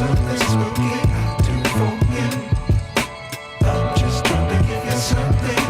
something spooky I do for you. I'm just trying to give you something.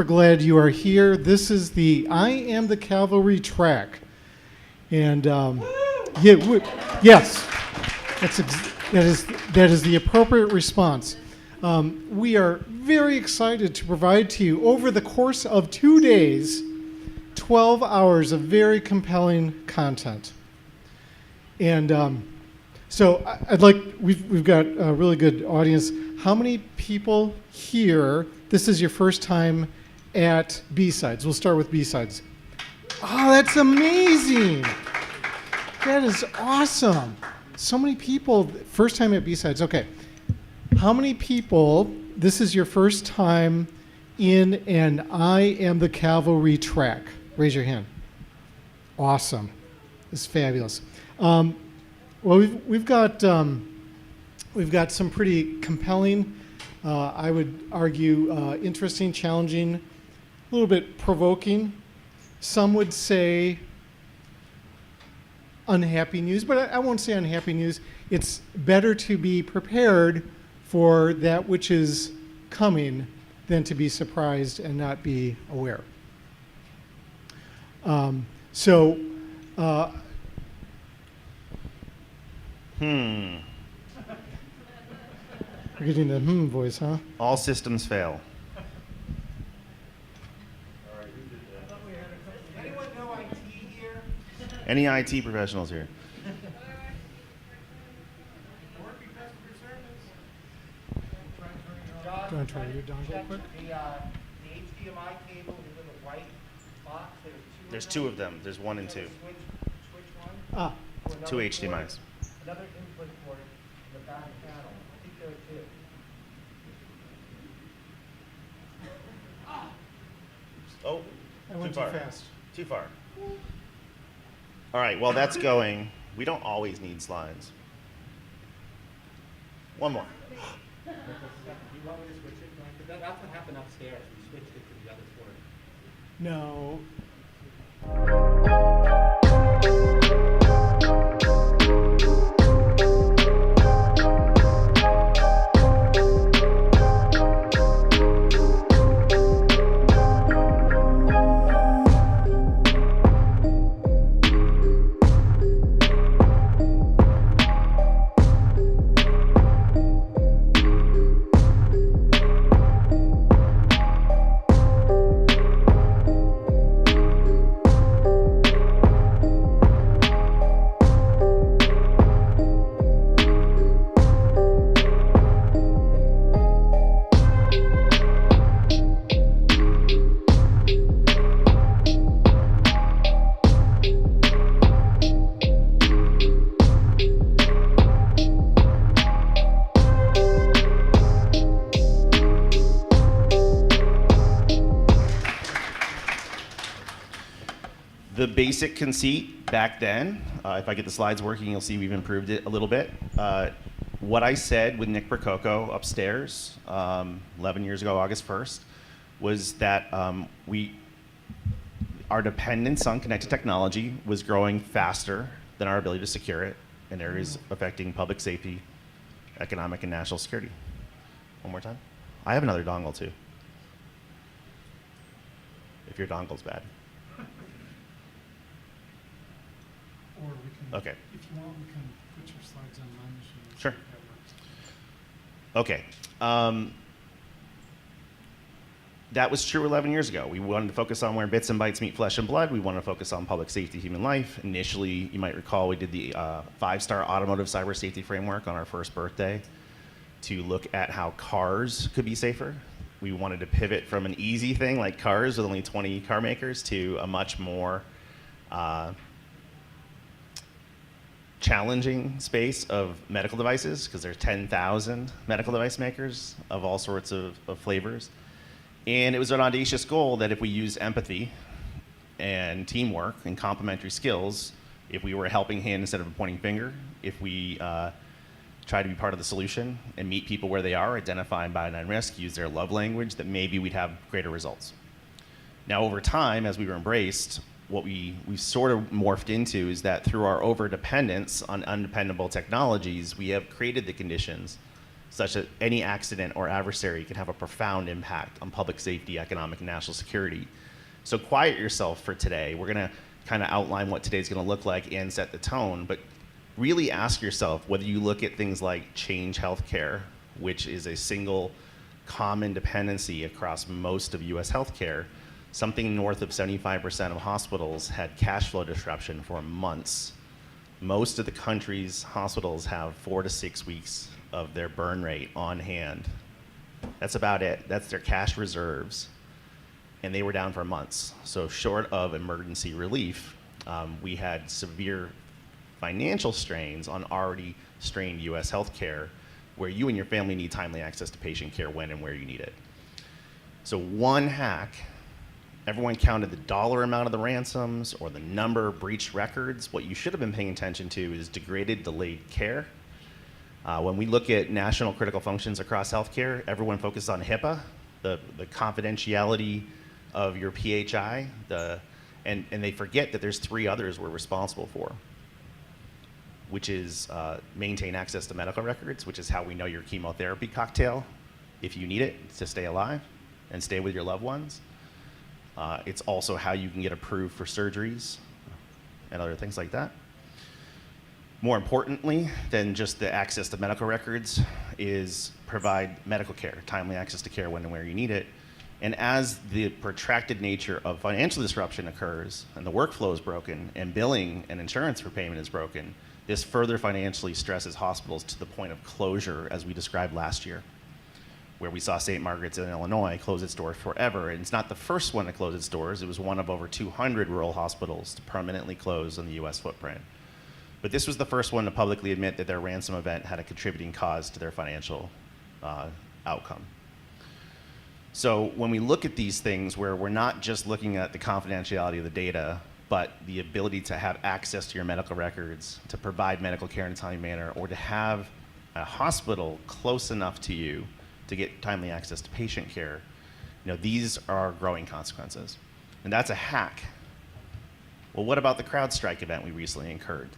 super glad you are here. This is the I Am the Cavalry track. And yes, that is the appropriate response. We are very excited to provide to you over the course of 2 days, 12 hours of very compelling content. And so we've got a really good audience. How many people here, this is your first time at B-Sides? We'll start with B-Sides. Oh, that's amazing. That is awesome. So many people, first time at B-Sides. Okay. How many people, this is your first time in an I Am the Cavalry track? Raise your hand. Awesome. This is fabulous. Well, we've got some pretty compelling, I would argue, interesting, challenging, a little bit provoking. Some would say unhappy news, but I won't say unhappy news. It's better to be prepared for that which is coming than to be surprised and not be aware. We're getting the voice, huh? All systems fail. Anyone know IT here? Any IT professionals here? Do you want to try your dongle Check quick? the HDMI cable is in the white box. There's two of them. There's one and two. Switch one. Ah, to another Two port, HDMIs. Another input port in the back panel. I think there are two. Oh, I went too far. fast. Too far. All right, while that's going, we don't always need slides. One more. You want me to switch it? That's what happened upstairs. We switched it to the other port. No. The basic conceit back then, if I get the slides working, you'll see we've improved it a little bit. What I said with Nick Prococo upstairs 11 years ago, August 1st, was that our dependence on connected technology was growing faster than our ability to secure it in areas affecting public safety, economic, and national security. One more time. I have another dongle too, if your dongle's bad. Or we can, Okay. if you want, we can put your slides on my machine. Sure. That works. Okay. That was true 11 years ago. We wanted to focus on where bits and bytes meet flesh and blood. We wanted to focus on public safety, human life. Initially, you might recall, we did the 5-star automotive cyber safety framework on our first birthday to look at how cars could be safer. We wanted to pivot from an easy thing like cars with only 20 car makers to a much more challenging space of medical devices, because there's 10,000 medical device makers of all sorts of flavors. And it was an audacious goal that if we use empathy and teamwork and complementary skills, if we were a helping hand instead of a pointing finger, if we try to be part of the solution and meet people where they are, identify and bind and risk, use their love language, that maybe we'd have greater results. Now, over time, as we were embraced, what we sort of morphed into is that through our over-dependence on undependable technologies, we have created the conditions such that any accident or adversary can have a profound impact on public safety, economic, and national security. So quiet yourself for today. We're going to kind of outline what today's going to look like and set the tone, but really ask yourself whether you look at things like Change Healthcare, which is a single common dependency across most of US healthcare. Something north of 75% of hospitals had cash flow disruption for months. Most of the country's hospitals have 4 to 6 weeks of their burn rate on hand. That's about it. That's their cash reserves. And they were down for months. So short of emergency relief, we had severe financial strains on already strained US healthcare, where you and your family need timely access to patient care when and where you need it. So one hack, everyone counted the dollar amount of the ransoms or the number of breached records. What you should have been paying attention to is degraded, delayed care. When we look at national critical functions across healthcare, everyone focuses on HIPAA, the confidentiality of your PHI, and they forget that there's 3 others we're responsible for, which is maintain access to medical records, which is how we know your chemotherapy cocktail, if you need it to stay alive and stay with your loved ones. It's also how you can get approved for surgeries and other things like that. More importantly than just the access to medical records is provide medical care, timely access to care when and where you need it. And as the protracted nature of financial disruption occurs and the workflow is broken and billing and insurance for payment is broken, this further financially stresses hospitals to the point of closure, as we described last year, where we saw St. Margaret's in Illinois close its doors forever. And it's not the first one to close its doors. It was one of over 200 rural hospitals to permanently close on the US footprint. But this was the first one to publicly admit that their ransom event had a contributing cause to their financial outcome. So when we look at these things where we're not just looking at the confidentiality of the data, but the ability to have access to your medical records, to provide medical care in a timely manner, or to have a hospital close enough to you to get timely access to patient care, these are growing consequences. And that's a hack. Well, what about the CrowdStrike event we recently incurred?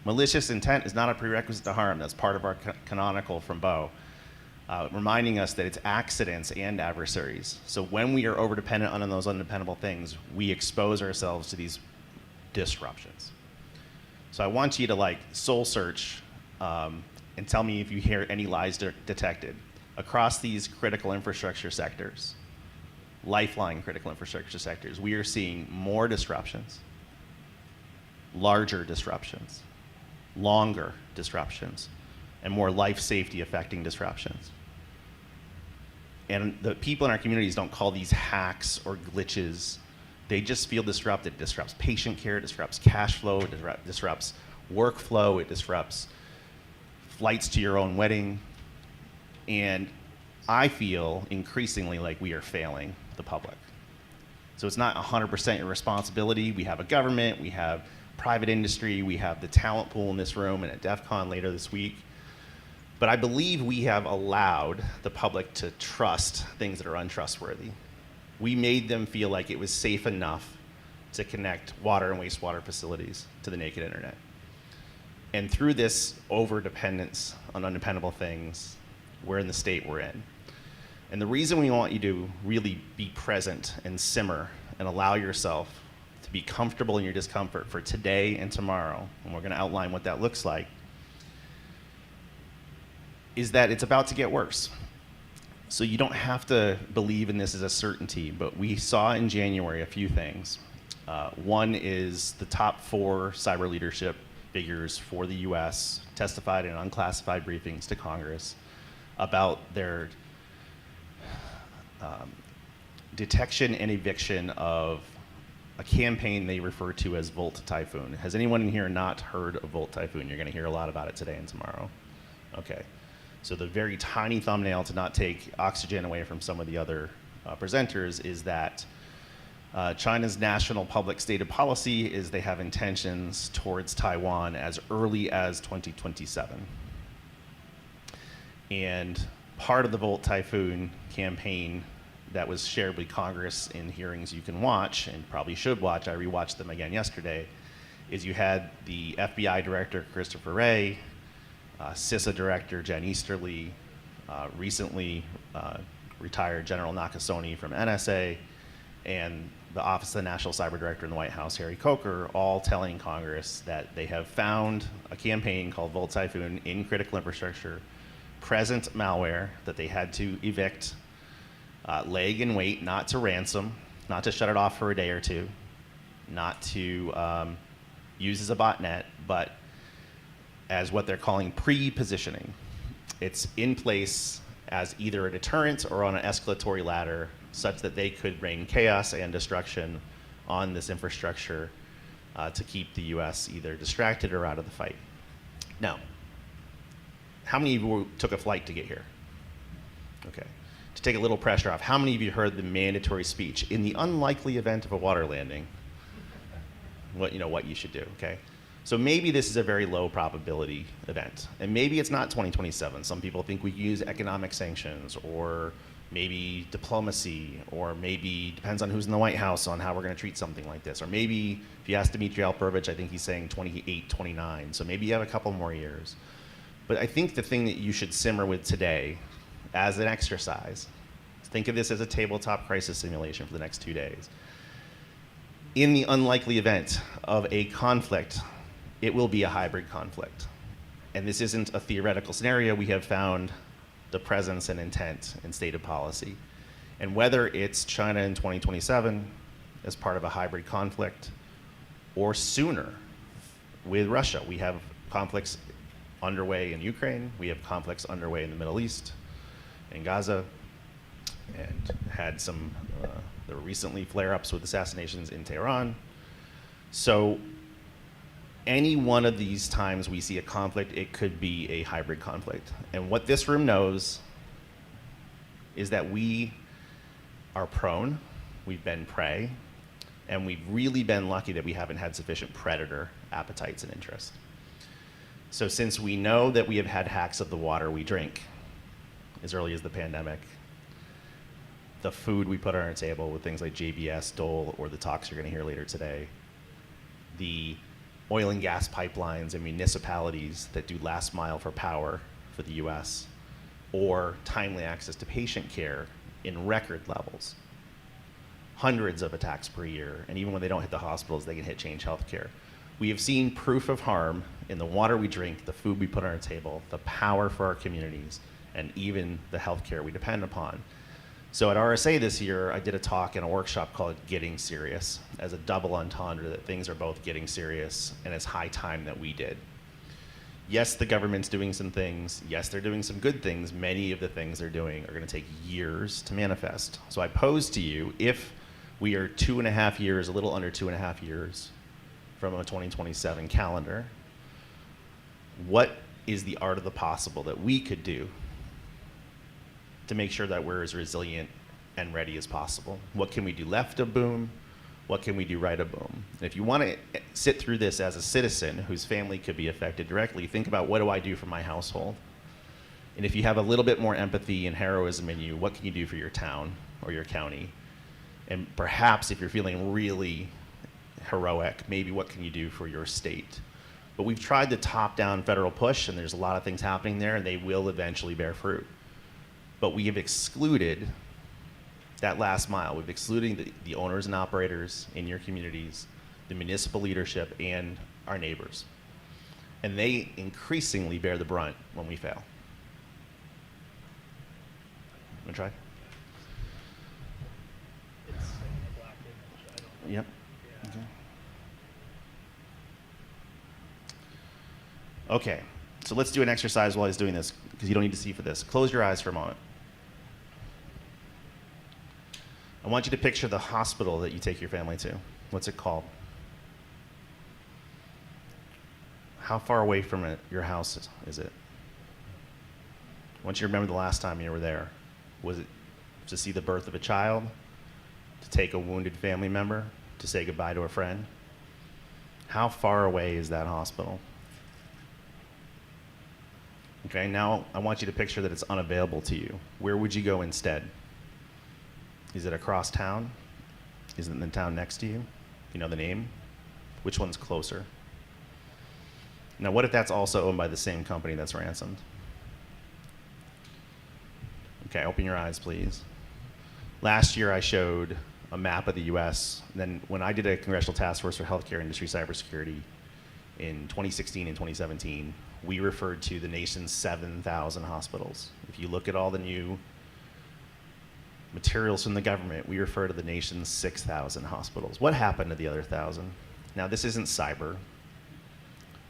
Malicious intent is not a prerequisite to harm. That's part of our canonical from Bo, reminding us that it's accidents and adversaries. So when we are overdependent on those undependable things, we expose ourselves to these disruptions. So I want you to soul search and tell me if you hear any lies detected across these critical infrastructure sectors, lifeline critical infrastructure sectors. We are seeing more disruptions, larger disruptions, longer disruptions, and more life safety affecting disruptions. And the people in our communities don't call these hacks or glitches. They just feel disrupted. It disrupts patient care, it disrupts cash flow, it disrupts workflow, it disrupts flights to your own wedding. And I feel increasingly like we are failing the public. So it's not 100% your responsibility. We have a government, we have private industry, we have the talent pool in this room and at DEF CON later this week. But I believe we have allowed the public to trust things that are untrustworthy. We made them feel like it was safe enough to connect water and wastewater facilities to the naked internet. And through this overdependence on undependable things, we're in the state we're in. And the reason we want you to really be present and simmer and allow yourself to be comfortable in your discomfort for today and tomorrow, and we're going to outline what that looks like, is that it's about to get worse. So you don't have to believe in this as a certainty, but we saw in January a few things. One is the top 4 cyber leadership figures for the US testified in unclassified briefings to Congress about their detection and eviction of a campaign they refer to as Volt Typhoon. Has anyone in here not heard of Volt Typhoon? You're going to hear a lot about it today and tomorrow. Okay. So the very tiny thumbnail, to not take oxygen away from some of the other presenters, is that China's national public stated policy is they have intentions towards Taiwan as early as 2027. And part of the Volt Typhoon campaign that was shared with Congress in hearings you can watch, and probably should watch, I rewatched them again yesterday, is you had the FBI Director Christopher Wray, CISA Director Jen Easterly, recently retired General Nakasone from NSA, and the Office of the National Cyber Director in the White House, Harry Coker, all telling Congress that they have found a campaign called Volt Typhoon in critical infrastructure, present malware that they had to evict, leg and wait, not to ransom, not to shut it off for a day or two, not to use as a botnet, but as what they're calling pre-positioning. It's in place as either a deterrent or on an escalatory ladder such that they could rain chaos and destruction on this infrastructure to keep the US either distracted or out of the fight. Now, how many of you took a flight to get here? Okay. To take a little pressure off, how many of you heard the mandatory speech? In the unlikely event of a water landing, what you should do, okay? So maybe this is a very low probability event, and maybe it's not 2027. Some people think we use economic sanctions, or maybe diplomacy, or maybe depends on who's in the White House on how we're going to treat something like this. Or maybe if you ask Dmitry Alperovich, I think he's saying 28, 29. So maybe you have a couple more years. But I think the thing that you should simmer with today as an exercise, think of this as a tabletop crisis simulation for the next 2 days. In the unlikely event of a conflict, it will be a hybrid conflict. And this isn't a theoretical scenario. We have found the presence and intent in stated policy. And whether it's China in 2027 as part of a hybrid conflict, or sooner with Russia. We have conflicts underway in Ukraine. We have conflicts underway in the Middle East, in Gaza, and had some, there were recently flare-ups with assassinations in Tehran. So any one of these times we see a conflict, it could be a hybrid conflict. And what this room knows is that we are prone, we've been prey, and we've really been lucky that we haven't had sufficient predator appetites and interest. So since we know that we have had hacks of the water we drink as early as the pandemic, the food we put on our table with things like JBS, Dole, or the talks you're going to hear later today, the oil and gas pipelines and municipalities that do last mile for power for the US, or timely access to patient care in record levels. Hundreds of attacks per year, and even when they don't hit the hospitals, they can hit Change Healthcare. We have seen proof of harm in the water we drink, the food we put on our table, the power for our communities, and even the healthcare we depend upon. So at RSA this year, I did a talk in a workshop called Getting Serious, as a double entendre that things are both getting serious, and it's high time that we did. Yes, the government's doing some things. Yes, they're doing some good things. Many of the things they're doing are going to take years to manifest. So I pose to you, if we are 2.5 years, a little under 2.5 years from a 2027 calendar, what is the art of the possible that we could do to make sure that we're as resilient and ready as possible? What can we do left of boom? What can we do right of boom? And if you want to sit through this as a citizen whose family could be affected directly, think about, what do I do for my household? And if you have a little bit more empathy and heroism in you, what can you do for your town or your county? And perhaps if you're feeling really heroic, maybe what can you do for your state? But we've tried the top-down federal push, and there's a lot of things happening there, and they will eventually bear fruit. But we have excluded that last mile. We've excluded the owners and operators in your communities, the municipal leadership, and our neighbors. And they increasingly bear the brunt when we fail. Want to try? It's a black image. I don't know. Yep. Yeah. Okay, so let's do an exercise while he's doing this, because you don't need to see for this. Close your eyes for a moment. I want you to picture the hospital that you take your family to. What's it called? How far away from it, your house is it? I want you to remember the last time you were there. Was it to see the birth of a child? To take a wounded family member? To say goodbye to a friend? How far away is that hospital? Okay, now I want you to picture that it's unavailable to you. Where would you go instead? Is it across town? Is it in the town next to you? You know the name? Which one's closer? Now, what if that's also owned by the same company that's ransomed? Okay, open your eyes, please. Last year, I showed a map of the U.S. Then when I did a congressional task force for healthcare industry cybersecurity in 2016 and 2017, we referred to the nation's 7,000 hospitals. If you look at all the new materials from the government, we refer to the nation's 6,000 hospitals. What happened to the other 1,000? Now, this isn't cyber,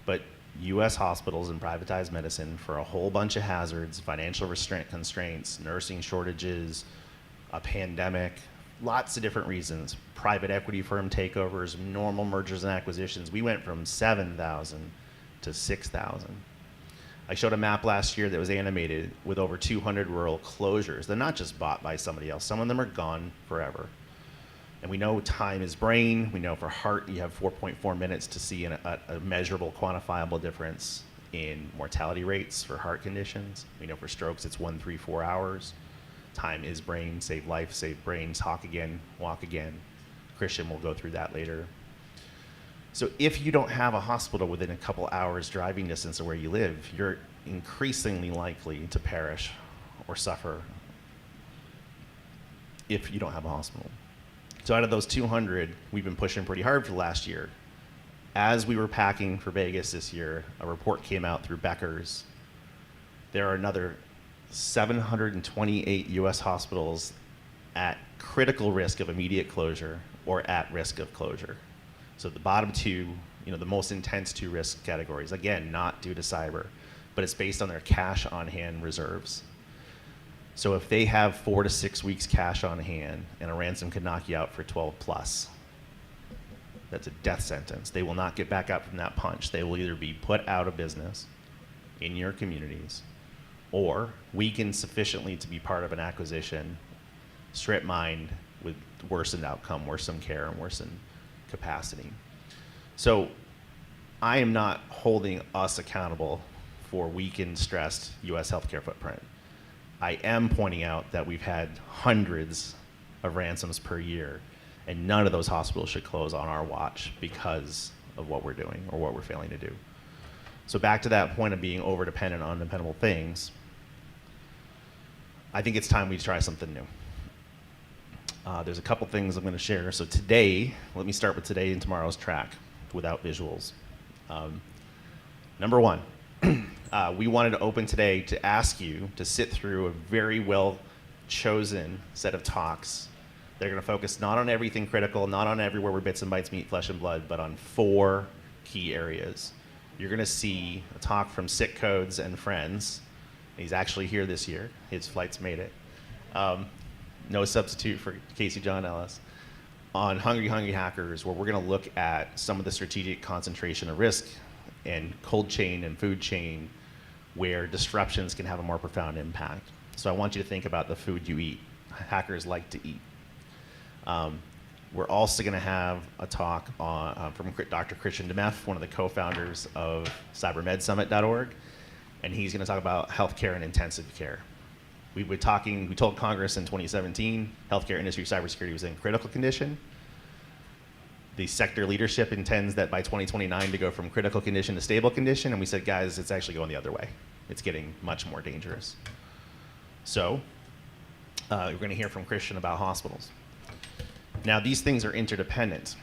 but U.S. hospitals and privatized medicine, for a whole bunch of hazards, financial constraints, nursing shortages, a pandemic, lots of different reasons, private equity firm takeovers, normal mergers and acquisitions, we went from 7,000 to 6,000. I showed a map last year that was animated with over 200 rural closures. They're not just bought by somebody else. Some of them are gone forever. And we know time is brain. We know for heart, you have 4.4 minutes to see a measurable, quantifiable difference in mortality rates for heart conditions. We know for strokes, it's 1, 3, 4 hours. Time is brain, save life, save brain, talk again, walk again. Christian will go through that later. So if you don't have a hospital within a couple hours driving distance of where you live, you're increasingly likely to perish or suffer if you don't have a hospital. So out of those 200, we've been pushing pretty hard for the last year. As we were packing for Vegas this year, a report came out through Becker's. There are another 728 U.S. hospitals at critical risk of immediate closure or at risk of closure. So the bottom two, the most intense two risk categories, again, not due to cyber, but it's based on their cash on hand reserves. So if they have 4 to 6 weeks cash on hand and a ransom could knock you out for 12 plus, that's a death sentence. They will not get back up from that punch. They will either be put out of business in your communities or weakened sufficiently to be part of an acquisition, strip mined with worsened outcome, worsened care, and worsened capacity. So I am not holding us accountable for weakened, stressed U.S. healthcare footprint. I am pointing out that we've had hundreds of ransoms per year, and none of those hospitals should close on our watch because of what we're doing or what we're failing to do. So back to that point of being over-dependent on dependable things, I think it's time we try something new. There's a couple things I'm going to share. So today, let me start with today and tomorrow's track without visuals. Number one, we wanted to open today to ask you to sit through a very well-chosen set of talks. They're going to focus not on everything critical, not on everywhere where bits and bytes meet flesh and blood, but on 4 key areas. You're going to see a talk from Sick Codes and Friends. He's actually here this year. His flight's made it. No substitute for Casey John Ellis. On Hungry Hackers, where we're going to look at some of the strategic concentration of risk and cold chain and food chain where disruptions can have a more profound impact. So I want you to think about the food you eat. Hackers like to eat. We're also going to have a talk from Dr. Christian Demeff, one of the co-founders of cybermedsummit.org, and he's going to talk about healthcare and intensive care. We told Congress in 2017, healthcare industry cybersecurity was in critical condition. The sector leadership intends that by 2029 to go from critical condition to stable condition, and we said, guys, it's actually going the other way. It's getting much more dangerous. So, we're going to hear from Christian about hospitals. Now, these things are interdependent.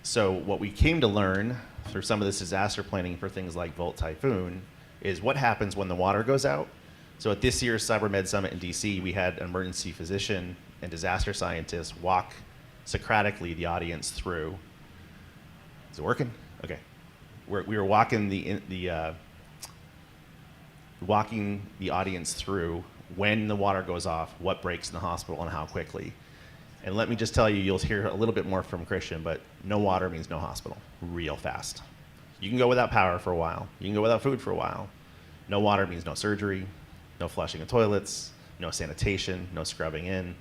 So what we came to learn through some of this disaster planning for things like Volt Typhoon is what happens when the water goes out. So at this year's CyberMed Summit in DC, we had an emergency physician and disaster scientist walk Socratically the audience through. Is it working? Okay. We were walking walking the audience through when the water goes off, what breaks in the hospital, and how quickly. And let me just tell you, you'll hear a little bit more from Christian, but no water means no hospital, real fast. You can go without power for a while. You can go without food for a while. No water means no surgery, no flushing of toilets, no sanitation, no scrubbing in,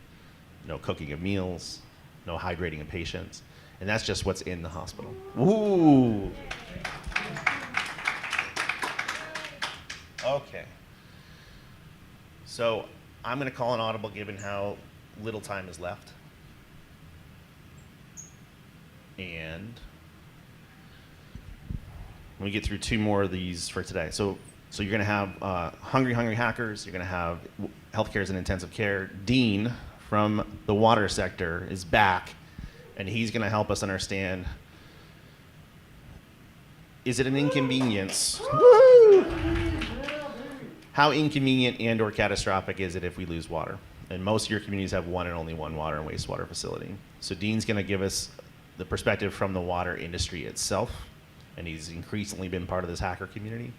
no cooking of meals, no hydrating of patients. And that's just what's in the hospital. Ooh. Okay. So I'm going to call an audible given how little time is left. And let me get through 2 more of these for today. So So you're going to have hungry hackers. You're going to have healthcare as an intensive care. Dean from the water sector is back, and he's going to help us understand, is it an inconvenience? Woo! How inconvenient and or catastrophic is it if we lose water? And most of your communities have one and only one water and wastewater facility. So Dean's going to give us the perspective from the water industry itself, and he's increasingly been part of this hacker community.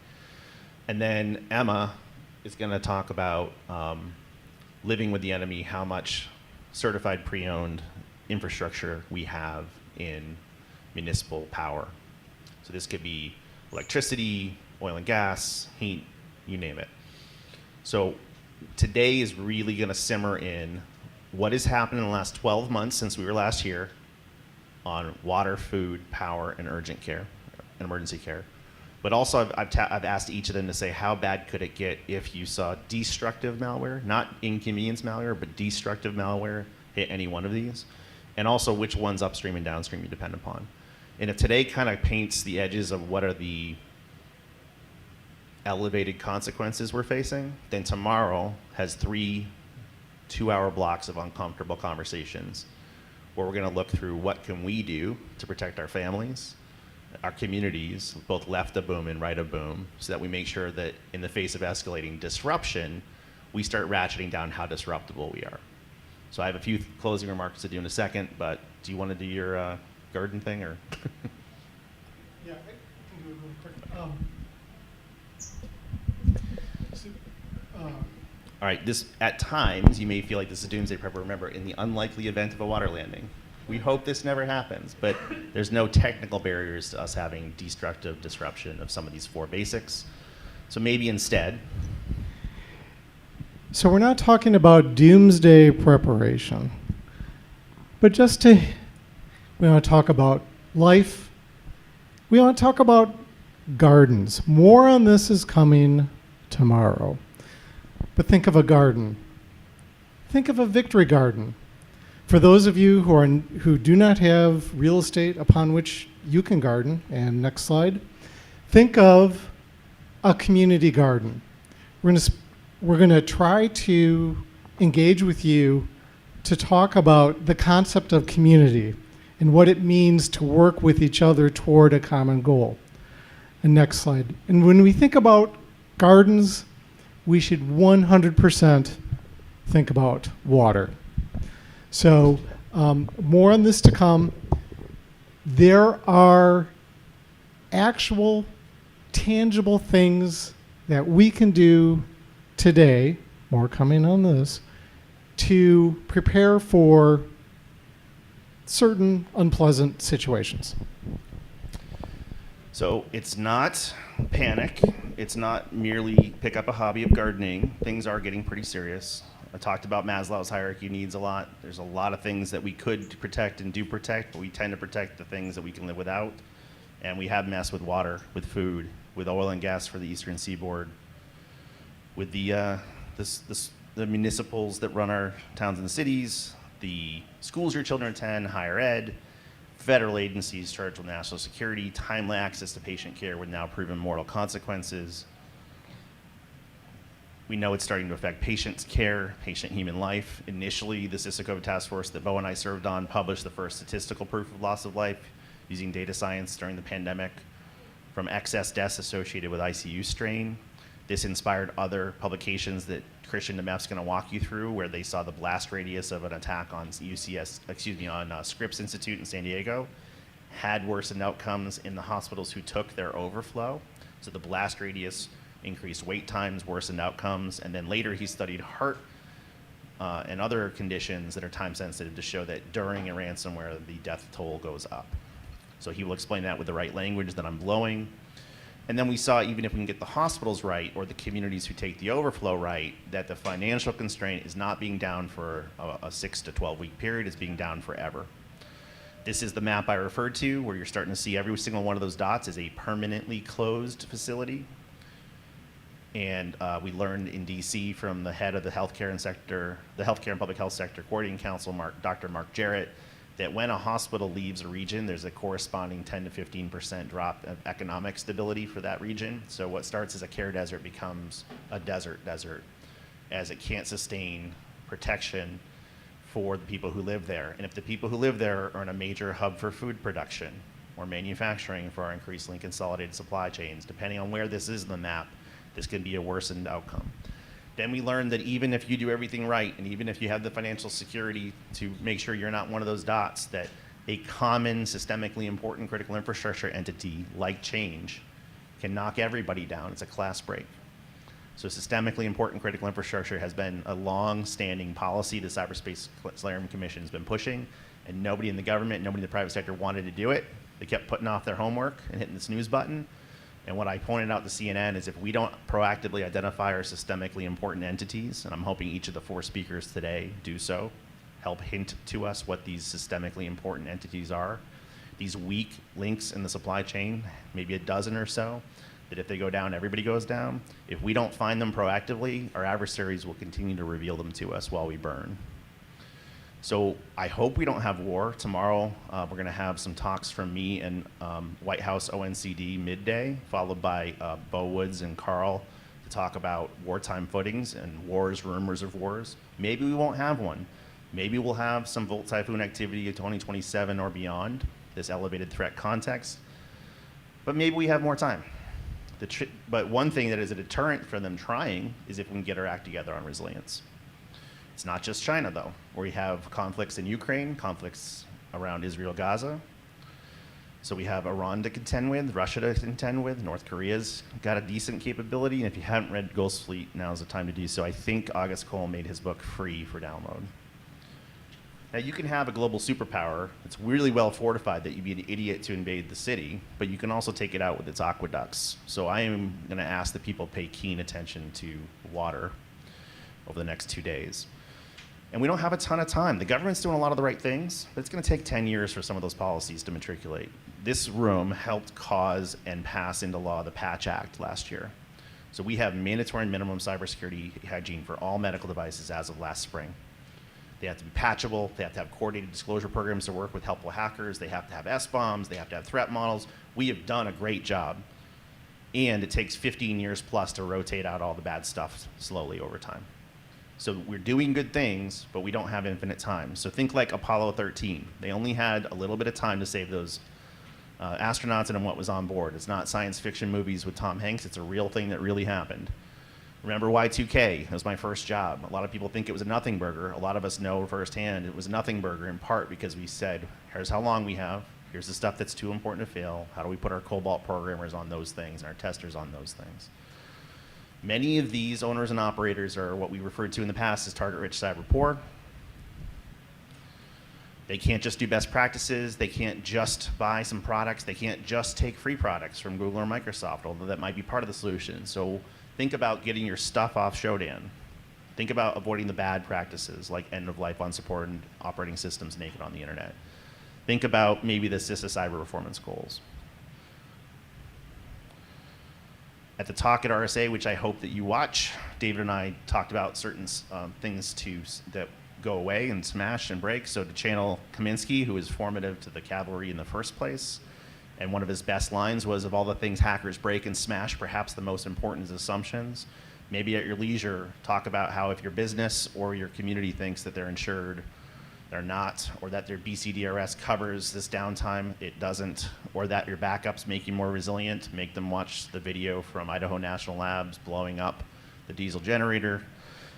And then Emma is going to talk about living with the enemy, how much certified pre-owned infrastructure we have in municipal power. So this could be electricity, oil and gas, heat, you name it. So today is really going to simmer in what has happened in the last 12 months since we were last here on water, food, power, and urgent care, and emergency care. But also I've asked each of them to say, how bad could it get if you saw destructive malware, not inconvenience malware, but destructive malware hit any one of these? And also which ones upstream and downstream you depend upon. And if today kind of paints the edges of what are the elevated consequences we're facing, then tomorrow has 3 2-hour blocks of uncomfortable conversations where we're going to look through what can we do to protect our families, our communities, both left of boom and right of boom, so that we make sure that in the face of escalating disruption, we start ratcheting down how disruptible we are. So I have a few closing remarks to do in a second, but do you want to do your garden thing, or? Yeah, I can do it really quick. All right, this, at times, you may feel like this is doomsday prep, but remember, in the unlikely event of a water landing, we hope this never happens, but there's no technical barriers to us having destructive disruption of some of these 4 basics. So maybe instead. So we're not talking about doomsday preparation, but we want to talk about life. We want to talk about gardens. More on this is coming tomorrow. But think of a garden. Think of a victory garden. For those of you who do not have real estate upon which you can garden, and next slide, think of a community garden. We're going to try to engage with you to talk about the concept of community and what it means to work with each other toward a common goal. And next slide. And when we think about gardens, we should 100% think about water. So more on this to come. There are actual, tangible things that we can do today, more coming on this, to prepare for certain unpleasant situations. So it's not panic. It's not merely pick up a hobby of gardening. Things are getting pretty serious. I talked about Maslow's hierarchy of needs a lot. There's a lot of things that we could protect and do protect, but we tend to protect the things that we can live without. And we have messed with water, with food, with oil and gas for the eastern seaboard, with the municipals that run our towns and cities, the schools your children attend, higher ed, federal agencies charged with national security, timely access to patient care with now proven mortal consequences. We know it's starting to affect patients' care, patient human life. Initially, the Cystic COVID task force that Bo and I served on published the first statistical proof of loss of life using data science during the pandemic from excess deaths associated with ICU strain. This inspired other publications that Christian Demeff's going to walk you through, where they saw the blast radius of an attack on Scripps Institute in San Diego had worsened outcomes in the hospitals who took their overflow. So the blast radius increased wait times, worsened outcomes, and then later he studied heart and other conditions that are time sensitive to show that during a ransomware, the death toll goes up. So he will explain that with the right language that I'm blowing. And then we saw, even if we can get the hospitals right or the communities who take the overflow right, that the financial constraint is not being down for a 6 to 12 week period, it's being down forever. This is the map I referred to, where you're starting to see every single one of those dots is a permanently closed facility. And we learned in DC from the head of the healthcare and public health sector coordinating council, Dr. Mark Jarrett, that when a hospital leaves a region, there's a corresponding 10 to 15% drop of economic stability for that region. So what starts as a care desert becomes a desert as it can't sustain protection for the people who live there. And if the people who live there are in a major hub for food production or manufacturing for our increasingly consolidated supply chains, depending on where this is in the map, this can be a worsened outcome. Then we learned that even if you do everything right, and even if you have the financial security to make sure you're not one of those dots, that a common systemically important critical infrastructure entity like change can knock everybody down. It's a class break. So systemically important critical infrastructure has been a long-standing policy the Cyberspace Clearing Commission has been pushing, and nobody in the government, nobody in the private sector wanted to do it. They kept putting off their homework and hitting the snooze button. And what I pointed out to CNN is if we don't proactively identify our systemically important entities, and I'm hoping each of the 4 speakers today do so, help hint to us what these systemically important entities are, these weak links in the supply chain, maybe a dozen or so, that if they go down, everybody goes down. If we don't find them proactively, our adversaries will continue to reveal them to us while we burn. So I hope we don't have war. Tomorrow, we're going to have some talks from me and White House ONCD midday, followed by Bo Woods and Carl to talk about wartime footings and wars, rumors of wars. Maybe we won't have one. Maybe we'll have some Volt Typhoon activity in 2027 or beyond, this elevated threat context. But maybe we have more time. But one thing that is a deterrent for them trying is if we can get our act together on resilience. It's not just China, though, where we have conflicts in Ukraine, conflicts around Israel, Gaza. So we have Iran to contend with, Russia to contend with, North Korea's got a decent capability, and if you haven't read Ghost Fleet, now's the time to do so. I think August Cole made his book free for download. Now, you can have a global superpower that's really well fortified that you'd be an idiot to invade the city, but you can also take it out with its aqueducts. So I am going to ask that people pay keen attention to water over the next 2 days. And we don't have a ton of time. The government's doing a lot of the right things, but it's going to take 10 years for some of those policies to matriculate. This room helped cause and pass into law the Patch Act last year. So we have mandatory and minimum cybersecurity hygiene for all medical devices as of last spring. They have to be patchable. They have to have coordinated disclosure programs to work with helpful hackers. They have to have SBOMs. They have to have threat models. We have done a great job. And it takes 15 years plus to rotate out all the bad stuff slowly over time. So we're doing good things, but we don't have infinite time. So think like Apollo 13. They only had a little bit of time to save those astronauts and what was on board. It's not science fiction movies with Tom Hanks. It's a real thing that really happened. Remember Y2K? That was my first job. A lot of people think it was a nothing burger. A lot of us know firsthand it was a nothing burger in part because we said, here's how long we have. Here's the stuff that's too important to fail. How do we put our COBOL programmers on those things and our testers on those things? Many of these owners and operators are what we referred to in the past as target-rich cyber poor. They can't just do best practices. They can't just buy some products. They can't just take free products from Google or Microsoft, although that might be part of the solution. So think about getting your stuff off Shodan. Think about avoiding the bad practices like end of life unsupported operating systems naked on the internet. Think about maybe the CISA cyber performance goals. At the talk at RSA, which I hope that you watch, David and I talked about certain things that go away and smash and break. So to channel Kaminsky, who was formative to the cavalry in the first place, and one of his best lines was, of all the things hackers break and smash, perhaps the most important is assumptions. Maybe at your leisure, talk about how if your business or your community thinks that they're insured, they're not, or that their BCDRS covers this downtime, it doesn't, or that your backups make you more resilient, make them watch the video from Idaho National Labs blowing up the diesel generator.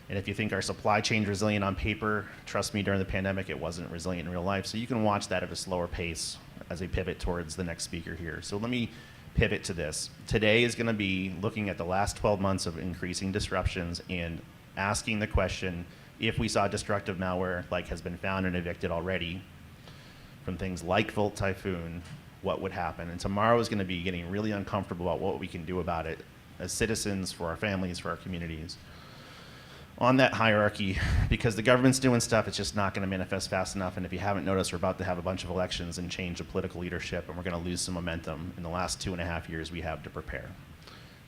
And if you think our supply chain's resilient on paper, trust me, during the pandemic, it wasn't resilient in real life. So you can watch that at a slower pace as we pivot towards the next speaker here. So let me pivot to this. Today is going to be looking at the last 12 months of increasing disruptions and asking the question, if we saw destructive malware like has been found and evicted already from things like Volt Typhoon, what would happen? And tomorrow is going to be getting really uncomfortable about what we can do about it as citizens, for our families, for our communities. On that hierarchy, because the government's doing stuff, it's just not going to manifest fast enough. And if you haven't noticed, we're about to have a bunch of elections and change of political leadership, and we're going to lose some momentum in the last 2.5 years we have to prepare.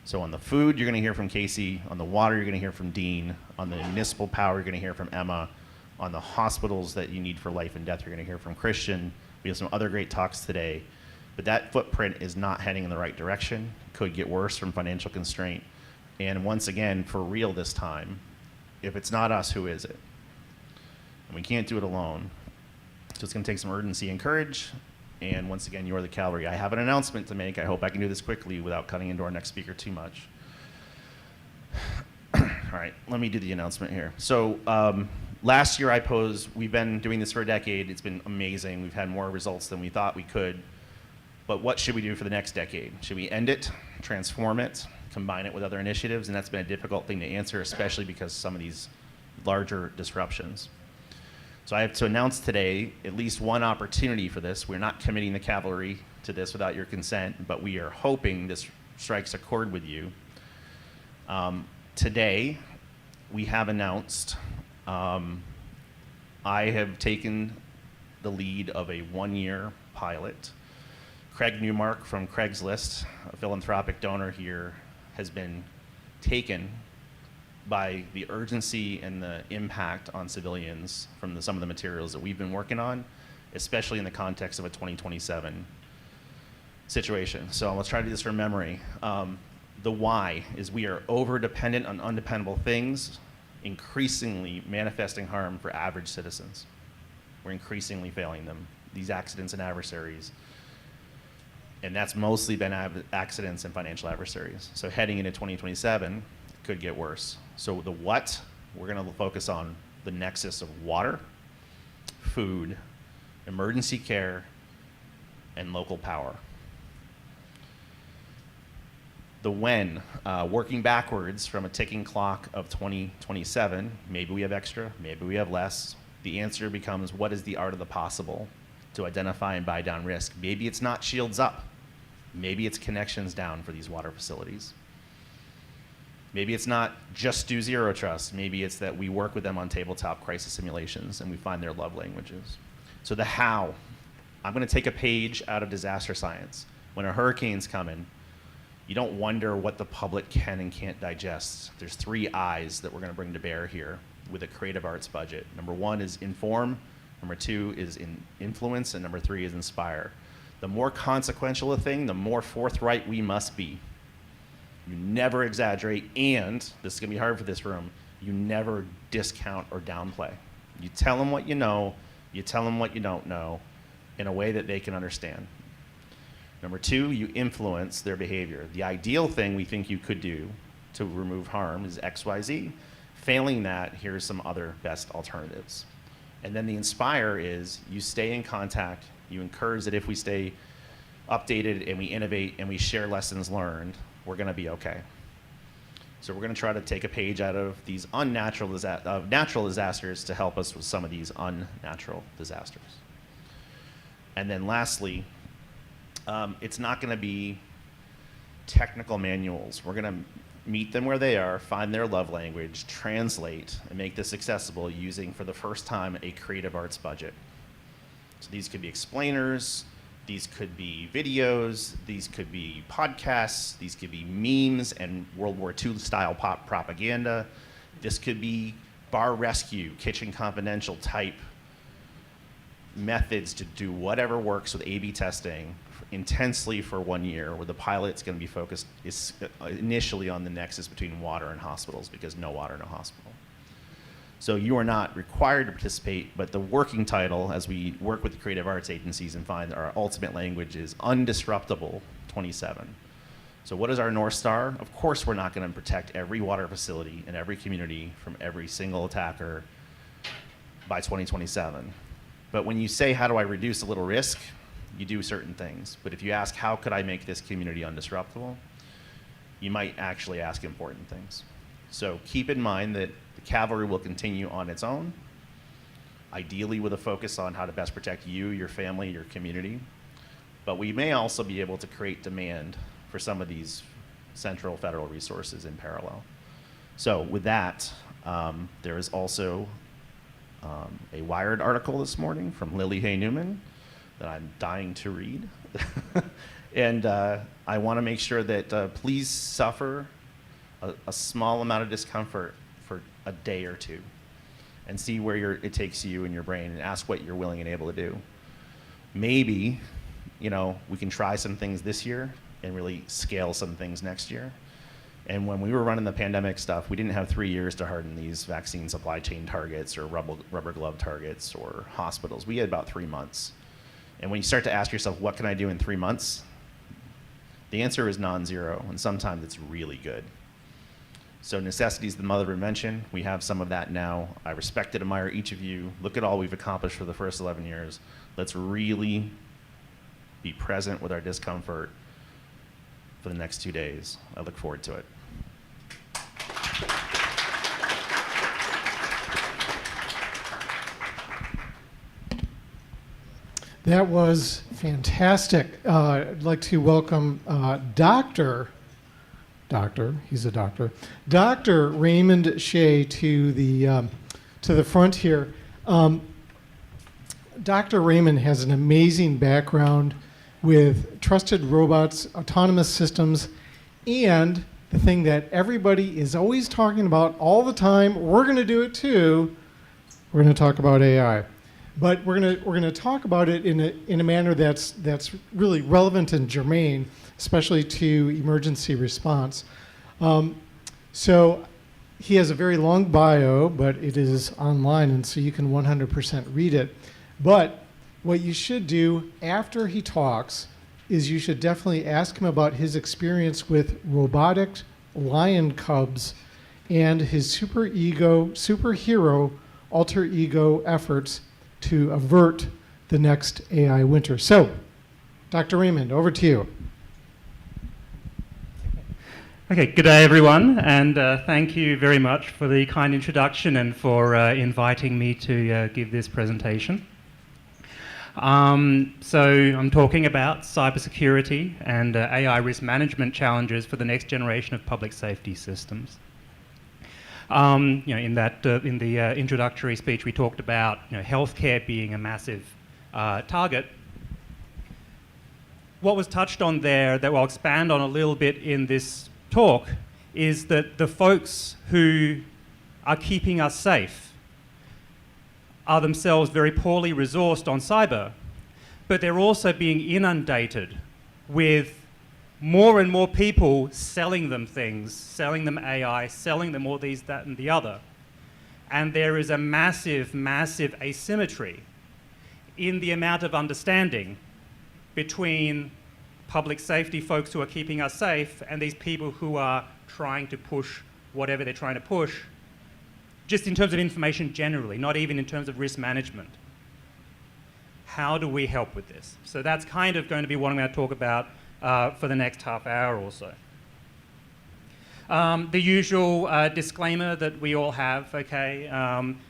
So on the food, you're going to hear from Casey. On the water, you're going to hear from Dean. On the municipal power, you're going to hear from Emma. On the hospitals that you need for life and death, you're going to hear from Christian. We have some other great talks today. But that footprint is not heading in the right direction. Could get worse from financial constraint. And once again, for real this time, if it's not us, who is it? And we can't do it alone. So it's going to take some urgency and courage. And once again, you're the cavalry. I have an announcement to make. I hope I can do this quickly without cutting into our next speaker too much. All right, let me do the announcement here. So last year I posed, we've been doing this for a decade. It's been amazing. We've had more results than we thought we could. But what should we do for the next decade? Should we end it, transform it, combine it with other initiatives? And that's been a difficult thing to answer, especially because some of these larger disruptions. So I have to announce today at least one opportunity for this. We're not committing the cavalry to this without your consent, but we are hoping this strikes a chord with you. Today, we have announced, I have taken the lead of a one-year pilot. Craig Newmark from Craigslist, a philanthropic donor here, has been taken by the urgency and the impact on civilians from some of the materials that we've been working on, especially in the context of a 2027 situation. So let's try to do this from memory. The why is we are over-dependent on undependable things, increasingly manifesting harm for average citizens. We're increasingly failing them, these accidents and adversaries. And that's mostly been accidents and financial adversaries. So heading into 2027, it could get worse. So the what, we're going to focus on the nexus of water, food, emergency care, and local power. The when, working backwards from a ticking clock of 2027, maybe we have extra, maybe we have less. The answer becomes, what is the art of the possible to identify and buy down risk? Maybe it's not shields up. Maybe it's connections down for these water facilities. Maybe it's not just do zero trust. Maybe it's that we work with them on tabletop crisis simulations and we find their love languages. So the how, I'm going to take a page out of disaster science. When a hurricane's coming, you don't wonder what the public can and can't digest. There's 3 I's that we're going to bring to bear here with a creative arts budget. Number 1 is inform, number 2 is influence, and number 3 is inspire. The more consequential a thing, the more forthright we must be. You never exaggerate, and this is going to be hard for this room, you never discount or downplay. You tell them what you know, you tell them what you don't know in a way that they can understand. Number 2, you influence their behavior. The ideal thing we think you could do to remove harm is XYZ. Failing that, here's some other best alternatives. And then the inspire is you stay in contact, you encourage that if we stay updated and we innovate and we share lessons learned, we're going to be okay. So we're going to try to take a page out of these natural disasters to help us with some of these unnatural disasters. And then lastly, it's not going to be technical manuals. We're going to meet them where they are, find their love language, translate, and make this accessible using, for the first time, a creative arts budget. So these could be explainers, these could be videos, these could be podcasts, these could be memes and World War II style pop propaganda. This could be bar rescue, Kitchen Confidential type methods to do whatever works with A/B testing intensely for 1 year, where the pilot's going to be focused initially on the nexus between water and hospitals, because no water, no hospital. So you are not required to participate, but the working title, as we work with the creative arts agencies and find our ultimate language, is Undisruptable 27. So what is our North Star? Of course we're not going to protect every water facility in every community from every single attacker by 2027. But when you say, how do I reduce a little risk? You do certain things. But if you ask, how could I make this community undisruptible? You might actually ask important things. So keep in mind that the cavalry will continue on its own, ideally with a focus on how to best protect you, your family, your community. But we may also be able to create demand for some of these central federal resources in parallel. So with that, there is also a Wired article this morning from Lily Hay Newman that I'm dying to read. And I want to make sure that please suffer a small amount of discomfort for a day or two. and see where it takes you in your brain and ask what you're willing and able to do. Maybe, we can try some things this year and really scale some things next year. And when we were running the pandemic stuff, we didn't have 3 years to harden these vaccine supply chain targets or rubber glove targets or hospitals. We had about 3 months. And when you start to ask yourself, what can I do in 3 months? The answer is non-zero, and sometimes it's really good. So necessity is the mother of invention. We have some of that now. I respect and admire each of you. Look at all we've accomplished for the first 11 years. Let's really be present with our discomfort for the next 2 days. I look forward to it. That was fantastic. I'd like to welcome he's a doctor, Dr. Raymond Shea to the front here. Dr. Raymond has an amazing background with trusted robots, autonomous systems, and the thing that everybody is always talking about all the time, we're going to do it too, we're going to talk about AI. But we're gonna talk about it in a manner that's really relevant and germane, especially to emergency response. So he has a very long bio, but it is online, and so you can 100% read it. But what you should do after he talks is you should definitely ask him about his experience with robotic lion cubs and his superhero alter ego efforts to avert the next AI winter. So, Dr. Raymond, over to you. Okay, good day everyone, and thank you very much for the kind introduction and for inviting me to give this presentation. So I'm talking about cybersecurity and AI risk management challenges for the next generation of public safety systems. In the introductory speech, we talked about healthcare being a massive target. What was touched on there that I'll expand on a little bit in this talk is that the folks who are keeping us safe are themselves very poorly resourced on cyber, but they're also being inundated with more and more people selling them things, selling them AI, selling them all these, that, and the other. And there is a massive, massive asymmetry in the amount of understanding between public safety folks who are keeping us safe and these people who are trying to push whatever they're trying to push, just in terms of information generally, not even in terms of risk management. How do we help with this? So that's kind of going to be what I'm going to talk about for the next half hour or so. The usual disclaimer that we all have, okay,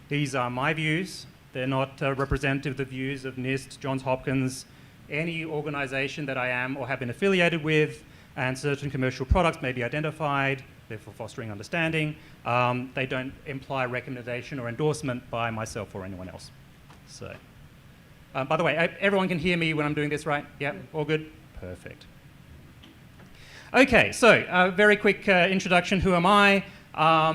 these are my views. They're not representative of the views of NIST, Johns Hopkins, any organization that I am or have been affiliated with, and certain commercial products may be identified, therefore fostering understanding. They don't imply recommendation or endorsement by myself or anyone else. So, by the way, everyone can hear me when I'm doing this, right? Yeah, all good? Perfect. Okay, so very quick introduction. Who am I? I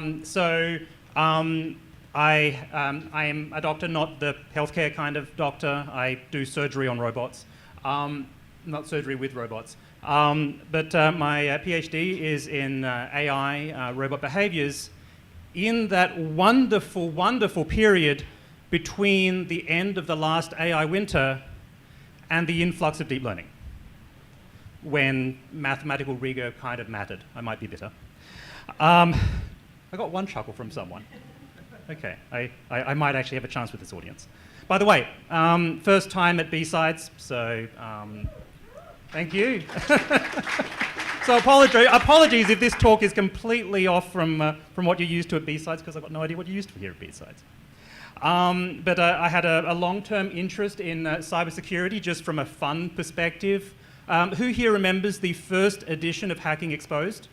am a doctor, not the healthcare kind of doctor. I do surgery on robots, not surgery with robots. But my PhD is in AI, robot behaviors, in that wonderful, wonderful period between the end of the last AI winter and the influx of deep learning, when mathematical rigor kind of mattered. I might be bitter. I got one chuckle from someone. Okay, I might actually have a chance with this audience. By the way, first time at BSides, so thank you. So apologies if this talk is completely off from what you're used to at BSides, because I've got no idea what you're used to here at BSides. But I had a long-term interest in cybersecurity, just from a fun perspective. Who here remembers the first edition of Hacking Exposed?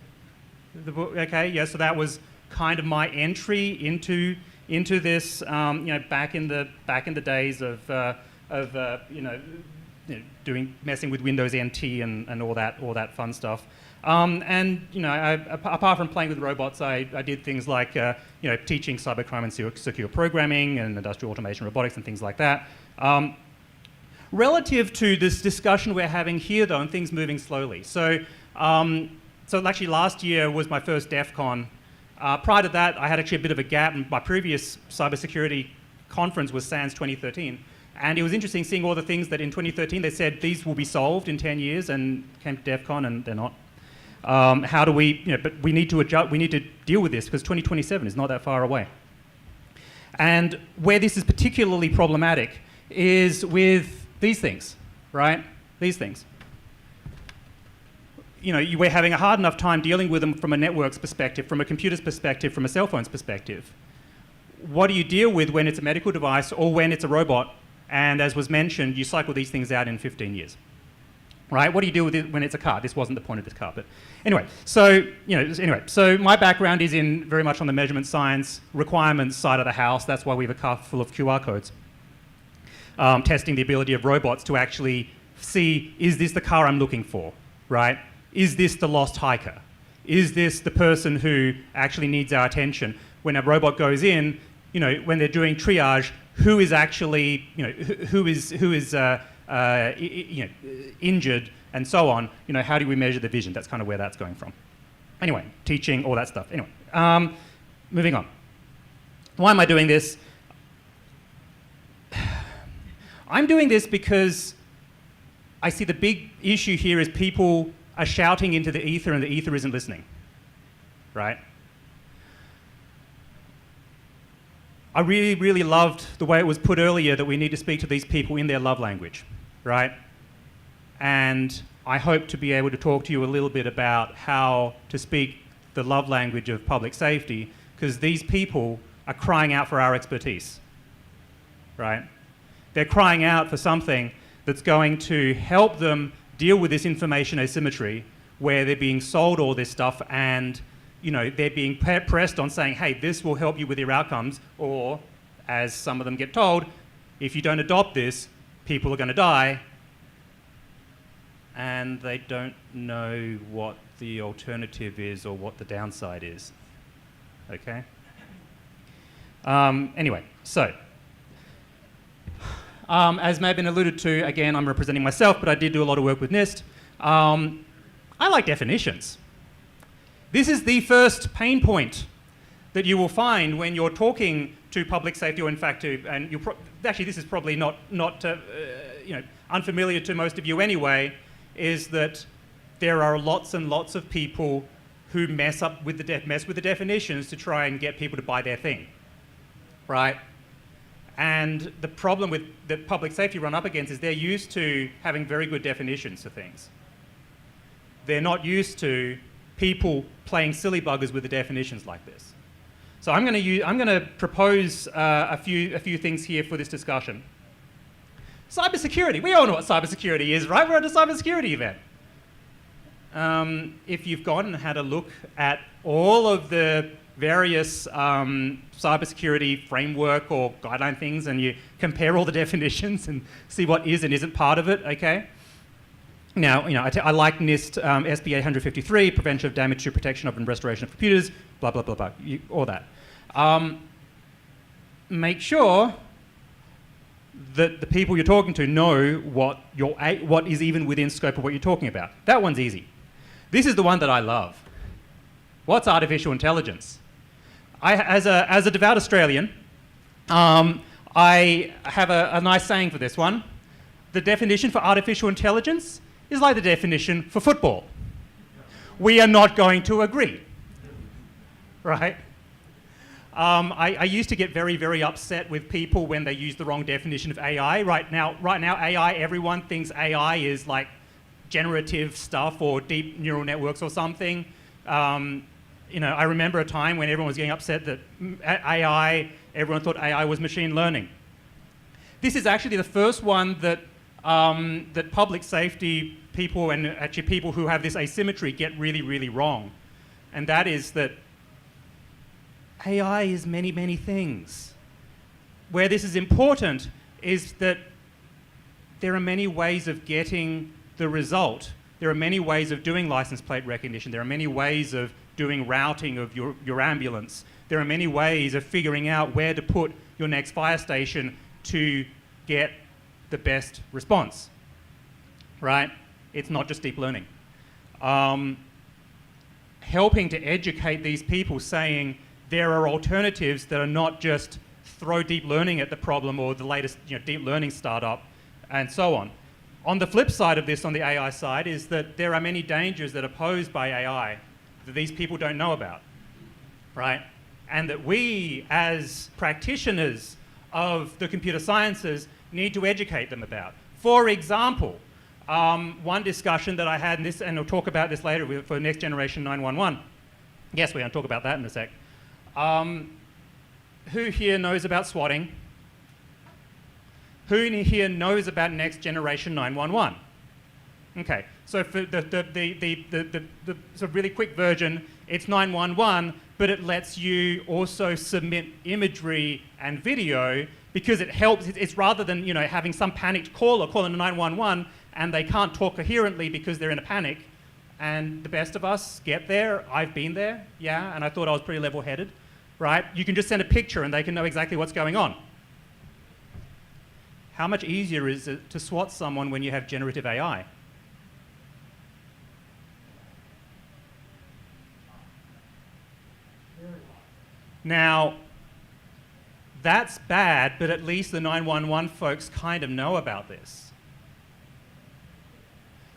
The book, okay, yeah, so that was kind of my entry into this, back in the days of messing with Windows NT and all that fun stuff. And apart from playing with robots, I did things like teaching cybercrime and secure programming and industrial automation, robotics, and things like that. Relative to this discussion we're having here, though, and things moving slowly. So actually last year was my first DEF CON. Prior to that, I had actually a bit of a gap. My previous cybersecurity conference was SANS 2013. And it was interesting seeing all the things that in 2013 they said these will be solved in 10 years and came to DEF CON and they're not. How do we, but we need to adjust, we need to deal with this because 2027 is not that far away. And where this is particularly problematic is with these things, right? These things. We're having a hard enough time dealing with them from a network's perspective, from a computer's perspective, from a cell phone's perspective. What do you deal with when it's a medical device or when it's a robot? And as was mentioned, you cycle these things out in 15 years. Right? What do you do with it when it's a car? This wasn't the point of this car, but anyway. So my background is in very much on the measurement science requirements side of the house. That's why we have a car full of QR codes, testing the ability of robots to actually see: is this the car I'm looking for? Right? Is this the lost hiker? Is this the person who actually needs our attention? When a robot goes in, when they're doing triage, who is actually, who is injured and so on, how do we measure the vision? That's kind of where that's going from. Anyway, teaching, all that stuff. Anyway, moving on. Why am I doing this? I'm doing this because I see the big issue here is people are shouting into the ether and the ether isn't listening, right? I really, really loved the way it was put earlier that we need to speak to these people in their love language, right? And I hope to be able to talk to you a little bit about how to speak the love language of public safety, because these people are crying out for our expertise, right? They're crying out for something that's going to help them deal with this information asymmetry where they're being sold all this stuff and they're being pressed on saying, hey, this will help you with your outcomes, or, as some of them get told, if you don't adopt this, people are going to die, and they don't know what the alternative is or what the downside is. Okay? Anyway, so, as may have been alluded to, again, I'm representing myself, but I did do a lot of work with NIST. I like definitions. This is the first pain point that you will find when you're talking to public safety, or in fact and actually this is probably not unfamiliar to most of you anyway, is that there are lots and lots of people who mess with the definitions to try and get people to buy their thing, right? And the problem that public safety run up against is they're used to having very good definitions for things. They're not used to people playing silly buggers with the definitions like this. So I'm going to propose a few things here for this discussion. Cybersecurity. We all know what cybersecurity is, right? We're at a cybersecurity event. If you've gone and had a look at all of the various cybersecurity framework or guideline things, and you compare all the definitions and see what is and isn't part of it, okay? Now, I like NIST SB 853, prevention of damage to protection of and restoration of computers, blah, blah, blah, blah, all that. Make sure that the people you're talking to know what is even within scope of what you're talking about. That one's easy. This is the one that I love. What's artificial intelligence? As a devout Australian, I have a nice saying for this one. The definition for artificial intelligence is like the definition for football. We are not going to agree, right? I used to get very, very upset with people when they use the wrong definition of AI. Right now, AI, everyone thinks AI is like generative stuff or deep neural networks or something. I remember a time when everyone was getting upset that everyone thought AI was machine learning. This is actually the first one that public safety people and actually people who have this asymmetry get really, really wrong. And that is that AI is many, many things. Where this is important is that there are many ways of getting the result. There are many ways of doing license plate recognition. There are many ways of doing routing of your ambulance. There are many ways of figuring out where to put your next fire station to get the best response, right? It's not just deep learning. Helping to educate these people, saying there are alternatives that are not just throw deep learning at the problem or the latest deep learning startup and so on. On the flip side of this, on the AI side, is that there are many dangers that are posed by AI that these people don't know about, right? And that we, as practitioners of the computer sciences, need to educate them about. For example, one discussion that I had, and we'll talk about this later for next generation 911. Yes, we're going to talk about that in a sec. Who here knows about swatting? Who here knows about next generation 911? Okay, so for the really quick version, it's 911, but it lets you also submit imagery and video because it helps. It's rather than having some panicked caller calling 911 and they can't talk coherently because they're in a panic. And the best of us get there. I've been there, yeah, and I thought I was pretty level-headed, right? You can just send a picture and they can know exactly what's going on. How much easier is it to SWAT someone when you have generative AI? Now, that's bad, but at least the 911 folks kind of know about this.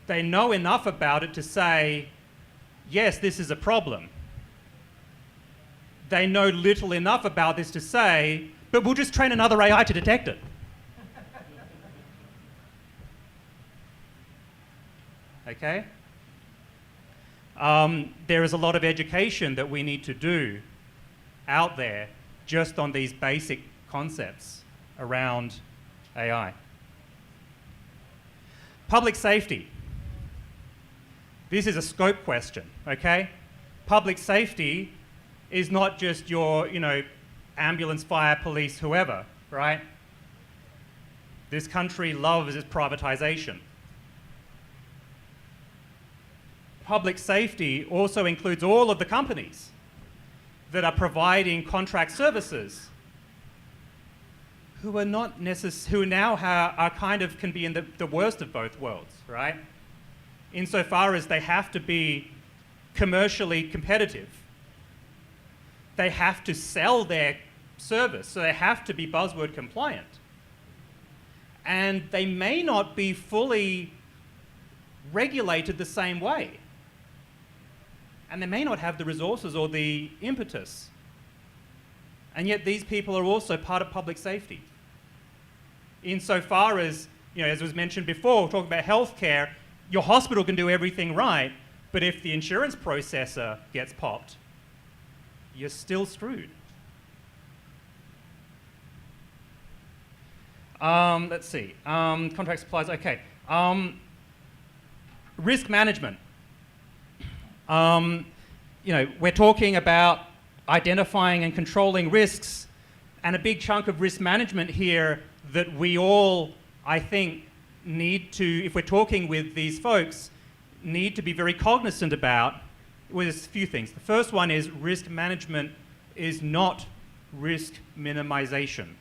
They know enough about it to say, yes, this is a problem. They know little enough about this to say, but we'll just train another AI to detect it. Okay? There is a lot of education that we need to do out there just on these basic concepts around AI. Public safety. This is a scope question, okay? Public safety is not just your, ambulance, fire, police, whoever, right? This country loves its privatization. Public safety also includes all of the companies that are providing contract services who are not who now are kind of can be in the worst of both worlds, right? Insofar as they have to be commercially competitive. They have to sell their service, so they have to be buzzword compliant. And they may not be fully regulated the same way. And they may not have the resources or the impetus. And yet these people are also part of public safety. Insofar as, as was mentioned before, talking about healthcare, your hospital can do everything right, but if the insurance processor gets popped, you're still screwed. Let's see. Contract supplies, okay. Risk management. We're talking about identifying and controlling risks, and a big chunk of risk management here that we all, I think, need to, if we're talking with these folks, need to be very cognizant about. Well, there's a few things. The first one is risk management is not risk minimization.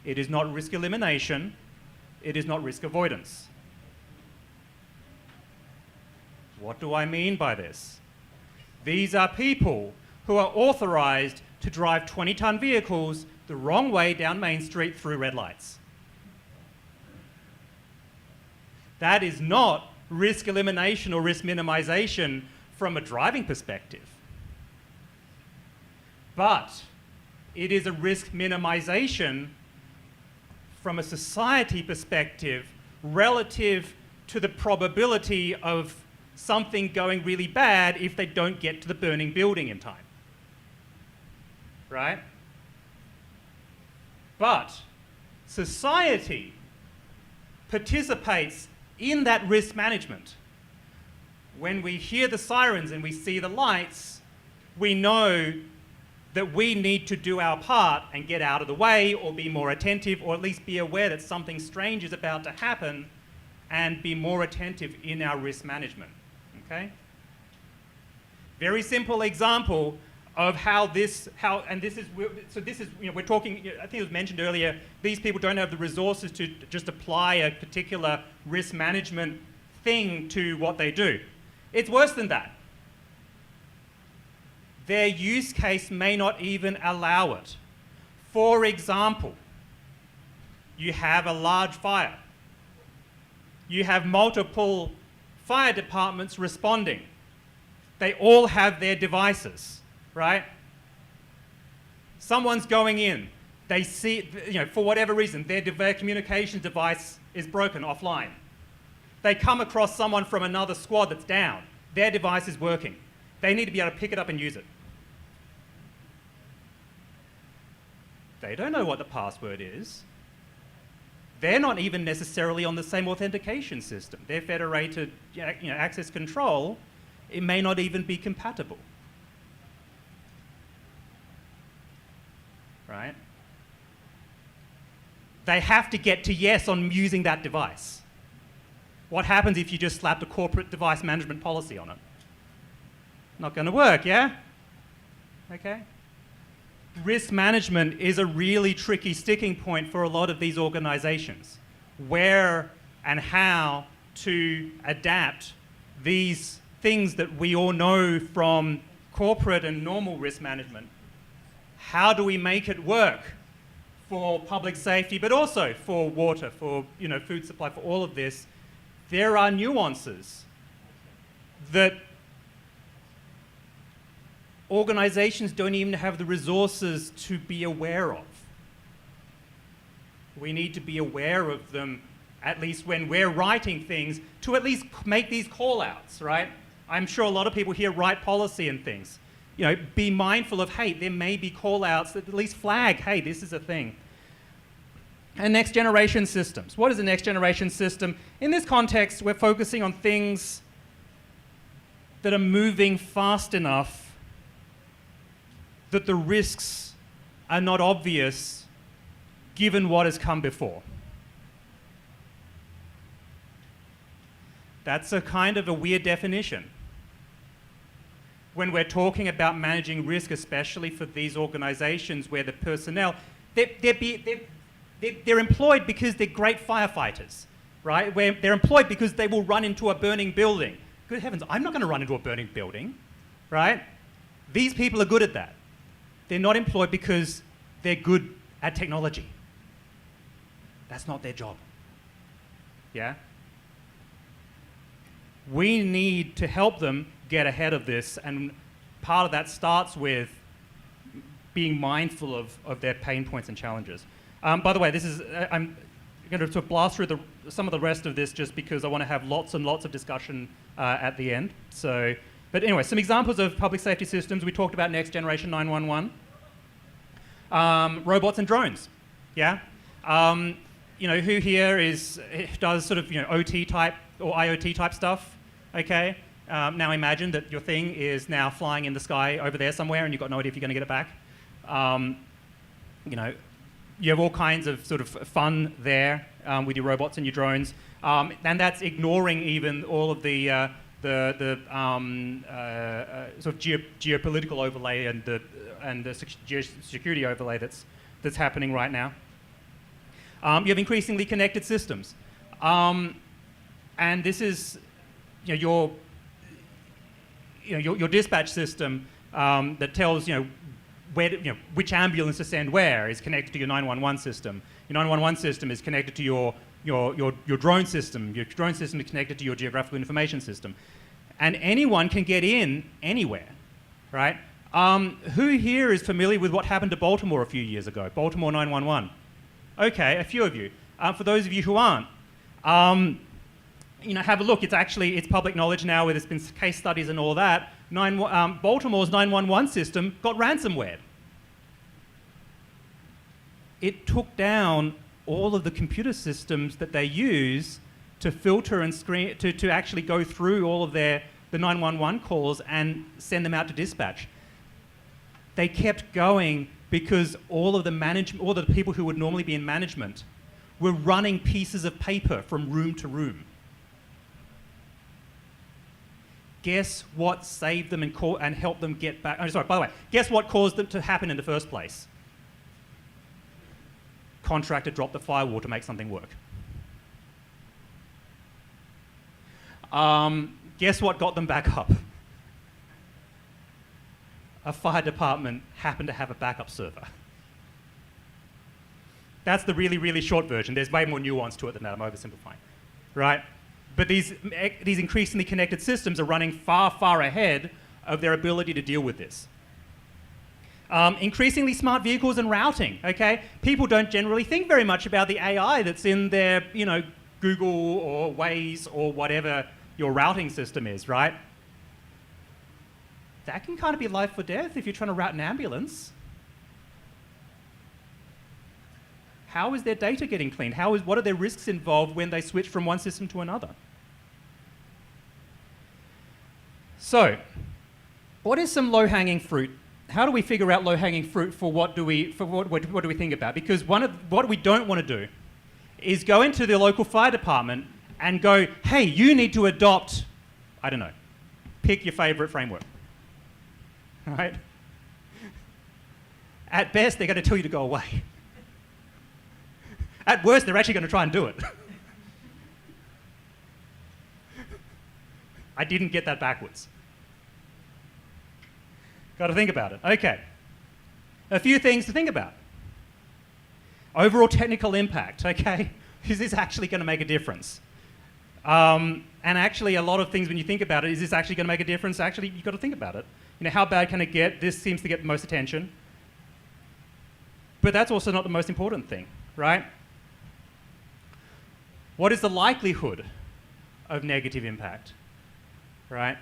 It is not risk elimination. It is not risk avoidance. What do I mean by this? These are people who are authorized to drive 20-ton vehicles the wrong way down Main Street through red lights. That is not risk elimination or risk minimization from a driving perspective. But it is a risk minimization from a society perspective relative to the probability of something going really bad if they don't get to the burning building in time. Right? But society participates in that risk management. When we hear the sirens and we see the lights, we know that we need to do our part and get out of the way or be more attentive or at least be aware that something strange is about to happen and be more attentive in our risk management, okay? Very simple example of we're talking, I think it was mentioned earlier, these people don't have the resources to just apply a particular risk management thing to what they do. It's worse than that. Their use case may not even allow it. For example, you have a large fire. You have multiple fire departments responding. They all have their devices, right? Someone's going in. They see, for whatever reason, their communication device is broken offline. They come across someone from another squad that's down. Their device is working. They need to be able to pick it up and use it. They don't know what the password is. They're not even necessarily on the same authentication system. Their federated access control, it may not even be compatible. Right? They have to get to yes on using that device. What happens if you just slapped a corporate device management policy on it? Not going to work, yeah? Okay? Risk management is a really tricky sticking point for a lot of these organizations. Where and how to adapt these things that we all know from corporate and normal risk management. How do we make it work for public safety, but also for water, for food supply, for all of this? There are nuances that organizations don't even have the resources to be aware of. We need to be aware of them, at least when we're writing things, to at least make these call-outs, right? I'm sure a lot of people here write policy and things. Be mindful of, hey, there may be call-outs that at least flag, hey, this is a thing. And next generation systems. What is a next generation system? In this context, we're focusing on things that are moving fast enough that the risks are not obvious given what has come before. That's a kind of a weird definition. When we're talking about managing risk, especially for these organizations where the personnel, they're employed because they're great firefighters, right? Where they're employed because they will run into a burning building. Good heavens, I'm not going to run into a burning building, right? These people are good at that. They're not employed because they're good at technology. That's not their job. Yeah? We need to help them get ahead of this, and part of that starts with being mindful of their pain points and challenges. By the way, I'm going to blast through some of the rest of this just because I want to have lots and lots of discussion at the end. But anyway, some examples of public safety systems. We talked about next generation 911. Robots and drones. Yeah? Who here does sort of OT type or IoT type stuff? Okay? Now imagine that your thing is now flying in the sky over there somewhere and you've got no idea if you're going to get it back. You have all kinds of sort of fun there with your robots and your drones. And that's ignoring even all of the sort of geopolitical overlay and the security overlay that's happening right now. You have increasingly connected systems, and this is your dispatch system that tells which ambulance to send where is connected to your 911 system. Your 911 system is connected to your drone system. Your drone system is connected to your geographical information system. And anyone can get in anywhere, right? Who here is familiar with what happened to Baltimore a few years ago? Baltimore 911. Okay, a few of you. For those of you who aren't, have a look. It's public knowledge now where there's been case studies and all that. Baltimore's 911 system got ransomware. It took down all of the computer systems that they use to filter and screen, to actually go through all of the 911 calls and send them out to dispatch. They kept going because all of the people who would normally be in management were running pieces of paper from room to room. Guess what saved them and helped them get back? Oh, sorry, by the way, guess what caused it to happen in the first place? Contractor dropped the firewall to make something work. Guess what got them back up? A fire department happened to have a backup server. That's the really, really short version. There's way more nuance to it than that. I'm oversimplifying, right? But these increasingly connected systems are running far, far ahead of their ability to deal with this. Increasingly smart vehicles and routing, okay? People don't generally think very much about the AI that's in their, Google or Waze or whatever your routing system is, right? That can kind of be life or death if you're trying to route an ambulance. How is their data getting cleaned? What are their risks involved when they switch from one system to another? So, what is some low-hanging fruit? How do we figure out low-hanging fruit for what do we think about? Because what we don't want to do is go into the local fire department and go, hey, you need to adopt, I don't know, pick your favorite framework, right? At best, they're going to tell you to go away. At worst, they're actually going to try and do it. I didn't get that backwards. Got to think about it. Okay. A few things to think about. Overall technical impact, okay? Is this actually going to make a difference? And actually, a lot of things, when you think about it, is this actually going to make a difference? Actually, you've got to think about it. How bad can it get? This seems to get the most attention. But that's also not the most important thing, right? What is the likelihood of negative impact, right?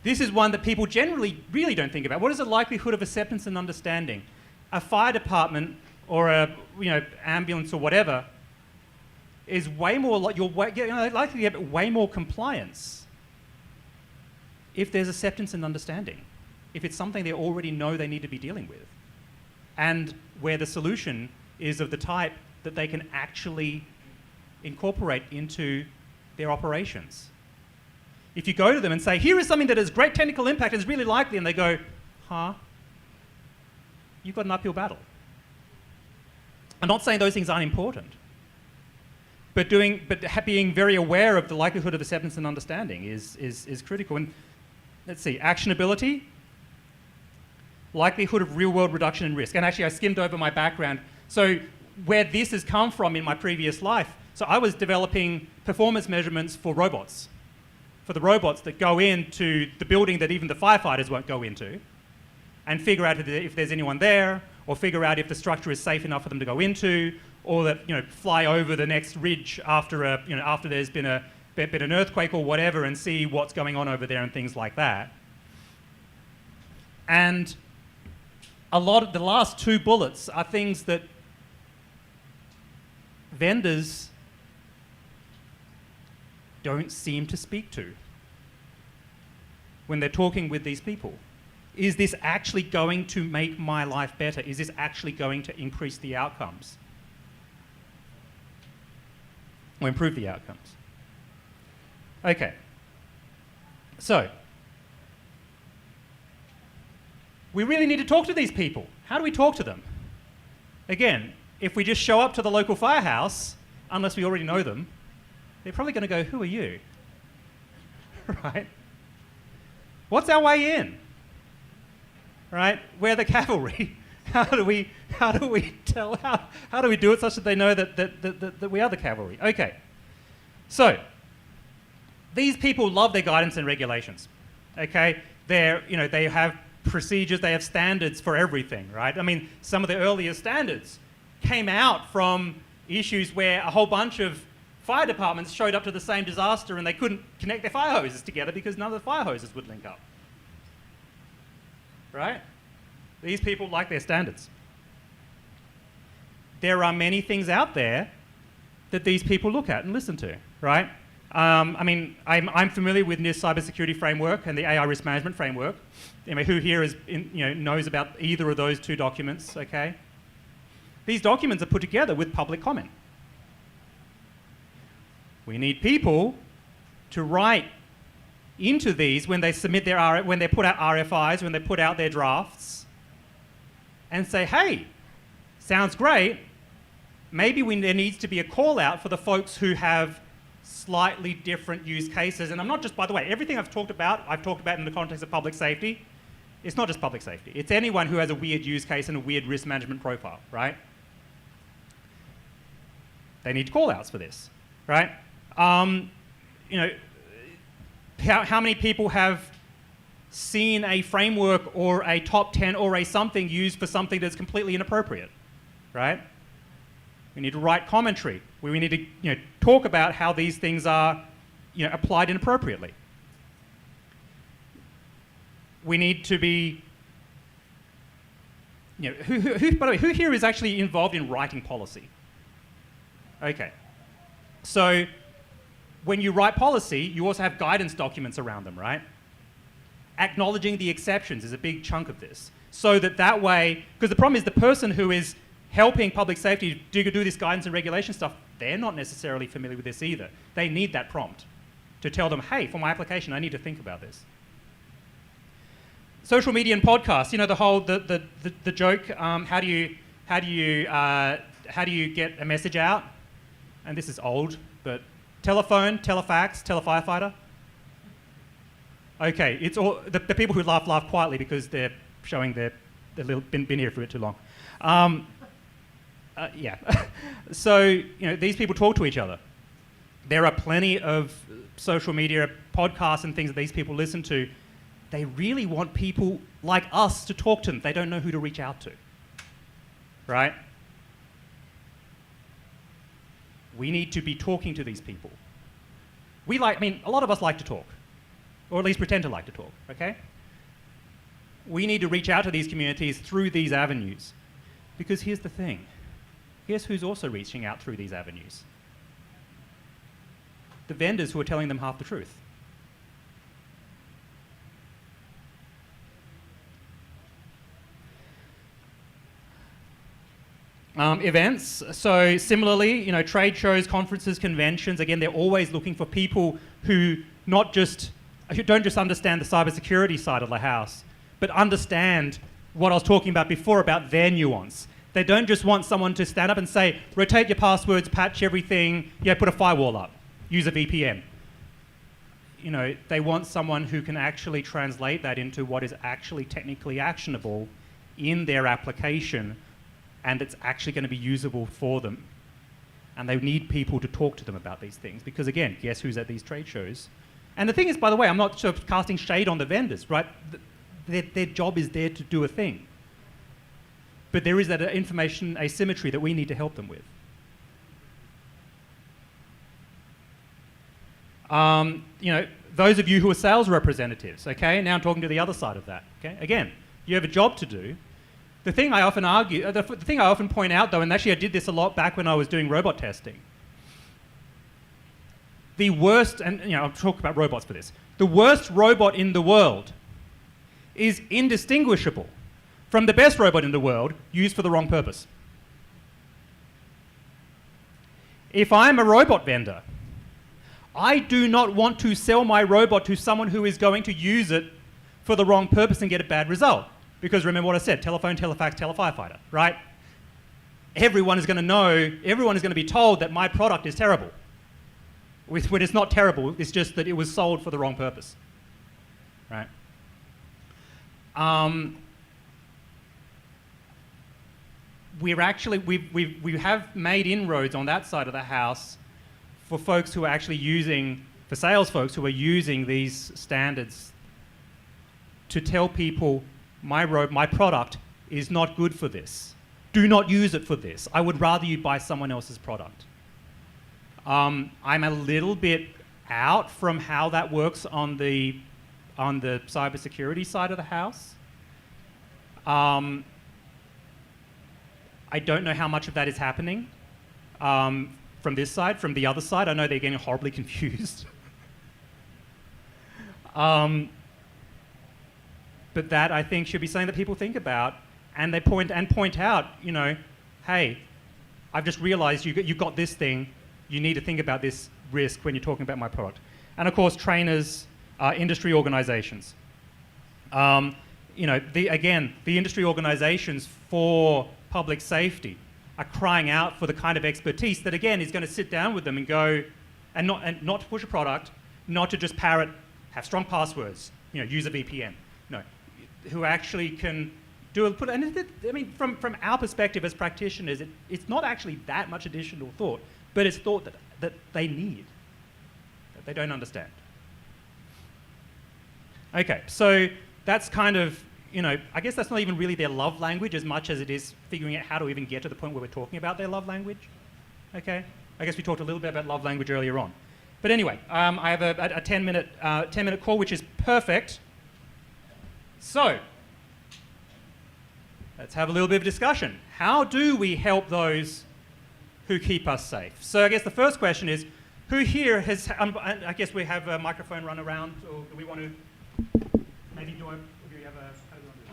This is one that people generally really don't think about. What is the likelihood of acceptance and understanding? A fire department or a ambulance or whatever is way more likely to get way more compliance if there's acceptance and understanding, if it's something they already know they need to be dealing with, and where the solution is of the type that they can actually incorporate into their operations. If you go to them and say, here is something that has great technical impact and is really likely, and they go, huh? You've got an uphill battle. I'm not saying those things aren't important, but being very aware of the likelihood of acceptance and understanding is critical. And let's see, actionability, likelihood of real-world reduction in risk. And actually, I skimmed over my background. So where this has come from in my previous life, so I was developing performance measurements for robots, for the robots that go into the building that even the firefighters won't go into, and figure out if there's anyone there, or figure out if the structure is safe enough for them to go into, or that fly over the next ridge after after there's been an earthquake or whatever, and see what's going on over there and things like that. And a lot of the last two bullets are things that vendors don't seem to speak to when they're talking with these people. Is this actually going to make my life better? Is this actually going to increase the outcomes? Or improve the outcomes? Okay. So, we really need to talk to these people. How do we talk to them? Again, if we just show up to the local firehouse, unless we already know them, they're probably going to go, who are you? Right? What's our way in? Right? We're the cavalry. How do we do it such that they know that we are the cavalry? Okay. So, these people love their guidance and regulations. Okay? They have procedures, they have standards for everything, right? I mean, some of the earliest standards came out from issues where a whole bunch of fire departments showed up to the same disaster and they couldn't connect their fire hoses together because none of the fire hoses would link up. Right? These people like their standards. There are many things out there that these people look at and listen to, right? I mean, I'm familiar with NIST cybersecurity framework and the AI risk management framework. Anyway, who here knows about either of those two documents, okay? These documents are put together with public comment. We need people to write into these when they submit when they put out RFIs, when they put out their drafts, and say, hey, sounds great. Maybe there needs to be a call out for the folks who have slightly different use cases. And I'm not just, by the way, everything I've talked about in the context of public safety. It's not just public safety. It's anyone who has a weird use case and a weird risk management profile, right? They need call outs for this, right? You know, how many people have seen a framework or a top 10 or a something used for something that's completely inappropriate, right? We need to write commentary. We need to talk about how these things are applied inappropriately. We need to be, by the way, who here is actually involved in writing policy? Okay. So when you write policy, you also have guidance documents around them, right? Acknowledging the exceptions is a big chunk of this. So that way, because the problem is the person who is helping public safety do this guidance and regulation stuff, they're not necessarily familiar with this either. They need that prompt to tell them, hey, for my application, I need to think about this. Social media and podcasts, the whole the joke. How do you get a message out? And this is old, but telephone, telefax, telefirefighter. Okay, it's all the people who laugh quietly because they're showing they've been here for a bit too long. Yeah. So these people talk to each other. There are plenty of social media podcasts and things that these people listen to. They really want people like us to talk to them. They don't know who to reach out to, right? We need to be talking to these people. A lot of us like to talk, or at least pretend to like to talk, okay? We need to reach out to these communities through these avenues. Because here's the thing. Guess who's also reaching out through these avenues? The vendors who are telling them half the truth. Events, so similarly, trade shows, conferences, conventions, again, they're always looking for people who don't just understand the cybersecurity side of the house, but understand what I was talking about before about their nuance. They don't just want someone to stand up and say, rotate your passwords, patch everything, put a firewall up, use a VPN. They want someone who can actually translate that into what is actually technically actionable in their application, and it's actually going to be usable for them. And they need people to talk to them about these things. Because again, guess who's at these trade shows? And the thing is, by the way, I'm not sort of casting shade on the vendors, right? Their job is there to do a thing. But there is that information asymmetry that we need to help them with. Those of you who are sales representatives, okay? Now I'm talking to the other side of that, okay? Again, you have a job to do. The thing I often point out, though, and actually I did this a lot back when I was doing robot testing. The worst, and I'll talk about robots for this. The worst robot in the world is indistinguishable from the best robot in the world used for the wrong purpose. If I'm a robot vendor, I do not want to sell my robot to someone who is going to use it for the wrong purpose and get a bad result. Because remember what I said, telephone, telefax, telefirefighter, right? Everyone is going to be told that my product is terrible. When it's not terrible, it's just that it was sold for the wrong purpose, right? We have made inroads on that side of the house for folks who are actually for sales folks who are using these standards to tell people, my product is not good for this. Do not use it for this. I would rather you buy someone else's product. I'm a little bit out from how that works on the cybersecurity side of the house. I don't know how much of that is happening. from this side. From the other side, I know they're getting horribly confused. But that, I think, should be something that people think about, and they point out, you know, hey, I've just realized you've got this thing. You need to think about this risk when you're talking about my product. And of course, trainers, industry organizations. You know, the industry organizations for public safety are crying out for the kind of expertise that, again, is going to sit down with them and go, and not to push a product, not to just parrot, have strong passwords, you know, use a VPN. No, who actually can do it. I mean, from our perspective as practitioners, it's not actually that much additional thought, but it's thought that they need, that they don't understand. Okay, so that's kind of, you know, I guess that's not even really their love language as much as it is figuring out how to even get to the point where we're talking about their love language. Okay, I guess we talked a little bit about love language earlier on. But anyway, I have a 10-minute call, which is perfect. So, let's have a little bit of discussion. How do we help those who keep us safe? So I guess the first question is, who here has, I guess we have a microphone run around, or do we want to, maybe do you have a, how do we want to do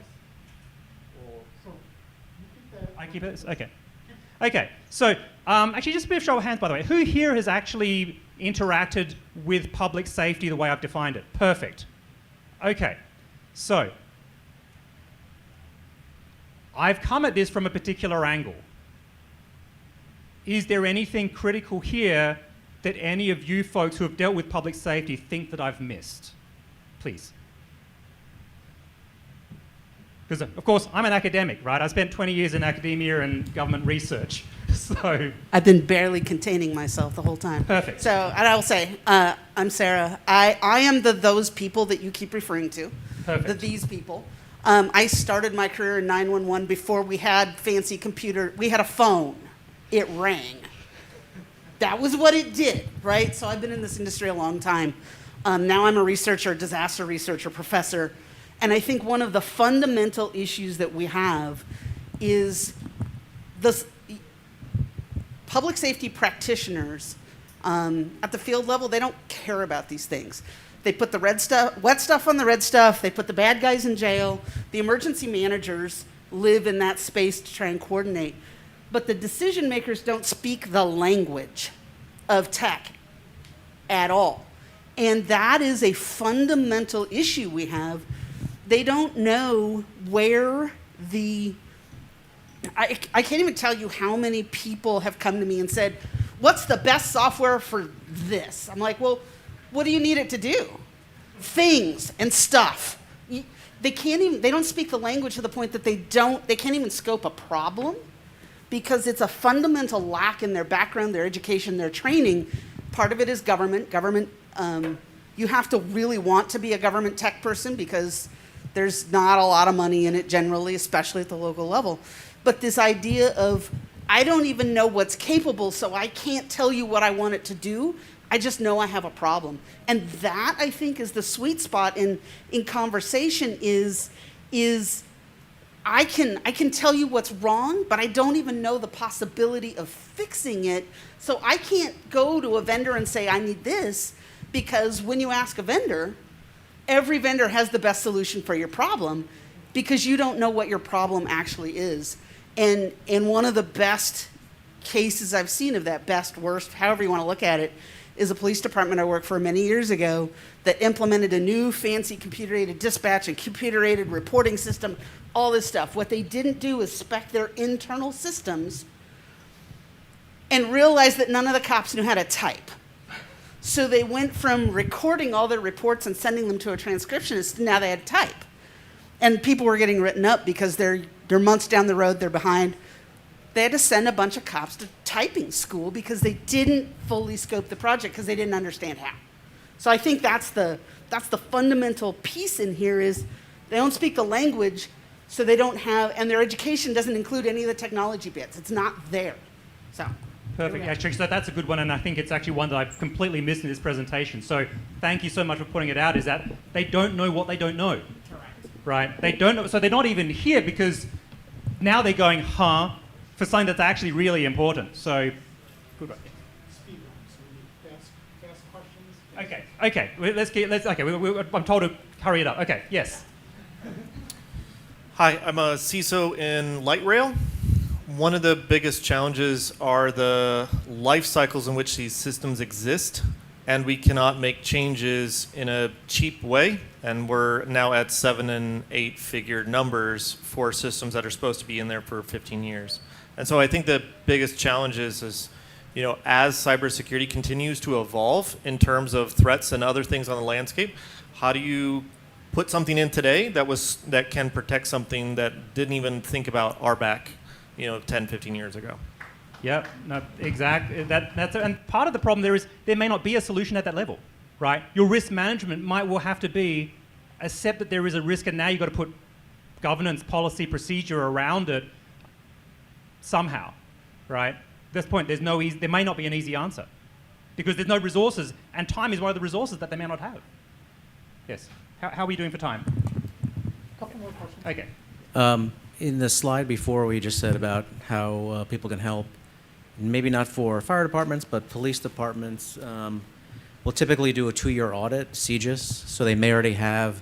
this? Or, I keep it, okay. Okay, so actually just a bit of show of hands, by the way. Who here has actually interacted with public safety the way I've defined it? Perfect. Okay, so I've come at this from a particular angle. Is there anything critical here that any of you folks who have dealt with public safety think that I've missed? Please. Because, of course, I'm an academic, right? I spent 20 years in academia and government research, so... I've been barely containing myself the whole time. Perfect. So, and I will say, I'm Sarah. I am those people that you keep referring to. Perfect. These people. I started my career in 911 before we had fancy computer. We had a phone. It rang. That was what it did, right? So I've been in this industry a long time. Now I'm a researcher, disaster researcher, professor. And I think one of the fundamental issues that we have is this public safety practitioners at the field level, they don't care about these things. They put the wet stuff on the red stuff. They put the bad guys in jail. The emergency managers live in that space to try and coordinate. But the decision makers don't speak the language of tech at all. And that is a fundamental issue we have. They don't know where I can't even tell you how many people have come to me and said, what's the best software for this? I'm like, well, what do you need it to do? Things and stuff. They don't speak the language to the point that they can't even scope a problem because it's a fundamental lack in their background, their education, their training. Part of it is government. You have to really want to be a government tech person because there's not a lot of money in it generally, especially at the local level. But this idea of, I don't even know what's capable, so I can't tell you what I want it to do. I just know I have a problem. And that, I think, is the sweet spot in conversation is I can tell you what's wrong, but I don't even know the possibility of fixing it. So I can't go to a vendor and say, I need this, because when you ask a vendor, every vendor has the best solution for your problem because you don't know what your problem actually is. And one of the best cases I've seen of that, best, worst, however you want to look at it, is a police department I worked for many years ago that implemented a new fancy computer-aided dispatch and computer-aided reporting system, all this stuff. What they didn't do is spec their internal systems and realized that none of the cops knew how to type. So they went from recording all their reports and sending them to a transcriptionist, and now they had to type. And people were getting written up because they're months down the road, they're behind. They had to send a bunch of cops to typing school because they didn't fully scope the project because they didn't understand how. So I think that's the fundamental piece in here is they don't speak the language, so they don't have, and their education doesn't include any of the technology bits. It's not there. So. Perfect. Actually, so that's a good one, and I think it's actually one that I've completely missed in this presentation. So thank you so much for putting it out, is that they don't know what they don't know. Correct. Right? They don't know, so they're not even here because now they're going, for something that's actually really important. So, good one. ask questions. Okay. I'm told to hurry it up. Okay. Yes. Hi, I'm a CISO in light rail. One of the biggest challenges are the life cycles in which these systems exist, and we cannot make changes in a cheap way. And we're now at 7 and 8 figure numbers for systems that are supposed to be in there for 15 years. And so I think the biggest challenge is as cybersecurity continues to evolve in terms of threats and other things on the landscape, how do you put something in today that can protect something that didn't even think about RBAC, 10, 15 years ago? Yep. No. Exactly. And part of the problem there may not be a solution at that level, right? Your risk management might well have to be accept that there is a risk, and now you've got to put governance, policy, procedure around it somehow, right? At this point, there may not be an easy answer because there's no resources, and time is one of the resources that they may not have. Yes. How are we doing for time? A couple more questions. Okay. In the slide before, we just said about how people can help, maybe not for fire departments, but police departments will typically do a 2-year audit, CGIS, so they may already have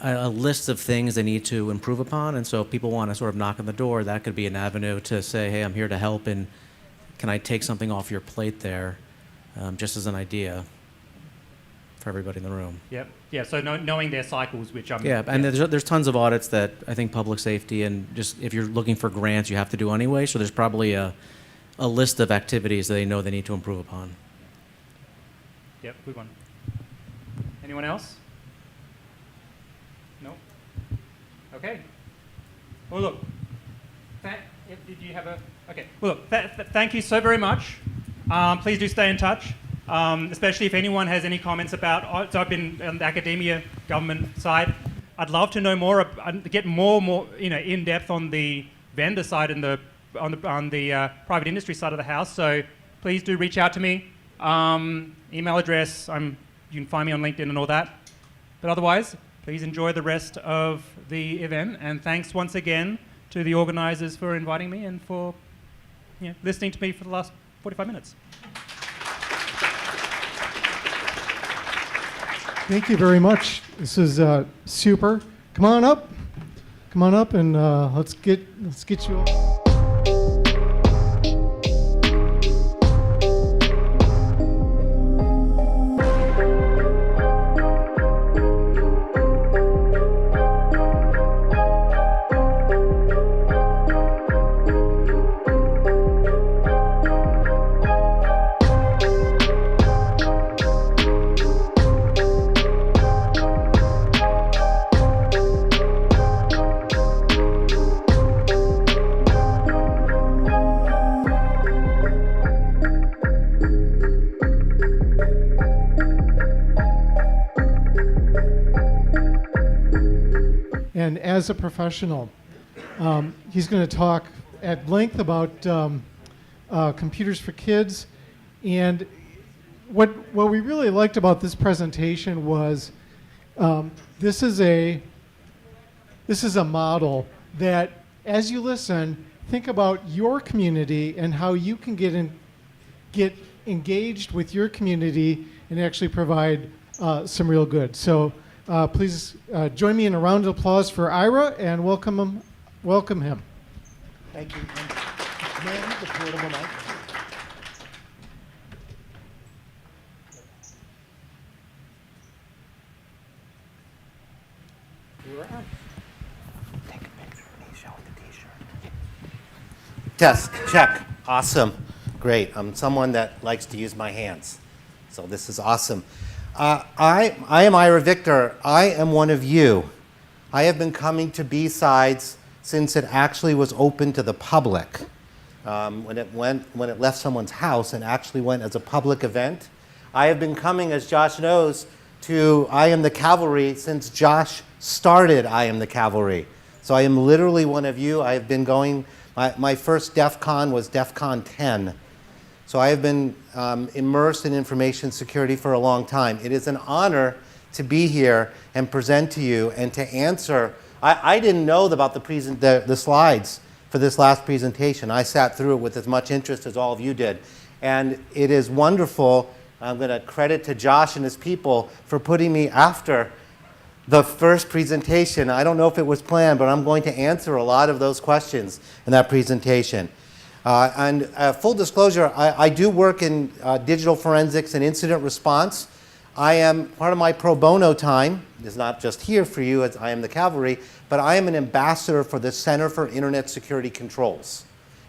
a list of things they need to improve upon, and so if people want to sort of knock on the door, that could be an avenue to say, hey, I'm here to help, and can I take something off your plate there, just as an idea for everybody in the room. Yep. Yeah. So knowing their cycles, which I'm. Yeah, and there's tons of audits that I think public safety and just if you're looking for grants, you have to do anyway. So there's probably a list of activities that they know they need to improve upon. Yep. Good one. Anyone else? No. Okay. Well, look. Did you have a? Okay. Well, look. Thank you so very much. Please do stay in touch. Especially if anyone has any comments about, so I've been on the academia government side. I'd love to know more, get more in depth on the vendor side and on the private industry side of the house. So please do reach out to me. Email address. You can find me on LinkedIn and all that. But otherwise, please enjoy the rest of the event. And thanks once again to the organizers for inviting me and for listening to me for the last 45 minutes. Thank you very much. This is super. Come on up, and let's get you up. And as a professional, he's going to talk at length about computers for kids. And what we really liked about this presentation was this is a model that, as you listen, think about your community and how you can get engaged with your community and actually provide some real good. So please join me in a round of applause for Ira and welcome him. Thank you. May I have the portable mic? You're on. Take a picture and show the t-shirt. Test, check. Awesome. Great. I'm someone that likes to use my hands. So this is awesome. I am Ira Victor. I am one of you. I have been coming to BSides since it actually was open to the public. When it left someone's house and actually went as a public event. I have been coming, as Josh knows, to I Am the Cavalry since Josh started I Am the Cavalry. So I am literally one of you. I have been going, my first DEF CON was DEF CON 10. So I have been immersed in information security for a long time. It is an honor to be here and present to you and to answer. I didn't know about the slides for this last presentation. I sat through it with as much interest as all of you did. And it is wonderful I'm going to credit to Josh and his people for putting me after the first presentation. I don't know if it was planned, but I'm going to answer a lot of those questions in that presentation. Full disclosure, I do work in digital forensics and incident response. I am, part of my pro bono time is not just here for you as I am the cavalry, but I am an ambassador for the Center for Internet Security Controls.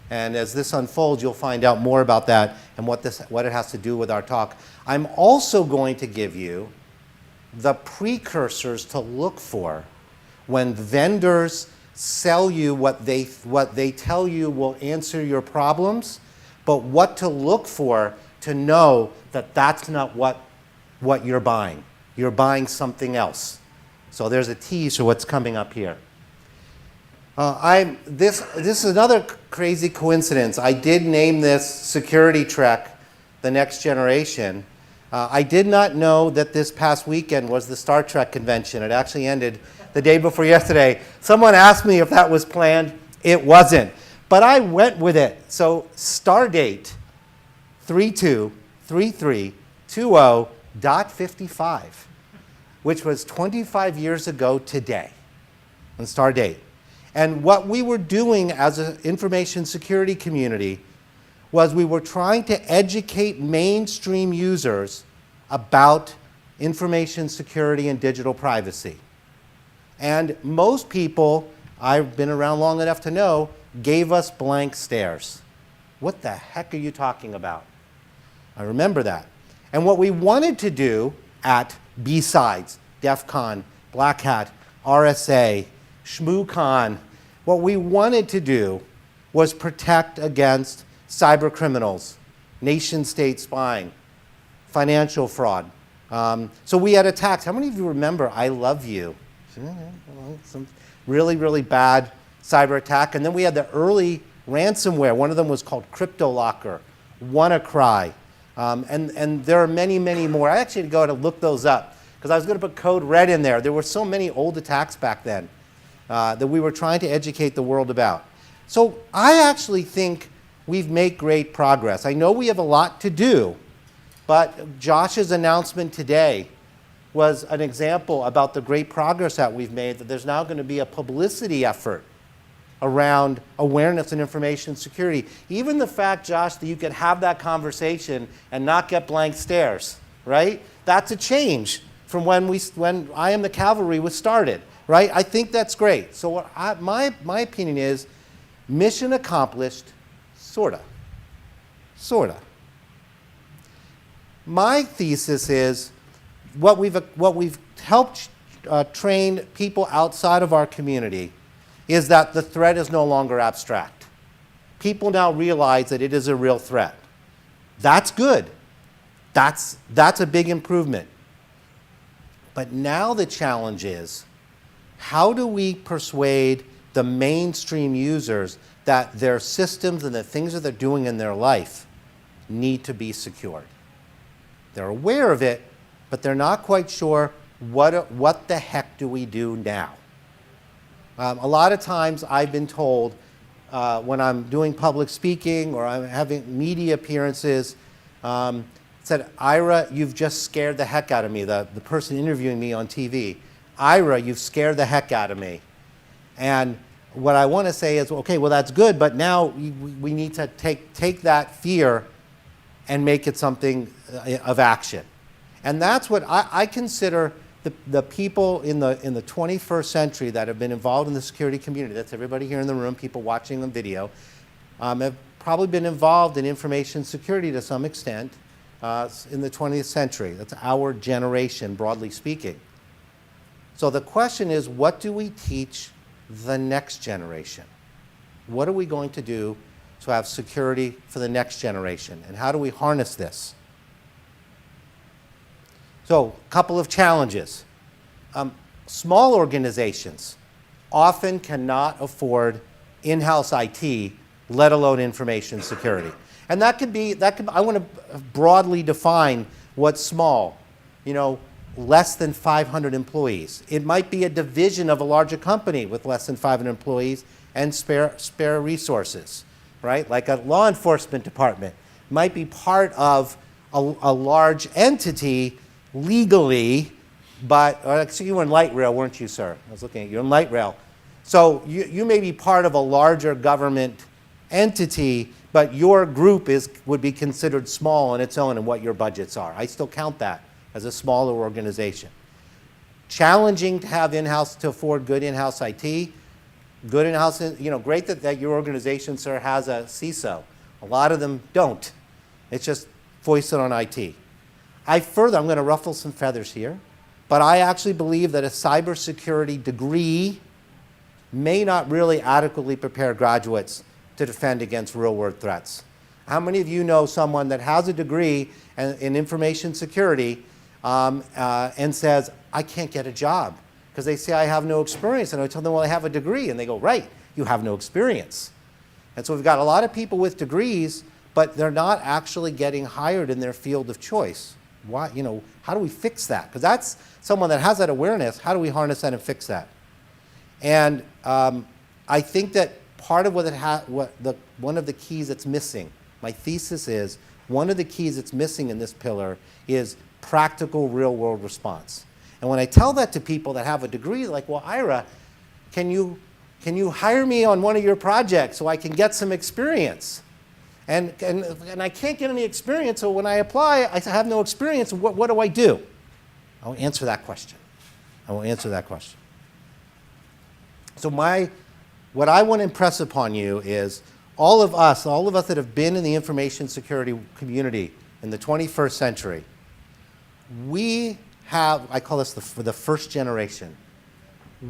And as this unfolds, you'll find out more about that and what it has to do with our talk. I'm also going to give you the precursors to look for when vendors sell you what they tell you will answer your problems, but what to look for to know that that's not what you're buying. You're buying something else. So there's a tease for what's coming up here. This is another crazy coincidence. I did name this security trek, the next generation. I did not know that this past weekend was the Star Trek convention. It actually ended the day before yesterday. Someone asked me if that was planned. It wasn't. But I went with it. So Stardate 323320.55, which was 25 years ago today on Stardate. And what we were doing as an information security community was we were trying to educate mainstream users about information security and digital privacy. And most people, I've been around long enough to know, gave us blank stares. What the heck are you talking about? I remember that. And what we wanted to do at BSides, DEF CON, Black Hat, RSA, ShmooCon, what we wanted to do was protect against cyber criminals, nation-state spying, financial fraud. So we had attacks. How many of you remember I Love You? Some really, really bad cyber attack. And then we had the early ransomware. One of them was called CryptoLocker, WannaCry. And there are many, many more. I actually had to go to look those up because I was going to put code red in there. There were so many old attacks back then that we were trying to educate the world about. So I actually think we've made great progress. I know we have a lot to do, but Josh's announcement today was an example about the great progress that we've made, that there's now going to be a publicity effort around awareness and information security. Even the fact, Josh, that you could have that conversation and not get blank stares, right? That's a change from when I Am the Cavalry was started, right? I think that's great. So my opinion is mission accomplished, sorta. My thesis is what we've helped train people outside of our community is that the threat is no longer abstract. People now realize that it is a real threat. That's good. That's a big improvement. But now the challenge is, how do we persuade the mainstream users that their systems and the things that they're doing in their life need to be secured? They're aware of it, but they're not quite sure what the heck do we do now. A lot of times I've been told when I'm doing public speaking or I'm having media appearances, said, Ira, you've just scared the heck out of me, the person interviewing me on TV. Ira, you've scared the heck out of me. And what I want to say is, okay, well, that's good, but now we need to take that fear and make it something of action. And that's what I consider the people in the 21st century that have been involved in the security community. That's everybody here in the room, people watching on video, have probably been involved in information security to some extent in the 20th century. That's our generation, broadly speaking. So the question is, what do we teach the next generation? What are we going to do to have security for the next generation? And how do we harness this? So, a couple of challenges. Small organizations often cannot afford in-house IT, let alone information security. And that could be, I want to broadly define what's small. You know, less than 500 employees. It might be a division of a larger company with less than 500 employees and spare resources, right? Like a law enforcement department might be part of a large entity legally, but actually you were in light rail, weren't you, sir? I was looking at you in light rail. So you may be part of a larger government entity, but your group would be considered small on its own and what your budgets are. I still count that as a smaller organization. Challenging to have in-house, to afford good in-house IT, good in-house, great that your organization, sir, has a CISO. A lot of them don't. It's just foisted on IT. I'm going to ruffle some feathers here, but I actually believe that a cybersecurity degree may not really adequately prepare graduates to defend against real-world threats. How many of you know someone that has a degree in information security and says, I can't get a job because they say I have no experience, and I tell them, well, I have a degree, and they go, right, you have no experience. And so we've got a lot of people with degrees, but they're not actually getting hired in their field of choice. Why, how do we fix that? Because that's someone that has that awareness. How do we harness that and fix that? And I think that part of one of the keys that's missing, my thesis is, one of the keys that's missing in this pillar is practical real-world response. And when I tell that to people that have a degree, like, well, Ira, can you hire me on one of your projects so I can get some experience? And I can't get any experience, so when I apply, I have no experience. What do I do? I will answer that question. So what I want to impress upon you is all of us that have been in the information security community in the 21st century, we have, I call this for the first generation,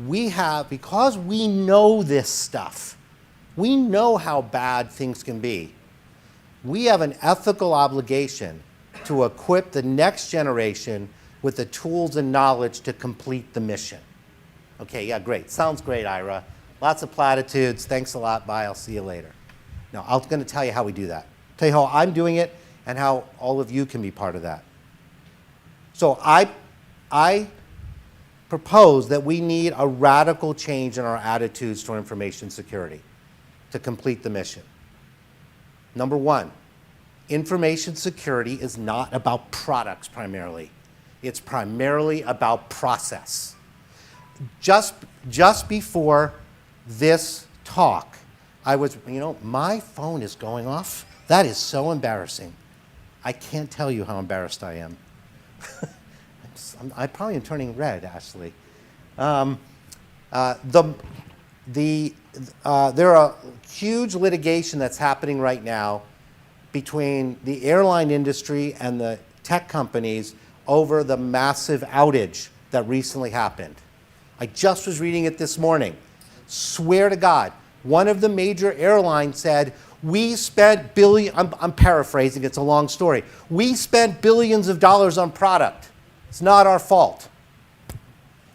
we have, because we know this stuff, we know how bad things can be, we have an ethical obligation to equip the next generation with the tools and knowledge to complete the mission. Okay, yeah, great. Sounds great, Ira. Lots of platitudes. Thanks a lot. Bye. I'll see you later. Now, I'm going to tell you how we do that. Tell you how I'm doing it and how all of you can be part of that. So I propose that we need a radical change in our attitudes toward information security to complete the mission. Number one, information security is not about products primarily. It's primarily about process. Just before this talk, I was, my phone is going off. That is so embarrassing. I can't tell you how embarrassed I am. I probably am turning red, Ashley. There are huge litigation that's happening right now between the airline industry and the tech companies over the massive outage that recently happened. I just was reading it this morning. Swear to God, one of the major airlines said, we spent I'm paraphrasing, it's a long story. We spent billions of dollars on product. It's not our fault.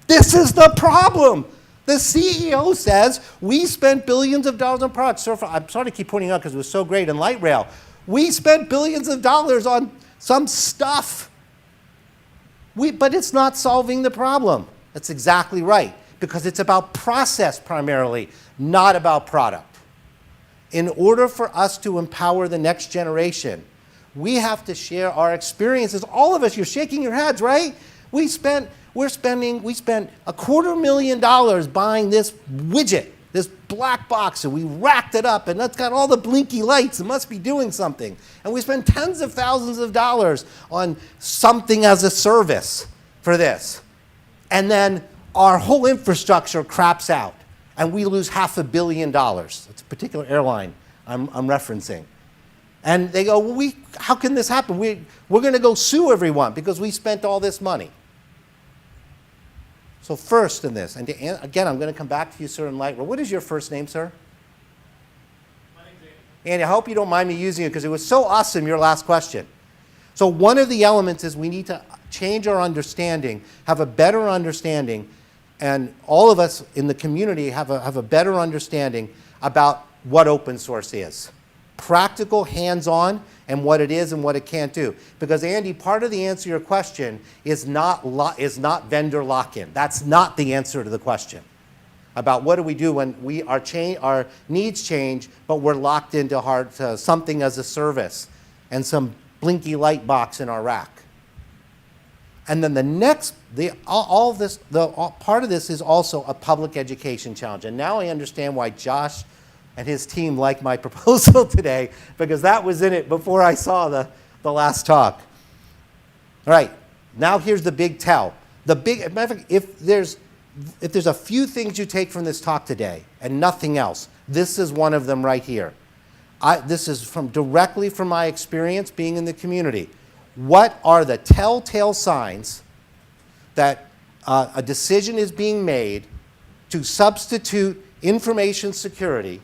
This is the problem. The CEO says, we spent billions of dollars on product. So I'm sorry to keep pointing out because it was so great in light rail. We spent billions of dollars on some stuff. But it's not solving the problem. That's exactly right, because it's about process primarily, not about product. In order for us to empower the next generation, we have to share our experiences. All of us, you're shaking your heads, right? We spent $250,000 buying this widget, this black box, and we racked it up, and that's got all the blinky lights. It must be doing something. And we spent tens of thousands of dollars on something as a service for this. And then our whole infrastructure craps out, and we lose $500 million. It's a particular airline I'm referencing. And they go, well, how can this happen? We're going to go sue everyone because we spent all this money. So first in this, and again, I'm going to come back to you, sir, in light. What is your first name, sir? My name's Andy. Andy, I hope you don't mind me using it because it was so awesome, your last question. So one of the elements is we need to change our understanding, have a better understanding, and all of us in the community have a better understanding about what open source is. Practical, hands-on, and what it is and what it can't do. Because Andy, part of the answer to your question is not vendor lock-in. That's not the answer to the question about what do we do when our needs change, but we're locked into something as a service and some blinky light box in our rack. And then the next, all this, part of this is also a public education challenge. And now I understand why Josh and his team like my proposal today, because that was in it before I saw the last talk. All right, now here's the big tell. Matter of fact, if there's a few things you take from this talk today and nothing else, this is one of them right here. This is directly from my experience being in the community. What are the telltale signs that a decision is being made to substitute information security,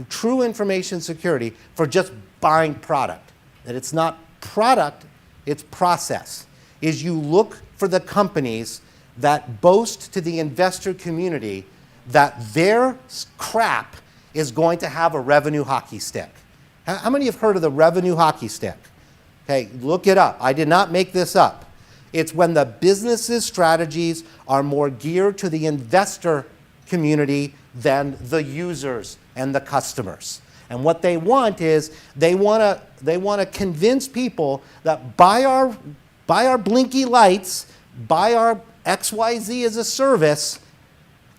true information security, for just buying product? That it's not product, it's process. Is you look for the companies that boast to the investor community that their crap is going to have a revenue hockey stick. How many have heard of the revenue hockey stick? Okay, look it up. I did not make this up. It's when the business's strategies are more geared to the investor community than the users and the customers. And what they want is they want to convince people that buy our blinky lights, buy our XYZ as a service,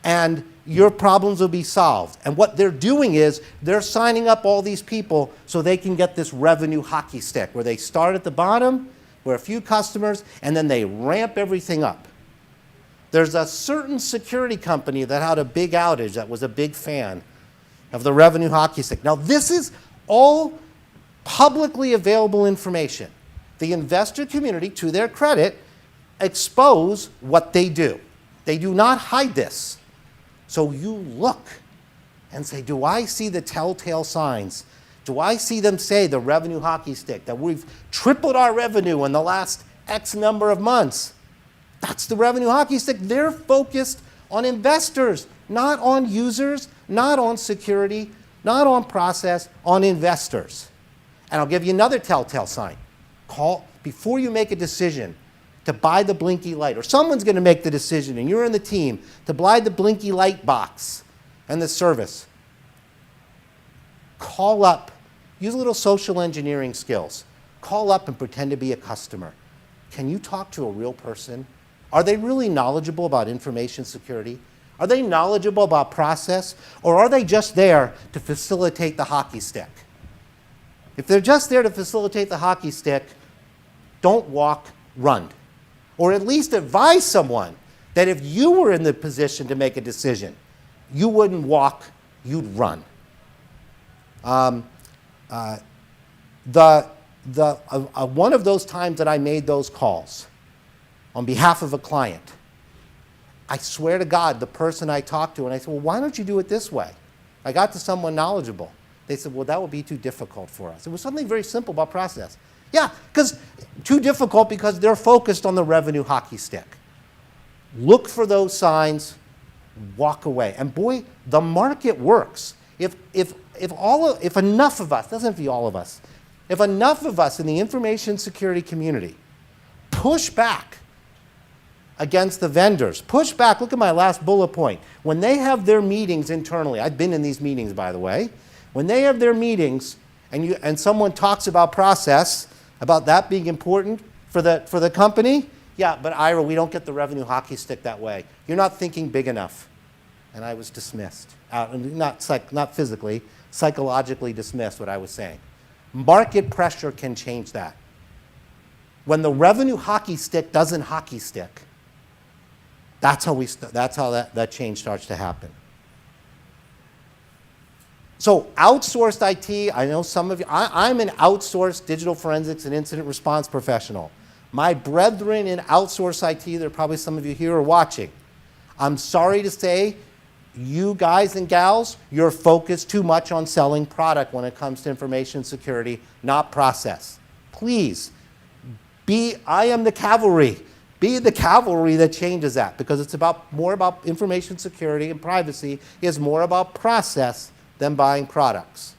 and your problems will be solved. And what they're doing is they're signing up all these people so they can get this revenue hockey stick where they start at the bottom with a few customers and then they ramp everything up. There's a certain security company that had a big outage that was a big fan of the revenue hockey stick. Now this is all publicly available information. The investor community, to their credit, expose what they do. They do not hide this. So you look and say, do I see the telltale signs? Do I see them say the revenue hockey stick, that we've tripled our revenue in the last X number of months? That's the revenue hockey stick. They're focused on investors, not on users, not on security, not on process, on investors. And I'll give you another telltale sign. Before you make a decision to buy the blinky light, or someone's going to make the decision and you're in the team to buy the blinky light box and the service, call up, use a little social engineering skills. Call up and pretend to be a customer. Can you talk to a real person? Are they really knowledgeable about information security? Are they knowledgeable about process? Or are they just there to facilitate the hockey stick? If they're just there to facilitate the hockey stick, don't walk, run. Or at least advise someone that if you were in the position to make a decision, you wouldn't walk, you'd run. One of those times that I made those calls on behalf of a client, I swear to God, the person I talked to, and I said, well, why don't you do it this way? I got to someone knowledgeable. They said, well, that would be too difficult for us. It was something very simple about process. Yeah, because too difficult because they're focused on the revenue hockey stick. Look for those signs, walk away. And boy, the market works. If enough of us, doesn't have to be all of us, if enough of us in the information security community push back against the vendors, push back, look at my last bullet point. When they have their meetings internally, I've been in these meetings, by the way, when they have their meetings and someone talks about process, about that being important for the company, yeah, but Ira, we don't get the revenue hockey stick that way. You're not thinking big enough. And I was dismissed. Not physically, psychologically dismissed what I was saying. Market pressure can change that. When the revenue hockey stick doesn't hockey stick, that's how that change starts to happen. So outsourced IT, I know some of you, I'm an outsourced digital forensics and incident response professional. My brethren in outsourced IT, there are probably some of you here are watching. I'm sorry to say, you guys and gals, you're focused too much on selling product when it comes to information security, not process. Please, I am the cavalry. Be the cavalry that changes that, because it's more about information security and privacy is more about process than buying products.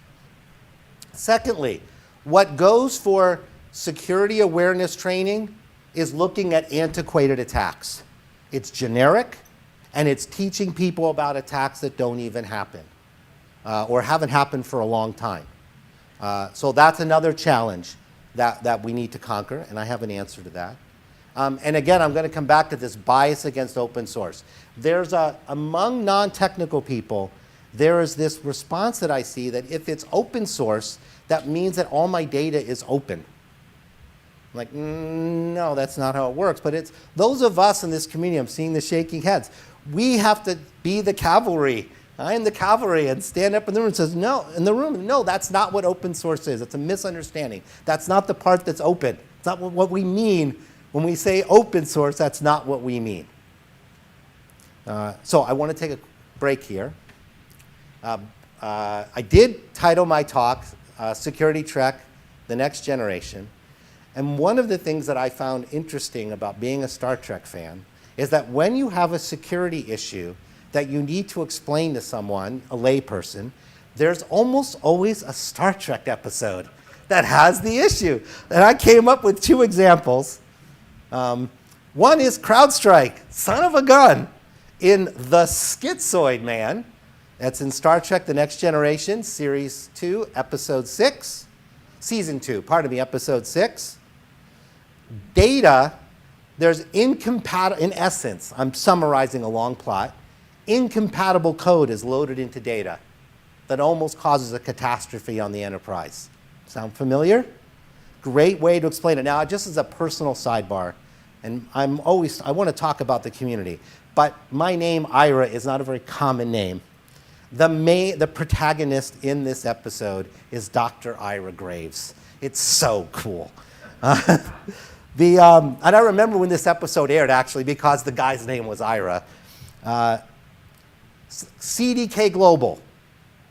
Secondly, what goes for security awareness training is looking at antiquated attacks. It's generic, and it's teaching people about attacks that don't even happen or haven't happened for a long time. So that's another challenge. that we need to conquer, and I have an answer to that. And again, I'm going to come back to this bias against open source. There's among non-technical people, there is this response that I see that if it's open source, that means that all my data is open. I'm like, no, that's not how it works. But it's those of us in this community, I'm seeing the shaking heads. We have to be the cavalry. I am the cavalry and stand up in the room and says, no, no, that's not what open source is. It's a misunderstanding. That's not the part that's open. It's not what we mean when we say open source. That's not what we mean. So I want to take a break here. I did title my talk, Security Trek, The Next Generation. And one of the things that I found interesting about being a Star Trek fan is that when you have a security issue that you need to explain to someone, a layperson, there's almost always a Star Trek episode that has the issue. And I came up with 2 examples. One is CrowdStrike, son of a gun, in The Schizoid Man. That's in Star Trek The Next Generation, Series 2, Episode 6. Season 2, pardon me, Episode 6. Data, there's incompatible, in essence, I'm summarizing a long plot, incompatible code is loaded into data that almost causes a catastrophe on the enterprise. Sound familiar? Great way to explain it. Now, just as a personal sidebar, and I want to talk about the community, but my name, Ira, is not a very common name. The protagonist in this episode is Dr. Ira Graves. It's so cool. And I remember when this episode aired, actually, because the guy's name was Ira. CDK Global.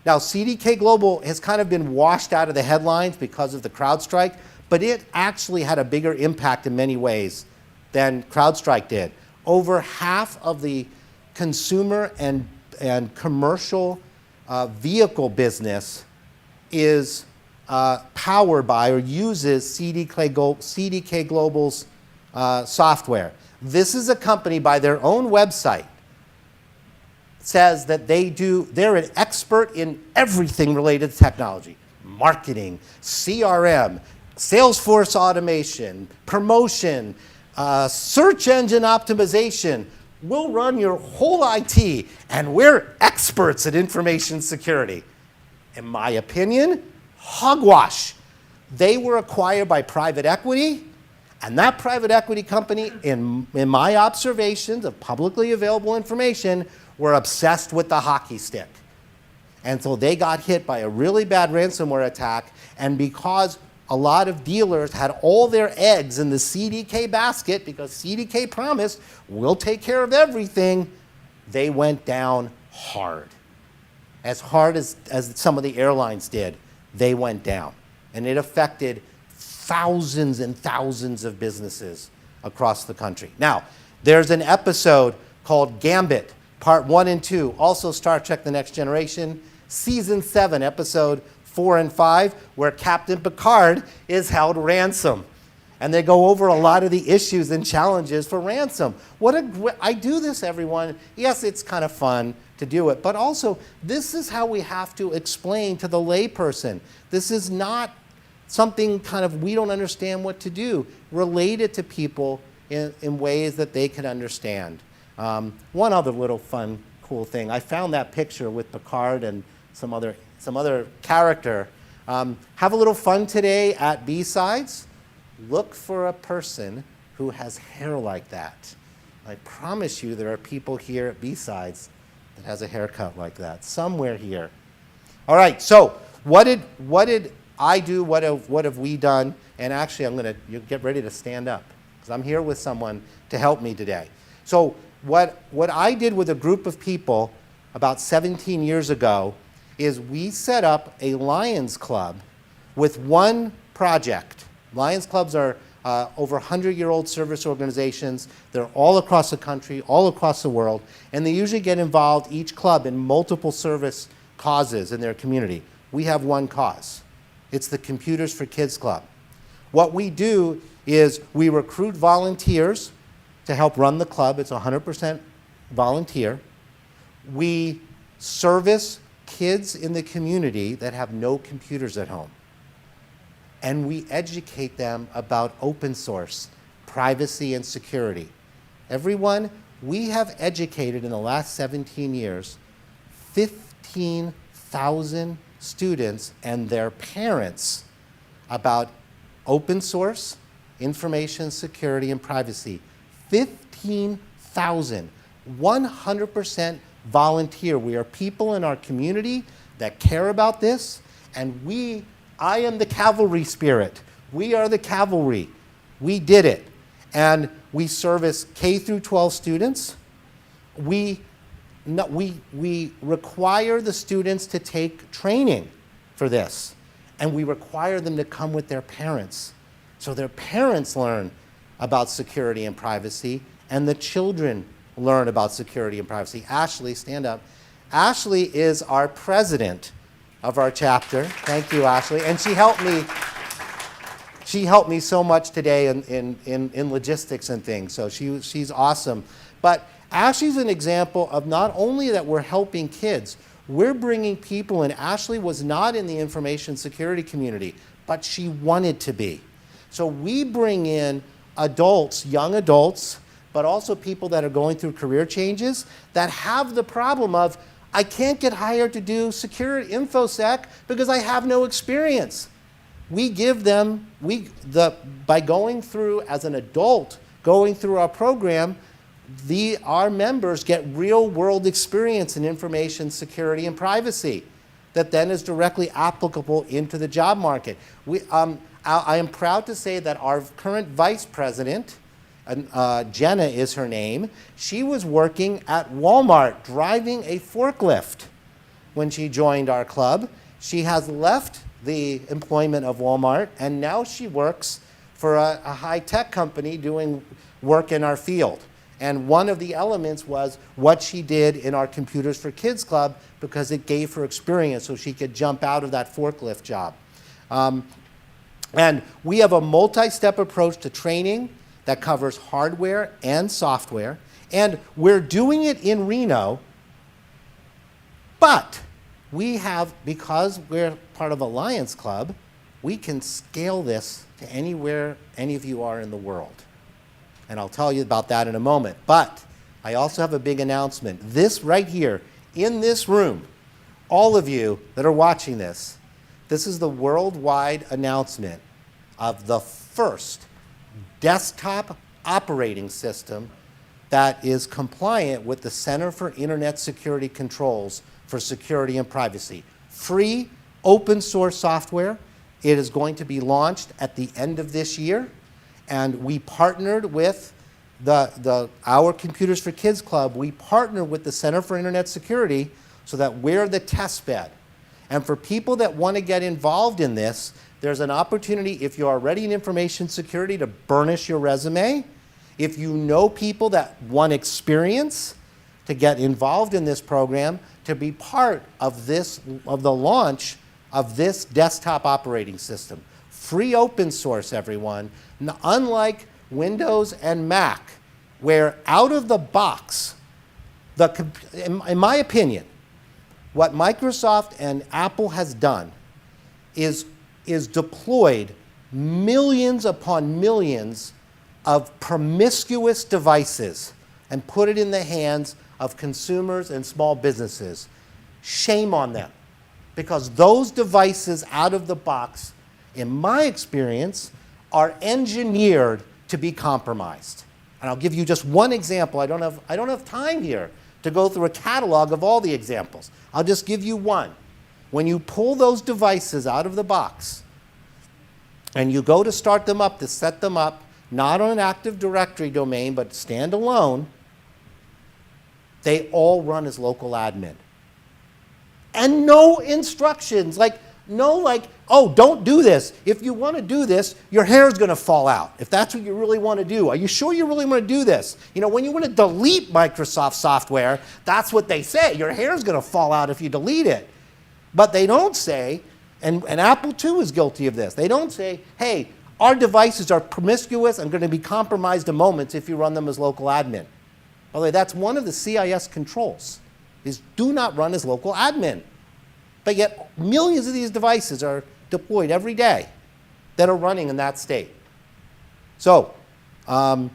Now, CDK Global has kind of been washed out of the headlines because of the CrowdStrike, but it actually had a bigger impact in many ways than CrowdStrike did. Over half of the consumer and commercial vehicle business is powered by or uses CDK Global's software. This is a company by their own website says that they're an expert in everything related to technology. Marketing, CRM, Salesforce automation, promotion, search engine optimization. We'll run your whole IT, and we're experts at information security. In my opinion, hogwash. They were acquired by private equity, and that private equity company, in my observations of publicly available information, were obsessed with the hockey stick. And so they got hit by a really bad ransomware attack, and because a lot of dealers had all their eggs in the CDK basket, because CDK promised, we'll take care of everything, they went down hard. As hard as some of the airlines did, they went down. And it affected thousands and thousands of businesses across the country. Now, there's an episode called Gambit, Part 1 and 2, also Star Trek The Next Generation, Season 7, Episode 4 and 5, where Captain Picard is held ransom. And they go over a lot of the issues and challenges for ransom. I do this, everyone. Yes, it's kind of fun to do it, but also this is how we have to explain to the layperson. This is not something kind of we don't understand what to do. Relate it to people in ways that they can understand. One other little fun, cool thing. I found that picture with Picard and some other character. Have a little fun today at BSides. Look for a person who has hair like that. I promise you there are people here at BSides that has a haircut like that, somewhere here. All right, so what did I do? What have we done? And actually, you get ready to stand up, because I'm here with someone to help me today. So what I did with a group of people about 17 years ago is we set up a Lions Club with one project. Lions Clubs are over 100-year-old service organizations. They're all across the country, all across the world, and they usually get involved, each club, in multiple service causes in their community. We have one cause. It's the Computers for Kids Club. What we do is we recruit volunteers to help run the club. It's 100% volunteer. We service kids in the community that have no computers at home. and we educate them about open source, privacy, and security. Everyone, we have educated in the last 17 years 15,000 students and their parents about open source, information security, and privacy. 15,000. 100% volunteer. We are people in our community that care about this, and I am the cavalry spirit. We are the cavalry. We did it. And we service K through 12 students. We require the students to take training for this, and we require them to come with their parents. So their parents learn about security and privacy, and the children learn about security and privacy. Ashley, stand up. Ashley is our president of our chapter. Thank you, Ashley. And she helped me so much today in logistics and things. So she's awesome. But Ashley's an example of not only that we're helping kids, we're bringing people in. Ashley was not in the information security community, but she wanted to be. So we bring in adults, young adults, but also people that are going through career changes that have the problem of, I can't get hired to do security InfoSec because I have no experience. We give them, by going through as an adult, going through our program, our members get real world experience in information security and privacy that then is directly applicable into the job market. I am proud to say that our current vice president, Jenna is her name, she was working at Walmart driving a forklift when she joined our club. She has left the employment of Walmart, and now she works for a high-tech company doing work in our field. And one of the elements was what she did in our Computers for Kids Club, because it gave her experience so she could jump out of that forklift job. And we have a multi-step approach to training that covers hardware and software. And we're doing it in Reno, but we have, because we're part of Alliance Club, we can scale this to anywhere any of you are in the world. And I'll tell you about that in a moment. But I also have a big announcement. This right here, in this room, all of you that are watching this, this is the worldwide announcement of the first desktop operating system that is compliant with the Center for Internet Security Controls for Security and Privacy. Free, open source software. It is going to be launched at the end of this year. And we partnered with our Computers for Kids Club. We partnered with the Center for Internet Security so that we're the test bed. And for people that want to get involved in this, there's an opportunity, if you're already in information security, to burnish your resume. If you know people that want experience, to get involved in this program, to be part of the launch of this desktop operating system. Free open source, everyone. Unlike Windows and Mac, where out of the box, in my opinion, what Microsoft and Apple has done is deployed millions upon millions of promiscuous devices and put it in the hands of consumers and small businesses. Shame on them, because those devices out of the box, in my experience, are engineered to be compromised. And I'll give you just one example. I don't have time here to go through a catalog of all the examples. I'll just give you one. When you pull those devices out of the box and you go to start them up, to set them up, not on an Active Directory domain, but standalone, they all run as local admin. And no instructions, oh, don't do this. If you want to do this, your hair is going to fall out, if that's what you really want to do. Are you sure you really want to do this? You know, when you want to delete Microsoft software, that's what they say. Your hair is going to fall out if you delete it. But they don't say, and Apple too is guilty of this, they don't say, hey, our devices are promiscuous and going to be compromised in moments if you run them as local admin. By the way, that's one of the CIS controls, is do not run as local admin. But yet millions of these devices are deployed every day. that are running in that state. So this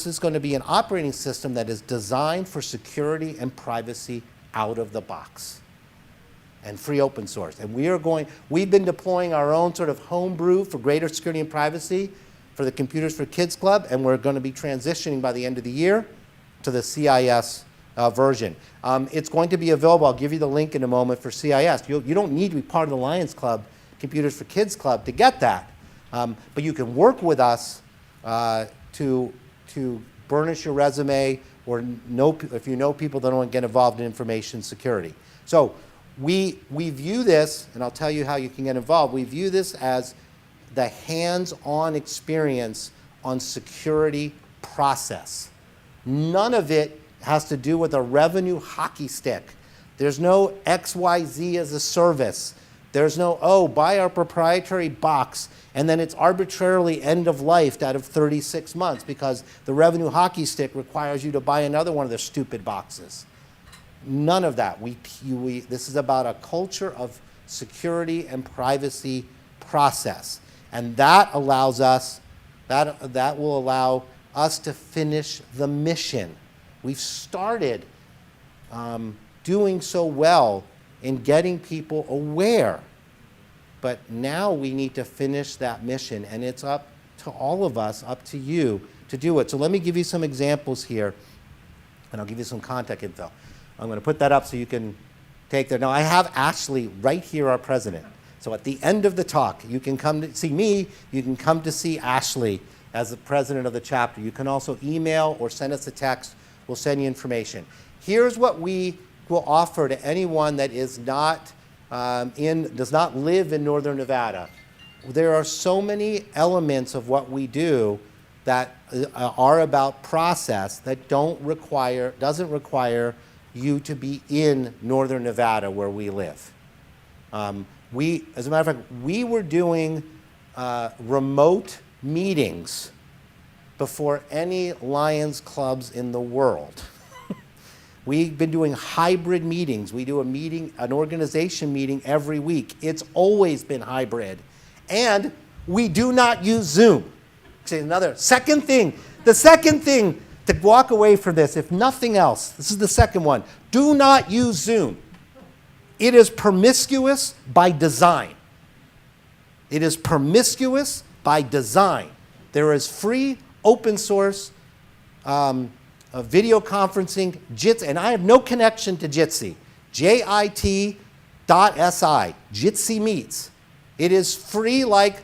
is going to be an operating system that is designed for security and privacy out of the box and free open source. And we've been deploying our own sort of homebrew for greater security and privacy for the Computers for Kids Club, and we're going to be transitioning by the end of the year to the CIS version. It's going to be available. I'll give you the link in a moment for CIS. You don't need to be part of the Lions Club, Computers for Kids Club, to get that. But you can work with us to burnish your resume, or if you know people that don't get involved in information security. So we view this, and I'll tell you how you can get involved. We view this as the hands-on experience on security process. None of it has to do with a revenue hockey stick. There's no XYZ as a service. There's no, buy our proprietary box, and then it's arbitrarily end-of-lifed out of 36 months because the revenue hockey stick requires you to buy another one of their stupid boxes. None of that. This is about a culture of security and privacy process. And that allows us, that will allow us to finish the mission. We've started doing so well in getting people aware. But now we need to finish that mission, and it's up to all of us, up to you, to do it. So let me give you some examples here, and I'll give you some contact info. I'm going to put that up so you can take that. Now, I have Ashley right here, our president. So at the end of the talk, you can come to see me, you can come to see Ashley as the president of the chapter. You can also email or send us a text. We'll send you information. Here's what we will offer to anyone that is not does not live in Northern Nevada. There are so many elements of what we do that are about process that doesn't require you to be in Northern Nevada where we live. As a matter of fact, we were doing remote meetings before any Lions clubs in the world. We've been doing hybrid meetings. We do an organization meeting every week. It's always been hybrid. And we do not use Zoom. The second thing to walk away from this, if nothing else, this is the second one. Do not use Zoom. It is promiscuous by design. It is promiscuous by design. There is free, open source video conferencing, Jitsi, and I have no connection to Jitsi. JIT.SI, Jitsi Meets. It is free, like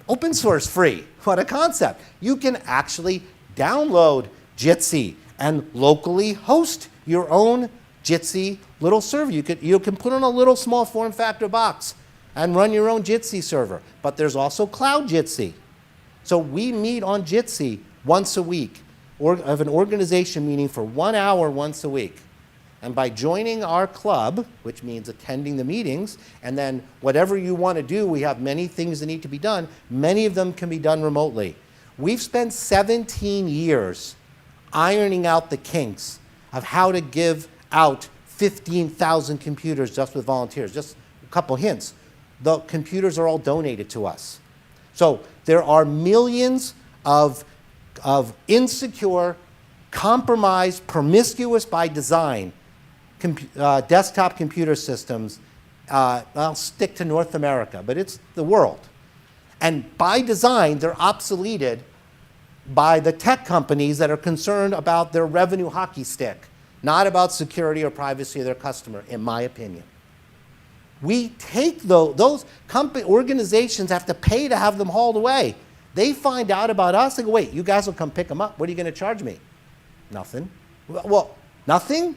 open source free. What a concept. You can actually download Jitsi and locally host your own Jitsi little server. You can put on a little small form factor box and run your own Jitsi server. But there's also Cloud Jitsi. So we meet on Jitsi once a week, or have an organization meeting for 1 hour once a week. And by joining our club, which means attending the meetings, and then whatever you want to do, we have many things that need to be done. Many of them can be done remotely. We've spent 17 years ironing out the kinks of how to give out 15,000 computers just with volunteers. Just a couple hints. The computers are all donated to us. So there are millions of insecure, compromised, promiscuous by design desktop computer systems. I'll stick to North America, but it's the world. And by design, they're obsoleted by the tech companies that are concerned about their revenue hockey stick, not about security or privacy of their customer, in my opinion. We take those organizations have to pay to have them hauled away. They find out about us and go, wait, you guys will come pick them up. What are you going to charge me? Nothing. Well, nothing?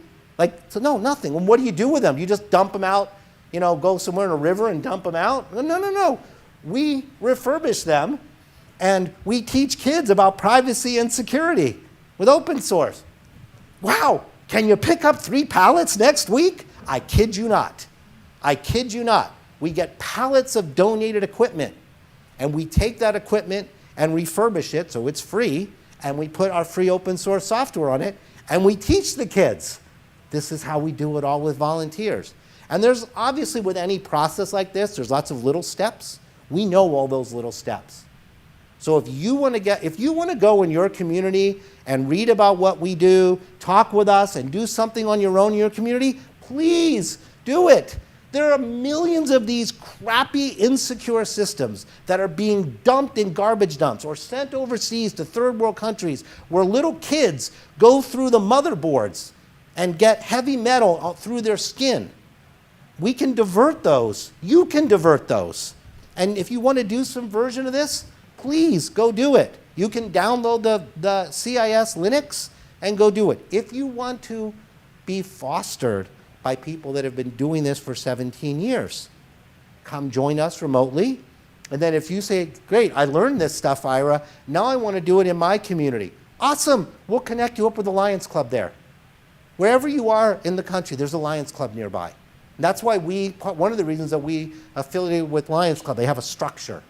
No, nothing. Well, what do you do with them? You just dump them out, go somewhere in a river and dump them out? No. We refurbish them, and we teach kids about privacy and security with open source. Wow, can you pick up 3 pallets next week? I kid you not. I kid you not. We get pallets of donated equipment, and we take that equipment and refurbish it so it's free, and we put our free open source software on it, and we teach the kids. This is how we do it all with volunteers. And there's obviously with any process like this, there's lots of little steps. We know all those little steps. So if you want to go in your community and read about what we do, talk with us, and do something on your own in your community, please do it. There are millions of these crappy, insecure systems that are being dumped in garbage dumps or sent overseas to third world countries where little kids go through the motherboards and get heavy metal through their skin. We can divert those. You can divert those. And if you want to do some version of this, please go do it. You can download the CIS Linux and go do it. If you want to be fostered by people that have been doing this for 17 years, come join us remotely. And then if you say, great, I learned this stuff, Ira, now I want to do it in my community. Awesome, we'll connect you up with the Lions Club there. Wherever you are in the country, there's a Lions Club nearby. And that's why one of the reasons that we affiliated with Lions Club, they have a structure.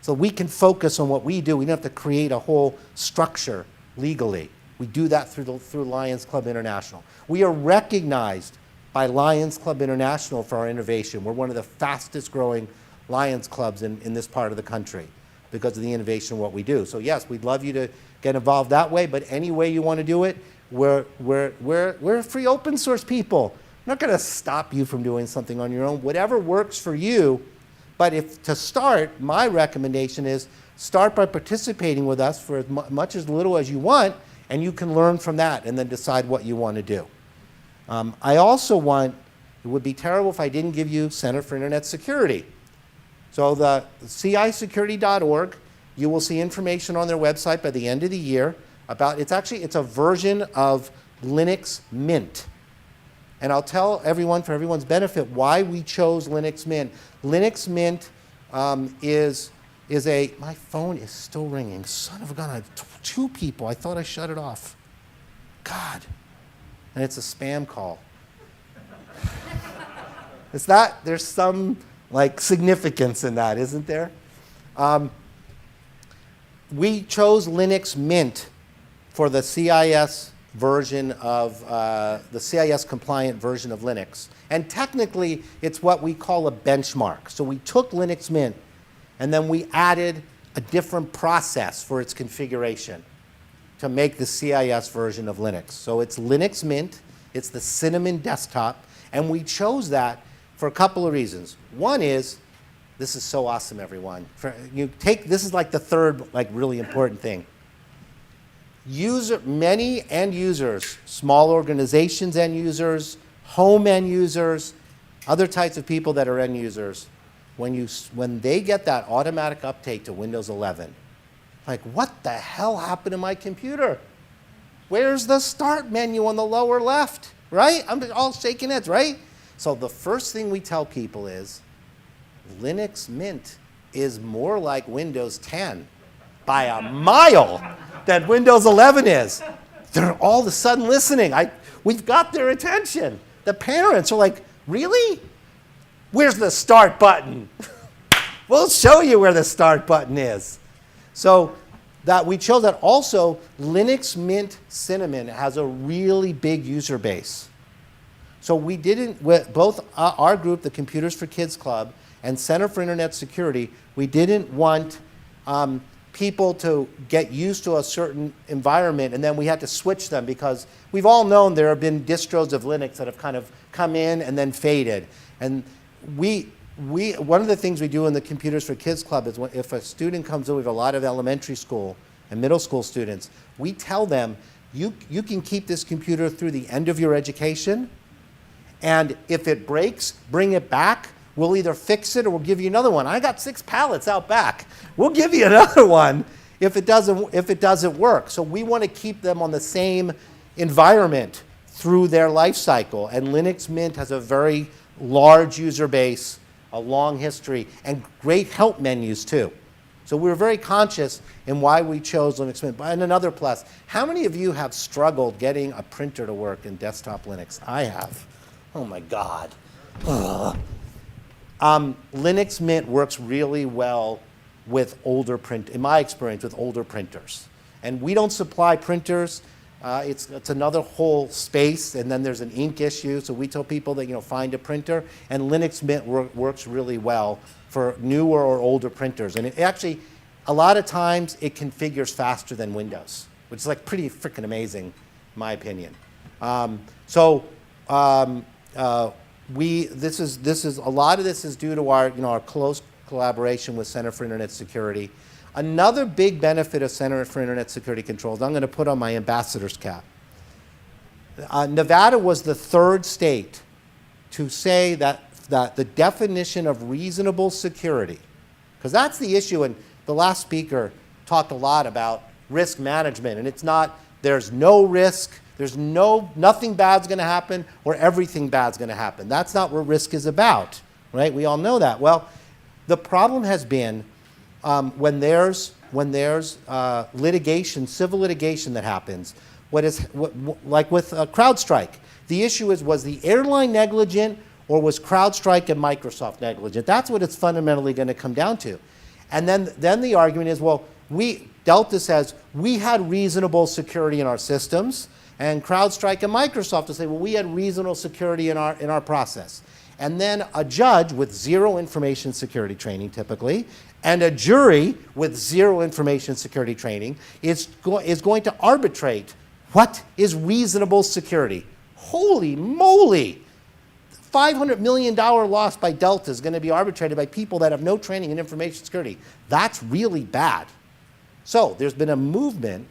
So we can focus on what we do. We don't have to create a whole structure legally. We do that through Lions Club International. We are recognized by Lions Club International for our innovation. We're one of the fastest growing Lions Clubs in this part of the country because of the innovation of what we do. So yes, we'd love you to get involved that way, but any way you want to do it, we're free open source people. I'm not going to stop you from doing something on your own. Whatever works for you. But if to start, my recommendation is start by participating with us for as much as little as you want, and you can learn from that and then decide what you want to do. I also it would be terrible if I didn't give you Center for Internet Security. So the cisecurity.org, you will see information on their website by the end of the year about, it's a version of Linux Mint. And I'll tell everyone, for everyone's benefit, why we chose Linux Mint. Linux Mint is my phone is still ringing. Son of a gun, I have 2 people. I thought I shut it off. God. And it's a spam call. There's some significance in that, isn't there? We chose Linux Mint for the CIS version of the CIS compliant version of Linux. And technically, it's what we call a benchmark. So we took Linux Mint and then we added a different process for its configuration to make the CIS version of Linux. So it's Linux Mint, it's the Cinnamon desktop, and we chose that for a couple of reasons. One is, this is so awesome, everyone. This is like the third really important thing. Many end users, small organizations end users, home end users, other types of people that are end users, when they get that automatic update to Windows 11, what the hell happened to my computer? Where's the start menu on the lower left, right? I'm all shaking heads, right? So the first thing we tell people is Linux Mint is more like Windows 10 by a mile than Windows 11 is. They're all of a sudden listening. We've got their attention. The parents are like, really? Where's the start button? We'll show you where the start button is. So that we chose that. Also, Linux Mint Cinnamon has a really big user base. So we didn't, both our group, the Computers for Kids Club, and Center for Internet Security, we didn't want people to get used to a certain environment and then we had to switch them, because we've all known there have been distros of Linux that have kind of come in and then faded. And one of the things we do in the Computers for Kids Club is if a student comes in, we have a lot of elementary school and middle school students, we tell them, you can keep this computer through the end of your education, and if it breaks, bring it back. We'll either fix it or we'll give you another one. I got 6 pallets out back. We'll give you another one if it doesn't work. So we want to keep them on the same environment through their life cycle. And Linux Mint has a very large user base, a long history, and great help menus too. So we were very conscious in why we chose Linux Mint. And another plus, how many of you have struggled getting a printer to work in desktop Linux? I have. Oh my God. Ugh. Linux Mint works really well with in my experience, with older printers. And we don't supply printers It's another whole space, and then there's an ink issue. So we tell people that find a printer, and Linux Mint works really well for newer or older printers. And it actually, a lot of times, it configures faster than Windows, which is like pretty freaking amazing, in my opinion. This is a lot of this is due to our close collaboration with Center for Internet Security. Another big benefit of Center for Internet Security Controls, I'm going to put on my ambassador's cap. Nevada was the third state to say that the definition of reasonable security, because that's the issue, and the last speaker talked a lot about risk management, and it's not there's no risk, there's nothing bad's going to happen, or everything bad's going to happen. That's not what risk is about, right? We all know that. Well, the problem has been when there's litigation, civil litigation that happens, like with CrowdStrike, the issue is, was the airline negligent or was CrowdStrike and Microsoft negligent? That's what it's fundamentally going to come down to. And then the argument is, well, Delta says we had reasonable security in our systems, and CrowdStrike and Microsoft will say, well, we had reasonable security in our process. And then a judge with zero information security training, typically, and a jury with zero information security training is going to arbitrate what is reasonable security. Holy moly! $500 million loss by Delta is going to be arbitrated by people that have no training in information security. That's really bad. So there's been a movement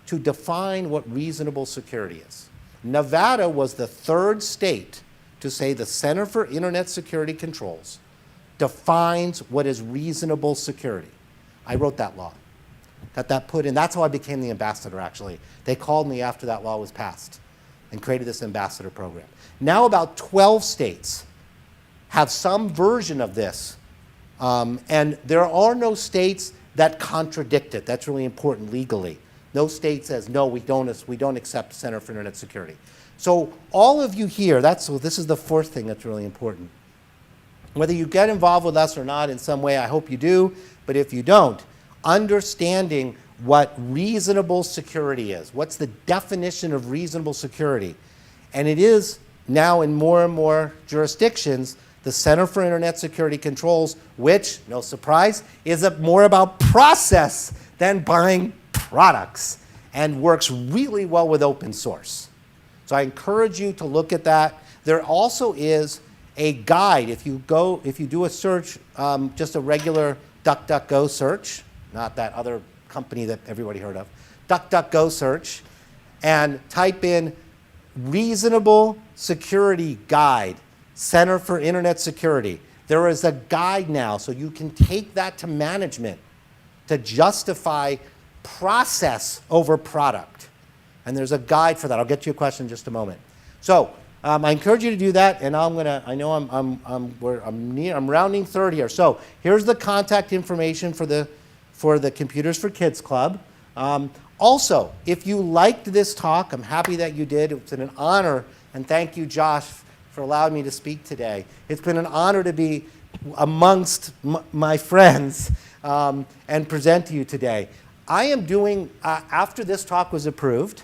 to define what reasonable security is. Nevada was the third state to say the Center for Internet Security Controls defines what is reasonable security. I wrote that law. Got that put in. That's how I became the ambassador, actually. They called me after that law was passed and created this ambassador program. Now about 12 states have some version of this, and there are no states that contradict it. That's really important legally. No state says, no, we don't accept Center for Internet Security. So all of you here, this is the fourth thing that's really important. Whether you get involved with us or not in some way, I hope you do, but if you don't, understanding what reasonable security is, what's the definition of reasonable security, and it is now in more and more jurisdictions, the Center for Internet Security Controls, which, no surprise, is more about process than buying products and works really well with open source. So I encourage you to look at that. There also is a guide. If you do a search, just a regular DuckDuckGo search, not that other company that everybody heard of, DuckDuckGo search, and type in Reasonable Security Guide, Center for Internet Security. There is a guide now, so you can take that to management to justify process over product. And there's a guide for that. I'll get to your question in just a moment. So I encourage you to do that, and I'm rounding third here. So here's the contact information for the Computers for Kids Club. Also, if you liked this talk, I'm happy that you did. It's been an honor, and thank you, Josh, for allowing me to speak today. It's been an honor to be amongst my friends and present to you today. I am doing, after this talk was approved,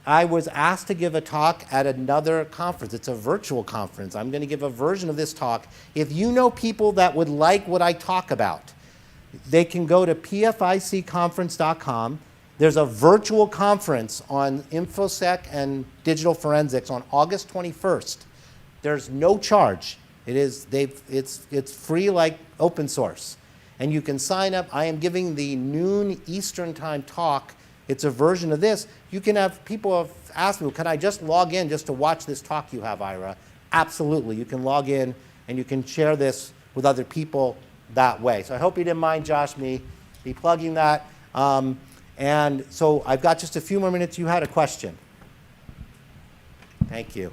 I was asked to give a talk at another conference. It's a virtual conference. I'm going to give a version of this talk. If you know people that would like what I talk about, they can go to pficconference.com. There's a virtual conference on InfoSec and digital forensics on August 21st. There's no charge. It's free like open source. And you can sign up. I am giving the noon Eastern time talk. It's a version of this. You can have, people have asked me, well, can I just log in just to watch this talk you have, Ira? Absolutely. You can log in and you can share this with other people that way. So I hope you didn't mind, Josh, me plugging that. And so I've got just a few more minutes. You had a question. Thank you.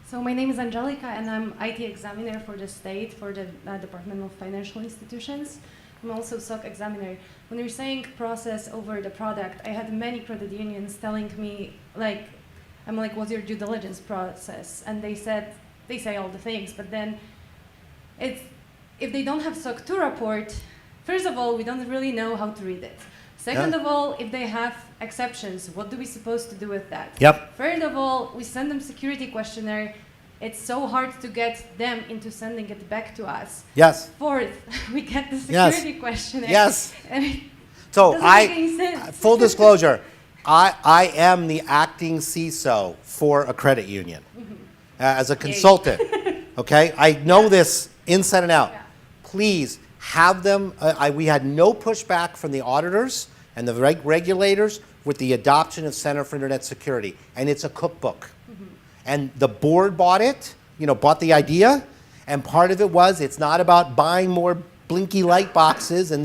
So my name is Angelica, and I'm IT examiner for the state, for the Department of Financial Institutions. I'm also SOC examiner. When you're saying process over the product, I had many credit unions telling me, I'm like, what's your due diligence process? And they say all the things, but then if they don't have SOC 2 report, first of all, we don't really know how to read it. Second Yeah. of all, if they have exceptions, what do we supposed to do with that? Yep. Third of all, we send them security questionnaire. It's so hard to get them into sending it back to us. Yes. Fourth, we get the Yes. security questionnaire. Yes. And it So doesn't make any sense. full disclosure, I am the acting CISO for a credit union as a consultant. Okay, I know this inside and out. Yeah. Please have them. We had no pushback from the auditors and the regulators with the adoption of Center for Internet Security, and it's a cookbook. And the board bought it, bought the idea, and part of it was it's not about buying more blinky light boxes and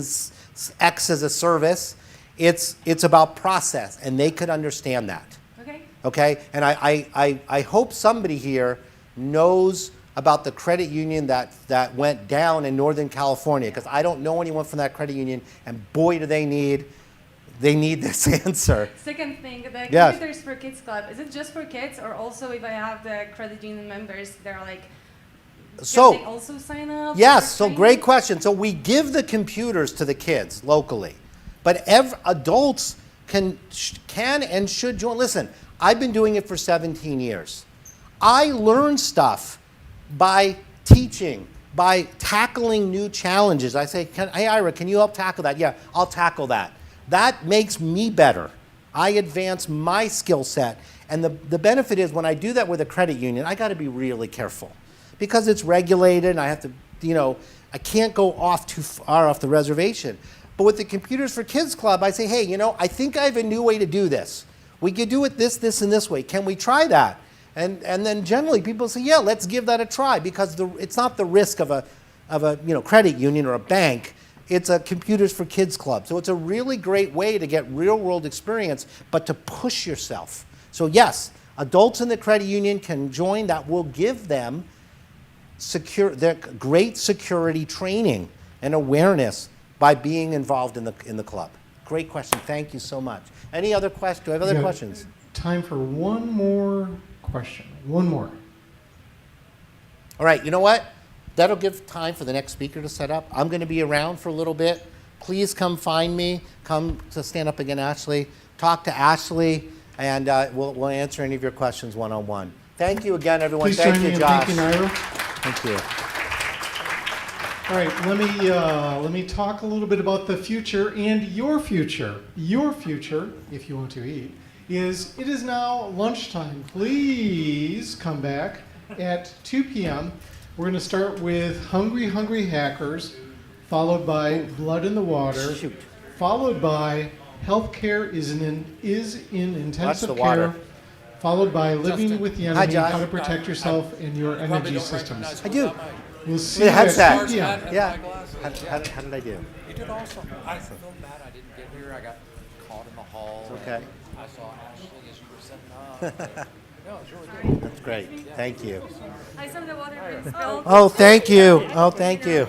X as a service. It's about process, and they could understand that. Okay. Okay, and I hope somebody here knows about the credit union that went down in Northern California, because I don't know anyone from that credit union, and boy do they need this answer. Second thing, the Yes. Computers for Kids Club, is it just for kids, or also if I have the credit union members, they're like, So, can they also sign up? yes, for so training? great question. So we give the computers to the kids locally, but adults can and should join. Listen, I've been doing it for 17 years. I learn stuff by teaching, by tackling new challenges. I say, hey, Ira, can you help tackle that? Yeah, I'll tackle that. That makes me better. I advance my skill set. And the benefit is when I do that with a credit union, I got to be really careful because it's regulated and I have to, I can't go off too far off the reservation. But with the Computers for Kids Club, I say, hey, I think I have a new way to do this. We could do it this, and this way. Can we try that? And then generally people say, yeah, let's give that a try because it's not the risk of a credit union or a bank. It's a Computers for Kids Club. So it's a really great way to get real world experience, but to push yourself. So yes, adults in the credit union can join. That will give them their great security training and awareness by being involved in the club. Great question. Thank you so much. Any other questions? Do I have other Yeah. questions? Time for one more question. One more. All right, you know what? That'll give time for the next speaker to set up. I'm going to be around for a little bit. Please come find me. Come to stand up again, Ashley. Talk to Ashley, and we'll answer any of your questions one-on-one. Thank you again, everyone. Please Thank join you, me in Josh. thanking Ira. Thank you. All right, let me talk a little bit about the future and your future. Your future, if you want to eat, it is now lunchtime. Please come back at 2 p.m. We're going to start with Hungry Hungry Hackers, followed by Blood in the Water, Shoot. followed by Healthcare is in Intensive the Care, water. followed by Living with the Hi, Enemy, Josh. How to Protect Yourself and Your Energy Systems. I do. We'll see With you a at headset. 2 p.m. Yeah. How did I do? You did awesome. I feel bad I didn't get here. I got caught in the hall. It's okay. I saw Ashley as you were setting up. No, it's really good. That's great. Thank you. I saw the water being spilled. Oh, thank you. Oh, thank you.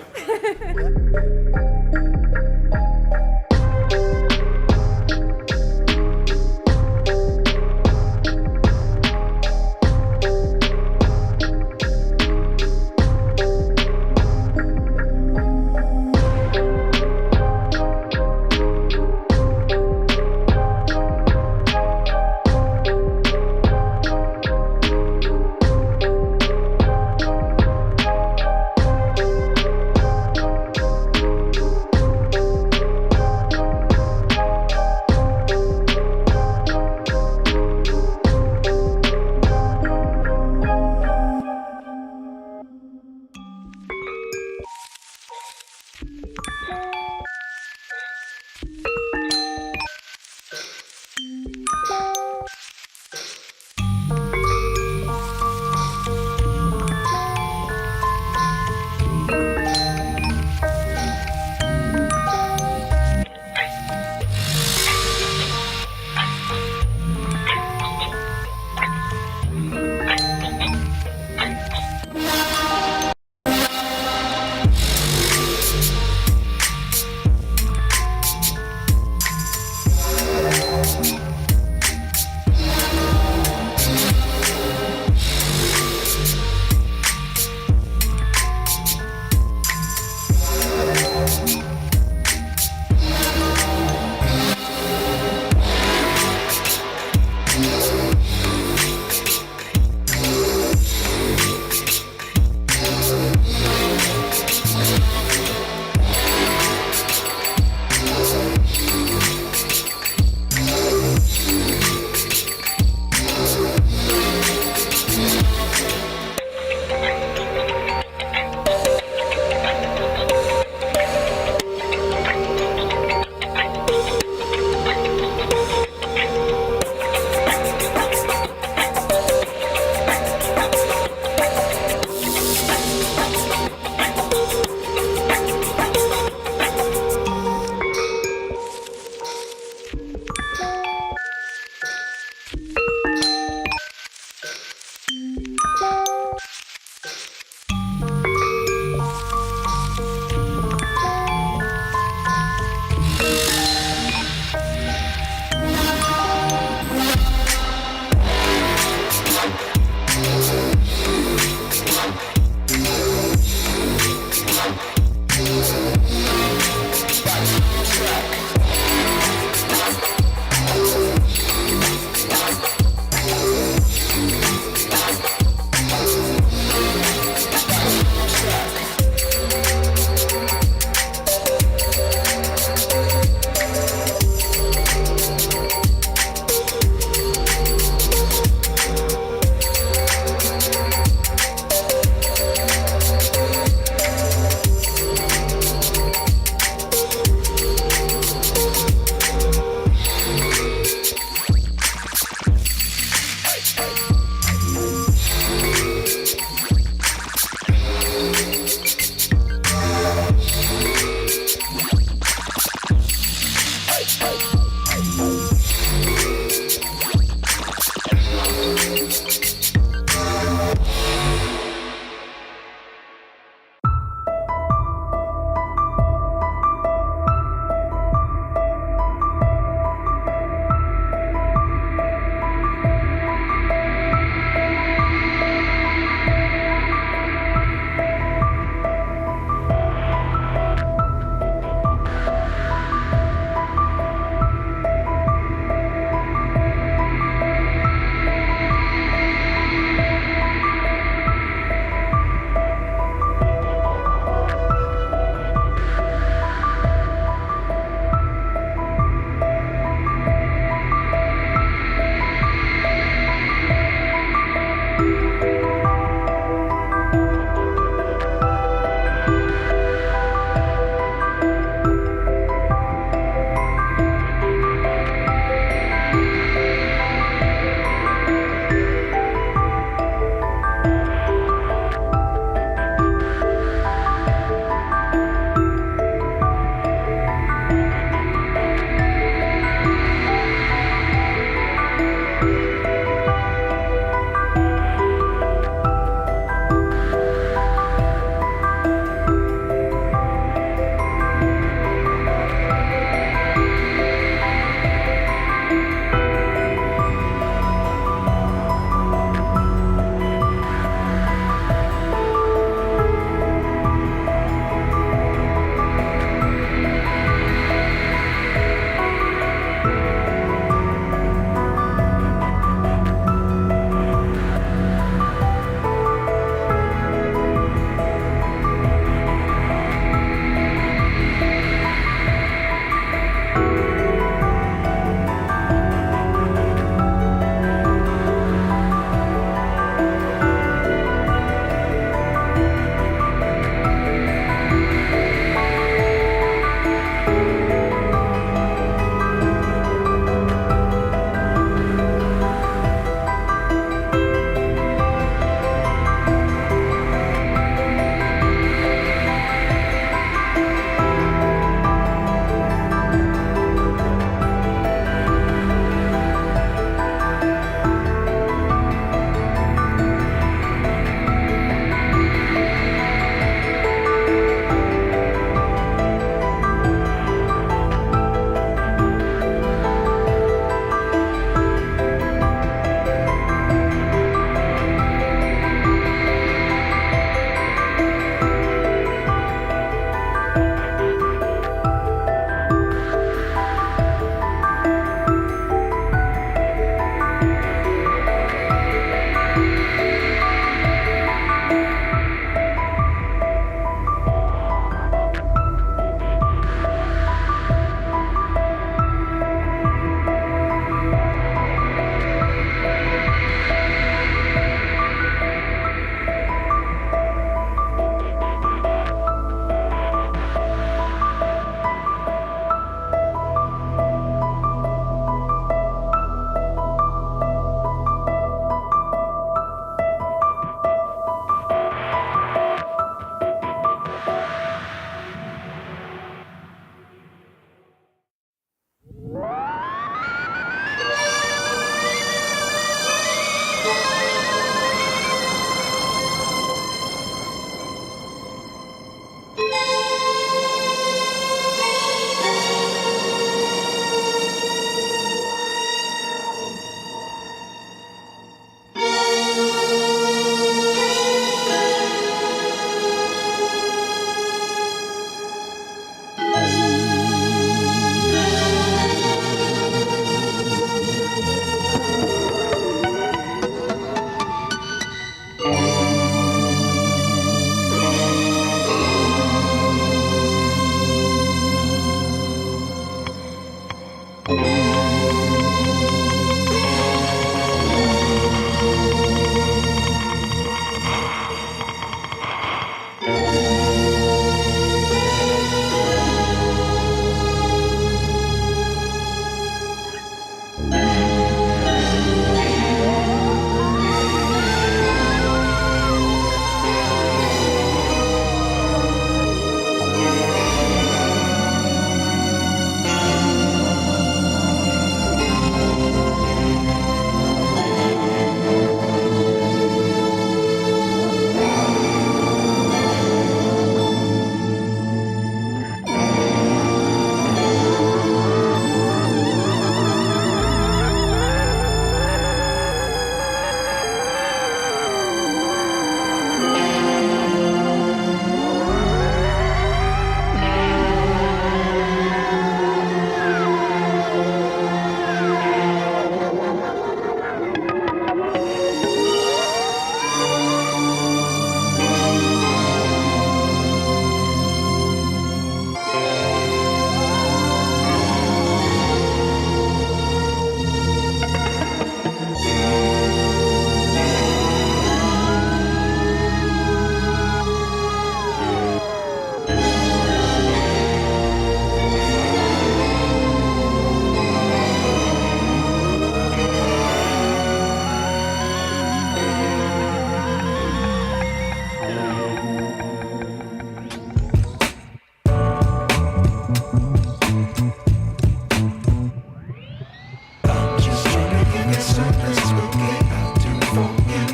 something spooky I'll do for you.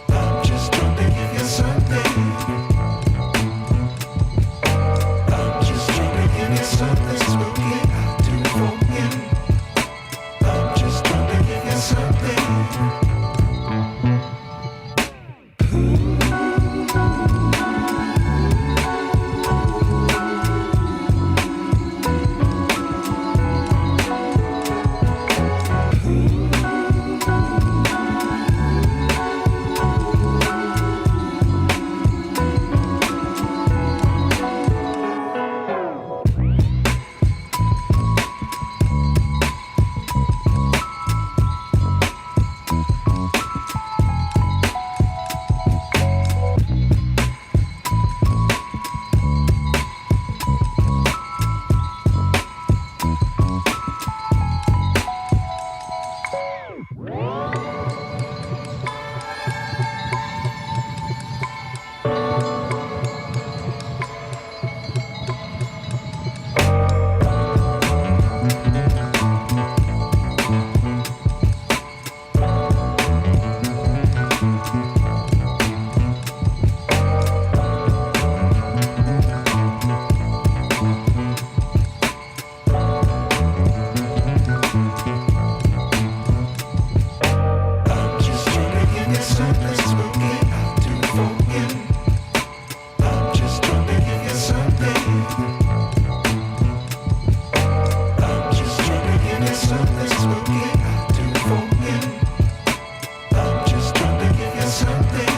I'm just trying to give you something. I'm just trying to give you something spooky I'll do for you. I'm just trying to give you something. I'm just trying to give you something spooky I'll do for you. I'm just trying to give you something. I'm just trying to give you something spooky I'll do for you. I'm just trying to give you something.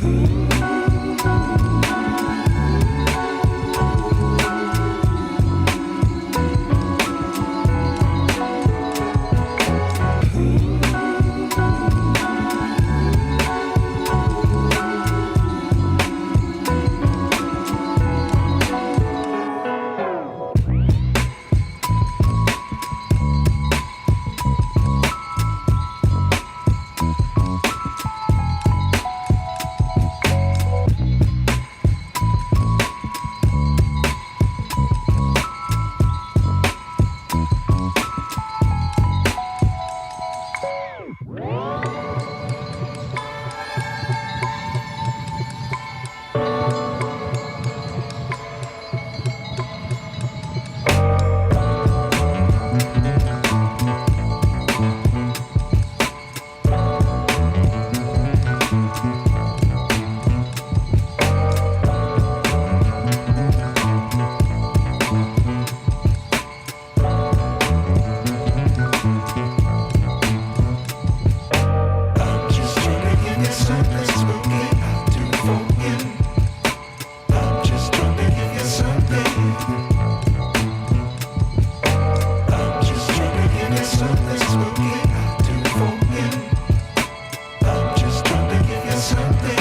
I'm just trying to give you something smoky. I'll do for you. I'm just trying to give you something. I'm just trying to give you something smoky. I'll do for you. I'm just trying to give you something.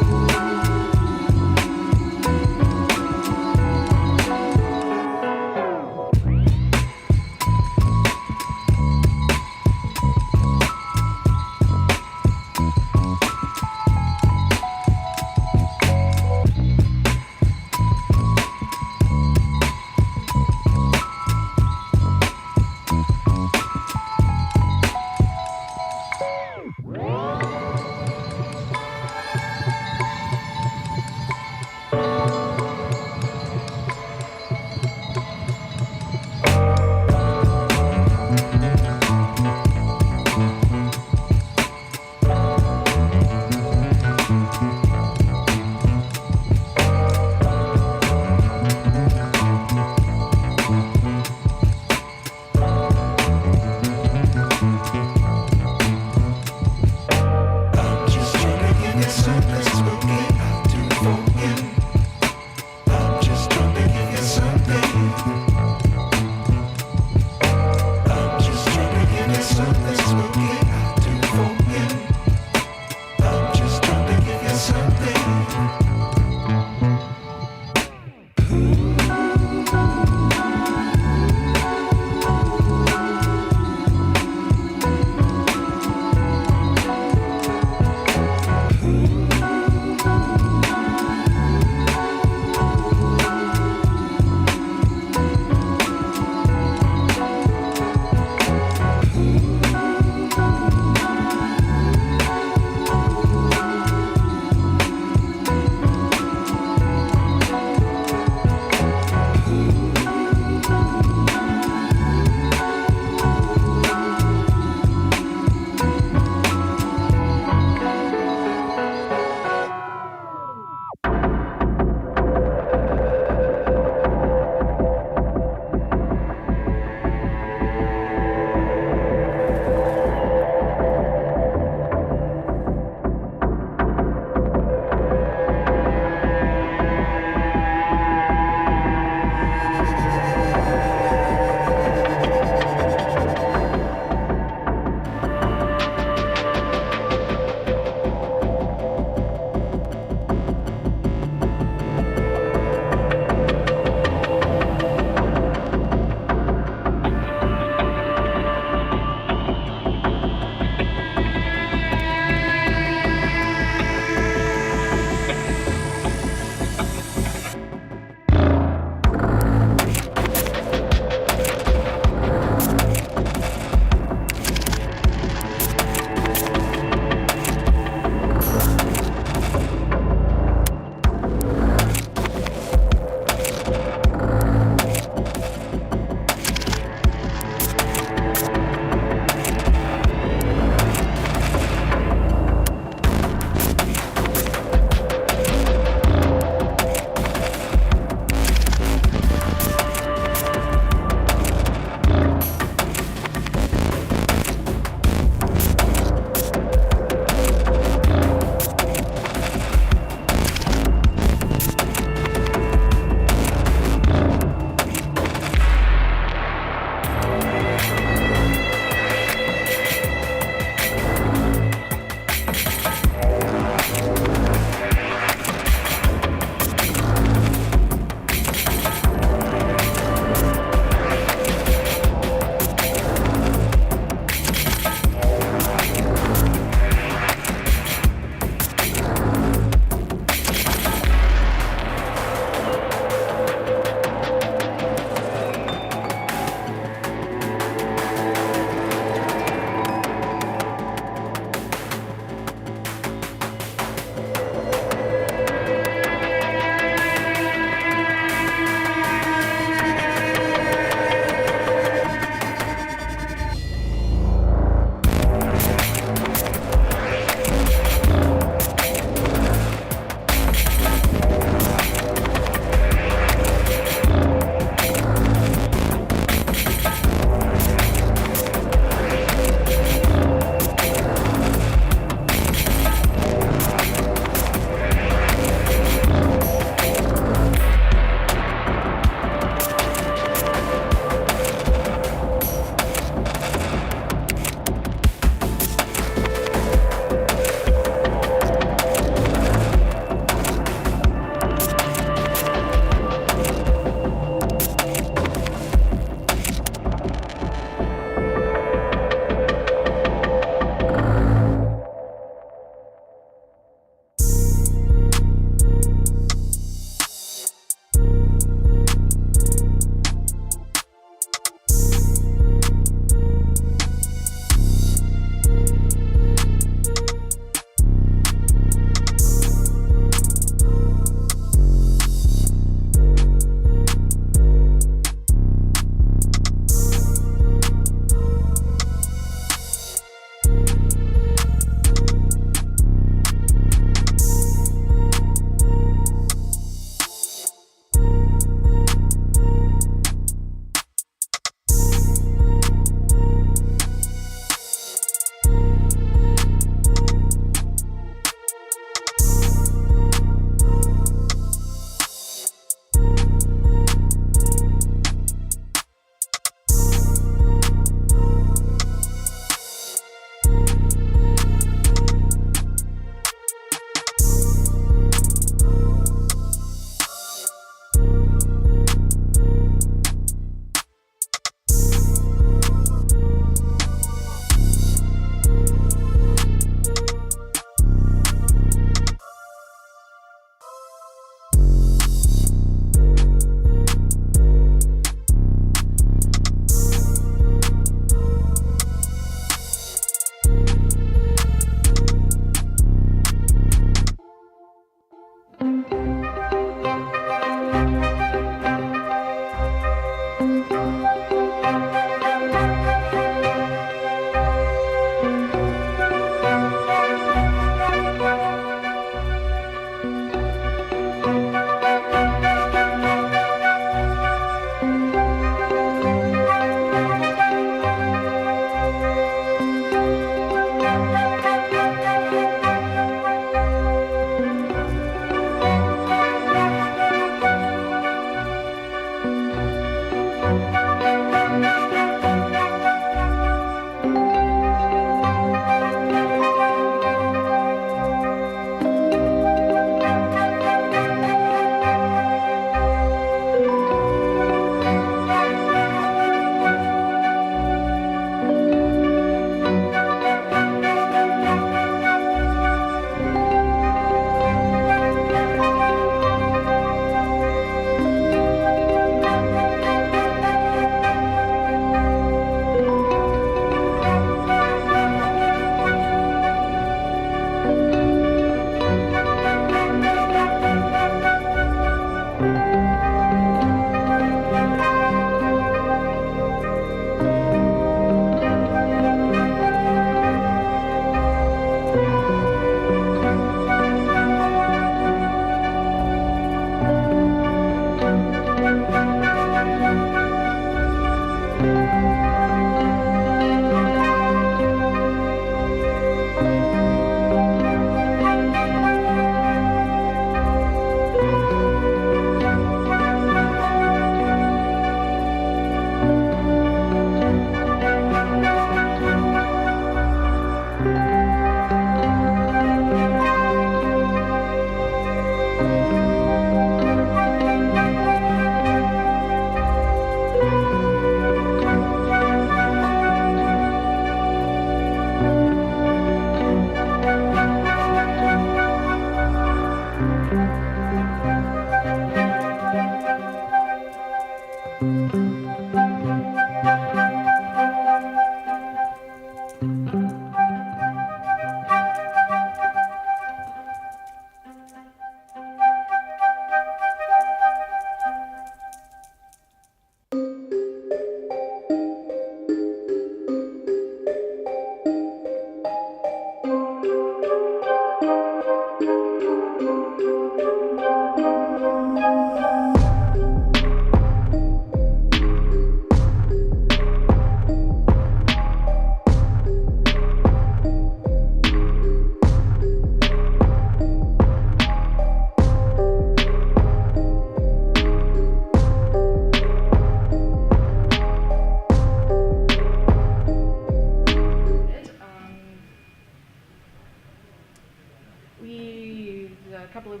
couple of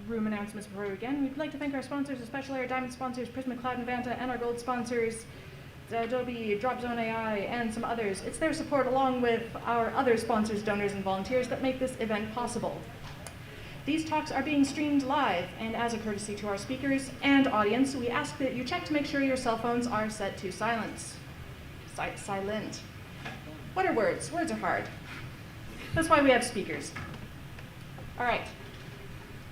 room announcements before we begin. We'd like to thank our sponsors, especially our diamond sponsors, Prisma Cloud and Vanta, and our gold sponsors, Adobe, DropZone AI, and some others. It's their support, along with our other sponsors, donors, and volunteers, that make this event possible. These talks are being streamed live, and as a courtesy to our speakers and audience, we ask that you check to make sure your cell phones are set to silence. Silent. What are words? Words are hard. That's why we have speakers. All right.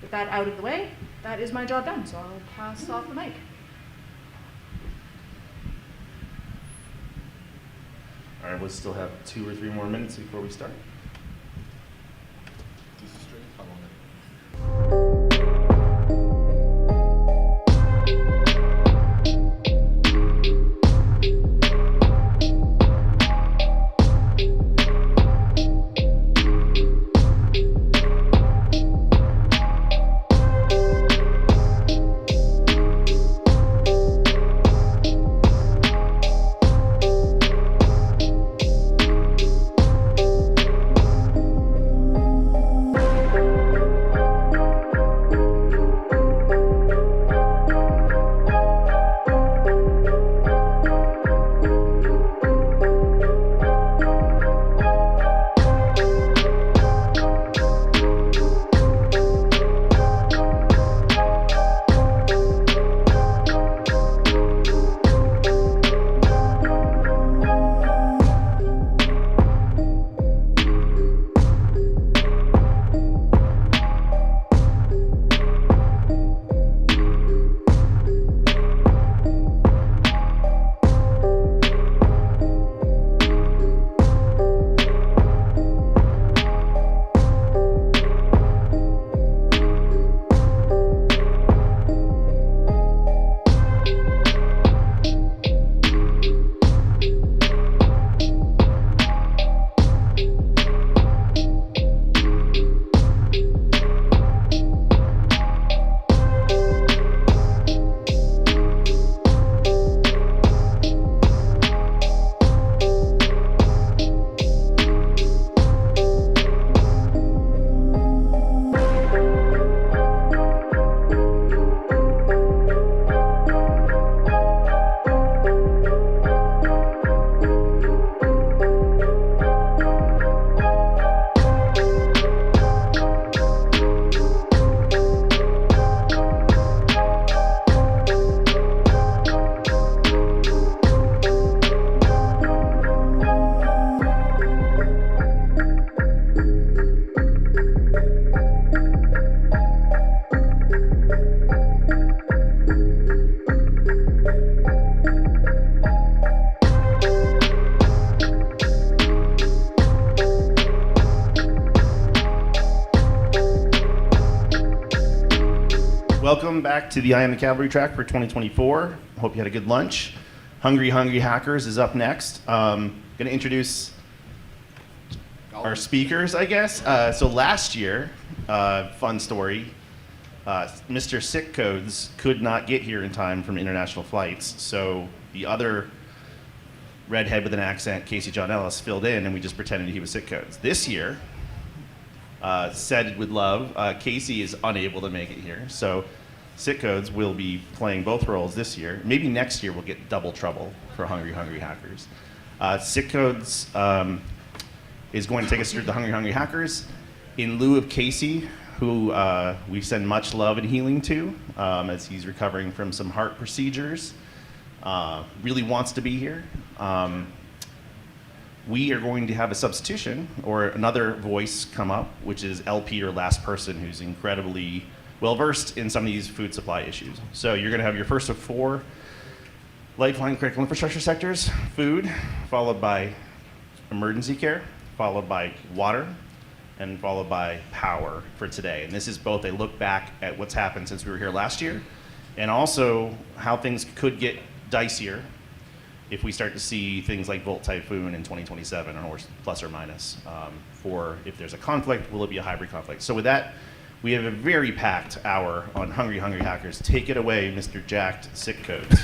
With that out of the way, that is my job done, so I'll pass off the mic. All right, we'll still have 2 or 3 more minutes before we start. Welcome back to the I Am the Cavalry track for 2024. Hope you had a good lunch. Hungry Hackers is up next. Going to introduce our speakers, I guess. So last year, fun story, Mr. Sick Codes could not get here in time from international flights. So the other redhead with an accent, Casey John Ellis, filled in, and we just pretended he was Sick Codes. This year, said with love, Casey is unable to make it here. So Sick Codes will be playing both roles this year. Maybe next year we'll get double trouble for Hungry Hackers. Sick Codes is going to take us through the Hungry Hackers in lieu of Casey, who we send much love and healing to as he's recovering from some heart procedures. Really wants to be here. We are going to have a substitution or another voice come up, which is LP, or last person, who's incredibly well-versed in some of these food supply issues. So you're going to have your first of 4 lifeline critical infrastructure sectors: food, followed by emergency care, followed by water, and followed by power for today. And this is both a look back at what's happened since we were here last year, and also how things could get dicier if we start to see things like Volt Typhoon in 2027, or plus or minus. For if there's a conflict, will it be a hybrid conflict? So with that, we have a very packed hour on Hungry Hackers. Take it away, Mr. Jacked Sick Codes.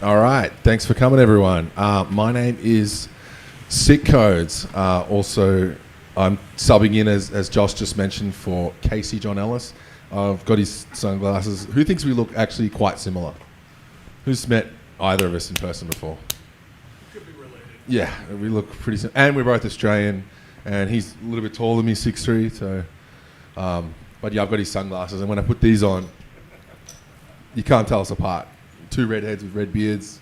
All right, thanks for coming, everyone. My name is SIC codes are also, I'm subbing in, as Josh just mentioned, for Casey John Ellis. I've got his sunglasses. Who thinks we look actually quite similar? Who's met either of us in person before? Could be related. Yeah, we look pretty similar. And we're both Australian, and he's a little bit taller than me, 6'3", so... but yeah, I've got his sunglasses, and when I put these on, you can't tell us apart. Two redheads with red beards,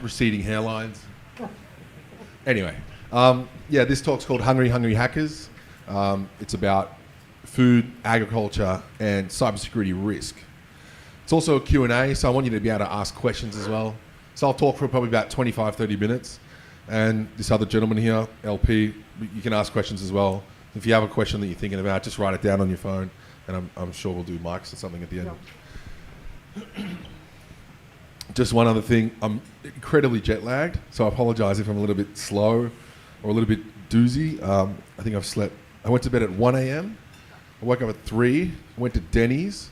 receding hairlines. Anyway, yeah, this talk's called Hungry Hungry Hackers. It's about food, agriculture, and cybersecurity risk. It's also a Q&A, so I want you to be able to ask questions as well. So I'll talk for probably about 25, 30 minutes. And this other gentleman here, LP, you can ask questions as well. If you have a question that you're thinking about, just write it down on your phone, and I'm sure we'll do mics or something at the end. Just one other thing, I'm incredibly jet lagged, so I apologise if I'm a little bit slow or a little bit doozy. I think I went to bed at 1 a.m, I woke up at 3, went to Denny's,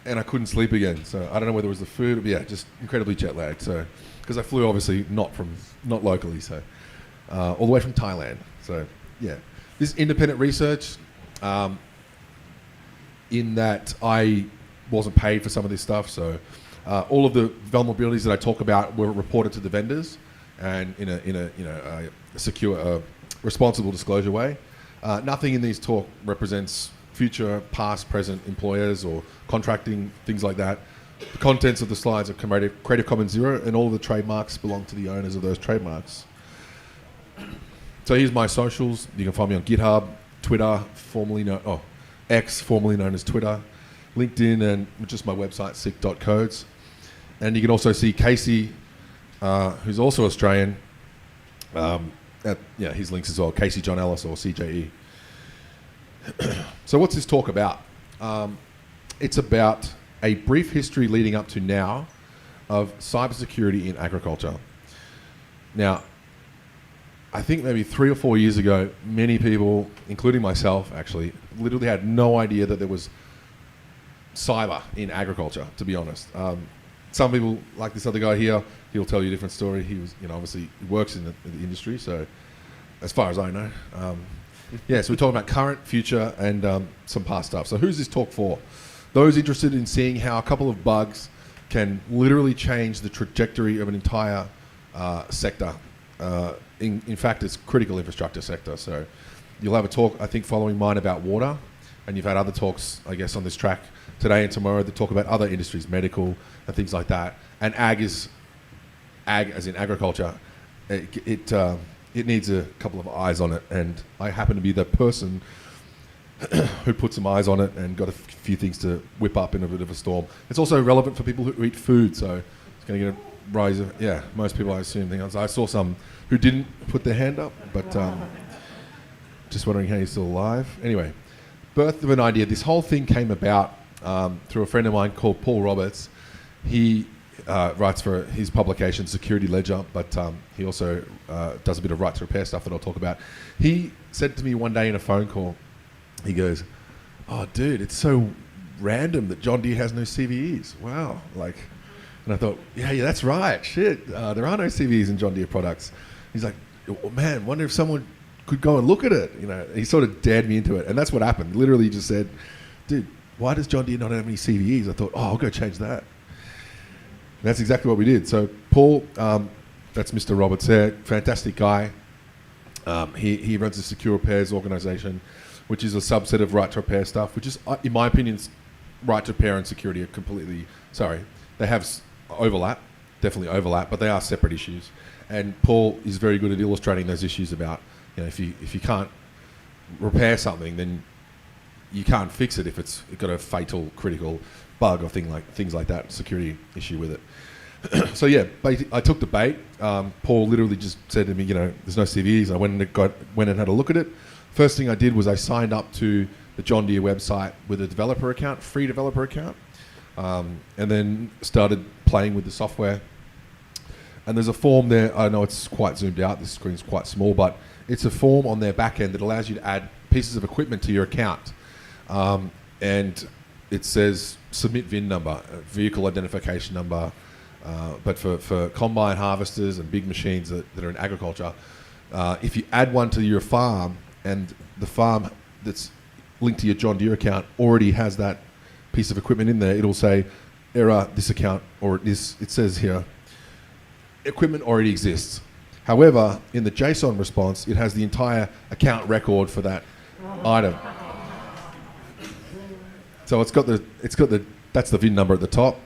and I couldn't sleep again. So I don't know whether it was the food, but yeah, just incredibly jet lagged. So, because I flew obviously not locally, so all the way from Thailand. So yeah, this is independent research, in that I wasn't paid for some of this stuff. So all of the vulnerabilities that I talk about were reported to the vendors, and in a secure, responsible disclosure way. Nothing in these talk represents future, past, present employers or contracting, things like that. The contents of the slides are Creative Commons 0, and all of the trademarks belong to the owners of those trademarks. So here's my socials. You can find me on GitHub, Twitter, X, formerly known as Twitter, LinkedIn, and just my website, sick.codes. And you can also see Casey, who's also Australian, his links as well, Casey John Ellis or CJE. So what's this talk about? It's about a brief history leading up to now of cybersecurity in agriculture. Now, I think maybe 3 or 4 years ago, many people, including myself actually, literally had no idea that there was cyber in agriculture, to be honest. Some people, like this other guy here, he'll tell you a different story. He was, obviously he works in the industry, so as far as I know. Yeah, so we're talking about current, future, and some past stuff. So who's this talk for? Those interested in seeing how a couple of bugs can literally change the trajectory of an entire sector. In fact, it's critical infrastructure sector. So you'll have a talk, I think, following mine about water, and you've had other talks, I guess, on this track today and tomorrow that talk about other industries, medical and things like that. And ag as in agriculture. It needs a couple of eyes on it, and I happen to be the person who put some eyes on it and got a few things to whip up in a bit of a storm. It's also relevant for people who eat food, so it's going to get a rise of, most people I assume. I saw some who didn't put their hand up, but just wondering how you're still alive. Anyway, birth of an idea. This whole thing came about through a friend of mine called Paul Roberts. He writes for his publication Security Ledger, but he also does a bit of right to repair stuff that I'll talk about. He said to me one day in a phone call, he goes, "Oh, dude, it's so random that John Deere has no CVEs. Wow!" And I thought, yeah, that's right. Shit, there are no CVEs in John Deere products. He's like, "Oh, man, wonder if someone could go and look at it." He sort of dared me into it, and that's what happened. Literally, just said, "Dude, why does John Deere not have any CVEs?" I thought, I'll go change that. And that's exactly what we did. So Paul, that's Mr. Roberts there, fantastic guy. He runs the Secure Repairs organization, which is a subset of right to repair stuff, which is, in my opinion, right to repair and security are completely, they have overlap, definitely overlap, but they are separate issues. And Paul is very good at illustrating those issues about, if you can't repair something, then you can't fix it if it's got a fatal, critical bug or things like that, security issue with it. So yeah, I took the bait. Paul literally just said to me, there's no CVEs. I went and had a look at it. First thing I did was I signed up to the John Deere website with a developer account, free developer account, and then started playing with the software. And there's a form there. I know it's quite zoomed out. This screen's quite small, but it's a form on their back end that allows you to add pieces of equipment to your account. And it says submit VIN number, vehicle identification number, But for combine harvesters and big machines that are in agriculture, if you add one to your farm and the farm that's linked to your John Deere account already has that piece of equipment in there, it'll say, error, this account, or it says here, equipment already exists. However, in the JSON response, it has the entire account record for that item. So that's the VIN number at the top.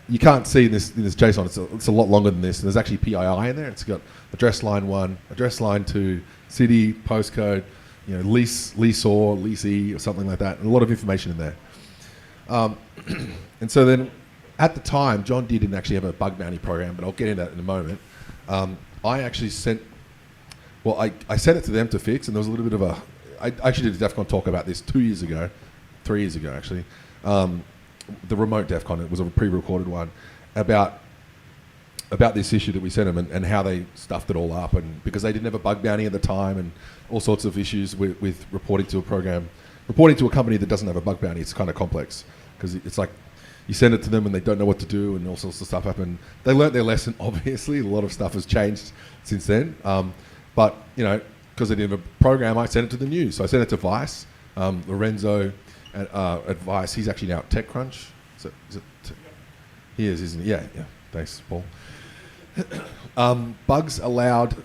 You can't see this JSON. It's a lot longer than this. And there's actually PII in there. It's got address line 1, address line 2, city, postcode, leaseor, leasee, or something like that, and a lot of information in there. And so then, at the time, John Deere didn't actually have a bug bounty program, but I'll get into that in a moment. I actually sent it to them to fix, and there was a little bit of I actually did a DEF CON talk about this 3 years ago actually. The remote DEF CON, it was a pre-recorded one, about this issue that we sent them and how they stuffed it all up, and because they didn't have a bug bounty at the time, and all sorts of issues with reporting to a company that doesn't have a bug bounty. It's kind of complex because it's like you send it to them and they don't know what to do, and all sorts of stuff happen. They learnt their lesson, obviously. A lot of stuff has changed since then. But because they didn't have a program, I sent it to the news. So I sent it to Vice, Lorenzo at Vice. He's actually now at TechCrunch. He is, isn't he? Yeah. Thanks, Paul. Bugs allowed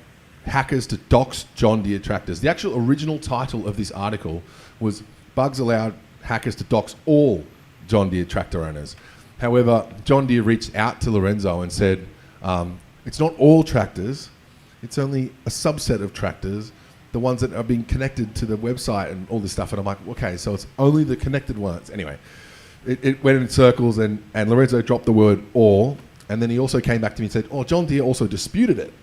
hackers to dox John Deere tractors. The actual original title of this article was Bugs allowed hackers to dox all John Deere tractor owners. However, John Deere reached out to Lorenzo and said, it's not all tractors, it's only a subset of tractors, the ones that are being connected to the website and all this stuff. And I'm like, okay, so it's only the connected ones. Anyway, it went in circles, and Lorenzo dropped the word all, and then he also came back to me and said, John Deere also disputed it.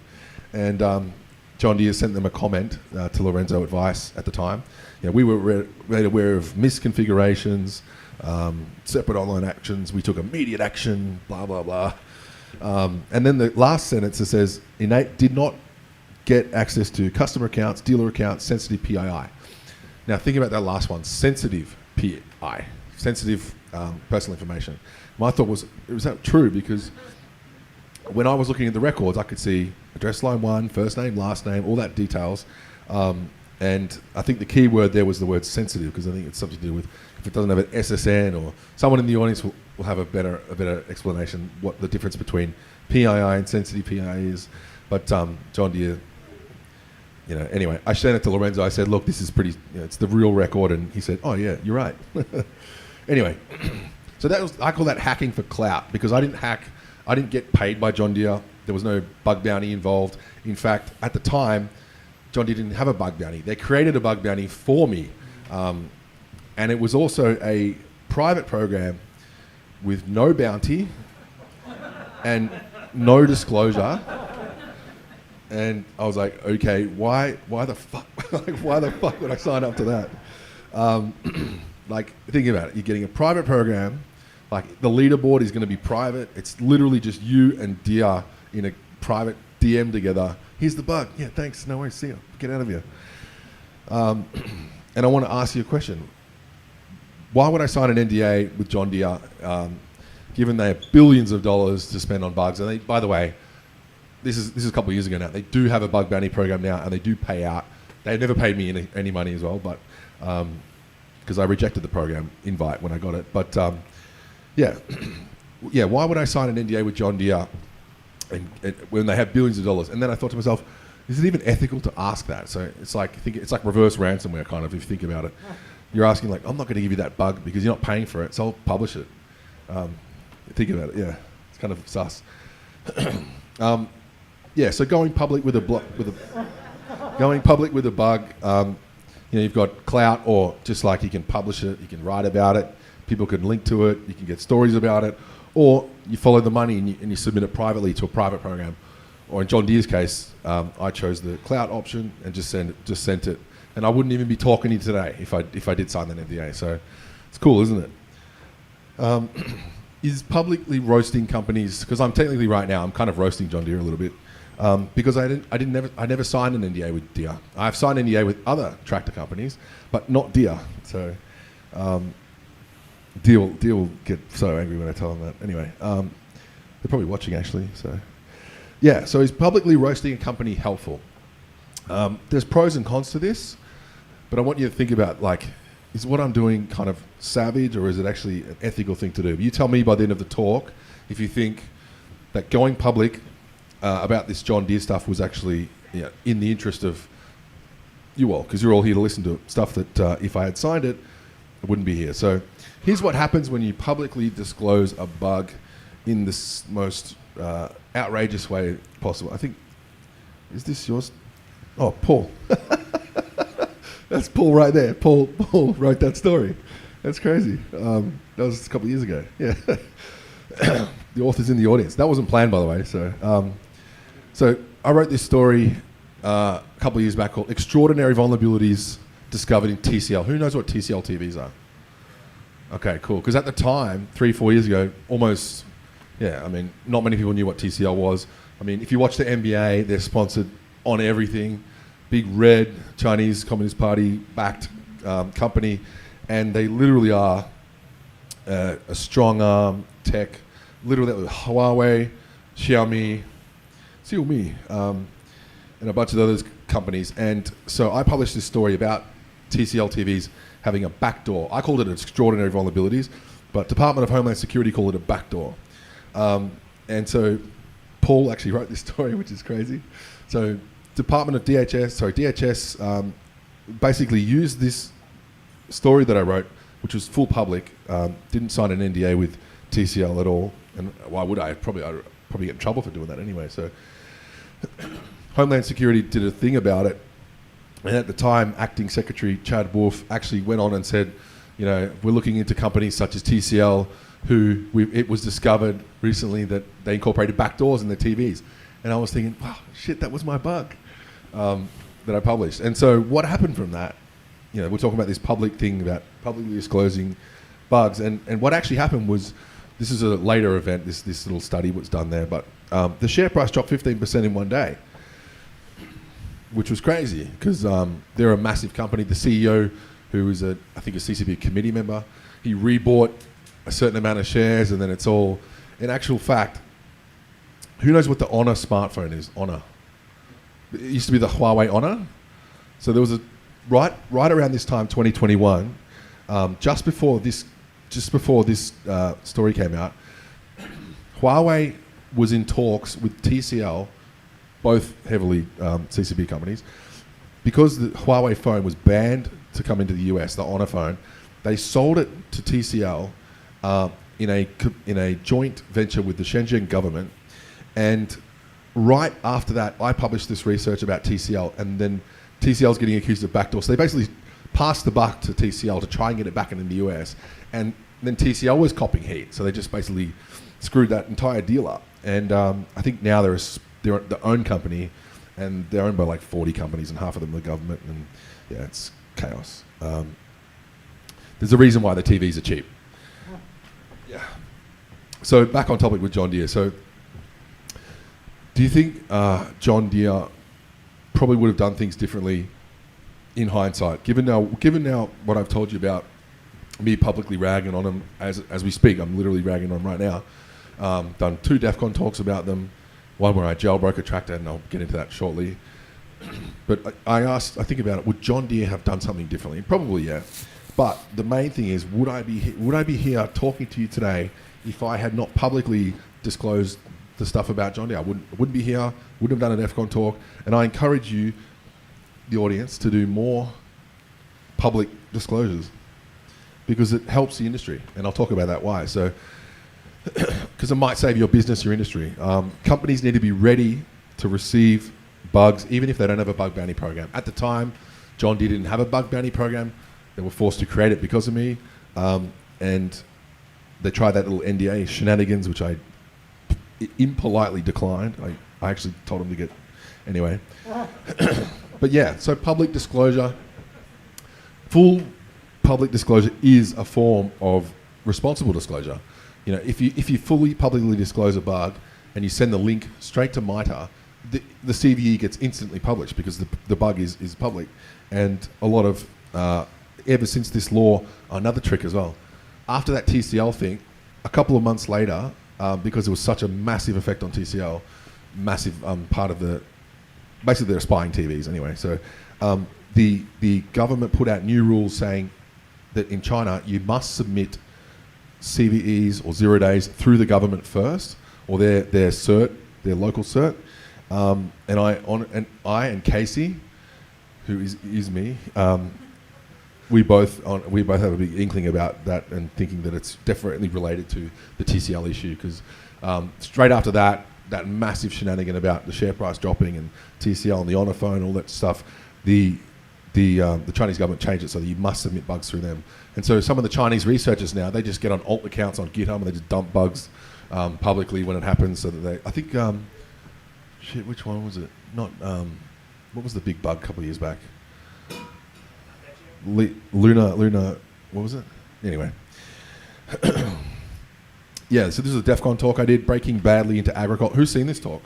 And John Deere sent them a comment to Lorenzo at Vice at the time. We were made aware of misconfigurations, separate online actions, we took immediate action, blah, blah, blah. And then the last sentence that says, Innate did not get access to customer accounts, dealer accounts, sensitive PII. Now think about that last one, sensitive PII, sensitive personal information. My thought was that true? Because when I was looking at the records, I could see address line 1, first name, last name, all that details. And I think the key word there was the word sensitive, because I think it's something to do with if it doesn't have an SSN, or someone in the audience will have a better explanation what the difference between PII and sensitive PII is. But John Deere, anyway, I sent it to Lorenzo. I said, look, this is pretty, it's the real record. And he said, oh yeah, you're right. Anyway, so I call that hacking for clout, because I didn't get paid by John Deere. There was no bug bounty involved. In fact, at the time, John Deere didn't have a bug bounty. They created a bug bounty for me. And it was also a private program with no bounty and no disclosure. And I was like, okay, why the fuck? Why the fuck would I sign up to that? Think about it. You're getting a private program. Like, the leaderboard is going to be private. It's literally just you and Deere in a private DM together. Here's the bug. Yeah, thanks. No worries. See you. Get out of here. And I want to ask you a question. Why would I sign an NDA with John Deere, given they have billions of dollars to spend on bugs? And they, by the way, this is a couple of years ago now. They do have a bug bounty program now, and they do pay out. They never paid me any money as well, but because I rejected the program invite when I got it. But yeah. Why would I sign an NDA with John Deere when they have billions of dollars? And then I thought to myself, is it even ethical to ask that? So it's like reverse ransomware, kind of, if you think about it. You're asking, like, I'm not going to give you that bug because you're not paying for it, so I'll publish it. Think about it. Yeah, it's kind of sus. So going public with a bug, you've got clout, or just like you can publish it, you can write about it, people can link to it, you can get stories about it, or you follow the money and you submit it privately to a private program. Or in John Deere's case, I chose the clout option and just sent it. And I wouldn't even be talking to you today if I did sign that NDA. So it's cool, isn't it? Is publicly roasting companies, because I'm technically right now, I'm kind of roasting John Deere a little bit, because I never signed an NDA with Deere. I've signed an NDA with other tractor companies, but not Deere. So Deere will get so angry when I tell them that. Anyway, They're probably watching actually. So, yeah. So is publicly roasting a company helpful? There's pros and cons to this, but I want you to think about like, is what I'm doing kind of savage or is it actually an ethical thing to do? You tell me by the end of the talk if you think that going public about this John Deere stuff was actually in the interest of you all, because you're all here to listen to stuff that if I had signed it, I wouldn't be here. So here's what happens when you publicly disclose a bug in the most outrageous way possible. I think, is this yours? Oh, Paul. That's Paul right there. Paul wrote that story. That's crazy. That was a couple of years ago. Yeah. The author's in the audience. That wasn't planned, by the way. So I wrote this story a couple of years back called Extraordinary Vulnerabilities Discovered in TCL. Who knows what TCL TVs are? Okay, cool. Because at the time, 3-4 years ago, almost, not many people knew what TCL was. I mean, if you watch the NBA, they're sponsored on everything. Big red Chinese Communist Party backed company, and they literally are a strong arm tech. Literally, that was Huawei, Xiaomi, and a bunch of those companies. And so I published this story about TCL TVs having a backdoor. I called it extraordinary vulnerabilities, but Department of Homeland Security called it a backdoor. And so Paul actually wrote this story, which is crazy. So DHS basically used this story that I wrote, which was full public, didn't sign an NDA with TCL at all. And why would I? I'd probably get in trouble for doing that anyway. So Homeland Security did a thing about it. And at the time, Acting Secretary Chad Wolf actually went on and said, we're looking into companies such as TCL, it was discovered recently that they incorporated backdoors in their TVs. And I was thinking, wow, shit, that was my bug that I published. And so what happened from that? We're talking about this public thing about publicly disclosing bugs. And what actually happened was, this is a later event, this little study was done there, but the share price dropped 15% in one day, which was crazy because they're a massive company. The CEO, who is I think a CCP committee member, he rebought a certain amount of shares, and then it's all, in actual fact, who knows what the Honor smartphone is? Honor. It used to be the Huawei Honor. So there was right around this time, 2021, just before this story came out, Huawei was in talks with TCL, both heavily CCP companies, because the Huawei phone was banned to come into the US, the Honor phone. They sold it to TCL in a joint venture with the Shenzhen government. And right after that, I published this research about TCL, and then TCL's getting accused of backdoor. So they basically passed the buck to TCL to try and get it back into the US. And then TCL was copping heat. So they just basically screwed that entire deal up. And I think now they're their own company, and they're owned by like 40 companies, and half of them are the government. And yeah, it's chaos. There's a reason why the TVs are cheap. Yeah. So back on topic with John Deere. So do you think John Deere probably would have done things differently in hindsight, given now what I've told you about me publicly ragging on them as we speak? I'm literally ragging on them right now. Done 2 DEF CON talks about them, one where I jailbroke a tractor, and I'll get into that shortly. But I think about it, would John Deere have done something differently? Probably, yeah. But the main thing is, would I be here talking to you today if I had not publicly disclosed the stuff about John Deere? I wouldn't be here, wouldn't have done a DEF CON talk. And I encourage you, the audience, to do more public disclosures, because it helps the industry. And I'll talk about that why. So, because it might save your business, your industry. Companies need to be ready to receive bugs, even if they don't have a bug bounty program. At the time, John Deere didn't have a bug bounty program. They were forced to create it because of me. And they tried that little NDA shenanigans, which I impolitely declined. I actually told them to get... Anyway. But yeah, so public disclosure, full public disclosure is a form of responsible disclosure. If you fully publicly disclose a bug and you send the link straight to MITRE, the CVE gets instantly published because the bug is public. And a lot of, ever since this law, another trick as well. After that TCL thing, a couple of months later, because it was such a massive effect on TCL, massive part of the, basically they're spying TVs anyway. So the government put out new rules saying that in China you must submit CVEs or 0 days through the government first, or their cert, their local cert. And I and Casey, who is me, we both have a big inkling about that and thinking that it's definitely related to the TCL issue, because straight after that massive shenanigan about the share price dropping and TCL and the Honor phone, all that stuff, the Chinese government changed it so that you must submit bugs through them. And so some of the Chinese researchers now, they just get on alt accounts on GitHub and they just dump bugs publicly when it happens, so that they, I think, which one was it? Not, what was the big bug a couple of years back? Luna, what was it? Anyway. Yeah, so this is a DEF CON talk I did, breaking badly into agriculture. Who's seen this talk?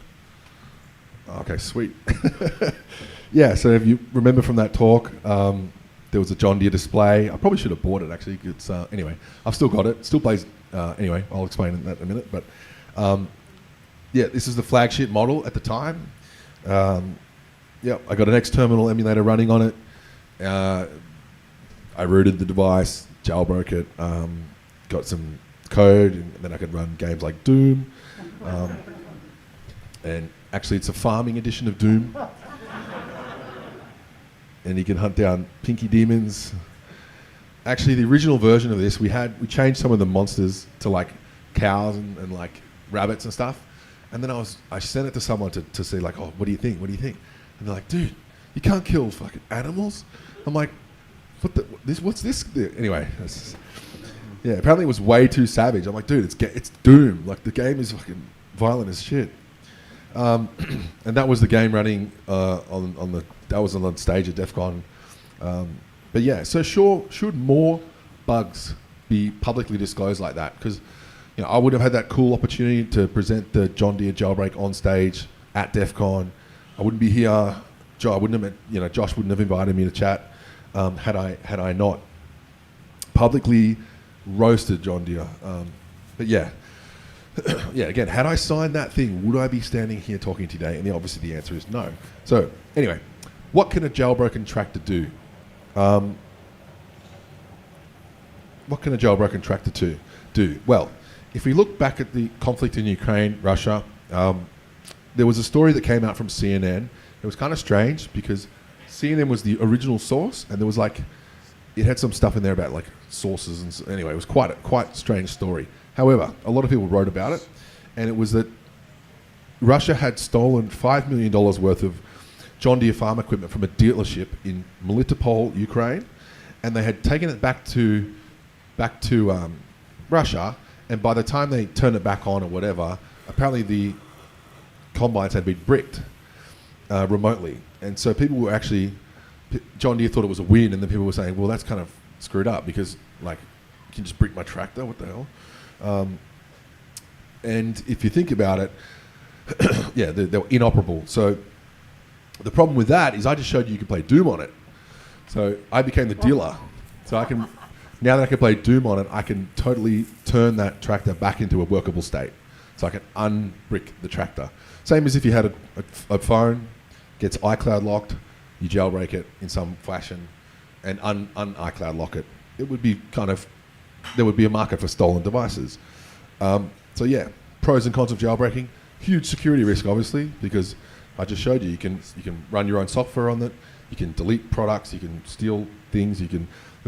Okay, sweet. Yeah, so if you remember from that talk, there was a John Deere display. I probably should have bought it, actually. It's, anyway, I've still got it. Still plays, anyway, I'll explain that in a minute. But yeah, this is the flagship model at the time. Yeah, I got an X-Terminal emulator running on it. I rooted the device, jailbroke it, got some code, and then I could run games like Doom. And actually, it's a farming edition of Doom. And you can hunt down pinky demons. Actually, the original version of this, we changed some of the monsters to like cows and like rabbits and stuff. And then I sent it to someone to say like, oh, what do you think? What do you think? And they're like, dude, you can't kill fucking animals. I'm like, what's this? Anyway, yeah, apparently it was way too savage. I'm like, dude, it's Doom. Like the game is fucking violent as shit. And that was the game running that was on the stage at DEF CON. But yeah, so should more bugs be publicly disclosed like that? Because I would have had that cool opportunity to present the John Deere jailbreak on stage at DEF CON. I wouldn't be here. I wouldn't have, Josh wouldn't have invited me to chat had I not publicly roasted John Deere. But yeah. Yeah, again, had I signed that thing, would I be standing here talking today? And obviously the answer is no. So anyway, what can a jailbroken tractor do? What can a jailbroken tractor do? Well, if we look back at the conflict in Ukraine, Russia, there was a story that came out from CNN. It was kind of strange because CNN was the original source, and there was like, it had some stuff in there about like sources, and anyway, it was quite a strange story. However, a lot of people wrote about it, and it was that Russia had stolen $5 million worth of John Deere farm equipment from a dealership in Melitopol, Ukraine, and they had taken it back to Russia, and by the time they turned it back on or whatever, apparently the combines had been bricked remotely, and so people were actually, John Deere thought it was a win, and then people were saying, well, that's kind of screwed up because like you can just brick my tractor, what the hell? And if you think about it, yeah, they were inoperable. So the problem with that is I just showed you could play Doom on it. So I became the dealer. So now that I can play Doom on it, I can totally turn that tractor back into a workable state. So I can unbrick the tractor. Same as if you had a phone, gets iCloud locked, you jailbreak it in some fashion and un-iCloud lock it. It would be there would be a market for stolen devices. So yeah, pros and cons of jailbreaking. Huge security risk, obviously, because I just showed you can run your own software on it, you can delete products, you can steal things, it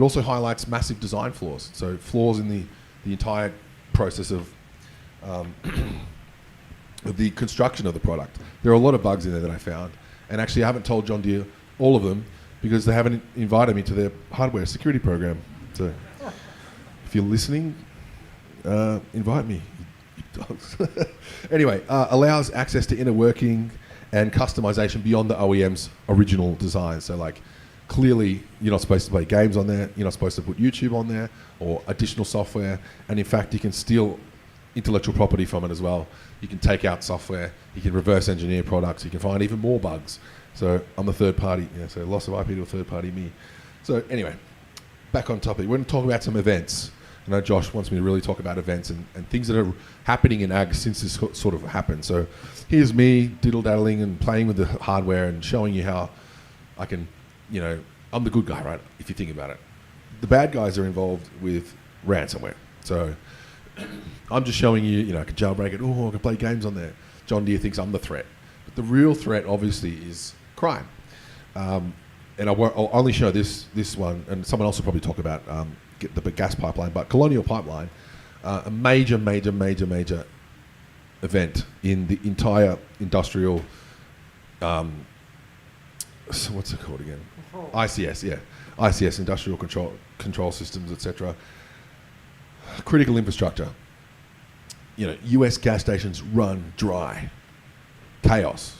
also highlights massive design flaws. So flaws in the entire process of the construction of the product. There are a lot of bugs in there that I found, and actually I haven't told John Deere all of them because they haven't invited me to their hardware security program. So if you're listening, invite me, you dogs. Anyway, allows access to inner working and customization beyond the OEM's original design. So like, clearly you're not supposed to play games on there, you're not supposed to put YouTube on there or additional software, and in fact you can steal intellectual property from it as well. You can take out software, you can reverse engineer products, you can find even more bugs. So I'm a third party, so loss of IP to a third party me. So anyway, back on topic, we're going to talk about some events. I know Josh wants me to really talk about events and things that are happening in ag since this sort of happened. So here's me diddle-daddling and playing with the hardware and showing you how I can, I'm the good guy, right? If you think about it. The bad guys are involved with ransomware. So I'm just showing you, I can jailbreak it. Oh, I can play games on there. John Deere thinks I'm the threat. But the real threat, obviously, is crime. And I'll only show this one, and someone else will probably talk about get the gas pipeline, but Colonial Pipeline, a major event in the entire industrial, so what's it called again? ICS, yeah. ICS, Industrial Control Systems, etc. Critical infrastructure. US gas stations run dry. Chaos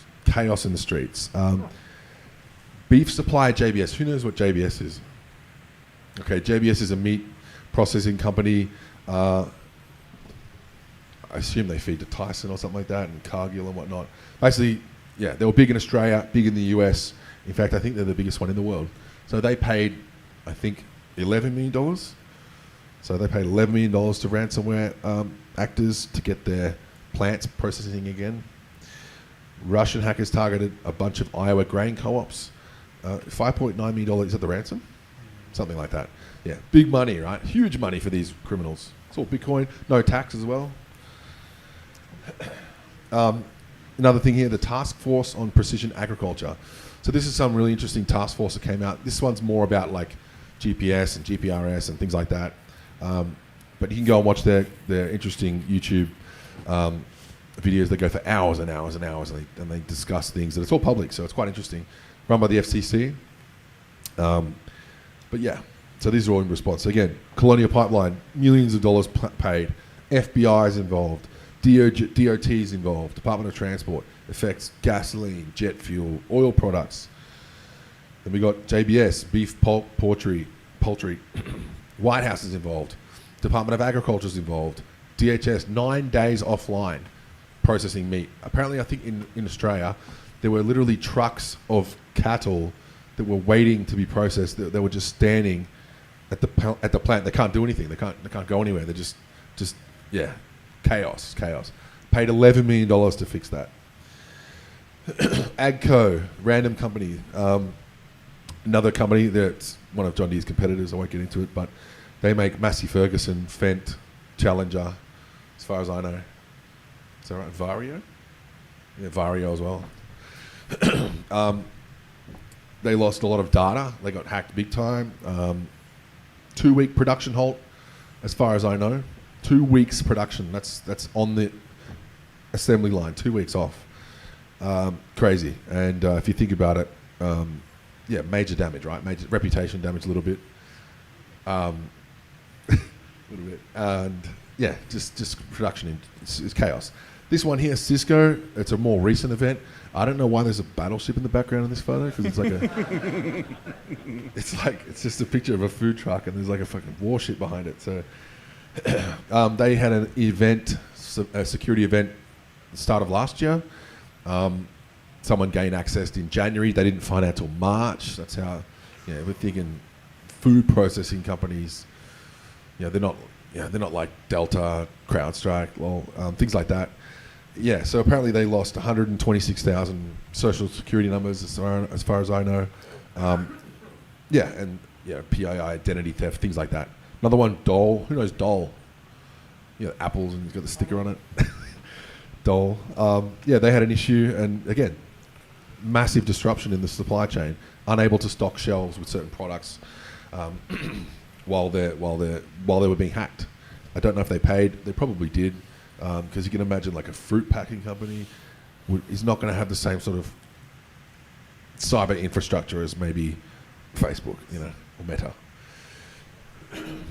in the streets. Beef supplier JBS. Who knows what JBS is? Okay, JBS is a meat processing company. I assume they feed to Tyson or something like that, and Cargill and whatnot. Basically, yeah, they were big in Australia, big in the US. In fact, I think they're the biggest one in the world. So they paid, I think, $11 million. So they paid $11 million to ransomware actors to get their plants processing again. Russian hackers targeted a bunch of Iowa grain co-ops. $5.9 million, is that the ransom? Something like that. Yeah, big money, right? Huge money for these criminals. It's all Bitcoin, no tax as well. Another thing here, the Task Force on Precision Agriculture. So this is some really interesting task force that came out. This one's more about like GPS and GPRS and things like that. But you can go and watch their interesting YouTube videos. They go for hours and hours and hours, and they discuss things, and it's all public, so it's quite interesting. Run by the FCC. But yeah, so these are all in response. So again, Colonial Pipeline, millions of dollars paid. FBI is involved. DOT is involved. Department of Transport. Affects gasoline, jet fuel, oil products. Then we got JBS, beef, poultry. White House is involved. Department of Agriculture is involved. DHS, 9 days offline processing meat. Apparently, I think in Australia, there were literally trucks of cattle that were waiting to be processed. They were just standing at the plant. They can't do anything. They can't go anywhere. They're just yeah, chaos. Paid $11 million to fix that. Agco, random company, another company that's one of John Deere's competitors. I won't get into it, but they make Massey Ferguson, Fendt, Challenger, as far as I know. Is that right? Vario? Yeah, Vario as well. They lost a lot of data. They got hacked big time. 2-week production halt, as far as I know. 2 weeks production. That's on the assembly line. 2 weeks off. Crazy. And if you think about it, yeah, major damage, right? Major reputation damage a little bit. And yeah, just production is chaos. This one here, Cisco, it's a more recent event. I don't know why there's a battleship in the background in this photo, because it's like it's just a picture of a food truck and there's like a fucking warship behind it. So they had an event, a security event, at the start of last year. Someone gained access in January. They didn't find out till March. That's how, we're thinking food processing companies. They're not like Delta, CrowdStrike, things like that. Yeah, so apparently they lost 126,000 social security numbers as far as I know. PII, identity theft, things like that. Another one, Dole. Who knows Dole? Apples, and it's got the sticker on it. Dole. They had an issue, and again, massive disruption in the supply chain. Unable to stock shelves with certain products while they were being hacked. I don't know if they paid. They probably did. Because you can imagine like a fruit packing company is not going to have the same sort of cyber infrastructure as maybe Facebook, or Meta.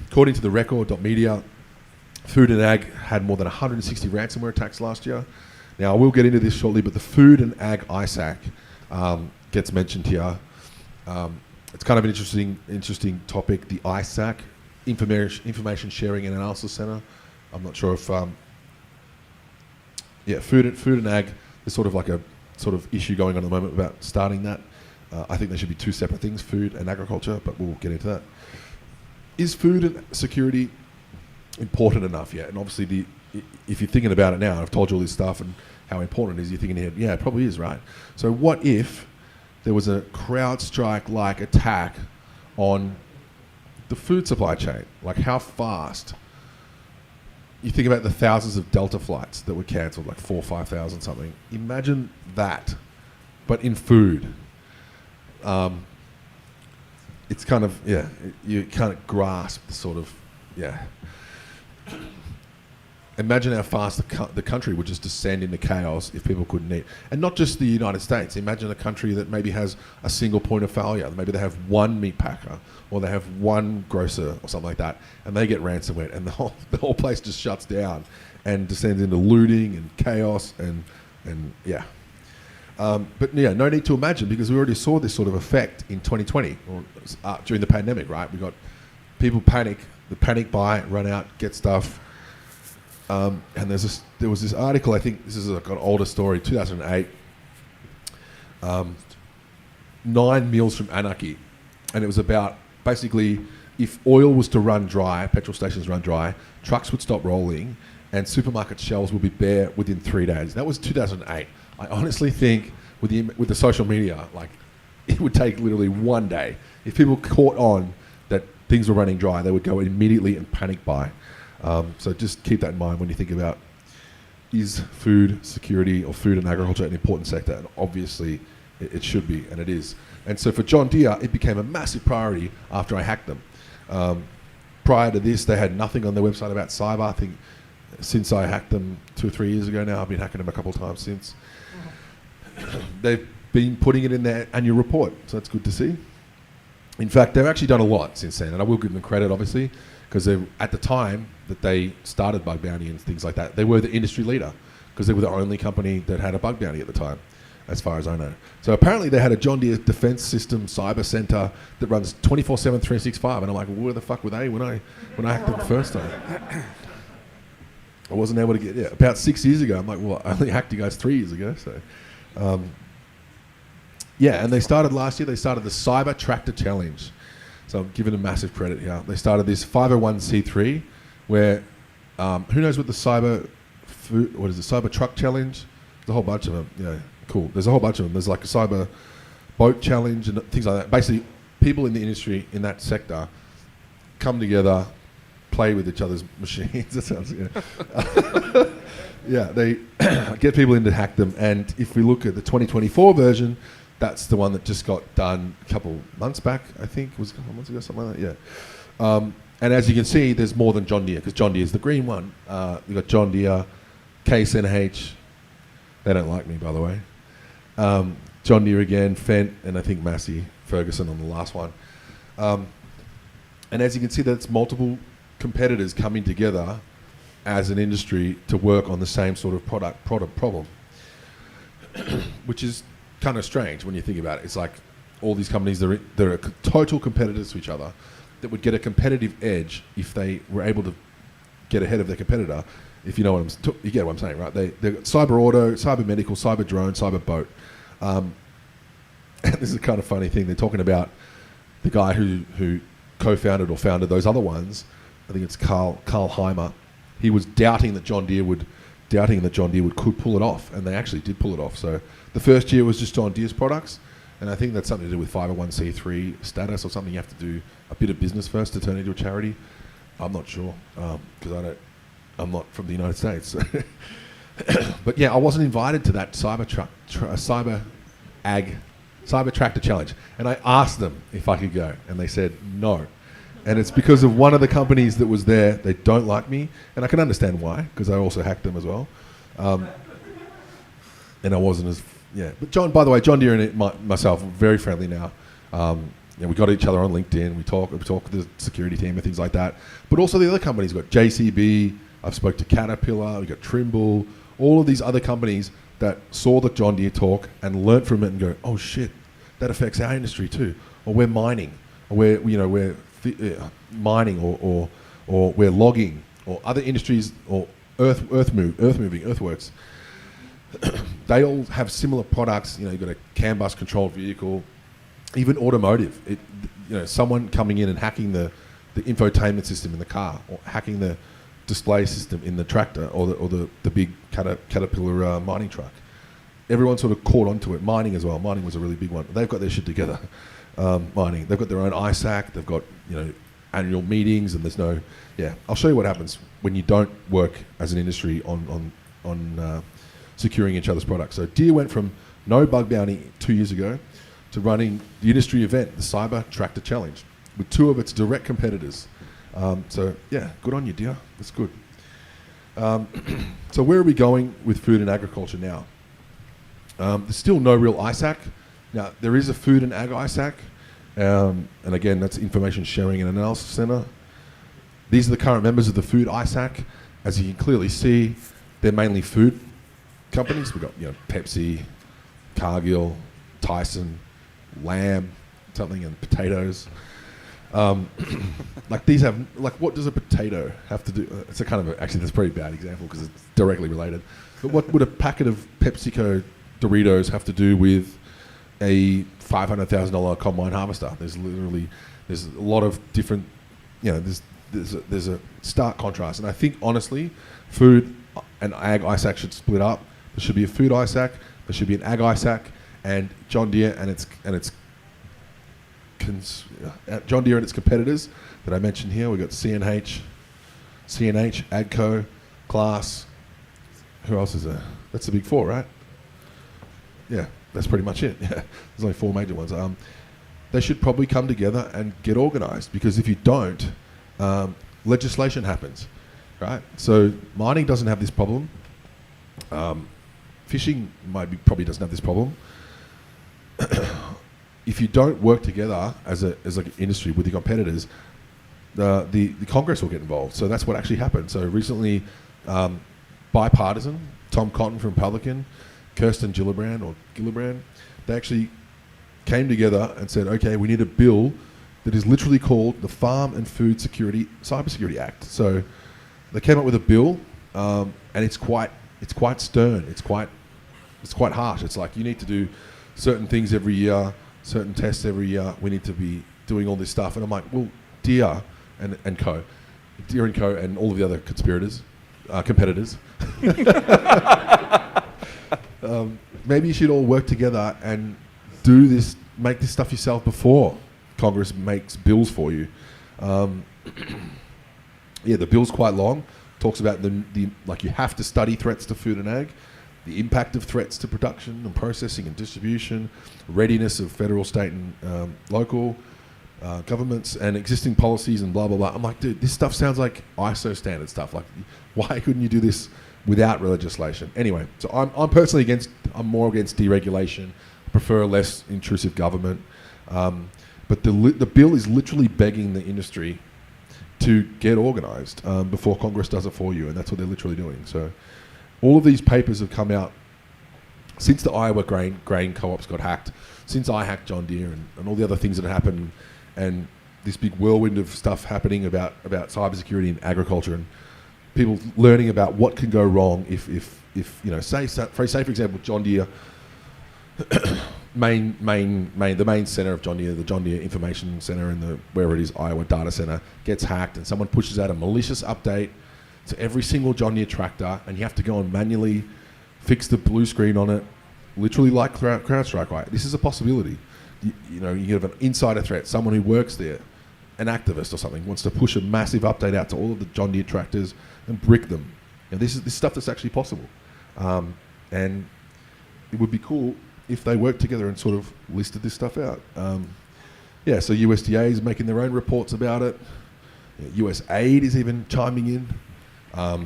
According to the record.media, Food and Ag had more than 160 ransomware attacks last year. Now, I will get into this shortly, but the Food and Ag ISAC gets mentioned here. It's kind of an interesting topic, the ISAC, Information Sharing and Analysis Center. I'm not sure if... food and ag, there's sort of like a sort of issue going on at the moment about starting that. I think there should be two separate things, food and agriculture, but we'll get into that. Is food and security important enough yet. And obviously, if you're thinking about it now, I've told you all this stuff and how important it is, you're thinking, yeah, it probably is, right? So what if there was a CrowdStrike-like attack on the food supply chain? Like how fast? You think about the thousands of Delta flights that were cancelled, like 4,000 or 5,000 something. Imagine that, but in food. It's kind of, you can't grasp the sort of, Imagine how fast the country would just descend into chaos if people couldn't eat. And not just the United States. Imagine a country that maybe has a single point of failure. Maybe they have one meat packer or they have one grocer or something like that, and they get ransomware, and the whole place just shuts down and descends into looting and chaos and yeah. But yeah, no need to imagine, because we already saw this sort of effect in 2020 or during the pandemic, right? We got people panic, the panic buy, run out, get stuff. And there was this article, I think this is like an older story, 2008, 9 Meals from Anarchy. And it was about basically if oil was to run dry, petrol stations run dry, trucks would stop rolling and supermarket shelves would be bare within 3 days. That was 2008. I honestly think with the social media, like it would take literally 1 day. If people caught on that things were running dry, they would go immediately and panic buy. So just keep that in mind when you think about, is food security or food and agriculture an important sector? And obviously it should be, and it is. And so for John Deere, it became a massive priority after I hacked them. Prior to this, they had nothing on their website about cyber. I think since I hacked them 2 or 3 years ago now, I've been hacking them a couple of times since. They've been putting it in their annual report, so that's good to see. In fact, they've actually done a lot since then, and I will give them credit, obviously, because at the time that they started bug bounty and things like that, they were the industry leader, because they were the only company that had a bug bounty at the time, as far as I know. So apparently they had a John Deere Defense System Cyber Center that runs 24/7, 365, and I'm like, well, where the fuck were they when I hacked them the first time? I wasn't able to get, about 6 years ago. I'm like, well, I only hacked you guys 3 years ago, so. And they started last year, they started the Cyber Tractor Challenge. So I'm giving them massive credit here. They started this 501c3 where, who knows what the cyber truck challenge? There's a whole bunch of them. Cool. There's a whole bunch of them. There's like a cyber boat challenge and things like that. Basically, people in the industry in that sector come together, play with each other's machines. That sounds, they get people in to hack them. And if we look at the 2024 version, that's the one that just got done a couple months back, I think. Was it a couple months ago, something like that? Yeah. And as you can see, there's more than John Deere, because John Deere is the green one. You've got John Deere, KSNH. They don't like me, by the way. John Deere again, Fendt, and I think Massey Ferguson on the last one. And as you can see, that's multiple competitors coming together as an industry to work on the same sort of product problem, which is kind of strange when you think about it. It's like all these companies that are total competitors to each other that would get a competitive edge if they were able to get ahead of their competitor. If you know what you get what I'm saying, right? They've got cyber auto, cyber medical, cyber drone, cyber boat. And this is a kind of funny thing. They're talking about the guy who co-founded or founded those other ones. I think it's Carl Heimer. He was doubting that John Deere could pull it off, and they actually did pull it off. So the first year was just John Deere's products, and I think that's something to do with 501c3 status or something. You have to do a bit of business first to turn into a charity. I'm not sure, because I'm not from the United States. But yeah, I wasn't invited to that cyber tractor challenge, and I asked them if I could go, and they said no. And it's because of one of the companies that was there. They don't like me, and I can understand why, because I also hacked them as well. And I wasn't as, But John, by the way, John Deere and myself are very friendly now. We got each other on LinkedIn. We talk with the security team and things like that. But also the other companies. We've got JCB. I've spoke to Caterpillar. We've got Trimble. All of these other companies that saw the John Deere talk and learnt from it and go, oh shit, that affects our industry too. Or we're mining. Or we're mining or we're logging, or other industries, or earthworks. They all have similar products. You've got a CAN bus controlled vehicle, even automotive. Someone coming in and hacking the infotainment system in the car, or hacking the display system in the tractor or the big Caterpillar mining truck. Everyone sort of caught onto it. Mining as well. Mining was a really big one. They've got their shit together. Mining. They've got their own ISAC. They've got annual meetings, and there's no. Yeah, I'll show you what happens when you don't work as an industry on securing each other's products. So Deere went from no bug bounty 2 years ago to running the industry event, the Cyber Tractor Challenge, with 2 of its direct competitors. So yeah, good on you, Deere. That's good. So where are we going with food and agriculture now? There's still no real ISAC. Now, there is a food and ag ISAC, and again, that's Information Sharing and Analysis Center. These are the current members of the food ISAC. As you can clearly see, they're mainly food companies. We've got Pepsi, Cargill, Tyson, Lamb, something, and potatoes. Like these have, what does a potato have to do? It's a kind of actually that's a pretty bad example because it's directly related. But what would a packet of PepsiCo Doritos have to do with a $500,000 combine harvester? There's a lot of different, there's a stark contrast. And I think honestly, food and ag ISAC should split up. There should be a food ISAC, there should be an ag ISAC, and John Deere and its competitors that I mentioned here. We've got CNH, AGCO, Class. Who else is there? That's the big 4, right? Yeah, that's pretty much it. Yeah, there's only 4 major ones. They should probably come together and get organised, because if you don't, legislation happens, right? So mining doesn't have this problem. Fishing probably doesn't have this problem. If you don't work together as like an industry with your competitors, the Congress will get involved. So that's what actually happened. So recently, bipartisan, Tom Cotton from Republican, Kirsten Gillibrand, they actually came together and said, okay, we need a bill that is literally called the Farm and Food Security Cybersecurity Act. So they came up with a bill, and it's quite stern. It's quite harsh. It's like you need to do certain things every year, certain tests every year. We need to be doing all this stuff. And I'm like, well, Deere and Co, and all of the other competitors. Maybe you should all work together and do this, make this stuff yourself before Congress makes bills for you. Yeah, the bill's quite long. Talks about you have to study threats to food and ag, the impact of threats to production and processing and distribution, readiness of federal, state, and local governments, and existing policies and blah, blah, blah. I'm like, dude, this stuff sounds like ISO standard stuff. Like, why couldn't you do this without legislation? Anyway, so I'm personally I'm more against deregulation. I prefer less intrusive government. But the bill is literally begging the industry to get organised before Congress does it for you, and that's what they're literally doing. So all of these papers have come out since the Iowa grain co-ops got hacked, since I hacked John Deere, and all the other things that have happened, and this big whirlwind of stuff happening about cybersecurity in agriculture, and people learning about what can go wrong if say for example, John Deere, the main center of John Deere, the John Deere Information Center in the wherever it is, Iowa Data Center, gets hacked, and someone pushes out a malicious update to every single John Deere tractor, and you have to go and manually fix the blue screen on it, literally like CrowdStrike, right? This is a possibility. You have an insider threat, someone who works there, an activist or something, wants to push a massive update out to all of the John Deere tractors and brick them. This is stuff that's actually possible. And it would be cool if they worked together and sort of listed this stuff out. So USDA is making their own reports about it. US Aid is even chiming in. I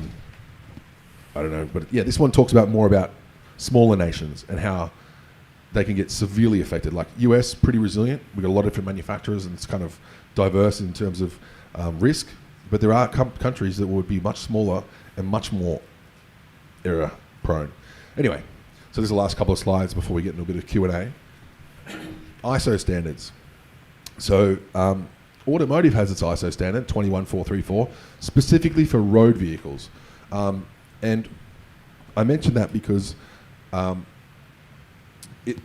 don't know, but yeah, this one talks more about smaller nations and how they can get severely affected. Like US, pretty resilient. We've got a lot of different manufacturers, and it's kind of diverse in terms of risk. But there are countries that would be much smaller and much more error prone. Anyway, so this is the last couple of slides before we get into a bit of Q&A. ISO standards. So automotive has its ISO standard, 21434, specifically for road vehicles. And I mention that because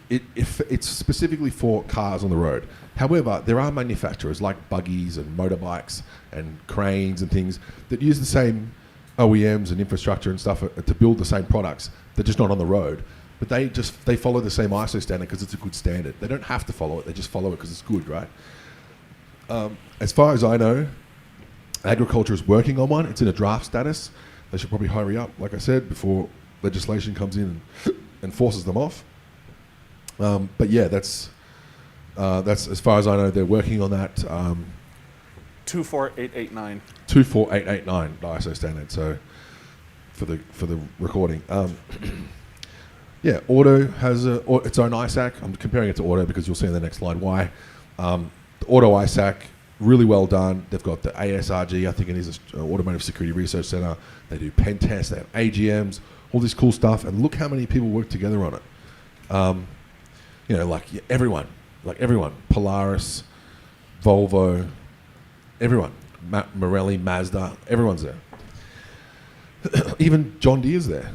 it's specifically for cars on the road. However, there are manufacturers like buggies and motorbikes and cranes and things that use the same OEMs and infrastructure and stuff to build the same products. They're just not on the road. But they follow the same ISO standard because it's a good standard. They don't have to follow it. They just follow it because it's good, right? As far as I know, agriculture is working on one. It's in a draft status. They should probably hurry up, like I said, before legislation comes in and forces them off. But yeah, that's as far as I know. They're working on that. 24889. 24889, the ISO standard. So for the recording. Yeah, Auto has its own ISAC. I'm comparing it to Auto because you'll see in the next slide why. The Auto ISAC, really well done. They've got the ASRG, I think it is an Automotive Security Research Center. They do pen tests, they have AGMs, all this cool stuff, and look how many people work together on it. Like everyone, Polaris, Volvo, everyone, Morelli, Mazda, everyone's there. Even John Deere's there.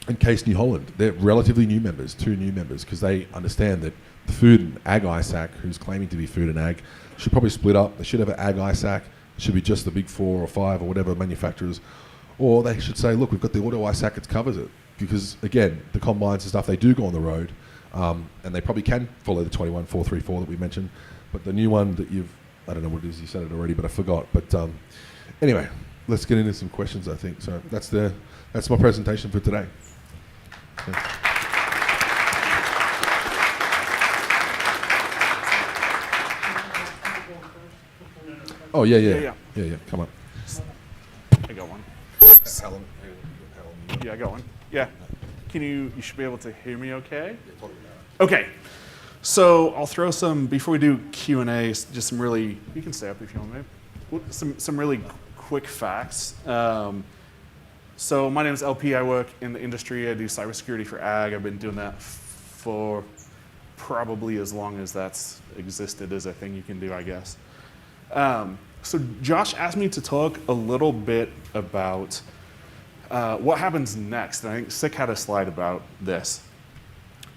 And Case New Holland, they're relatively new members, 2 new members, because they understand that the Food and Ag ISAC, who's claiming to be Food and Ag, should probably split up. They should have an Ag ISAC. It should be just the big 4 or 5 or whatever manufacturers. Or they should say, look, we've got the Auto ISAC that covers it. Because, again, the combines and stuff, they do go on the road. And they probably can follow the 21434 that we mentioned. But the new one that I don't know what it is, you said it already, but I forgot. But anyway, let's get into some questions, I think. So that's my presentation for today. Oh, yeah. Come on. I got one. Yeah, I got one. Yeah. You should be able to hear me okay? Okay. So I'll throw before we do Q&A, just some really, you can stay up if you want, maybe. Some really quick facts. So my name is LP. I work in the industry. I do cybersecurity for ag. I've been doing that for probably as long as that's existed as a thing you can do, I guess. So Josh asked me to talk a little bit about what happens next. And I think Sick had a slide about this.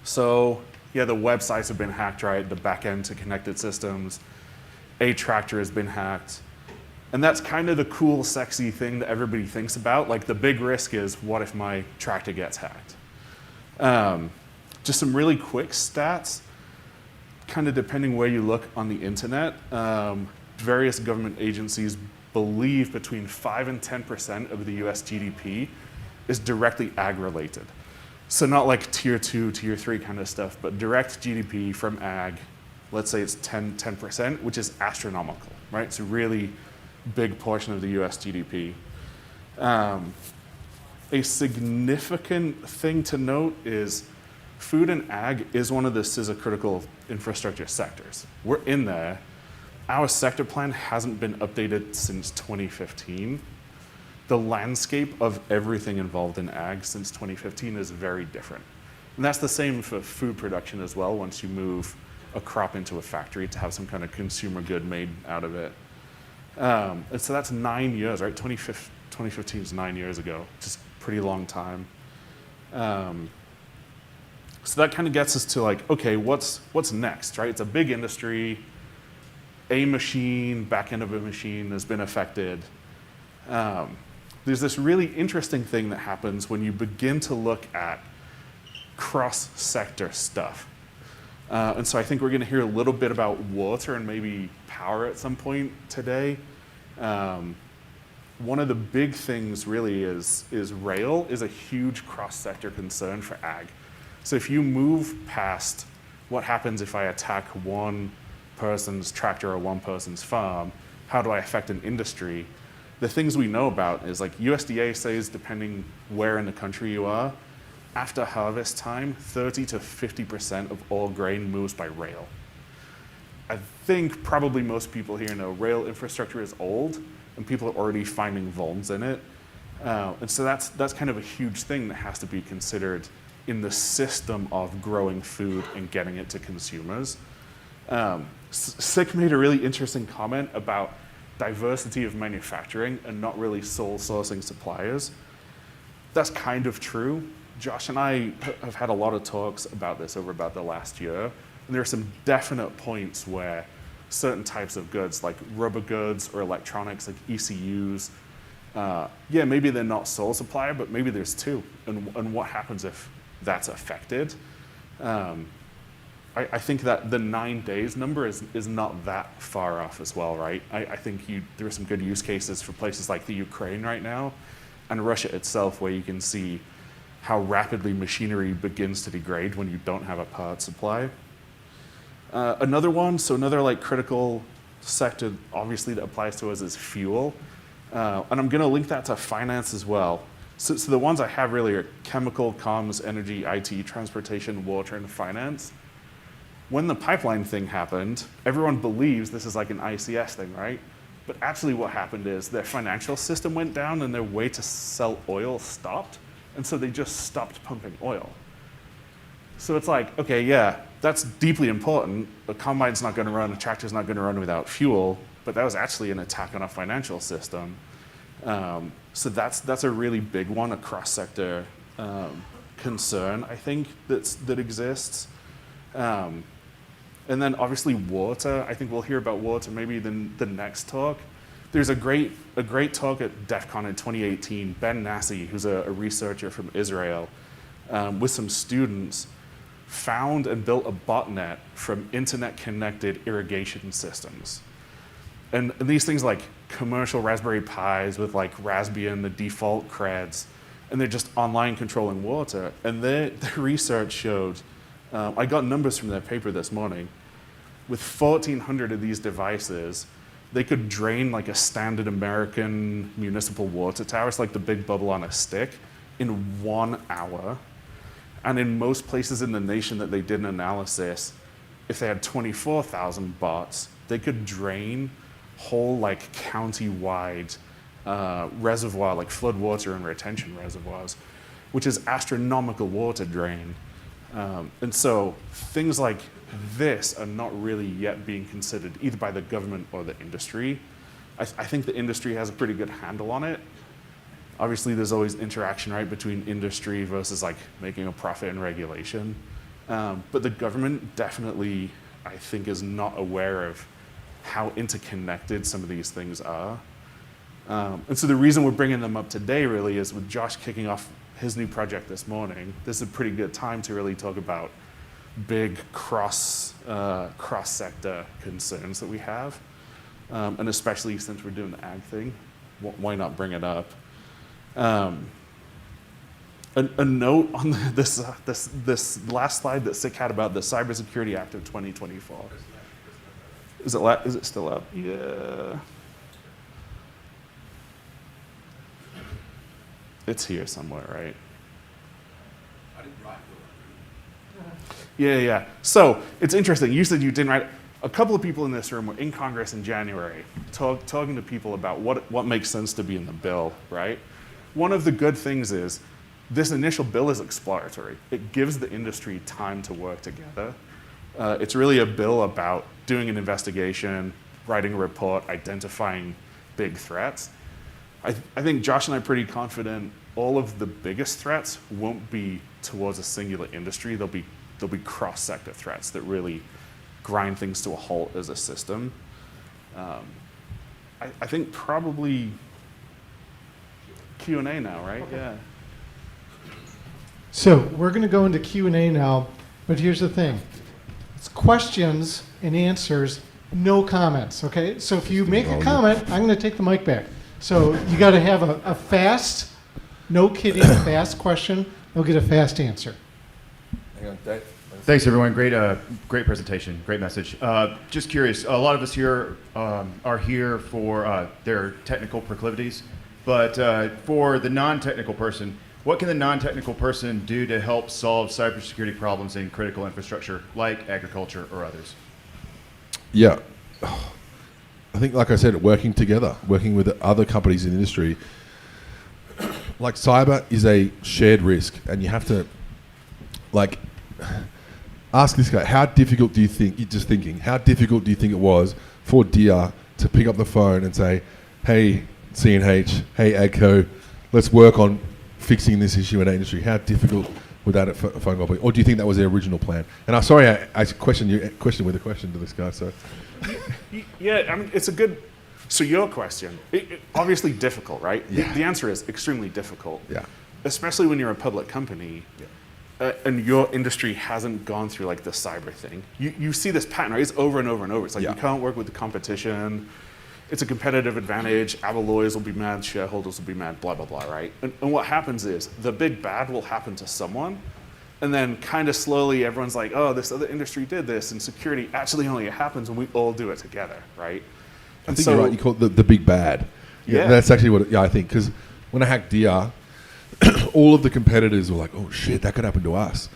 So yeah, the websites have been hacked, right? The back end to connected systems. A tractor has been hacked. And that's kind of the cool, sexy thing that everybody thinks about. Like the big risk is, what if my tractor gets hacked? Just some really quick stats, kind of depending where you look on the internet. Various government agencies believe between 5 and 10% of the US GDP is directly ag related. So not like tier 2, tier 3 kind of stuff, but direct GDP from ag, let's say it's 10%, which is astronomical, right? It's a really big portion of the US GDP. A significant thing to note is food and ag is one of the CISA critical infrastructure sectors. We're in there. Our sector plan hasn't been updated since 2015. The landscape of everything involved in ag since 2015 is very different. And that's the same for food production as well, once you move a crop into a factory to have some kind of consumer good made out of it. And so that's 9 years, right? 2015 is 9 years ago, just pretty long time. So that kind of gets us to like, okay, what's next, right? It's a big industry. A machine, back end of a machine has been affected. There's this really interesting thing that happens when you begin to look at cross-sector stuff. And so I think we're going to hear a little bit about water and maybe power at some point today. One of the big things really is rail is a huge cross-sector concern for ag. So if you move past what happens if I attack one person's tractor or one person's farm, how do I affect an industry? The things we know about is like USDA says, depending where in the country you are, after harvest time, 30 to 50% of all grain moves by rail. I think probably most people here know rail infrastructure is old and people are already finding vulns in it. And so that's kind of a huge thing that has to be considered in the system of growing food and getting it to consumers. Sick made a really interesting comment about diversity of manufacturing and not really sole sourcing suppliers. That's kind of true. Josh and I have had a lot of talks about this over about the last year, and there are some definite points where certain types of goods, like rubber goods or electronics, like ECUs, Yeah, maybe they're not sole supplier, but maybe there's two. And what happens if that's affected? I think that the 9 days number is not that far off as well, right? I think there are some good use cases for places like the Ukraine right now and Russia itself, where you can see how rapidly machinery begins to degrade when you don't have a part supply. Another like critical sector, obviously, that applies to us is fuel. And I'm going to link that to finance as well. So the ones I have really are chemical, comms, energy, IT, transportation, water, and finance. When the pipeline thing happened, everyone believes this is like an ICS thing, right? But actually what happened is their financial system went down and their way to sell oil stopped. And so they just stopped pumping oil. So it's like, okay, yeah, that's deeply important. A combine's not going to run, a tractor's not going to run without fuel. But that was actually an attack on a financial system. So that's a really big one, a cross-sector concern, I think, that exists. And then obviously water. I think we'll hear about water maybe in the next talk. There's a great talk at DEF CON in 2018. Ben Nassi, who's a researcher from Israel, with some students, found and built a botnet from internet-connected irrigation systems. And these things like commercial Raspberry Pis with like Raspbian, the default creds, and they're just online controlling water. And their research showed, I got numbers from their paper this morning, with 1,400 of these devices, they could drain like a standard American municipal water tower, it's like the big bubble on a stick, in 1 hour. And in most places in the nation that they did an analysis, if they had 24,000 bots, they could drain whole like county-wide reservoir, like flood water and retention reservoirs, which is astronomical water drain. And so things like this are not really yet being considered either by the government or the industry. I think the industry has a pretty good handle on it. Obviously, there's always interaction, right, between industry versus like making a profit and regulation. But the government definitely, I think, is not aware of how interconnected some of these things are. And so the reason we're bringing them up today really is with Josh kicking off his new project this morning, this is a pretty good time to really talk about big cross-sector concerns that we have. And especially since we're doing the ag thing, why not bring it up? A note on this last slide that Sick had about the Cybersecurity Act of 2024. Is it still up? Yeah. It's here somewhere, right? I didn't write it. Yeah. So it's interesting. You said you didn't write. A couple of people in this room were in Congress in January talking to people about what makes sense to be in the bill, right? One of the good things is this initial bill is exploratory. It gives the industry time to work together. It's really a bill about doing an investigation, writing a report, identifying big threats. I think Josh and I are pretty confident all of the biggest threats won't be towards a singular industry. They'll be cross-sector threats that really grind things to a halt as a system. I think probably Q&A now, right? Okay. Yeah. So we're going to go into Q&A now, but here's the thing. It's questions and answers, no comments, okay? So if you make a comment, I'm going to take the mic back. So you got to have a fast, no kidding, fast question. You'll get a fast answer. Hang on, Dave. Thanks, everyone. Great presentation. Great message. Just curious, a lot of us here are here for their technical proclivities, but for the non-technical person, what can the non-technical person do to help solve cybersecurity problems in critical infrastructure like agriculture or others? Yeah. I think, like I said, working together, working with other companies in the industry. Like cyber is a shared risk, and you have to, like, ask this guy, how difficult do you think, how difficult do you think it was for DIA to pick up the phone and say, hey, CNH, hey, AGCO, let's work on fixing this issue in our industry? How difficult would that phone call be? Or do you think that was their original plan? And I'm sorry I questioned with a question to this guy. So, yeah, I mean, it's a good So your question, obviously difficult, right? Yeah. The answer is extremely difficult. Yeah. Especially when you're a public company and your industry hasn't gone through like the cyber thing. You see this pattern, right? It's over and over and over. It's like you can't work with the competition. It's a competitive advantage. Our lawyers will be mad, shareholders will be mad, blah, blah, blah, right? And what happens is the big bad will happen to someone. And then kind of slowly everyone's like, oh, this other industry did this, and security actually only happens when we all do it together, right? I think you're right. You call it the big bad. Yeah. That's actually what I think. Because when I hacked DR, all of the competitors were like, "Oh shit, that could happen to us."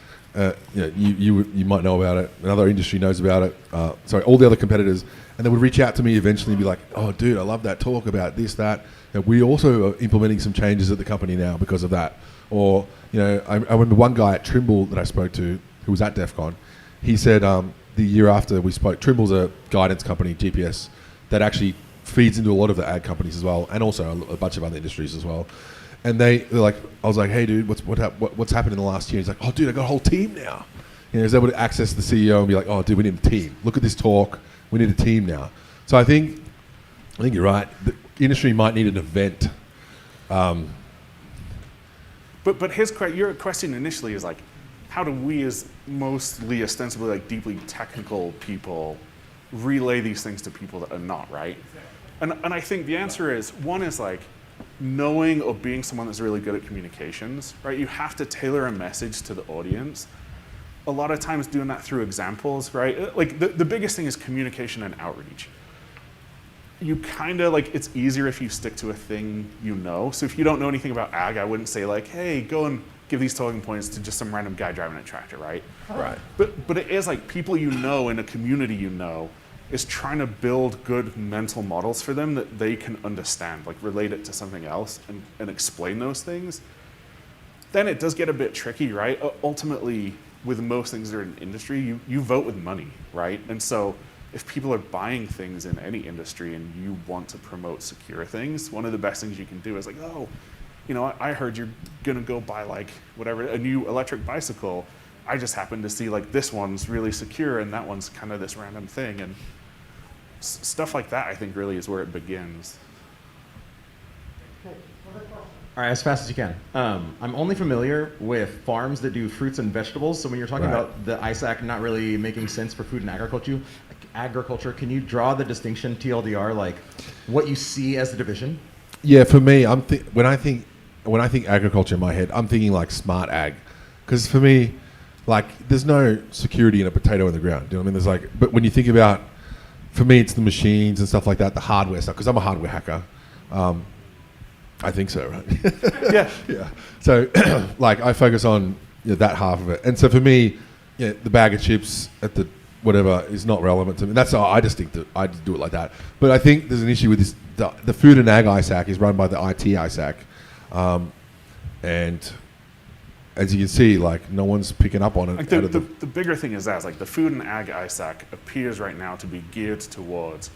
You might know about it. Another industry knows about it. All the other competitors, and they would reach out to me eventually and be like, "Oh, dude, I love that talk about this, that." And we also are implementing some changes at the company now because of that. Or I remember one guy at Trimble that I spoke to who was at DEF CON. He said the year after we spoke, Trimble's a guidance company, GPS, that actually feeds into a lot of the ad companies as well, and also a bunch of other industries as well. And they're like, I was like, hey dude, what's happened in the last year? He's like, oh dude, I got a whole team now. He's able to access the CEO and be like, oh dude, we need a team. Look at this talk. We need a team now. So I think you're right. The industry might need an event. But your question initially is like, how do we as mostly ostensibly like deeply technical people relay these things to people that are not, right? And I think the answer is, one is like knowing or being someone that's really good at communications, right? You have to tailor a message to the audience. A lot of times doing that through examples, right? Like the biggest thing is communication and outreach. You kind of like, it's easier if you stick to a thing you know. So if you don't know anything about ag, I wouldn't say like, hey, go and give these talking points to just some random guy driving a tractor, right? Right. But it is like people you know in a community you know is trying to build good mental models for them that they can understand, like relate it to something else and explain those things. Then it does get a bit tricky, right? Ultimately, with most things that are in industry, you vote with money, right? And so if people are buying things in any industry and you want to promote secure things, one of the best things you can do is like, oh, I heard you're gonna go buy like whatever, a new electric bicycle. I just happened to see like this one's really secure and that one's kind of this random thing. And stuff like that, I think, really is where it begins. All right, as fast as you can. I'm only familiar with farms that do fruits and vegetables. So when you're talking about the ISAC not really making sense for food and agriculture, can you draw the distinction, TLDR, like what you see as the division? Yeah, for me, when I think agriculture in my head, I'm thinking like smart ag, because for me, like there's no security in a potato in the ground. You know what I mean? There's like, but when you think about, for me, it's the machines and stuff like that, the hardware stuff, because I'm a hardware hacker. I think so, right? Yeah. Yeah. So, like, I focus on that half of it. And so for me, the bag of chips at the whatever is not relevant to me. That's how I just think that I just do it like that. But I think there's an issue with this. The Food and Ag ISAC is run by the IT ISAC. And as you can see, like, no one's picking up on it. Like the bigger thing is that, like, the Food and Ag ISAC appears right now to be geared towards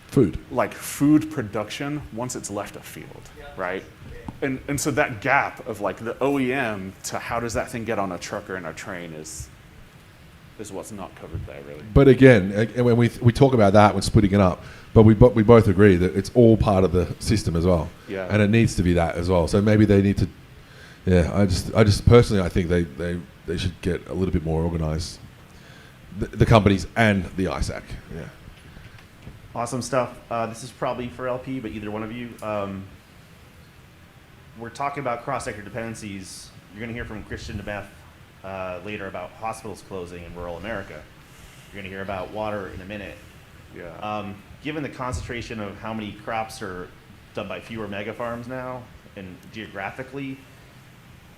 food. Like food production once it's left a field, right? And so that gap of like the OEM to how does that thing get on a truck or in a train is what's not covered there, really. But again, when we talk about that when splitting it up, but we both agree that it's all part of the system as well. Yeah. And it needs to be that as well. So maybe they need to. Yeah, I just personally, I think they should get a little bit more organized. The companies and the ISAC. Yeah. Awesome stuff. This is probably for LP, but either one of you. We're talking about cross-sector dependencies. You're going to hear from Christian DeBeth later about hospitals closing in rural America. You're going to hear about water in a minute. Yeah. Given the concentration of how many crops are done by fewer mega farms now, and geographically,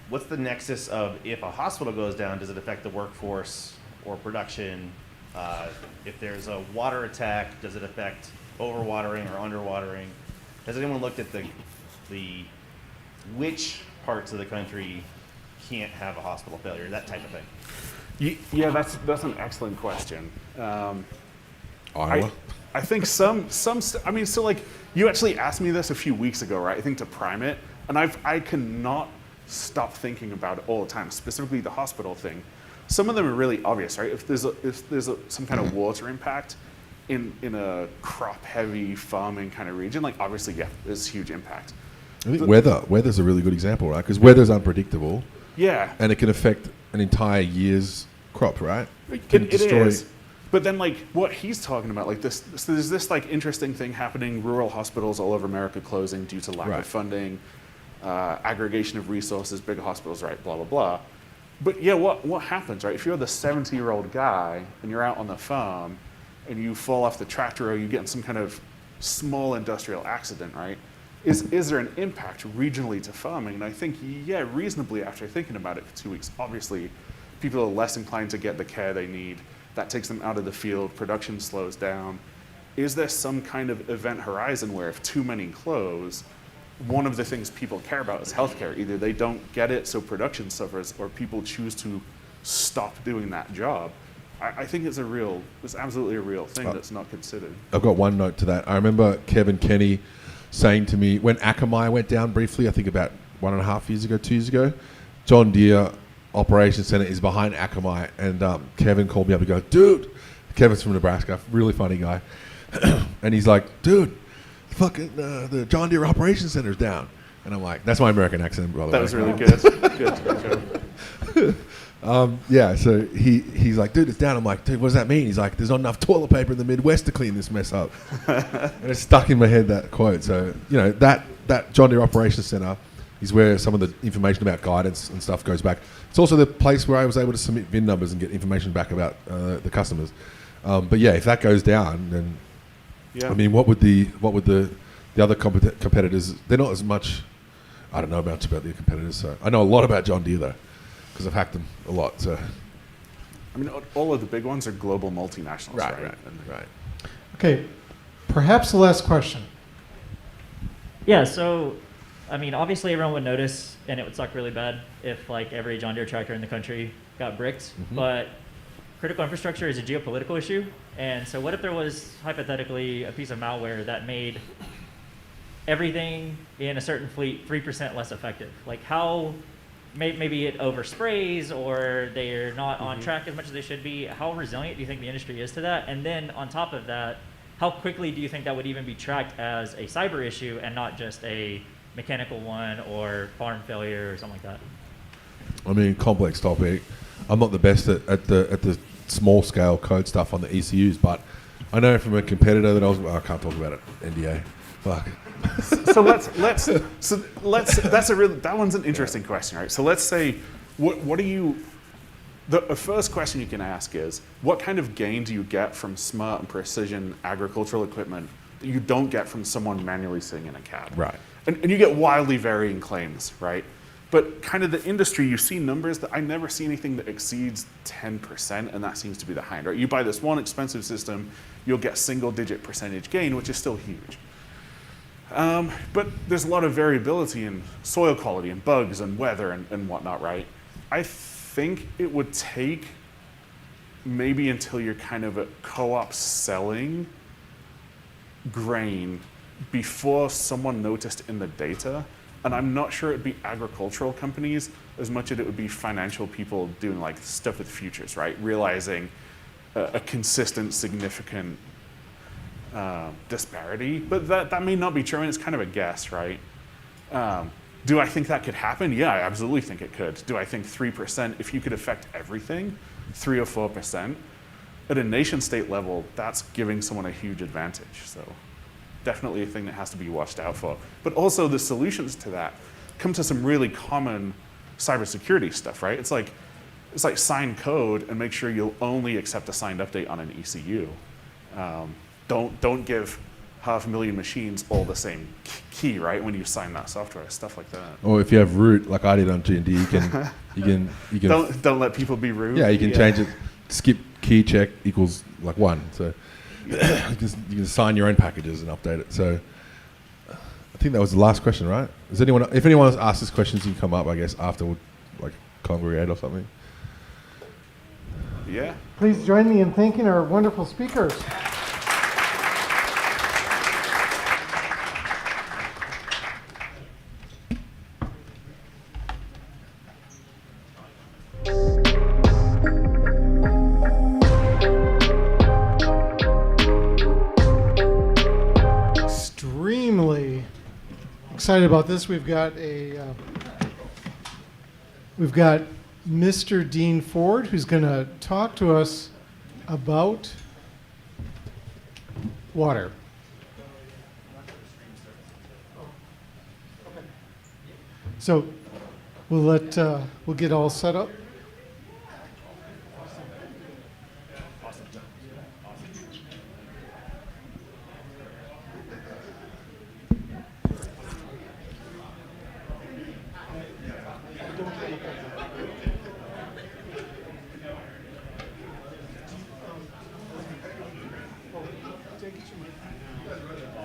what's the nexus of if a hospital goes down, does it affect the workforce or production? If there's a water attack, does it affect overwatering or underwatering? Has anyone looked at the which parts of the country can't have a hospital failure, that type of thing? Yeah, that's an excellent question. Iowa? I think I mean, so like you actually asked me this a few weeks ago, right? I think to prime it, and I cannot stop thinking about it all the time, specifically the hospital thing. Some of them are really obvious, right? If there's some kind of water impact, in a crop-heavy farming kind of region, like obviously, yeah, there's huge impact. I think weather's a really good example, right? Because weather's unpredictable. Yeah. And it can affect an entire year's crop, right? It can destroy. is. But then, like, what he's talking about, like this, so there's this like interesting thing happening. Rural hospitals all over America closing due to lack of funding, aggregation of resources, big hospitals, right? Blah blah blah. But yeah, what happens, right? If you're the 70-year-old guy and you're out on the farm, and you fall off the tractor or you get in some kind of small industrial accident, right? Is there an impact regionally to farming? And I think, yeah, reasonably after thinking about it for 2 weeks, obviously people are less inclined to get the care they need. That takes them out of the field, production slows down. Is there some kind of event horizon where if too many close, one of the things people care about is healthcare? Either they don't get it, so production suffers, or people choose to stop doing that job. I think it's absolutely a real thing that's not considered. I've got one note to that. I remember Kevin Kenny saying to me, when Akamai went down briefly, I think about 1.5 years ago, 2 years ago, John Deere Operations Center is behind Akamai, and Kevin called me up and goes, dude, Kevin's from Nebraska, really funny guy, and he's like, dude, fucking the John Deere Operations Center's down. And I'm like, that's my American accent, by the way. That was really good. Good job. Yeah, so he's like, dude, it's down. I'm like, dude, what does that mean? He's like, there's not enough toilet paper in the Midwest to clean this mess up. And it's stuck in my head, that quote. So, you know, that John Deere Operations Center is where some of the information about guidance and stuff goes back. It's also the place where I was able to submit VIN numbers and get information back about the customers. But yeah, if that goes down, then I mean, what would the other competitors? They're not as much. I don't know much about the competitors, so I know a lot about John Deere though, because I've hacked them a lot. So, I mean, all of the big ones are global multinationals, right? Right. Okay, perhaps the last question. Yeah, so, I mean, obviously everyone would notice, and it would suck really bad if, like, every John Deere tractor in the country got bricked. Mm-hmm. But critical infrastructure is a geopolitical issue. And so what if there was, hypothetically, a piece of malware that made everything in a certain fleet 3% less effective? Like, how, maybe it oversprays, or they're not on track as much as they should be. How resilient do you think the industry is to that? And then on top of that, how quickly do you think that would even be tracked as a cyber issue and not just a mechanical one or farm failure or something like that? I mean, complex topic. I'm not the best at the small scale code stuff on the ECUs, but I know from a competitor that I can't talk about it. NDA. Fuck. So that one's an interesting question, right? So let's say, what do you? The first question you can ask is, what kind of gain do you get from smart and precision agricultural equipment that you don't get from someone manually sitting in a cab? Right. And you get wildly varying claims, right? But kind of the industry, you see numbers that I never see anything that exceeds 10%, and that seems to be the high end, right? You buy this one expensive system, you'll get single-digit percentage gain, which is still huge. But there's a lot of variability in soil quality and bugs and weather and whatnot, right? I think it would take maybe until you're kind of a co-op selling grain before someone noticed in the data. And I'm not sure it'd be agricultural companies as much as it would be financial people doing like stuff with futures, right? Realizing a consistent, significant disparity. But that may not be true, and it's kind of a guess, right? Do I think that could happen? Yeah, I absolutely think it could. Do I think 3%, if you could affect everything, 3 or 4%, at a nation state level, that's giving someone a huge advantage. So definitely a thing that has to be watched out for. But also the solutions to that come to some really common cybersecurity stuff, right? It's like sign code and make sure you'll only accept a signed update on an ECU. Don't give 500,000 machines all the same key, right? When you sign that software, stuff like that. Or if you have root, like I did on G&D, you can don't let people be rude. Yeah, you can change it. Skip key check equals like 1. So you can sign your own packages and update it. So I think that was the last question, right? If anyone else asks this questions, you can come up, I guess, after we'll like congregate or something. Yeah. Please join me in thanking our wonderful speakers. excited about this. We've got Mr. Dean Ford, who's going to talk to us about water. So we'll get all set up.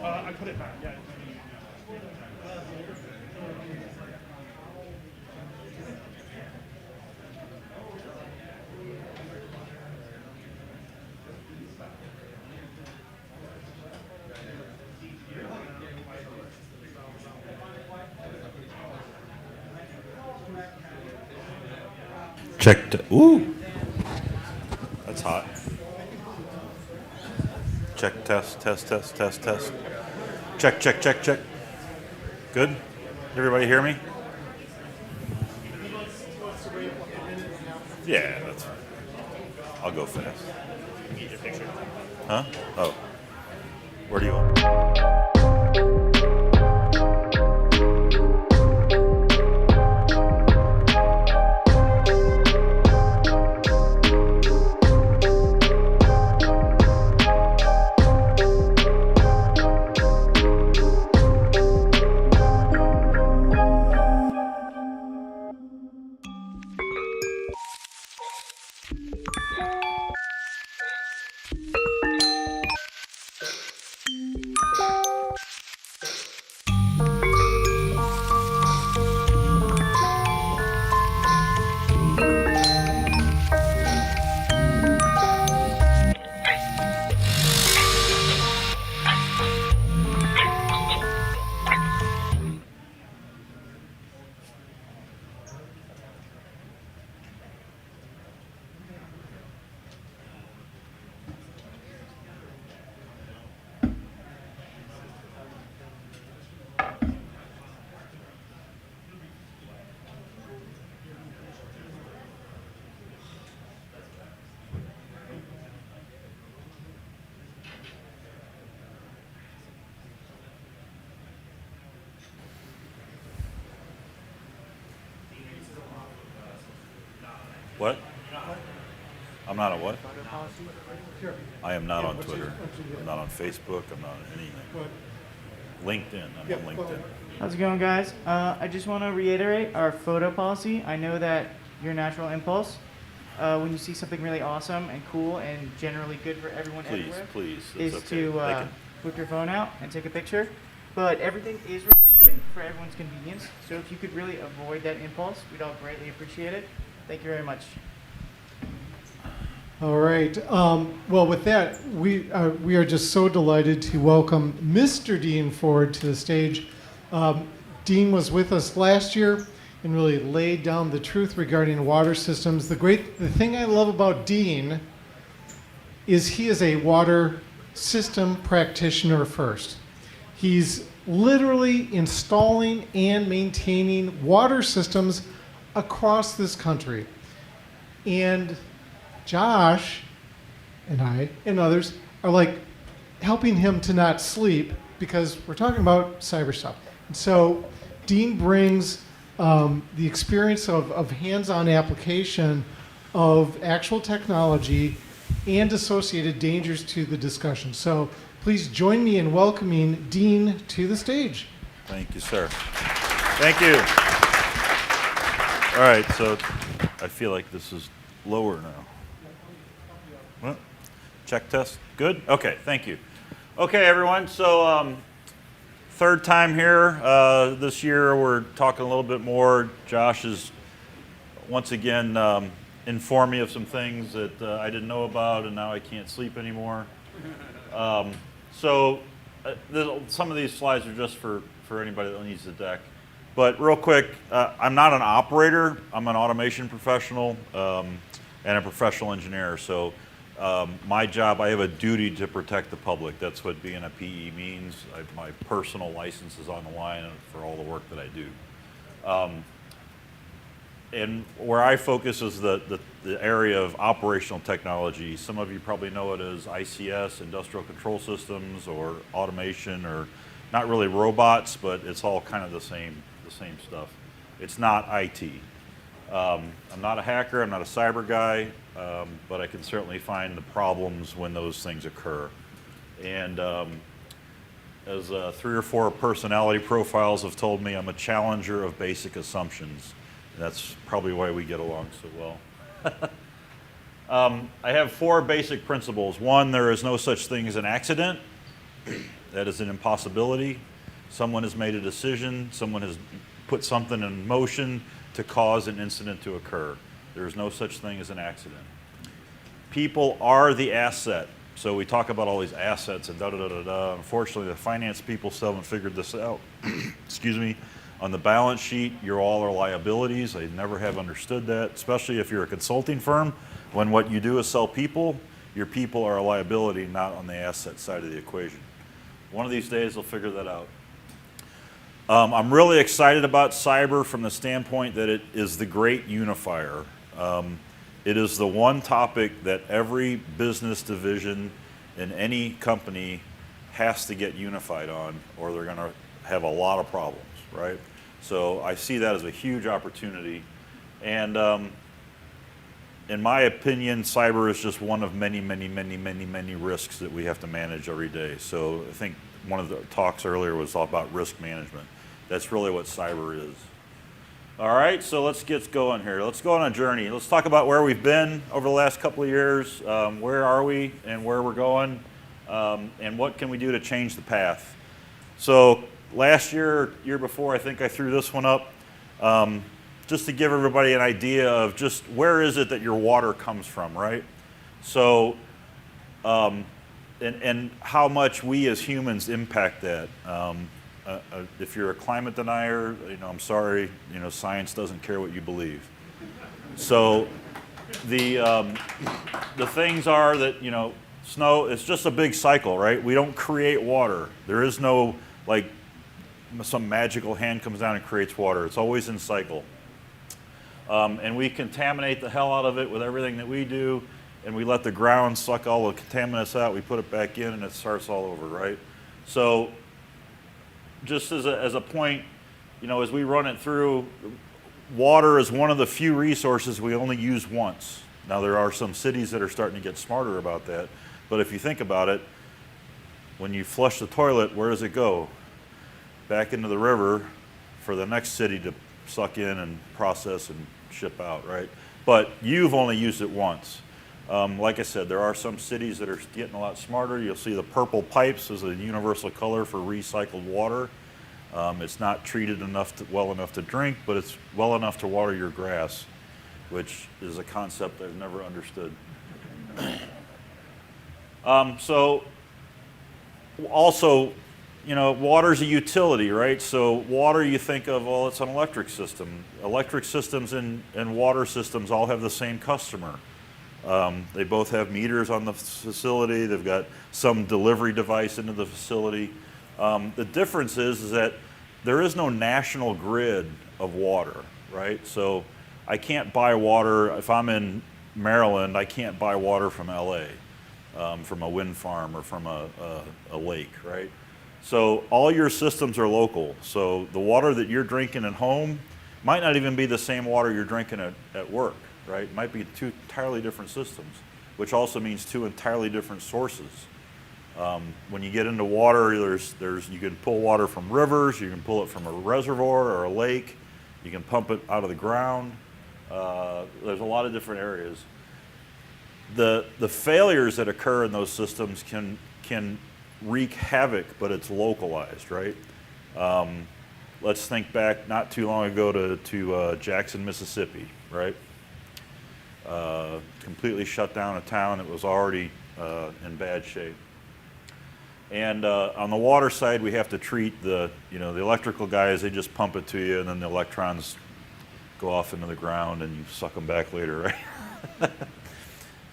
I put it back, yeah. Checked. Ooh, that's hot. Check, test, test, test, test, test. Check, check, check, check. Good? Everybody hear me? Yeah, that's fine. I'll go fast. Need your picture. Huh? Oh. Where do you want? What? I'm not a what? I am not on Twitter. I'm not on Facebook. I'm not on anything. LinkedIn. I'm on LinkedIn. How's it going, guys? I just want to reiterate our photo policy. I know that your natural impulse, when you see something really awesome and cool and generally good for everyone everywhere, Please, is it's okay. to whip your phone out and take a picture. But everything is recorded for everyone's convenience. So if you could really avoid that impulse, we'd all greatly appreciate it. Thank you very much. All right. Well, with that, we are just so delighted to welcome Mr. Dean Ford to the stage. Dean was with us last year and really laid down the truth regarding water systems. The thing I love about Dean is he is a water system practitioner first. He's literally installing and maintaining water systems across this country. And Josh and I and others are like helping him to not sleep because we're talking about cyber stuff. And so Dean brings the experience of hands-on application of actual technology and associated dangers to the discussion. So please join me in welcoming Dean to the stage. Thank you, sir. Thank you. All right, so I feel like this is lower now. Well, check test. Good? Okay, thank you. Okay, everyone, so third time here. This year we're talking a little bit more. Josh has once again informed me of some things that I didn't know about, and now I can't sleep anymore. So some of these slides are just for anybody that needs the deck. But real quick, I'm not an operator. I'm an automation professional and a professional engineer. So My job, I have a duty to protect the public. That's what being a PE means. My personal license is on the line for all the work that I do. And where I focus is the area of operational technology. Some of you probably know it as ICS, Industrial Control Systems, or automation, or not really robots, but it's all kind of the same stuff. It's not IT. I'm not a hacker, I'm not a cyber guy, but I can certainly find the problems when those things occur. And as 3 or 4 personality profiles have told me, I'm a challenger of basic assumptions. That's probably why we get along so well. I have 4 basic principles. 1, there is no such thing as an accident. That is an impossibility. Someone has made a decision, someone has put something in motion to cause an incident to occur. There is no such thing as an accident. People are the asset. So we talk about all these assets and da-da-da-da-da. Unfortunately, the finance people still haven't figured this out. Excuse me. On the balance sheet, you all are liabilities. I never have understood that, especially if you're a consulting firm. When what you do is sell people, your people are a liability, not on the asset side of the equation. One of these days, they'll figure that out. I'm really excited about cyber from the standpoint that it is the great unifier. It is the one topic that every business division in any company has to get unified on, or they're going to have a lot of problems, right? So I see that as a huge opportunity. And in my opinion, cyber is just one of many, many, many, many, many risks that we have to manage every day. So I think one of the talks earlier was all about risk management. That's really what cyber is. All right, so let's get going here. Let's go on a journey. Let's talk about where we've been over the last couple of years. Where are we and where we're going, and what can we do to change the path? So last year, year before, I think I threw this one up, just to give everybody an idea of just where is it that your water comes from, right? So, and how much we as humans impact that. If you're a climate denier, I'm sorry, science doesn't care what you believe. So the things are that, snow, it's just a big cycle, right? We don't create water. There is no, like, some magical hand comes down and creates water. It's always in cycle. And we contaminate the hell out of it with everything that we do, and we let the ground suck all the contaminants out, we put it back in, and it starts all over, right? So just as a point, as we run it through, water is one of the few resources we only use once. Now, there are some cities that are starting to get smarter about that, but if you think about it, when you flush the toilet, where does it go? Back into the river for the next city to suck in and process and ship out, right? But you've only used it once. Like I said, there are some cities that are getting a lot smarter. You'll see the purple pipes as a universal color for recycled water. It's not treated well enough to drink, but it's well enough to water your grass, which is a concept I've never understood. So also, water's a utility, right? So water, you think of, well, it's an electric system. Electric systems and water systems all have the same customer. They both have meters on the facility. They've got some delivery device into the facility. The difference is that there is no national grid of water, right? So I can't buy water. If I'm in Maryland, I can't buy water from LA, from a wind farm or from a lake, right? So all your systems are local. So the water that you're drinking at home might not even be the same water you're drinking at work, right? It might be 2 entirely different systems, which also means 2 entirely different sources. When you get into water, you can pull water from rivers, you can pull it from a reservoir or a lake, you can pump it out of the ground. There's a lot of different areas. The failures that occur in those systems can wreak havoc, but it's localized, right? Let's think back not too long ago to Jackson, Mississippi, right? Completely shut down a town that was already in bad shape. And on the water side, we have to treat the electrical guys, they just pump it to you, and then the electrons go off into the ground and you suck them back later, right?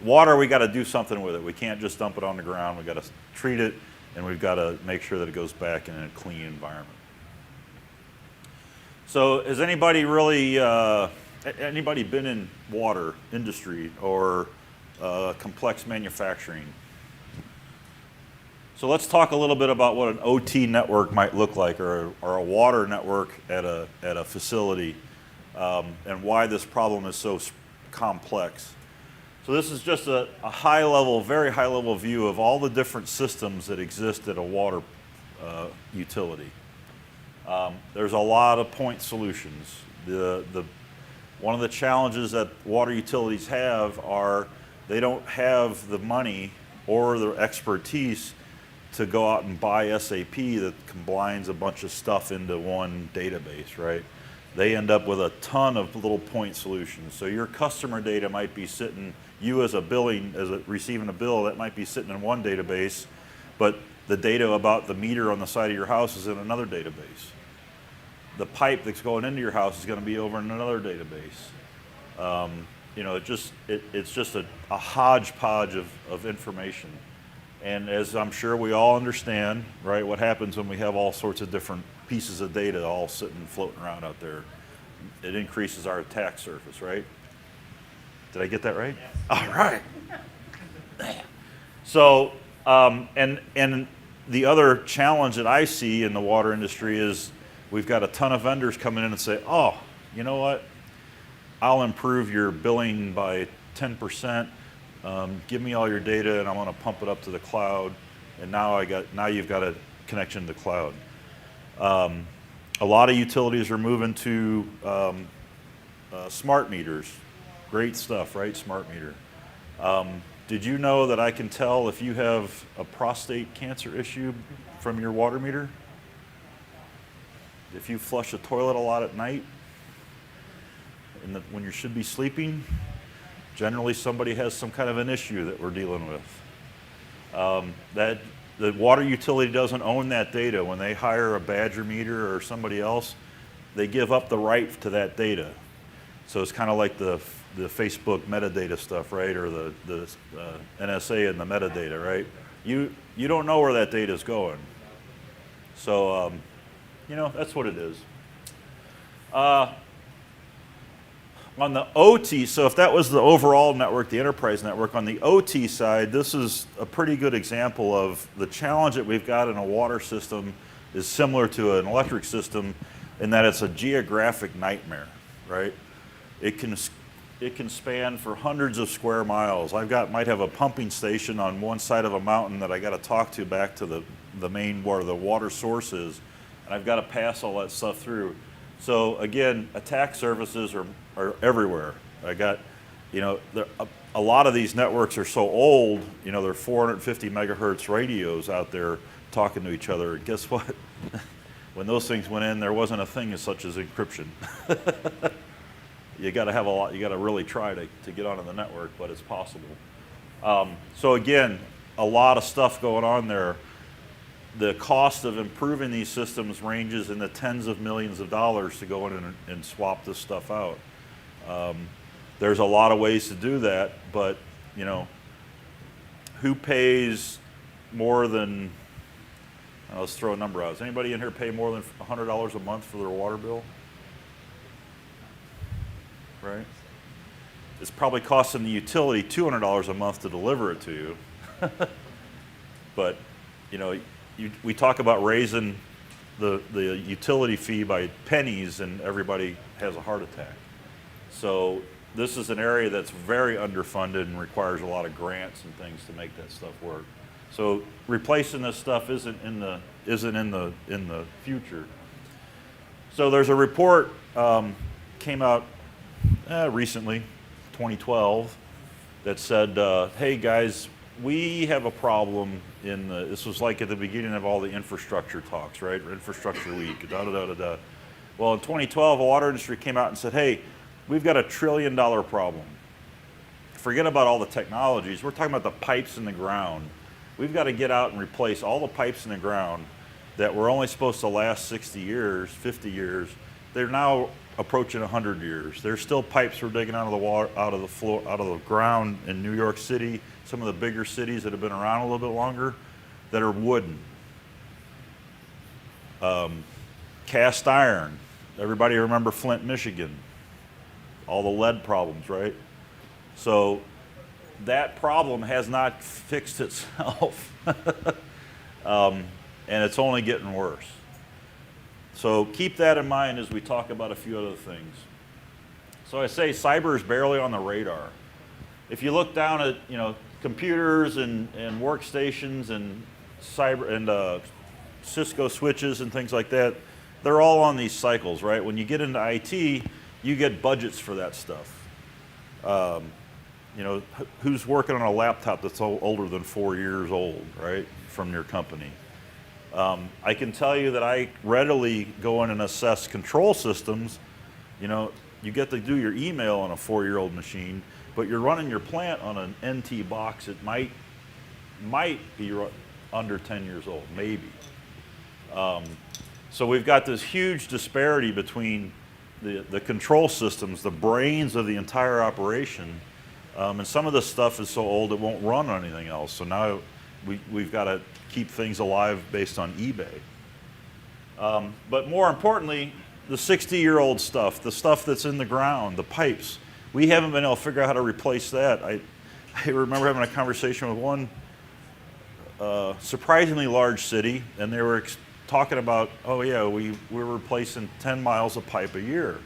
water, we got to do something with it. We can't just dump it on the ground. We got to treat it, and we've got to make sure that it goes back in a clean environment. So has anybody really, anybody been in water industry or complex manufacturing? So let's talk a little bit about what an OT network might look like, or a water network at a facility, and why this problem is so complex. So this is just a high level, very high level view of all the different systems that exist at a water utility. There's a lot of point solutions. One of the challenges that water utilities have are they don't have the money or the expertise to go out and buy SAP that combines a bunch of stuff into one database, right? They end up with a ton of little point solutions. So your customer data might be sitting, you as a receiving a bill, that might be sitting in one database, but the data about the meter on the side of your house is in another database. The pipe that's going into your house is going to be over in another database. You know, it's just a hodgepodge of information. And as I'm sure we all understand, right, what happens when we have all sorts of different pieces of data all sitting floating around out there? It increases our attack surface, right? Did I get that right? Yes. All right. So, and the other challenge that I see in the water industry is we've got a ton of vendors coming in and say, oh, you know what? I'll improve your billing by 10%. Give me all your data, and I want to pump it up to the cloud. And now you've got a connection to the cloud. A lot of utilities are moving to smart meters. Great stuff, right? Smart meter. Did you know that I can tell if you have a prostate cancer issue from your water meter? If you flush the toilet a lot at night, when you should be sleeping, generally somebody has some kind of an issue that we're dealing with. The water utility doesn't own that data. When they hire a Badger meter or somebody else, they give up the right to that data. So it's kind of like the Facebook metadata stuff, right? Or the NSA and the metadata, right? You don't know where that data is going. So, you know, that's what it is. On the OT, so if that was the overall network, the enterprise network, on the OT side, this is a pretty good example of the challenge that we've got in a water system is similar to an electric system in that it's a geographic nightmare, right? It can span for hundreds of square miles. Might have a pumping station on one side of a mountain that I got to talk to back to the main where the water source is, and I've got to pass all that stuff through. So again, attack surfaces are everywhere. I got, you know, a lot of these networks are so old, you know, they're 450 megahertz radios out there talking to each other. And guess what? When those things went in, there wasn't a thing as such as encryption. You got to have a lot, you got to really try to get onto the network, but it's possible. So again, a lot of stuff going on there. The cost of improving these systems ranges in the tens of millions of dollars to go in and swap this stuff out. There's a lot of ways to do that, but you know, who pays more than, let's throw a number out. Does anybody in here pay more than $100 a month for their water bill? Right? It's probably costing the utility $200 a month to deliver it to you. But you know, we talk about raising the utility fee by pennies and everybody has a heart attack. So this is an area that's very underfunded and requires a lot of grants and things to make that stuff work. So replacing this stuff isn't in the future. So there's a report came out recently, 2012, that said, hey guys, we have a problem this was like at the beginning of all the infrastructure talks, right? Infrastructure week, da-da-da-da-da. Well, in 2012, the water industry came out and said, hey, we've got $1 trillion problem. Forget about all the technologies. We're talking about the pipes in the ground. We've got to get out and replace all the pipes in the ground that were only supposed to last 60 years, 50 years. They're now approaching 100 years. There's still pipes we're digging out of the water, out of the floor, out of the ground in New York City, some of the bigger cities that have been around a little bit longer, that are wooden. Cast iron. Everybody remember Flint, Michigan? All the lead problems, right? So that problem has not fixed itself. And it's only getting worse. So keep that in mind as we talk about a few other things. So I say cyber is barely on the radar. If you look down at computers and workstations and cyber and Cisco switches and things like that, they're all on these cycles, right? When you get into IT, you get budgets for that stuff. Who's working on a laptop that's older than 4 years old, right, from your company? I can tell you that I readily go in and assess control systems. You get to do your email on a 4-year-old machine, but you're running your plant on an NT box. It might be under 10 years old, maybe. So we've got this huge disparity between the control systems, the brains of the entire operation, and some of this stuff is so old it won't run on anything else. So now we've got to keep things alive based on eBay. But more importantly, the 60-year-old stuff, the stuff that's in the ground, the pipes, we haven't been able to figure out how to replace that. I remember having a conversation with one surprisingly large city, and they were talking about, oh yeah, we're replacing 10 miles of pipe a year.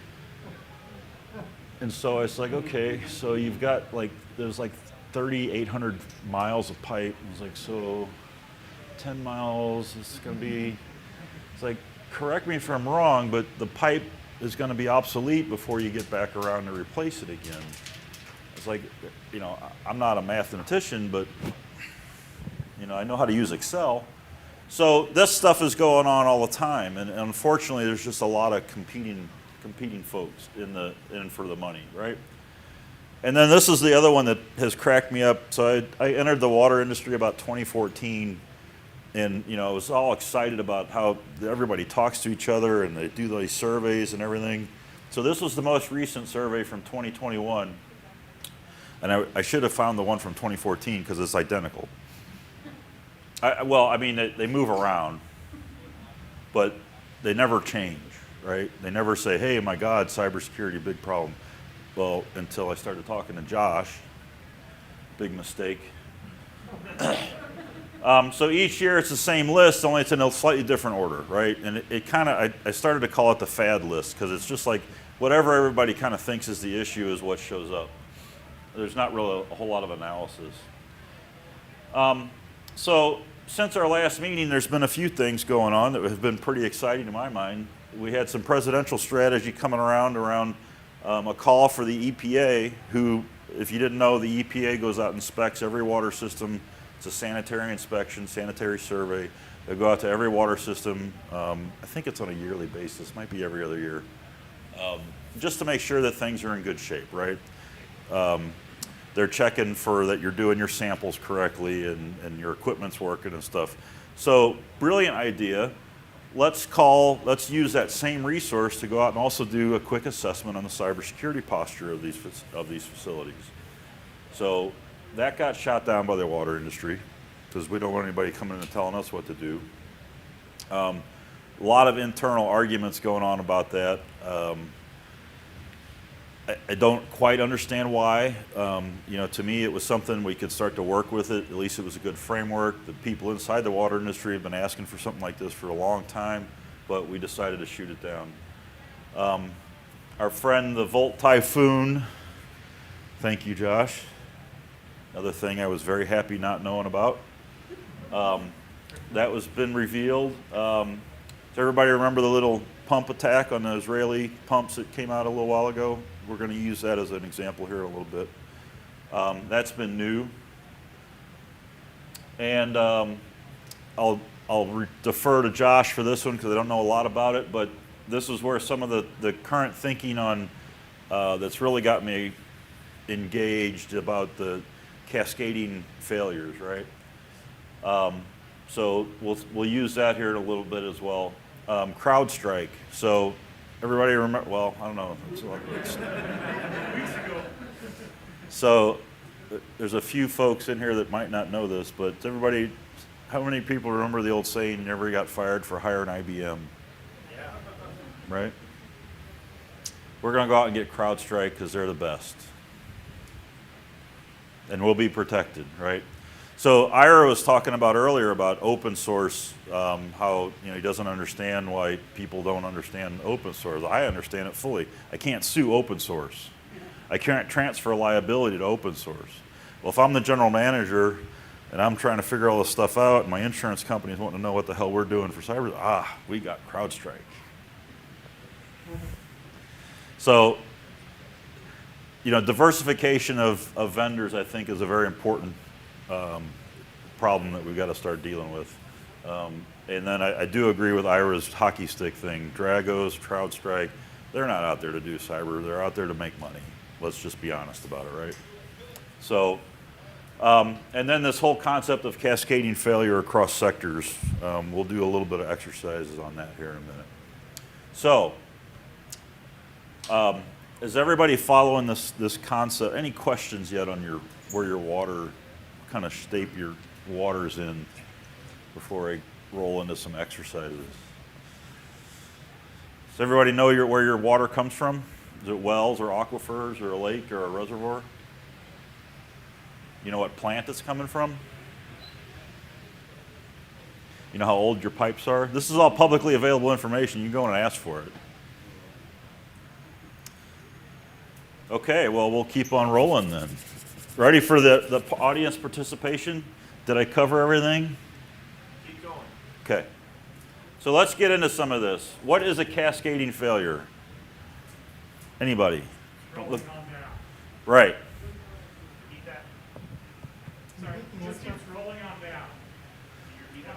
And so it's like, okay, so you've got there's 3,800 miles of pipe. It's like, so 10 miles is going to be, it's like, correct me if I'm wrong, but the pipe is going to be obsolete before you get back around to replace it again. It's like, I'm not a mathematician, but, I know how to use Excel. So this stuff is going on all the time, and unfortunately, there's just a lot of competing folks in for the money, right? And then this is the other one that has cracked me up. So I entered the water industry about 2014, and I was all excited about how everybody talks to each other and they do these surveys and everything. So this was the most recent survey from 2021, and I should have found the one from 2014 because it's identical. They move around, but they never change, right? They never say, hey, my God, cybersecurity, big problem. Well, until I started talking to Josh, big mistake. So each year it's the same list, only it's in a slightly different order, right? And I started to call it the fad list because it's just like whatever everybody kind of thinks is the issue is what shows up. There's not really a whole lot of analysis. So since our last meeting, there's been a few things going on that have been pretty exciting to my mind. We had some presidential strategy coming around a call for the EPA, who, if you didn't know, the EPA goes out and inspects every water system. It's a sanitary inspection, sanitary survey. They go out to every water system. I think it's on a yearly basis, might be every other year, just to make sure that things are in good shape, right? They're checking for that you're doing your samples correctly and your equipment's working and stuff. So, brilliant idea. Let's use that same resource to go out and also do a quick assessment on the cybersecurity posture of these facilities. So that got shot down by the water industry because we don't want anybody coming in and telling us what to do. A lot of internal arguments going on about that. I don't quite understand why. To me, it was something we could start to work with it. At least it was a good framework. The people inside the water industry have been asking for something like this for a long time, but we decided to shoot it down. Our friend, the Volt Typhoon, thank you, Josh. Another thing I was very happy not knowing about. That was been revealed. Does everybody remember the little pump attack on the Israeli pumps that came out a little while ago? We're going to use that as an example here in a little bit. That's been new. And I'll defer to Josh for this one because I don't know a lot about it, but this is where some of the current thinking on that's really got me engaged about the cascading failures, right? So we'll use that here in a little bit as well. CrowdStrike. So Everybody remember? Well, I don't know. So there's a few folks in here that might not know this, but everybody, how many people remember the old saying, "You never got fired for hiring IBM"? Yeah. Right? We're going to go out and get CrowdStrike because they're the best. And we'll be protected, right? So Ira was talking about earlier about open source, how he doesn't understand why people don't understand open source. I understand it fully. I can't sue open source. I can't transfer liability to open source. Well, if I'm the general manager and I'm trying to figure all this stuff out, and my insurance company's wanting to know what the hell we're doing for cyber, we got CrowdStrike. So, diversification of vendors, I think, is a very important problem that we've got to start dealing with. And then I do agree with Ira's hockey stick thing. Dragos, CrowdStrike, they're not out there to do cyber. They're out there to make money. Let's just be honest about it, right? So, and then this whole concept of cascading failure across sectors, we'll do a little bit of exercises on that here in a minute. So, is everybody following this concept? Any questions yet on where your water, kind of shape your waters in before I roll into some exercises? Does everybody know where your water comes from? Is it wells or aquifers or a lake or a reservoir? You know what plant it's coming from? You know how old your pipes are? This is all publicly available information. You can go and ask for it. Okay, well, we'll keep on rolling then. Ready for the audience participation? Did I cover everything? Keep going. Okay. So let's get into some of this. What is a cascading failure? Anybody? Look. Right.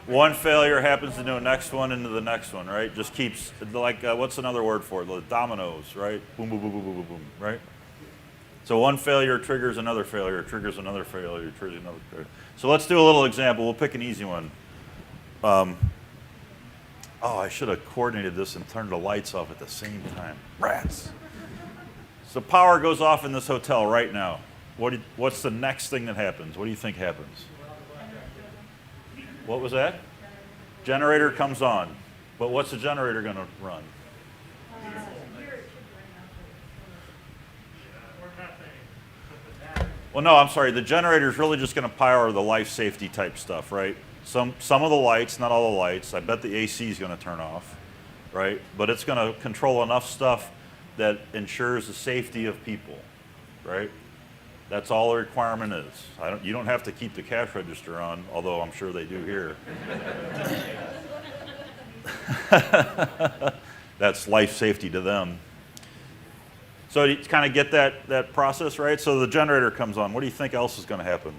One failure happens to do the next one into the next one, right? Just keeps, like, what's another word for it? The dominoes, right? Boom, boom, boom, boom, boom, boom, boom, right? So one failure triggers another failure, triggers another failure, triggers another failure. So let's do a little example. We'll pick an easy one. I should have coordinated this and turned the lights off at the same time. Rats. So power goes off in this hotel right now. What's the next thing that happens? What do you think happens? What was that? Generator comes on. But what's the generator going to run? Well, no, I'm sorry. The generator is really just going to power the life safety type stuff, right? Some of the lights, not all the lights. I bet the AC is going to turn off, right? But it's going to control enough stuff that ensures the safety of people, right? That's all the requirement is. You don't have to keep the cash register on, although I'm sure they do here. That's life safety to them. So you kind of get that process, right? So the generator comes on. What do you think else is going to happen?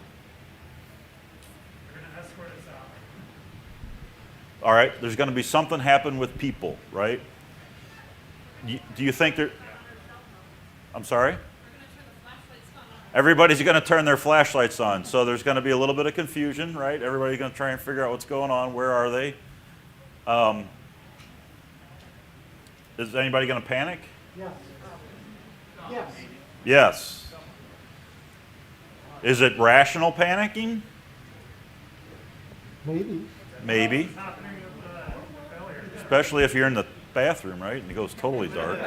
They're going to escort us out. All right, there's going to be something happen with people, right? Do you think there... I'm sorry? Everybody's going to turn their flashlights on. So there's going to be a little bit of confusion, right? Everybody's going to try and figure out what's going on. Where are they? Is anybody going to panic? Yes. Yes. Yes. Is it rational panicking? Maybe. Maybe. Especially if you're in the bathroom, right? And it goes totally dark.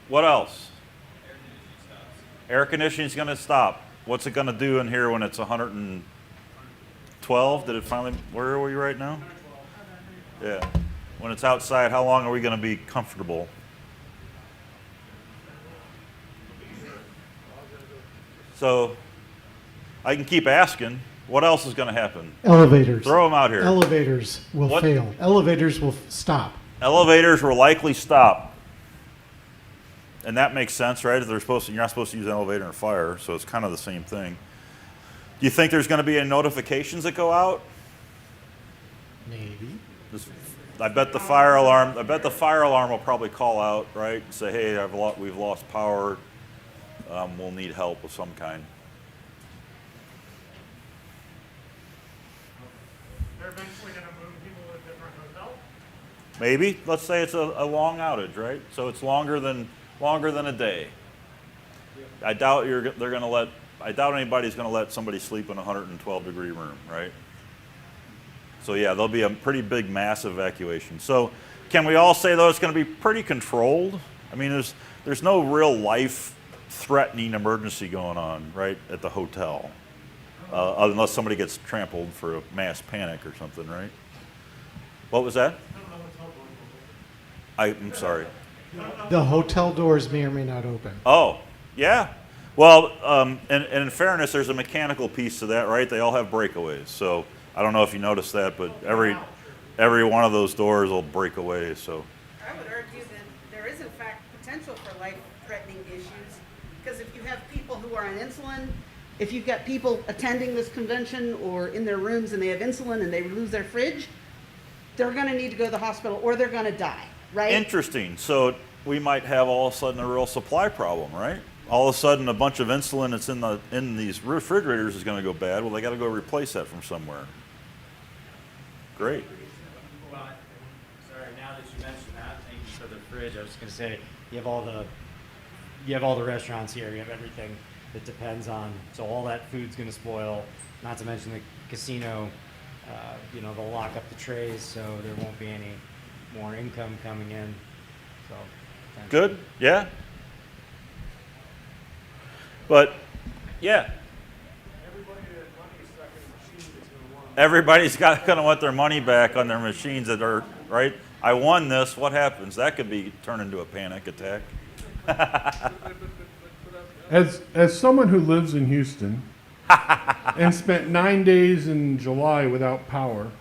What else? Air conditioning is going to stop. What's it going to do in here when it's 112? Did it finally, where are we right now? Yeah. When it's outside, how long are we going to be comfortable? So I can keep asking, what else is going to happen? Elevators. Throw them out here. Elevators will fail. Elevators will stop. Elevators will likely stop. And that makes sense, right? You're not supposed to use an elevator in a fire, so it's kind of the same thing. Do you think there's going to be any notifications that go out? Maybe. I bet the fire alarm will probably call out, right? And say, hey, we've lost power. We'll need help of some kind. They're eventually going to move people to a different hotel? Maybe. Let's say it's a long outage, right? So it's longer than a day. I doubt I doubt anybody's going to let somebody sleep in a 112-degree room, right? So yeah, there'll be a pretty big mass evacuation. So can we all say, though, it's going to be pretty controlled? I mean, there's no real life-threatening emergency going on, right, at the hotel, unless somebody gets trampled for a mass panic or something, right? What was that? I'm sorry. The hotel doors may or may not open. Oh, yeah. Well, and in fairness, there's a mechanical piece to that, right? They all have breakaways. So I don't know if you noticed that, but every one of those doors will break away. So I would argue that there is, in fact, potential for life-threatening issues, because if you have people who are on insulin, if you've got people attending this convention or in their rooms and they have insulin and they lose their fridge, they're going to need to go to the hospital or they're going to die, right? interesting. So we might have all of a sudden a real supply problem, right? All of a sudden, a bunch of insulin that's in these refrigerators is going to go bad. Well, they got to go replace that from somewhere. Great. Well, sorry. Now that you mentioned that, thank you for the fridge. I was just going to say, you have all the restaurants here. You have everything that depends on. So all that food's going to spoil. Not to mention the casino. They'll lock up the trays, so there won't be any more income coming in. So. Good. Yeah. But, yeah. Everybody's going to want their money back on their machines that are, right? I won this. What happens? That could be turned into a panic attack. As someone who lives in Houston and spent 9 days in July without power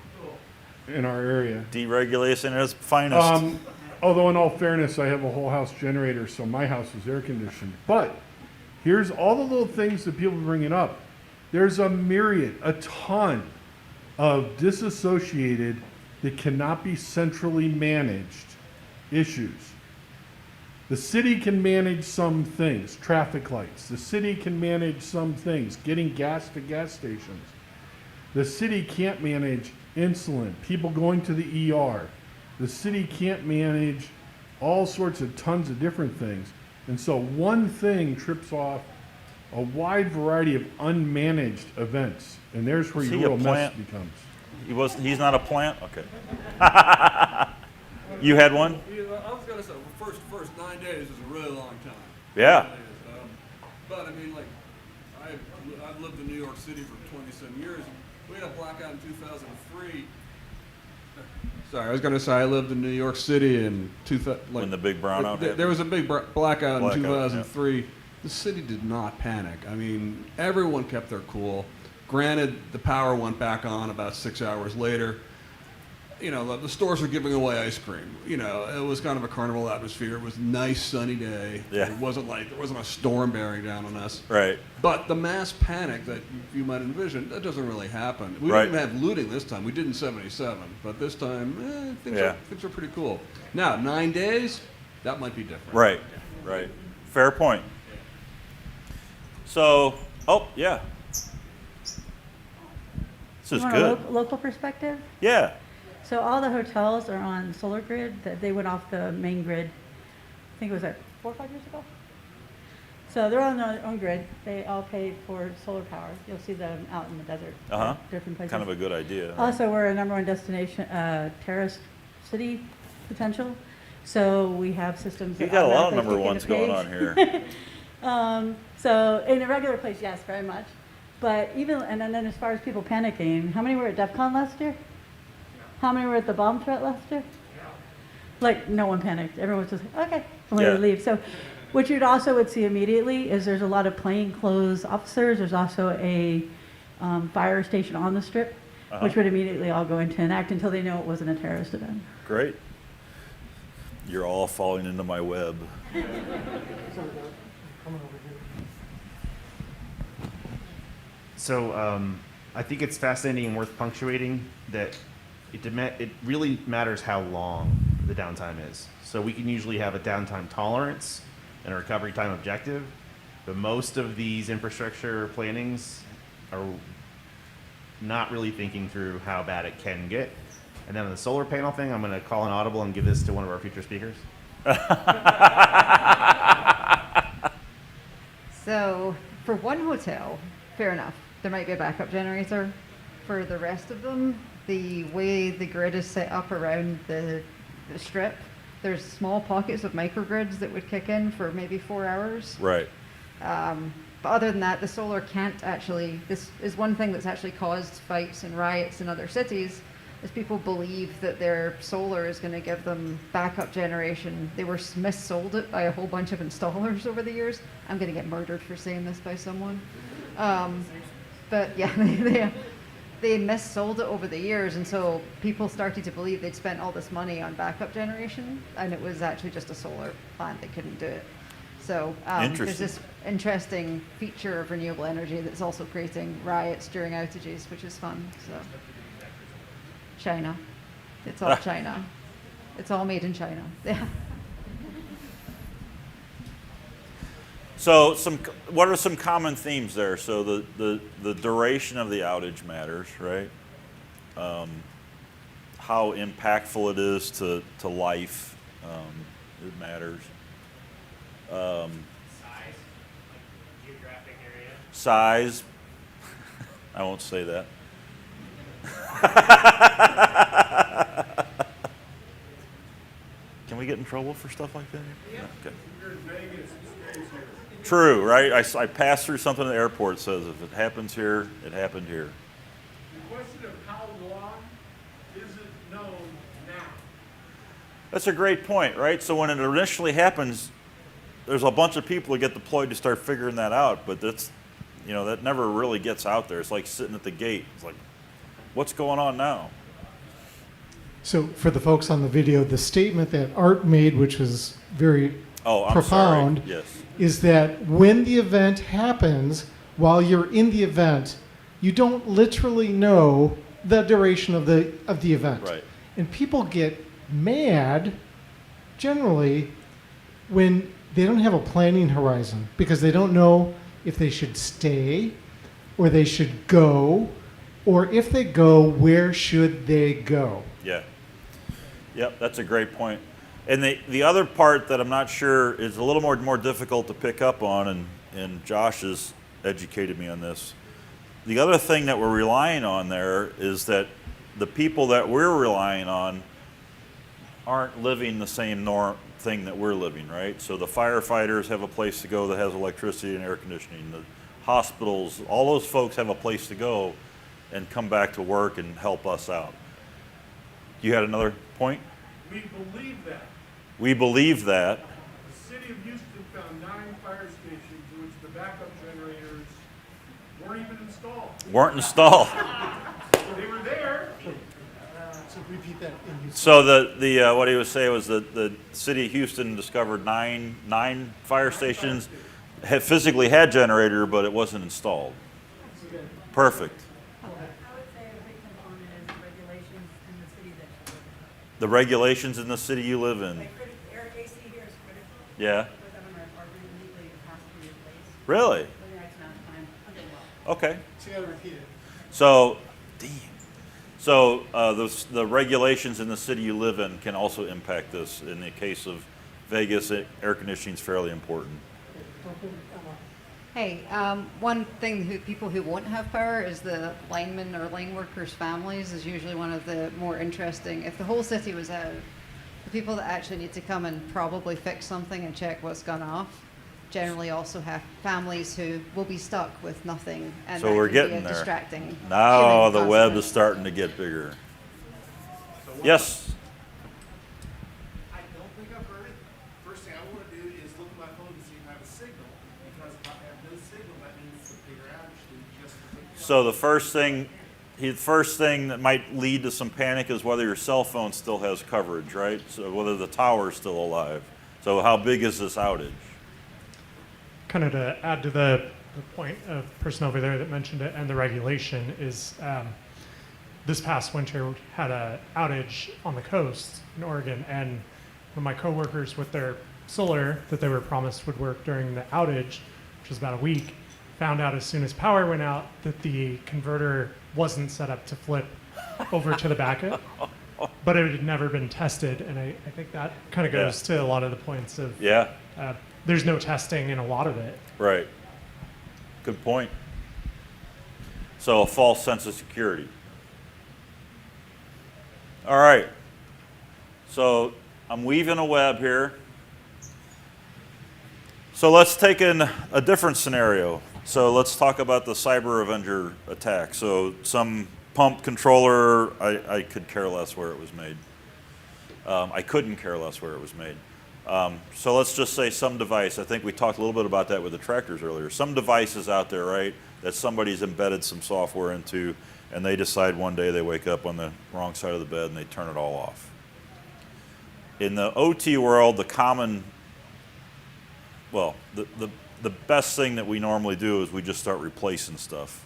in our area. Deregulation at its finest. Although in all fairness, I have a whole house generator, so my house is air conditioned. But here's all the little things that people are bringing up. There's a ton of disassociated that cannot be centrally managed issues. The city can manage some things, traffic lights. The city can manage some things, getting gas to gas stations. The city can't manage insulin, people going to the ER. The city can't manage all sorts of tons of different things. And so one thing trips off a wide variety of unmanaged events. And there's where Is your he a real mess plant? becomes. He's not a plant? Okay. You had one? Yeah, I was gonna say, well, first 9 days is a really long time. Yeah. But I mean, like, I've lived in New York City for 20-some years. We had a blackout in 2003. Sorry, I was gonna say I lived in New York City in when the big brownout happened. There was a big blackout in 2003. Yeah. The city did not panic. I mean, everyone kept their cool. Granted, the power went back on about 6 hours later. The stores were giving away ice cream. It was kind of a carnival atmosphere. It was a nice sunny day. Yeah. It wasn't like there wasn't a storm bearing down on us. Right. But the mass panic that you might envision, that doesn't really happen. We Right. didn't even have looting this time. We did in '77, but this time things are pretty cool. Now 9 days, that might be different. Right. Right. Fair point. So, yeah. This is You want good. a local perspective? Yeah. So all the hotels are on solar grid. They went off the main grid. I think it was 4 or 5 years ago. So they're on their own grid. They all pay for solar power. You'll see them out in the desert, different places. Kind of a good idea. Also, we're a #1 destination, terraced city potential. So we have systems. You that got a lot of automatically number kick in ones the going page. on here. So in a regular place, yes, very much. But and then as far as people panicking, how many were at DEF CON last year? How many were at the bomb threat last year? Like, no one panicked. Everyone was just like, okay, I'm ready to leave. So what you'd also would see immediately is there's a lot of plainclothes officers. There's also a fire station on the strip, which would immediately all go into enact until they know it wasn't a terrorist event. Great. You're all falling into my web. So I think it's fascinating and worth punctuating that it really matters how long the downtime is. So we can usually have a downtime tolerance and a recovery time objective, but most of these infrastructure plannings are not really thinking through how bad it can get And then on the solar panel thing, I'm going to call an audible and give this to one of our future speakers. So for one hotel, fair enough. There might be a backup generator. For the rest of them, the way the grid is set up around the strip, there's small pockets of microgrids that would kick in for maybe 4 hours. Right. But other than that, the solar can't actually, this is one thing that's actually caused fights and riots in other cities, is people believe that their solar is going to give them backup generation. They were missold it by a whole bunch of installers over the years. I'm going to get murdered for saying this by someone. But yeah, they missold it over the years, and so people started to believe they'd spent all this money on backup generation, and it was actually just a solar plant that couldn't do it. So there's this interesting feature of renewable energy that's also creating riots during outages, which is fun. So China, it's all China. It's all made in China. Yeah. So what are some common themes there? So the duration of the outage matters, right? How impactful it is to life, it matters. Size, like geographic area. Size, I won't say that. Can we get in trouble for stuff like that? Yeah. Okay. You're in Vegas, it stays here. True, right? I passed through something at the airport that says if it happens here, it happened here. The question of how long is it known now? That's a great point, right? So when it initially happens, there's a bunch of people that get deployed to start figuring that out, but that's, that never really gets out there. It's like sitting at the gate. It's like, what's going on now? So for the folks on the video, the statement that Art made, which was very profound, Yes. is that when the event happens, while you're in the event, you don't literally know the duration of the event. Right. And people get mad generally when they don't have a planning horizon because they don't know if they should stay or they should go, or if they go, where should they go? Yeah. Yep, that's a great point. And the other part that I'm not sure is a little more difficult to pick up on, and Josh has educated me on this. The other thing that we're relying on there is that the people that we're relying on aren't living the same thing that we're living, right? So the firefighters have a place to go that has electricity and air conditioning. The hospitals, all those folks have a place to go and come back to work and help us out. You had another point? We believe that. We believe that. The city of Houston found 9 fire stations in which the backup generators weren't even installed. Weren't installed. They were there. So repeat that in Houston. So the what he was saying was that the city of Houston discovered nine fire stations physically had generator, but it wasn't installed. Perfect. I would say a big component is the regulations in the city that you live in. The regulations in the city you live in. Air AC here is critical. Yeah. With them are legally has to be replaced. Really? Within the X amount of time. Okay, well. Okay. So you gotta repeat it. So the regulations in the city you live in can also impact this. In the case of Vegas, air conditioning is fairly important. Hey, one thing people who won't have power is the linemen or line workers' families is usually one of the more interesting. If the whole city was out, the people that actually need to come and probably fix something and check what's gone off generally also have families who will be stuck with nothing, and So that we're can be a getting there. distracting. Now human the web consequence. is starting to get bigger. Yes. I don't think I've heard it. First thing I want to do is look at my phone to see if I have a signal, because if I have no signal, that means it's a bigger outage than just the So the first thing that might lead to some panic is whether your cell phone still has coverage, right? So whether the tower is still alive. So how big is this outage? Kind of to add to the point of the person over there that mentioned it and the regulation is this past winter had an outage on the coast in Oregon, and one of my coworkers with their solar that they were promised would work during the outage, which was about a week, found out as soon as power went out that the converter wasn't set up to flip over to the backup. but it had never been tested, and I think that kind of goes to a lot of the points of there's no testing in a lot of it. Right. Good point. So a false sense of security. All right. So I'm weaving a web here. So let's take in a different scenario. So let's talk about the Cyber Avenger attack. So some pump controller, I could care less where it was made. I couldn't care less where it was made. So let's just say some device. I think we talked a little bit about that with the tractors earlier. Some device is out there, right, that somebody's embedded some software into, and they decide one day they wake up on the wrong side of the bed and they turn it all off. In the OT world, the common, well, the best thing that we normally do is we just start replacing stuff.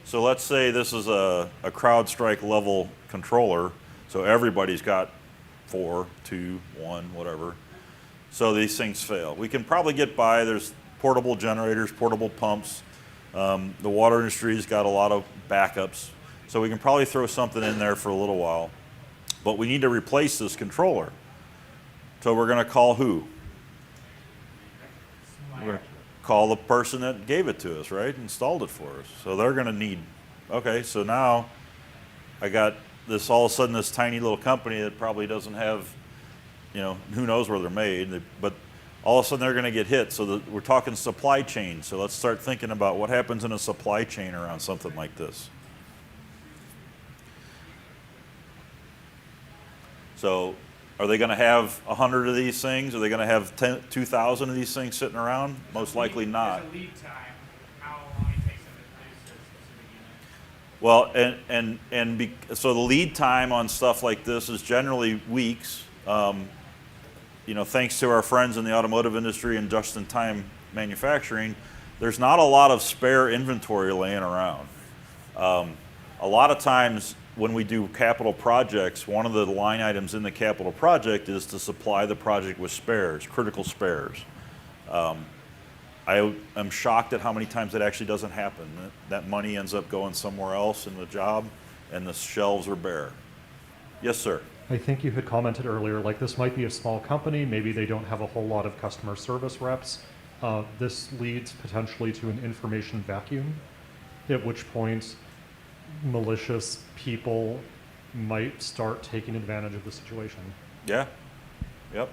So let's say this is a CrowdStrike level controller, so everybody's got 4, 2, 1, whatever. So these things fail. We can probably get by. There's portable generators, portable pumps. The water industry's got a lot of backups. So we can probably throw something in there for a little while. But we need to replace this controller. So we're going to call who? We're going to call the person that gave it to us, right? Installed it for us. So they're going to need, okay, so now I got this, all of a sudden, this tiny little company that probably doesn't have, you know, who knows where they're made, but all of a sudden they're going to get hit. So we're talking supply chain. So let's start thinking about what happens in a supply chain around something like this. So are they going to have 100 of these things? Are they going to have 2,000 of these things sitting around? Most likely not. There's a lead time, how long it takes them to produce a specific unit. Well, so the lead time on stuff like this is generally weeks. You know, thanks to our friends in the automotive industry and just-in-time manufacturing, there's not a lot of spare inventory laying around. A lot of times when we do capital projects, one of the line items in the capital project is to supply the project with spares, critical spares. I am shocked at how many times that actually doesn't happen. That money ends up going somewhere else in the job, and the shelves are bare. Yes, sir. I think you had commented earlier, like this might be a small company, maybe they don't have a whole lot of customer service reps. This leads potentially to an information vacuum, at which point malicious people might start taking advantage of the situation. Yeah. Yep.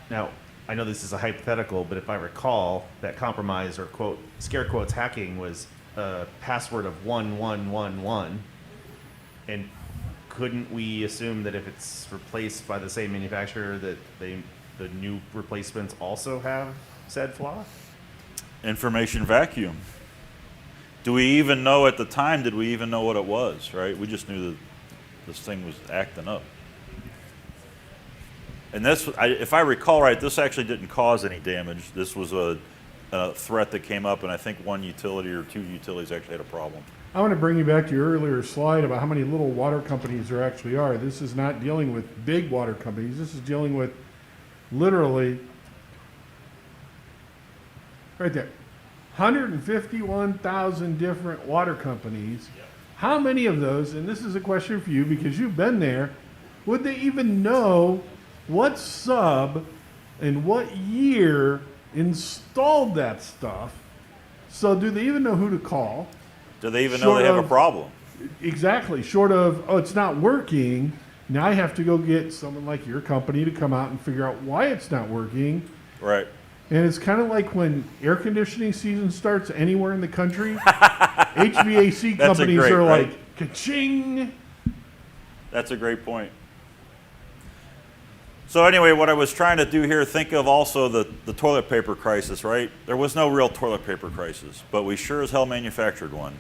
Now, I know this is a hypothetical, but if I recall, that compromise or quote, scare quotes hacking was a password of 1111. And couldn't we assume that if it's replaced by the same manufacturer that the new replacements also have said flaw? Information vacuum. Do we even know at the time, did we even know what it was, right? We just knew that this thing was acting up. And this, if I recall right, this actually didn't cause any damage. This was a threat that came up, and I think one utility or two utilities actually had a problem. I want to bring you back to your earlier slide about how many little water companies there actually are. This is not dealing with big water companies. This is dealing with literally, right there, 151,000 different water companies. Yep. How many of those, and this is a question for you because you've been there, would they even know what sub and what year installed that stuff? So do they even know who to call? Do they even know they have a problem? Exactly. Short of, oh, it's not working. Now I have to go get someone like your company to come out and figure out why it's not working. Right. And it's kind of like when air conditioning season starts anywhere in the country. HVAC companies are right? like, ka-ching. That's a great point. So anyway, what I was trying to do here, think of also the toilet paper crisis, right? There was no real toilet paper crisis, but we sure as hell manufactured one.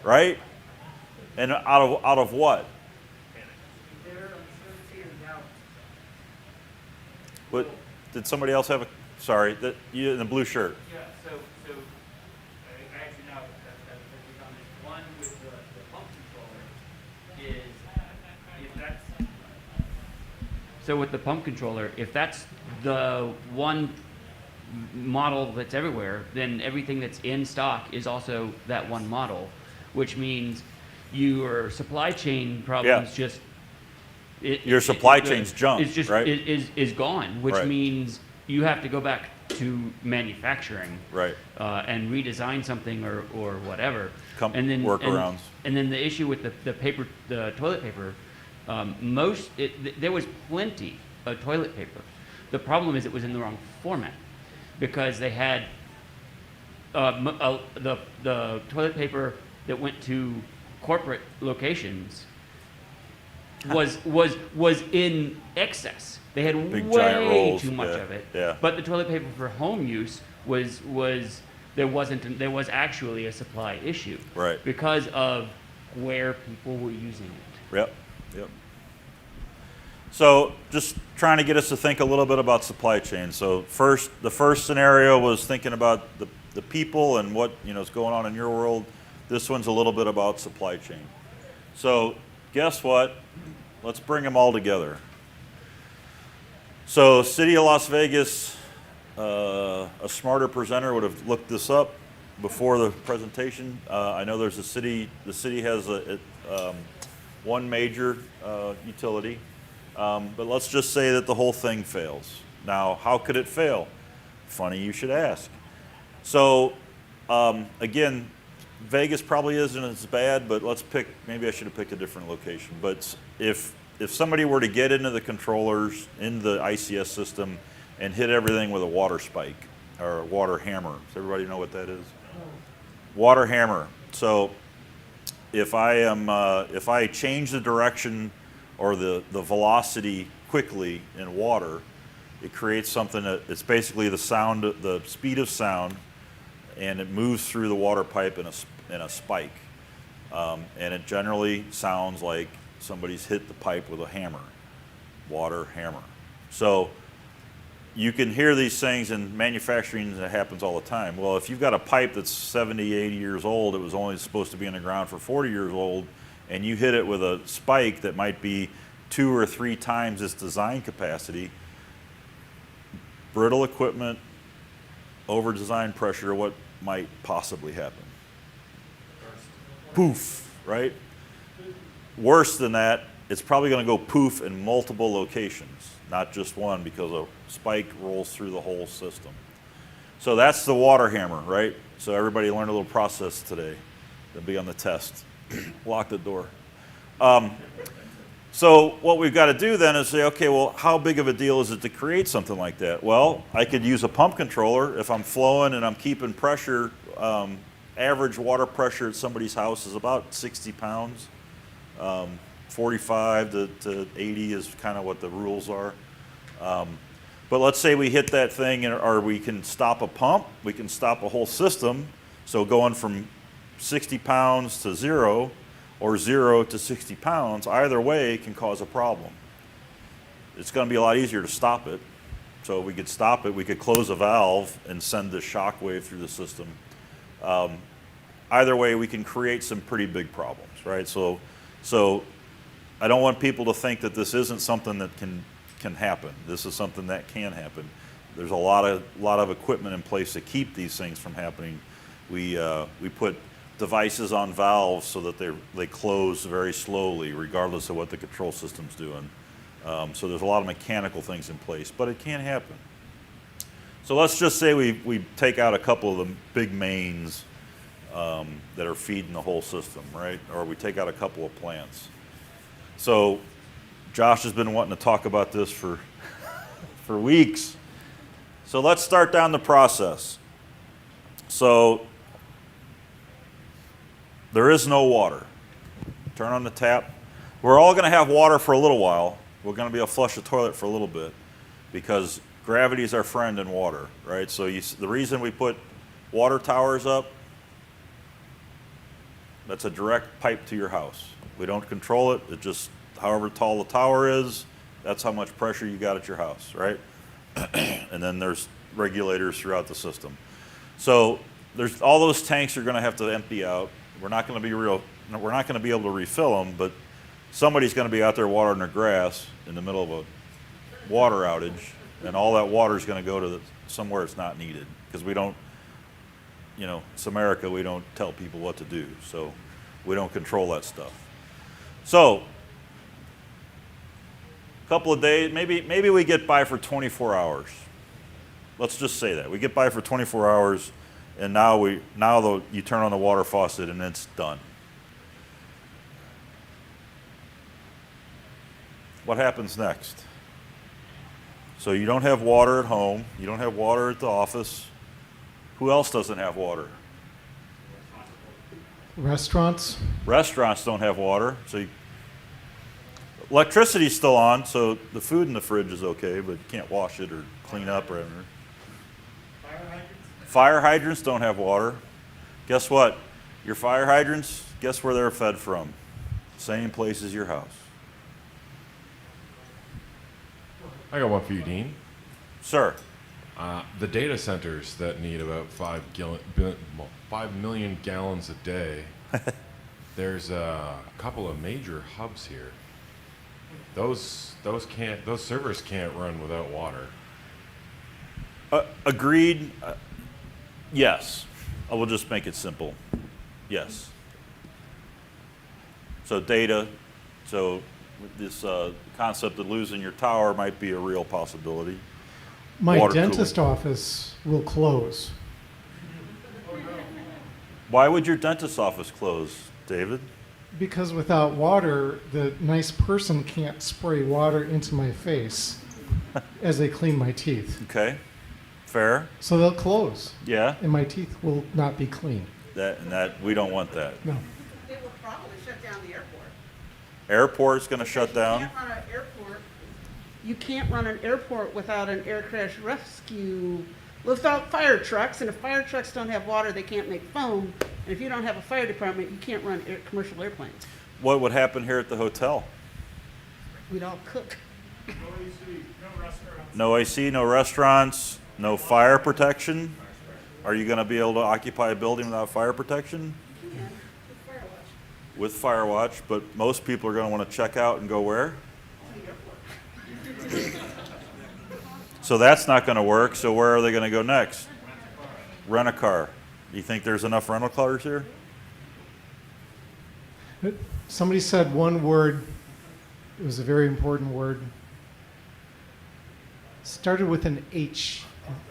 Right? And out of what? What did somebody else have a, sorry, that you in the blue shirt? Yeah, so I actually know that we've done this. One with the pump controller is if that's so with the pump controller, if that's the one model that's everywhere, then everything that's in stock is also that one model, which means your supply chain problems just your supply chain's junk, is just right? is gone, which Right. means you have to go back to manufacturing, Right. And redesign something or whatever. And then workarounds. And then the issue with the paper, the toilet paper, there was plenty of toilet paper. The problem is it was in the wrong format, because they had the toilet paper that went to corporate locations was in excess. They had Big giant way rolls, too much yeah, of it. yeah. But the toilet paper for home use there was actually a supply issue. Right. Because of where people were using it. Yep. So just trying to get us to think a little bit about supply chain. So the first scenario was thinking about the people and what is going on in your world. This one's a little bit about supply chain. So guess what? Let's bring them all together. So City of Las Vegas, a smarter presenter would have looked this up before the presentation. I know the city has one major utility, but let's just say that the whole thing fails. Now, how could it fail? Funny you should ask. So again, Vegas probably isn't as bad, but maybe I should have picked a different location. But if somebody were to get into the controllers in the ICS system and hit everything with a water spike or a water hammer, does everybody know what that is? Water hammer. So if I change the direction or the velocity quickly in water, it creates something it's basically the speed of sound, and it moves through the water pipe in a spike, and it generally sounds like somebody's hit the pipe with a hammer, water hammer. So you can hear these things in manufacturing, and it happens all the time. Well, if you've got a pipe that's 70, 80 years old, it was only supposed to be in the ground for 40 years old, and you hit it with a spike that might be 2 or 3 times its design capacity, brittle equipment, over design pressure, what might possibly happen? Poof, right? Worse than that, it's probably going to go poof in multiple locations, not just one, because a spike rolls through the whole system. So that's the water hammer, right? So everybody learned a little process today. They'll be on the test. Lock the door. So what we've got to do then is say, okay, well, how big of a deal is it to create something like that? Well, I could use a pump controller. If I'm flowing and I'm keeping pressure, average water pressure at somebody's house is about 60 pounds. 45 to 80 is kind of what the rules are. But let's say we hit that thing, or we can stop a pump, we can stop a whole system. So going from 60 pounds to 0, or 0 to 60 pounds, either way can cause a problem. It's going to be a lot easier to stop it. So we could stop it, we could close a valve and send the shock wave through the system. Either way, we can create some pretty big problems, right? So I don't want people to think that this isn't something that can happen. This is something that can happen. There's a lot of equipment in place to keep these things from happening. We put devices on valves so that they close very slowly, regardless of what the control system's doing. So there's a lot of mechanical things in place, but it can happen. So let's just say we take out a couple of the big mains that are feeding the whole system, right? Or we take out a couple of plants. So Josh has been wanting to talk about this for weeks. So let's start down the process. So there is no water. Turn on the tap. We're all going to have water for a little while. We're going to be able to flush the toilet for a little bit because gravity is our friend in water, right? So the reason we put water towers up, that's a direct pipe to your house. We don't control it. It just, however tall the tower is, that's how much pressure you got at your house, right? And then there's regulators throughout the system. So there's all those tanks are going to have to empty out. We're not going to be able to refill them, but somebody's going to be out there watering their grass in the middle of a water outage, And all that water is going to go to somewhere it's not needed, because we don't, it's America, we don't tell people what to do, so we don't control that stuff. So, a couple of days, maybe we get by for 24 hours. Let's just say that. We get by for 24 hours, and now you turn on the water faucet and it's done. What happens next? So you don't have water at home, you don't have water at the office. Who else doesn't have water? Restaurants? Restaurants don't have water. So electricity's still on, so the food in the fridge is okay, but you can't wash it or clean up or anything. Fire hydrants don't have water. Guess what? Your fire hydrants, guess where they're fed from? Same place as your house. I got one for you, Dean. Sir. The data centers that need about 5 million gallons a day, there's a couple of major hubs here. Those servers can't run without water. Agreed. Yes. I will just make it simple. Yes. So data, this concept of losing your tower might be a real possibility. My Water dentist cooling. office will close. Why would your dentist office close, David? Because without water, the nice person can't spray water into my face as they clean my teeth. Okay. Fair. So they'll close. Yeah. And my teeth will not be clean. That we don't want that. No. They will probably shut down the airport. Airport's going to shut down. You can't run an airport without an air crash rescue, without fire trucks. And if fire trucks don't have water, they can't make foam. And if you don't have a fire department, you can't run commercial airplanes. What would happen here at the hotel? We'd all cook. No AC, no restaurants, no fire protection. Are you going to be able to occupy a building without fire protection? With Firewatch, but most people are going to want to check out and go where? So that's not going to work. So where are they going to go next? Rent a car. Do you think there's enough rental cars here? Somebody said one word. It was a very important word. Started with an H.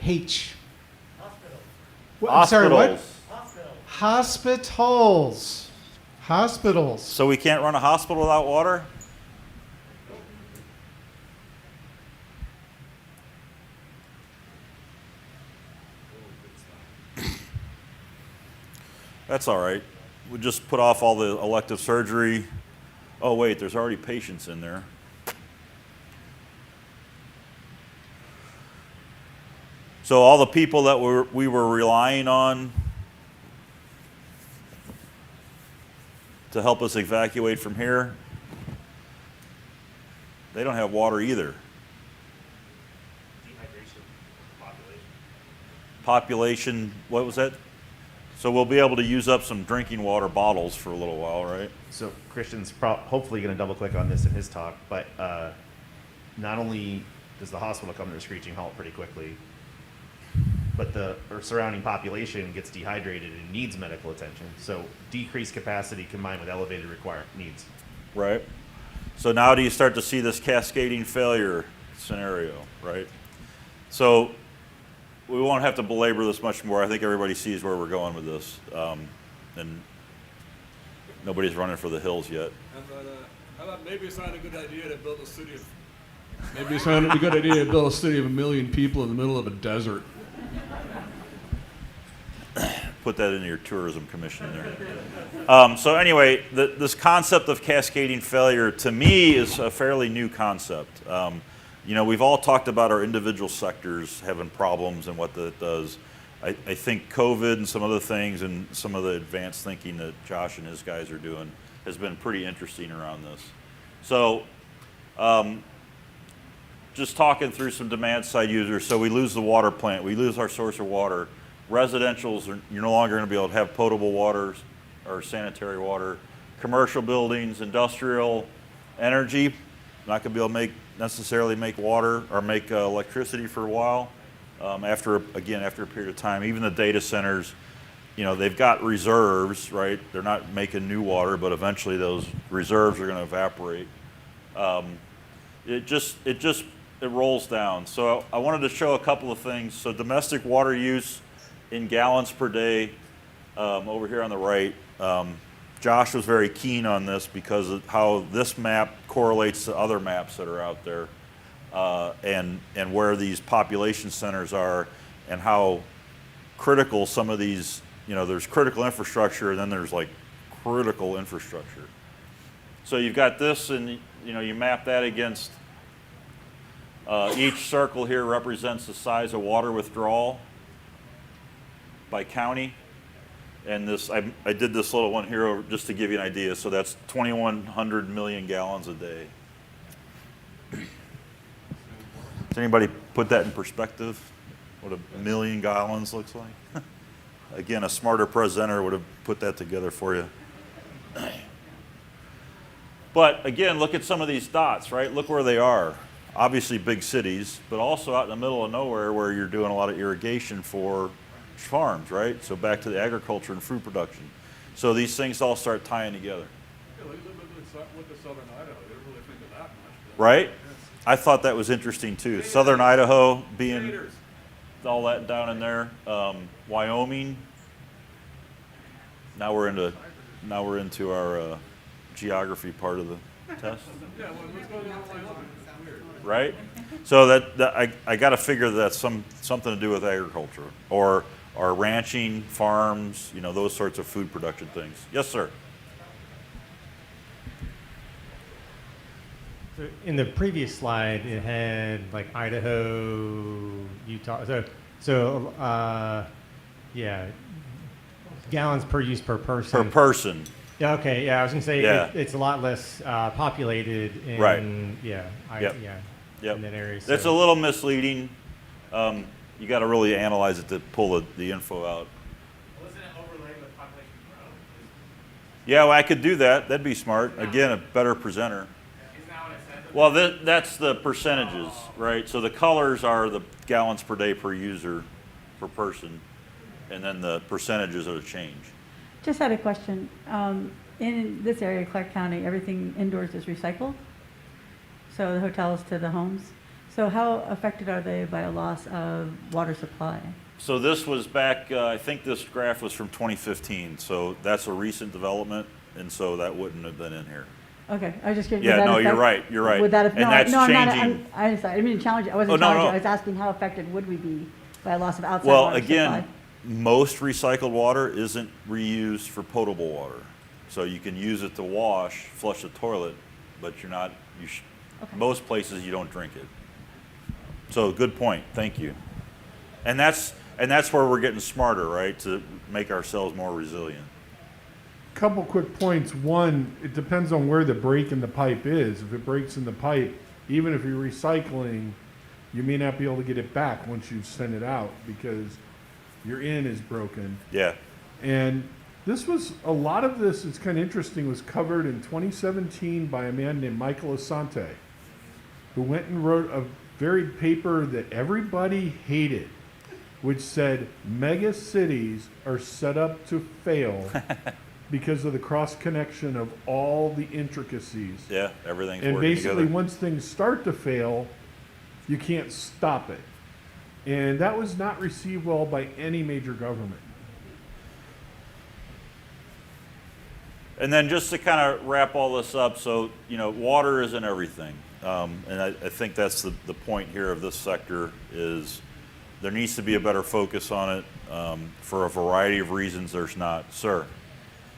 H. I'm sorry, what? Hospitals. Hospitals. So we can't run a hospital without water? That's all right. We'll just put off all the elective surgery. Oh, wait, there's already patients in there. So all the people that we were relying on to help us evacuate from here, they don't have water either. Population, what was that? So we'll be able to use up some drinking water bottles for a little while, right? So Christian's hopefully going to double click on this in his talk, but not only does the hospital come to a screeching halt pretty quickly, but the surrounding population gets dehydrated and needs medical attention. So decreased capacity combined with elevated needs. Right. So now do you start to see this cascading failure scenario, right? So we won't have to belabor this much more. I think everybody sees where we're going with this. And nobody's running for the hills yet. How about maybe it's not a good idea to build a city of... Maybe it's not a good idea to build a city of 1 million people in the middle of a desert. Put that into your tourism commission there. So anyway, this concept of cascading failure, to me, is a fairly new concept. We've all talked about our individual sectors having problems and what that does. I think COVID and some other things and some of the advanced thinking that Josh and his guys are doing has been pretty interesting around this. So just talking through some demand side users. So we lose the water plant. We lose our source of water. Residentials, you're no longer going to be able to have potable water or sanitary water. Commercial buildings, industrial, energy, not going to be able to make necessarily make water or make electricity for a while. After a period of time, even the data centers, they've got reserves, right? They're not making new water, but eventually those reserves are going to evaporate. It rolls down. So I wanted to show a couple of things. So domestic water use in gallons per day, over here on the right. Josh was very keen on this because of how this map correlates to other maps that are out there, and where these population centers are, and how critical some of these, there's critical infrastructure, and then there's like critical infrastructure. So you've got this, and you map that against each circle here represents the size of water withdrawal by county. And this, I did this little one here just to give you an idea. So that's 2,100 million gallons a day. Does anybody put that in perspective? What a million gallons looks like? Again, a smarter presenter would have put that together for you. But again, look at some of these dots, right? Look where they are. Obviously big cities, but also out in the middle of nowhere where you're doing a lot of irrigation for farms, right? So back to the agriculture and food production. So these things all start tying together. Yeah, look at Southern Idaho. They don't really think of that much. Right? I thought that was interesting too. Southern Idaho being all that down in there. Wyoming. Now we're into our geography part of the test. Yeah, what's going on in Wyoming? Right? So I got to figure that's something to do with agriculture or ranching, farms, those sorts of food production things. Yes, sir. So in the previous slide, it had like Idaho, Utah. Yeah, gallons per use per person. Per person. Yeah. Okay. Yeah, I was gonna say it's a lot less populated in right. In that area. That's a little misleading. You got to really analyze it to pull the info out. Wasn't it overlaid with population growth? Yeah, well, I could do that. That'd be smart. Again, a better presenter. Isn't that what it says? Well, that's the percentages, right? So the colors are the gallons per day per user per person, and then the percentages are the change. Just had a question. In this area, Clark County, everything indoors is recycled? So the hotels to the homes? So how affected are they by a loss of water supply? So this was back, I think this graph was from 2015. So that's a recent development, and so that wouldn't have been in here. Okay, I was just curious. Yeah, no, you're right. You're right. Would that have, and that's changing. I didn't mean to challenge you. I wasn't challenging you. I was asking how affected would we be by a loss of outside water supply? Well, again, most recycled water isn't reused for potable water. So you can use it to wash, flush the toilet, but you're not, most places you don't drink it. So good point, thank you. And that's where we're getting smarter, right, to make ourselves more resilient. Couple quick points. One, it depends on where the break in the pipe is. If it breaks in the pipe, even if you're recycling, you may not be able to get it back once you send it out because your in is broken. Yeah. And a lot of this is kind of interesting, was covered in 2017 by a man named Michael Asante, who went and wrote a varied paper that everybody hated, which said mega cities are set up to fail because of the cross connection of all the intricacies. Yeah, everything's and working basically together. Once things start to fail, you can't stop it. And that was not received well by any major government. And then just to kind of wrap all this up, so, water isn't everything. And I think that's the point here of this sector is there needs to be a better focus on it. For a variety of reasons, there's not. Sir?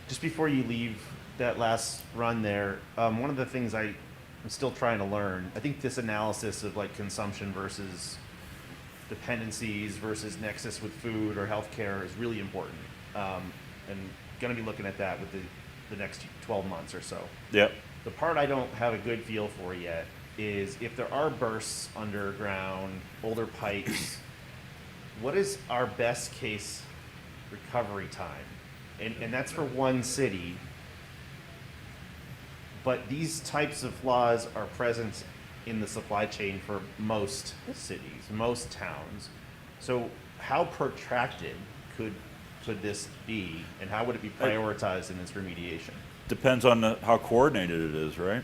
Just before you leave that last run there, one of the things I'm still trying to learn, I think this analysis of like consumption versus dependencies versus nexus with food or healthcare is really important. And going to be looking at that with the next 12 months or so. Yep. The part I don't have a good feel for yet is if there are bursts underground, older pipes, what is our best case recovery time? And that's for one city. But these types of flaws are present in the supply chain for most cities, most towns. So how protracted could this be, and how would it be prioritized in its remediation? Depends on how coordinated it is, right?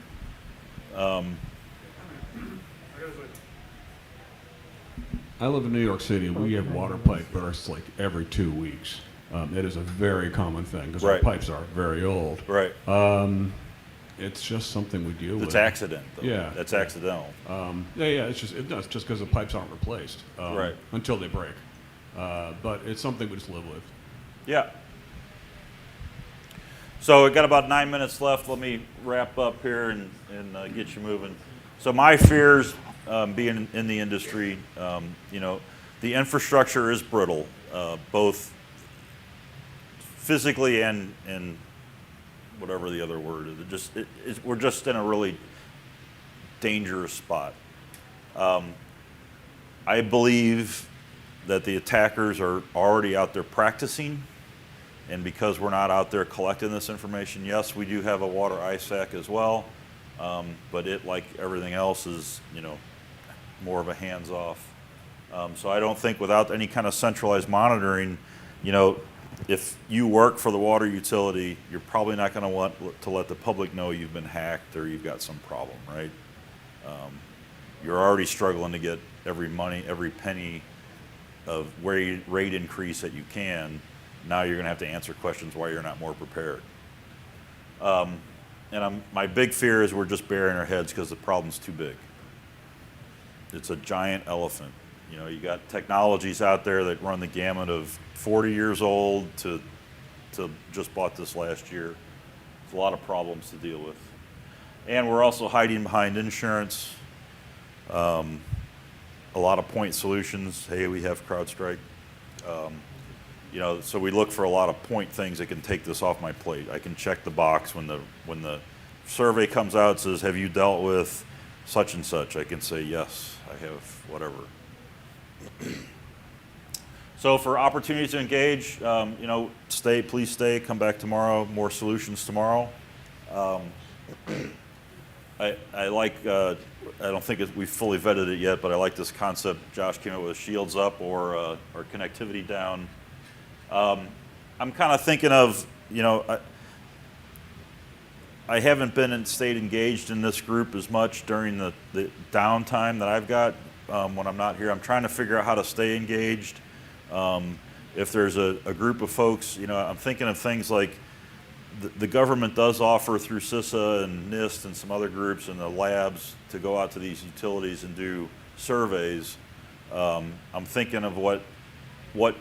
I live in New York City. We have water pipe bursts like every 2 weeks. It is a very common thing because our Right. pipes are very old. Right. It's just something we deal with. It's accident, though. Yeah. That's accidental. Yeah. It's just because the pipes aren't replaced. Right. Until they break. But it's something we just live with. Yeah. So we got about 9 minutes left. Let me wrap up here and get you moving. So my fears, being in the industry, the infrastructure is brittle, both physically and whatever the other word is. We're just in a really dangerous spot. I believe that the attackers are already out there practicing. And because we're not out there collecting this information, yes, we do have a water ISAC as well, but it, like everything else, is more of a hands-off. So I don't think without any kind of centralized monitoring, if you work for the water utility, you're probably not going to want to let the public know you've been hacked or you've got some problem, right? You're already struggling to get every penny of rate increase that you can. Now you're going to have to answer questions why you're not more prepared. My big fear is we're just burying our heads because the problem's too big. It's a giant elephant. You got technologies out there that run the gamut of 40 years old to just bought this last year. It's a lot of problems to deal with. And we're also hiding behind insurance. A lot of point solutions. Hey, we have CrowdStrike. So we look for a lot of point things that can take this off my plate. I can check the box when the survey comes out and says, have you dealt with such and such? I can say, yes, I have, whatever. So for opportunities to engage, please stay, come back tomorrow, more solutions tomorrow. I like, I don't think we've fully vetted it yet, but I like this concept Josh came up with, shields up or connectivity down. I'm kind of thinking of, I haven't stayed engaged in this group as much during the downtime that I've got when I'm not here. I'm trying to figure out how to stay engaged. If there's a group of folks, I'm thinking of things like the government does offer through CISA and NIST and some other groups and the labs to go out to these utilities and do surveys. I'm thinking of what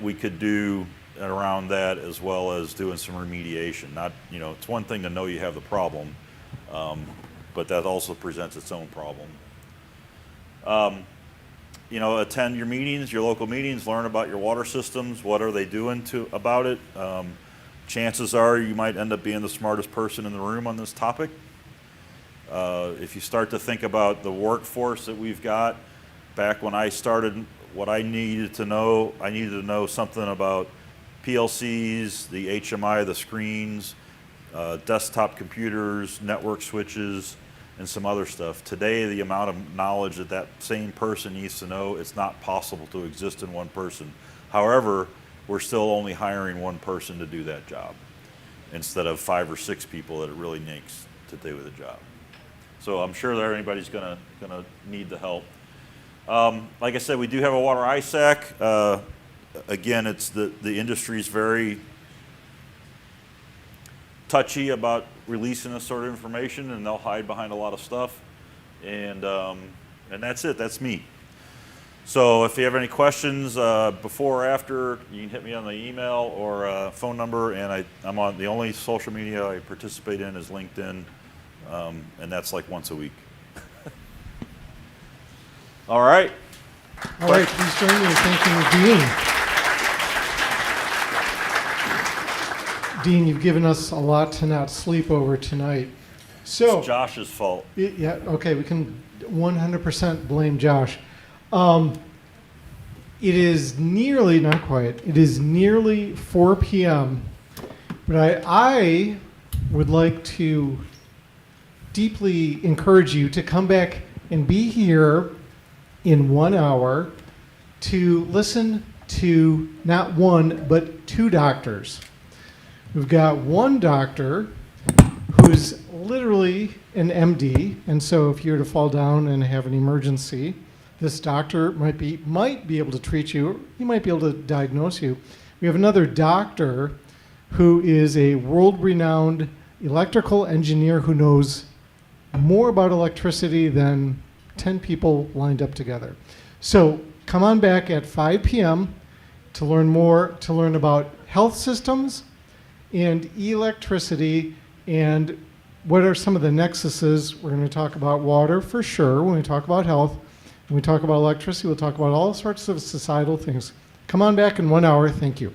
we could do around that, as well as doing some remediation. Not, it's one thing to know you have the problem, but that also presents its own problem. Attend your meetings, your local meetings, learn about your water systems. What are they doing about it? Chances are you might end up being the smartest person in the room on this topic. If you start to think about the workforce that we've got, back when I started, what I needed to know something about PLCs, the HMI, the screens, desktop computers, network switches, and some other stuff. Today, the amount of knowledge that same person needs to know, it's not possible to exist in one person. However, we're still only hiring one person to do that job instead of 5 or 6 people that it really takes to do the job. So I'm sure that everybody's gonna need the help. Like I said, we do have a water ISAC. Again, it's the industry's very touchy about releasing this sort of information, and they'll hide behind a lot of stuff. And that's it. That's me. So if you have any questions before or after, you can hit me on the email or phone number. And I'm on the only social media I participate in is LinkedIn, and that's like once a week. All right. All right, please join me in thanking the Dean. Dean, you've given us a lot to not sleep over tonight. So It's Josh's fault. Yeah, okay, we can 100% blame Josh. It is nearly, not quite, it is nearly 4 p.m., but I would like to deeply encourage you to come back and be here in 1 hour to listen to not one, but 2 doctors. We've got one doctor who's literally an MD, and so if you were to fall down and have an emergency, this doctor might be able to treat you. He might be able to diagnose you. We have another doctor who is a world-renowned electrical engineer who knows more about electricity than 10 people lined up together. So come on back at 5 p.m. to learn more, to learn about health systems and electricity and what are some of the nexuses. We're going to talk about water for sure when we talk about health. When we talk about electricity, we'll talk about all sorts of societal things. Come on back in 1 hour. Thank you.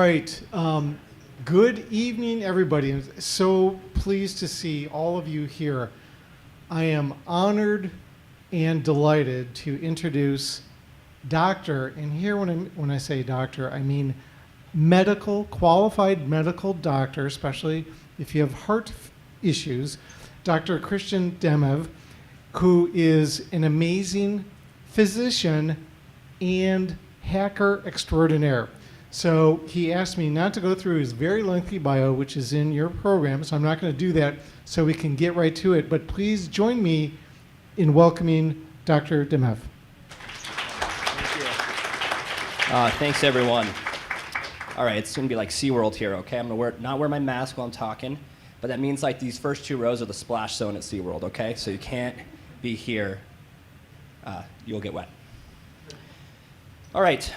right. Good evening, everybody. I'm so pleased to see all of you here. I am honored and delighted to introduce Doctor, and here when I say doctor, I mean qualified medical doctor, especially if you have heart issues, Dr. Christian Demev, who is an amazing physician and hacker extraordinaire. So he asked me not to go through his very lengthy bio, which is in your program, so I'm not going to do that, so we can get right to it. But please join me in welcoming Dr. Demev. Thanks, everyone. All right, it's going to be like SeaWorld here, okay? I'm going to not wear my mask while I'm talking, but that means like these first 2 rows are the splash zone at SeaWorld, okay? So you can't be here. You'll get wet. All right.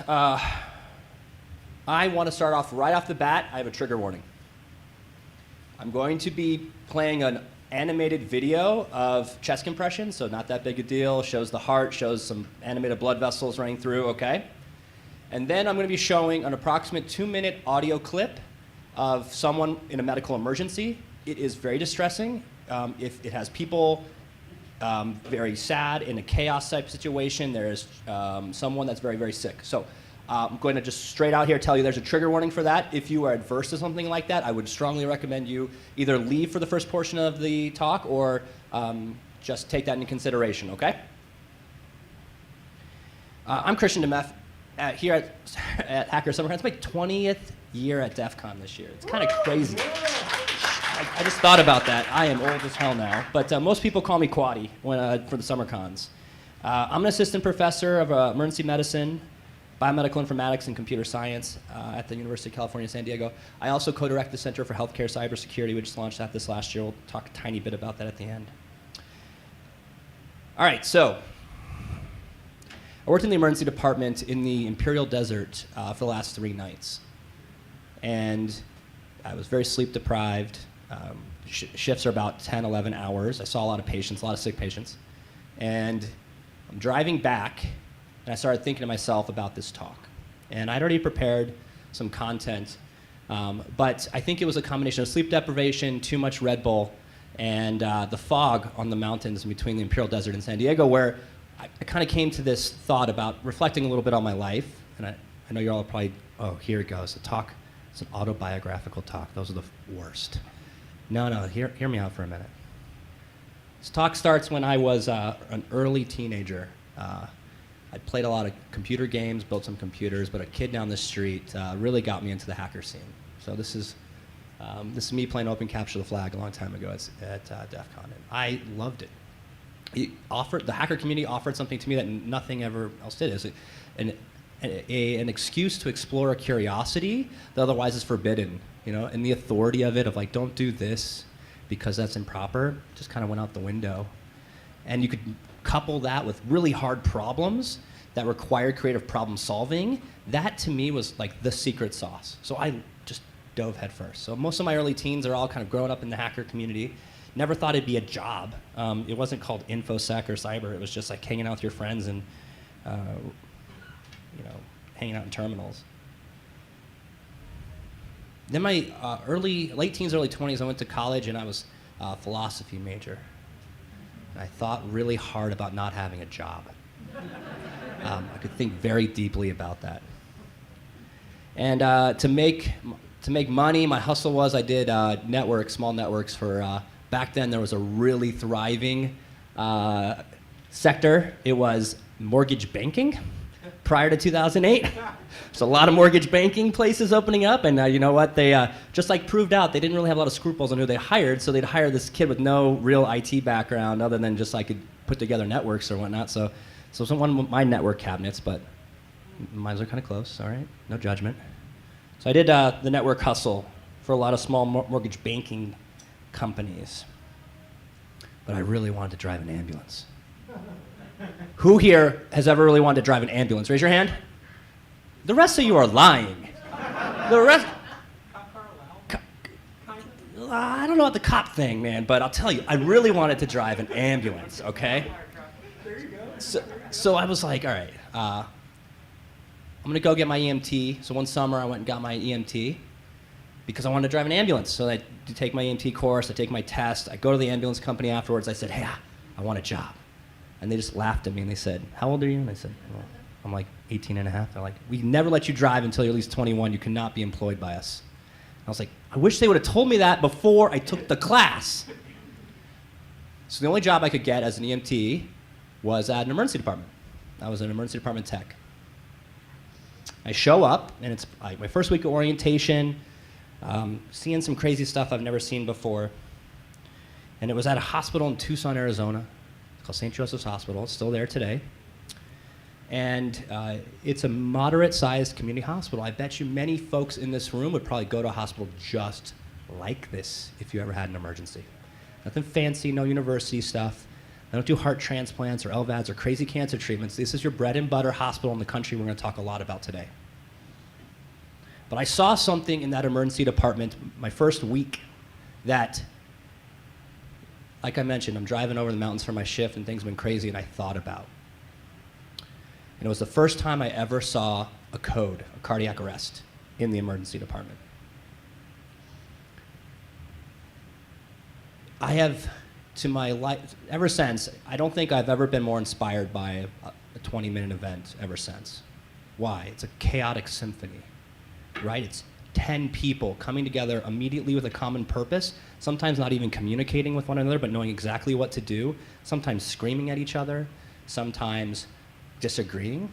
I want to start off right off the bat. I have a trigger warning. I'm going to be playing an animated video of chest compression, so not that big a deal. Shows the heart, shows some animated blood vessels running through, okay? And then I'm going to be showing an approximate 2-minute audio clip of someone in a medical emergency. It is very distressing. If it has people very sad in a chaos type situation, there is someone that's very, very sick. So I'm going to just straight out here tell you there's a trigger warning for that. If you are adverse to something like that, I would strongly recommend you either leave for the first portion of the talk or just take that into consideration, okay? I'm Christian Demev. Here at Hacker Summer Camp. It's my 20th year at DEF CON this year. It's kind of crazy. I just thought about that. I am old as hell now, but most people call me Quaddy for the summer cons. I'm an assistant professor of emergency medicine, biomedical informatics, and computer science at the University of California, San Diego. I also co-direct the Center for Healthcare Cybersecurity, which just launched this last year. We'll talk a tiny bit about that at the end. All right, so I worked in the emergency department in the Imperial Desert for the last 3 nights. And I was very sleep deprived. Shifts are about 10, 11 hours. I saw a lot of patients, a lot of sick patients. And I'm driving back, and I started thinking to myself about this talk. And I'd already prepared some content, but I think it was a combination of sleep deprivation, too much Red Bull, and the fog on the mountains between the Imperial Desert and San Diego, where I kind of came to this thought about reflecting a little bit on my life. And I know you're all probably, oh, here it goes, a talk. It's an autobiographical talk. Those are the worst. No, hear me out for a minute. This talk starts when I was an early teenager. I played a lot of computer games, built some computers, but a kid down the street really got me into the hacker scene. So this is me playing Open Capture the Flag a long time ago at DEF CON. And I loved it. The hacker community offered something to me that nothing ever else did. It's an excuse to explore a curiosity that otherwise is forbidden, and the authority of it, of like, don't do this because that's improper, just kind of went out the window. And you could couple that with really hard problems that required creative problem solving. That to me was like the secret sauce. So I just dove headfirst. So most of my early teens are all kind of growing up in the hacker community. Never thought it'd be a job. It wasn't called InfoSec or cyber. It was just like hanging out with your friends and hanging out in terminals. Then my late teens, early 20s, I went to college and I was a philosophy major. And I thought really hard about not having a job. I could think very deeply about that. And to make money, my hustle was I did small networks for. Back then, there was a really thriving sector. It was mortgage banking. Prior to 2008, there's a lot of mortgage banking places opening up, and you know what? They just like proved out they didn't really have a lot of scruples on who they hired, so they'd hire this kid with no real IT background other than just like could put together networks or whatnot. So it's one of my network cabinets, but mine are kind of close. All right, no judgment. So I did the network hustle for a lot of small mortgage banking companies, but I really wanted to drive an ambulance. Who here has ever really wanted to drive an ambulance? Raise your hand. The rest of you are lying. The rest. I don't know about the cop thing, man, but I'll tell you, I really wanted to drive an ambulance, okay? So I was like, all right, I'm gonna go get my EMT. So one summer I went and got my EMT because I wanted to drive an ambulance. So I take my EMT course, I take my test, I go to the ambulance company afterwards, I said, hey, I want a job. And they just laughed at me and they said, how old are you? And I said, well, I'm like 18 and a half. They're like, we never let you drive until you're at least 21. You cannot be employed by us. I was like, I wish they would have told me that before I took the class. So the only job I could get as an EMT was at an emergency department. I was an emergency department tech. I show up, and it's like my first week of orientation, seeing some crazy stuff I've never seen before. And it was at a hospital in Tucson, Arizona. It's called St. Joseph's Hospital. It's still there today. And it's a moderate-sized community hospital. I bet you many folks in this room would probably go to a hospital just like this if you ever had an emergency. Nothing fancy, no university stuff. I don't do heart transplants or LVADs or crazy cancer treatments. This is your bread and butter hospital in the country we're going to talk a lot about today. But I saw something in that emergency department my first week that, like I mentioned, I'm driving over the mountains for my shift and things have been crazy and I thought about. And it was the first time I ever saw a code, a cardiac arrest, in the emergency department. I have, to my life, ever since, I don't think I've ever been more inspired by a 20-minute event ever since. Why? It's a chaotic symphony, right? It's 10 people coming together immediately with a common purpose, sometimes not even communicating with one another, but knowing exactly what to do, sometimes screaming at each other, sometimes disagreeing,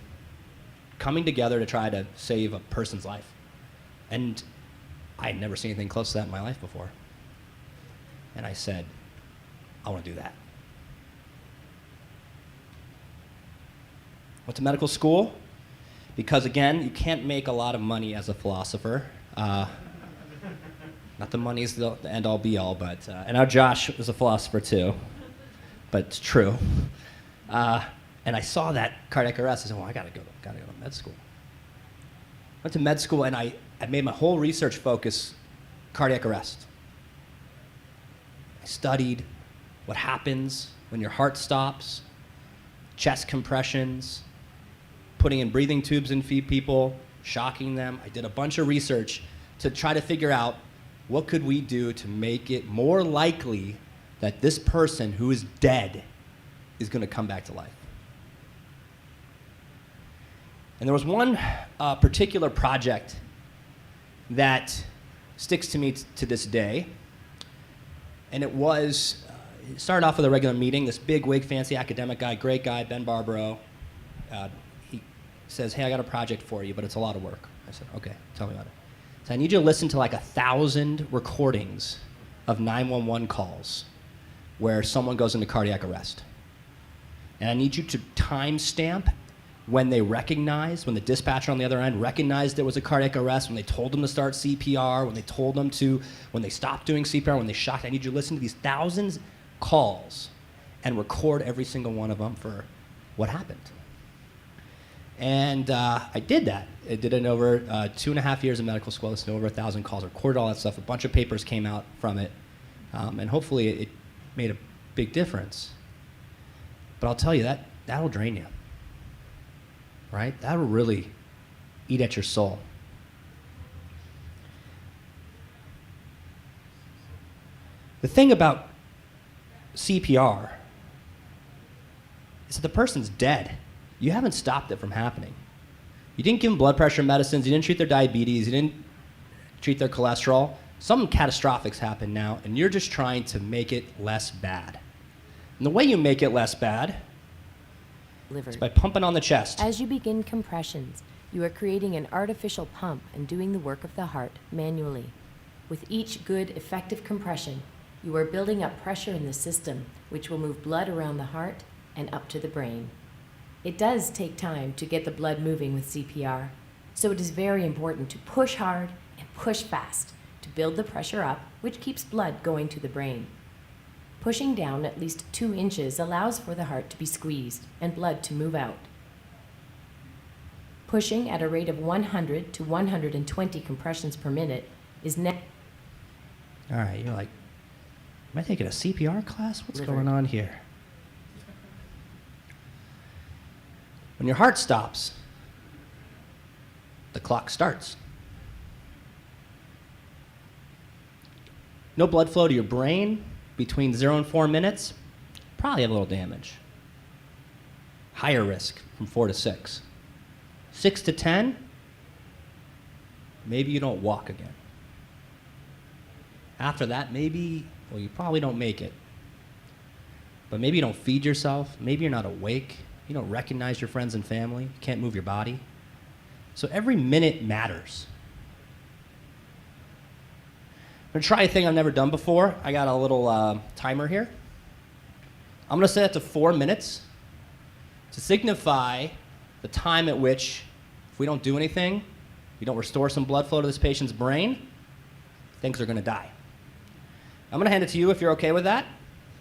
coming together to try to save a person's life. And I had never seen anything close to that in my life before. And I said, I want to do that. Went to medical school because, again, you can't make a lot of money as a philosopher. Not the money's the end-all be-all, but and now Josh is a philosopher too, but it's true. And I saw that cardiac arrest. I said, well, I gotta go to med school. Went to med school, and I made my whole research focus cardiac arrest. I studied what happens when your heart stops, chest compressions, putting in breathing tubes in people, shocking them. I did a bunch of research to try to figure out what could we do to make it more likely that this person who is dead is going to come back to life. And there was one particular project that sticks to me to this day. And it started off with a regular meeting. This big wig, fancy academic guy, great guy, Ben Barbaro, he says, hey, I got a project for you, but it's a lot of work. I said, okay, tell me about it. So I need you to listen to like 1,000 recordings of 911 calls where someone goes into cardiac arrest. And I need you to timestamp when they recognized, when the dispatcher on the other end recognized there was a cardiac arrest, when they told them to start CPR, when they told them to, when they stopped doing CPR, when they shocked. I need you to listen to these thousands calls and record every single one of them for what happened. And I did that. I did it over 2.5 years of medical school. Listened to over 1,000 calls, recorded all that stuff. A bunch of papers came out from it. And hopefully it made a big difference. But I'll tell you, that'll drain you. Right? That'll really eat at your soul. The thing about CPR is that the person's dead. You haven't stopped it from happening. You didn't give them blood pressure medicines, you didn't treat their diabetes, you didn't treat their cholesterol. Something catastrophic's happened now, and you're just trying to make it less bad. And the way you make it less bad is by pumping on the chest. As you begin compressions, you are creating an artificial pump and doing the work of the heart manually. With each good, effective compression, you are building up pressure in the system, which will move blood around the heart and up to the brain. It does take time to get the blood moving with CPR, so it is very important to push hard and push fast to build the pressure up, which keeps blood going to the brain. Pushing down at least 2 inches allows for the heart to be squeezed and blood to move out. Pushing at a rate of 100 to 120 compressions per minute is All right, you're like, am I taking a CPR class? What's going on here? When your heart stops, the clock starts. No blood flow to your brain between 0 and 4 minutes, probably have a little damage. Higher risk from 4 to 6. 6 to 10, maybe you don't walk again. After that, maybe, well, you probably don't make it. But maybe you don't feed yourself. Maybe you're not awake. You don't recognize your friends and family. You can't move your body. So every minute matters. I'm gonna try a thing I've never done before. I got a little timer here. I'm gonna set it to 4 minutes to signify the time at which, if we don't do anything, we don't restore some blood flow to this patient's brain, things are gonna die. I'm gonna hand it to you if you're okay with that.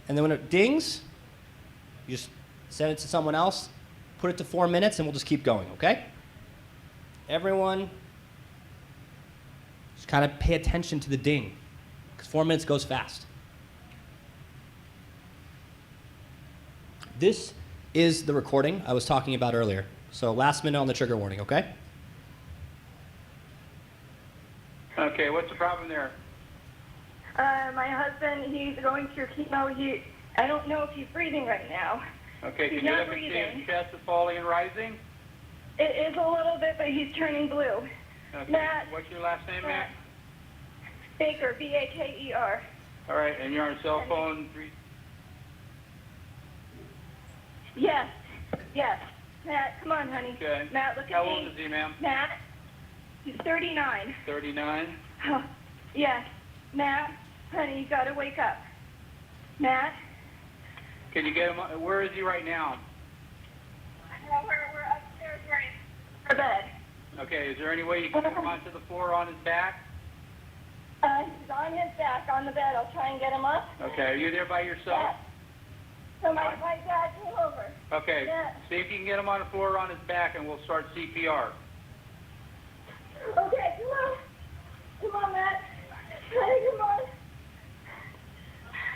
And then when it dings, you just send it to someone else, put it to 4 minutes, and we'll just keep going, okay? Everyone, just kind of pay attention to the ding, because 4 minutes goes fast. This is the recording I was talking about earlier. So last minute on the trigger warning, okay? Okay, what's the problem there? My husband, he's going through chemo. I don't know if he's breathing right now. Okay, He's can you not look and see breathing. his chest is falling and rising? It is a little bit, but he's turning blue. Okay, Matt. what's your last name, Matt? Baker, Baker. All right, and you're on cell phone 3. Yes, yes. Matt, come on, honey. Okay. Matt, look at How me. old is he, ma'am? Matt, he's 39. 39. Oh, yes. Matt, honey, you gotta wake up. Matt? Can you get him, where is he right now? We're upstairs, right in our bed. Okay, is there any way you can get him onto the floor on his back? He's on his back on the bed. I'll try and get him up. Okay, are you there by yourself? Yes. So my dad came over. Okay, Yes. see if you can get him on the floor on his back and we'll start CPR. Okay, come on. Come on, Matt. Hey, come on.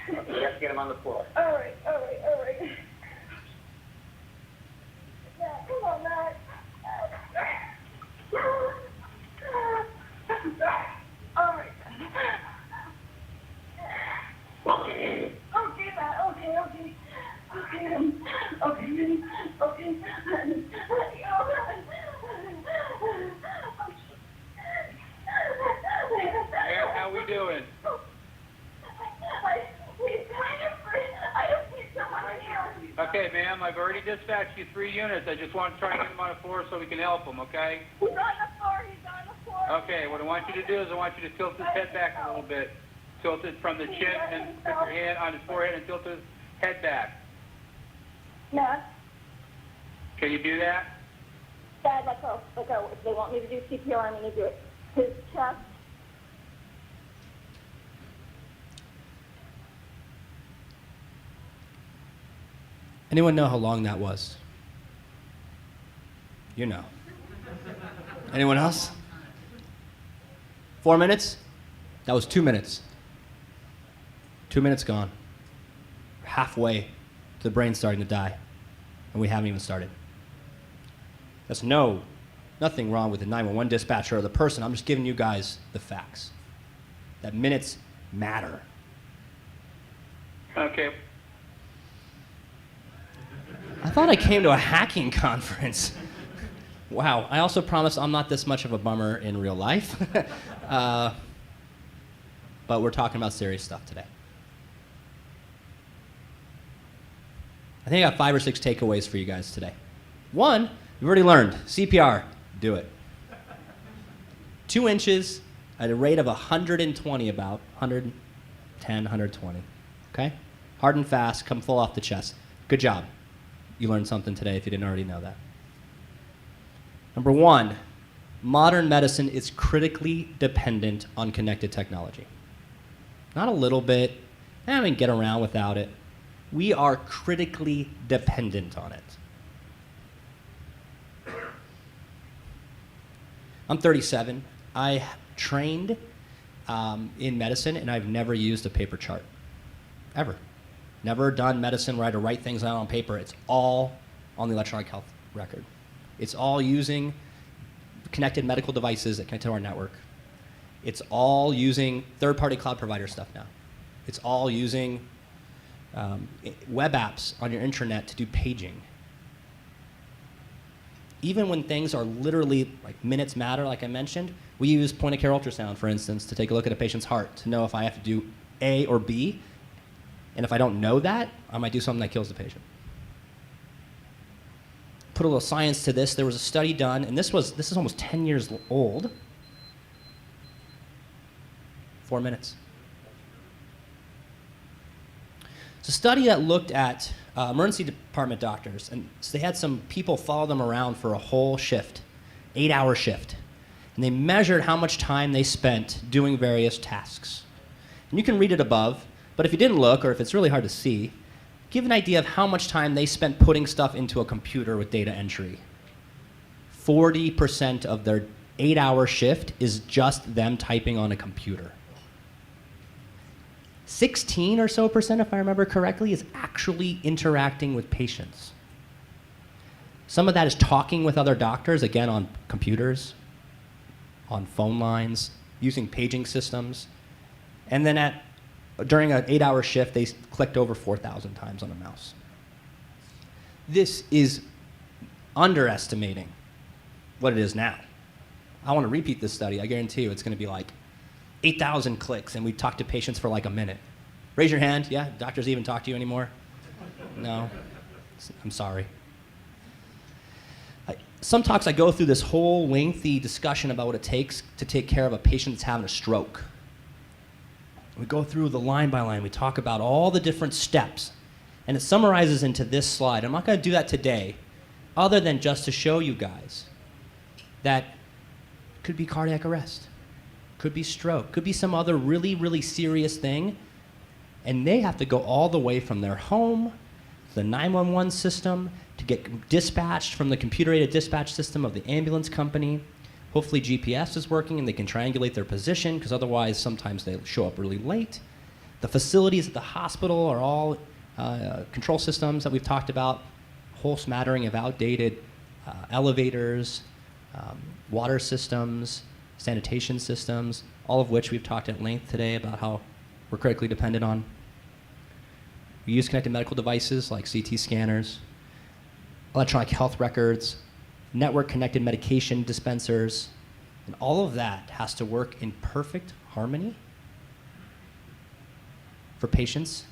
Okay, let's get him on the floor. All right. Matt, come on, Matt. All right. Okay, Matt. Okay. How we doing? Okay, ma'am, I've already dispatched you 3 units. I just want to try and get him on the floor so we can help him, okay? He's on the floor. Okay, what I want you to do is I want you to tilt his head back a little bit. Tilt it from the chin and put your hand on his forehead and tilt his head back. Matt, Can you do that? Dad, let go. If they want me to do CPR, I'm going to do it. His chest. Anyone know how long that was? You know. Anyone else? 4 minutes? That was 2 minutes. 2 minutes gone. Halfway to the brain starting to die, and we haven't even started. There's nothing wrong with the 911 dispatcher or the person. I'm just giving you guys the facts. That minutes matter. Okay. I thought I came to a hacking conference. Wow. I also promise I'm not this much of a bummer in real life. But we're talking about serious stuff today. I think I got 5 or 6 takeaways for you guys today. One, you've already learned CPR, do it. 2 inches at a rate of 120, about 110, 120. Okay? Hard and fast, come full off the chest. Good job. You learned something today if you didn't already know that. Number 1, modern medicine is critically dependent on connected technology. Not a little bit, I mean, get around without it. We are critically dependent on it. I'm 37. I trained in medicine, and I've never used a paper chart, ever. Never done medicine where I had to write things out on paper. It's all on the electronic health record. It's all using connected medical devices that connect to our network. It's all using third-party cloud provider stuff now. It's all using web apps on your intranet to do paging. Even when things are literally, like minutes matter, like I mentioned, we use point-of-care ultrasound, for instance, to take a look at a patient's heart to know if I have to do A or B. And if I don't know that, I might do something that kills the patient. Put a little science to this. There was a study done, and this is almost 10 years old. 4 minutes. It's a study that looked at emergency department doctors, and so they had some people follow them around for a whole shift, 8-hour shift, and they measured how much time they spent doing various tasks. And you can read it above, but if you didn't look, or if it's really hard to see, give an idea of how much time they spent putting stuff into a computer with data entry. 40% of their 8-hour shift is just them typing on a computer. 16 or so percent, if I remember correctly, is actually interacting with patients. Some of that is talking with other doctors, again, on computers, on phone lines, using paging systems. And then during an 8-hour shift, they clicked over 4,000 times on a mouse. This is underestimating what it is now. I want to repeat this study. I guarantee you it's going to be like 8,000 clicks, and we talk to patients for like a minute. Raise your hand. Yeah, doctors even talk to you anymore? No? I'm sorry. Some talks I go through this whole lengthy discussion about what it takes to take care of a patient that's having a stroke. We go through the line by line. We talk about all the different steps, and it summarizes into this slide. I'm not going to do that today, other than just to show you guys that it could be cardiac arrest, could be stroke, could be some other really, really serious thing, and they have to go all the way from their home to the 911 system to get dispatched from the computer-aided dispatch system of the ambulance company. Hopefully GPS is working and they can triangulate their position, because otherwise sometimes they show up really late. The facilities at the hospital are all control systems that we've talked about, a whole smattering of outdated elevators, water systems, sanitation systems, all of which we've talked at length today about how we're critically dependent on. We use connected medical devices like CT scanners, electronic health records, network connected medication dispensers, and all of that has to work in perfect harmony for patients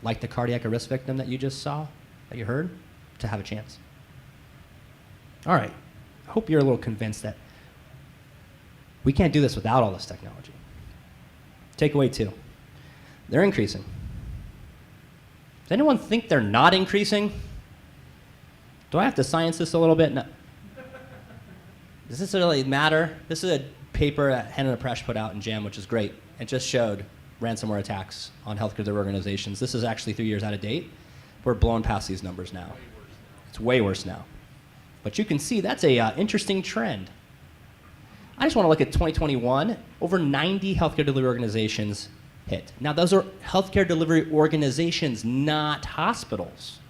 like the cardiac arrest victim that you just saw, that you heard, to have a chance. All right, I hope you're a little convinced that we can't do this without all this technology. Takeaway 2, they're increasing. Does anyone think they're not increasing? Do I have to science this a little bit? No. Does this really matter? This is a paper that Henna Press put out in JAM, which is great. It just showed ransomware attacks on healthcare delivery organizations. This is actually 3 years out of date. We're blowing past these numbers now. It's way worse now. But you can see that's a interesting trend. I just want to look at 2021. Over 90 healthcare delivery organizations hit. Now, those are healthcare delivery organizations, not hospitals.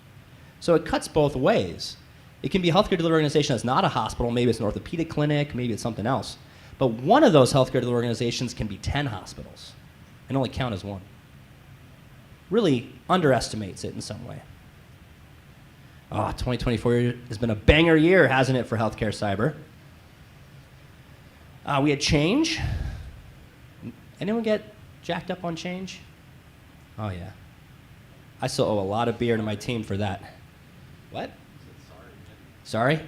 So it cuts both ways. It can be a healthcare delivery organization that's not a hospital. Maybe it's an orthopedic clinic. Maybe it's something else. But one of those healthcare delivery organizations can be 10 hospitals and only count as one. Really underestimates it in some way. 2024 has been a banger year, hasn't it, for healthcare cyber? We had change. Anyone get jacked up on change? Oh, yeah. I still owe a lot of beer to my team for that. What? Sorry? Yeah.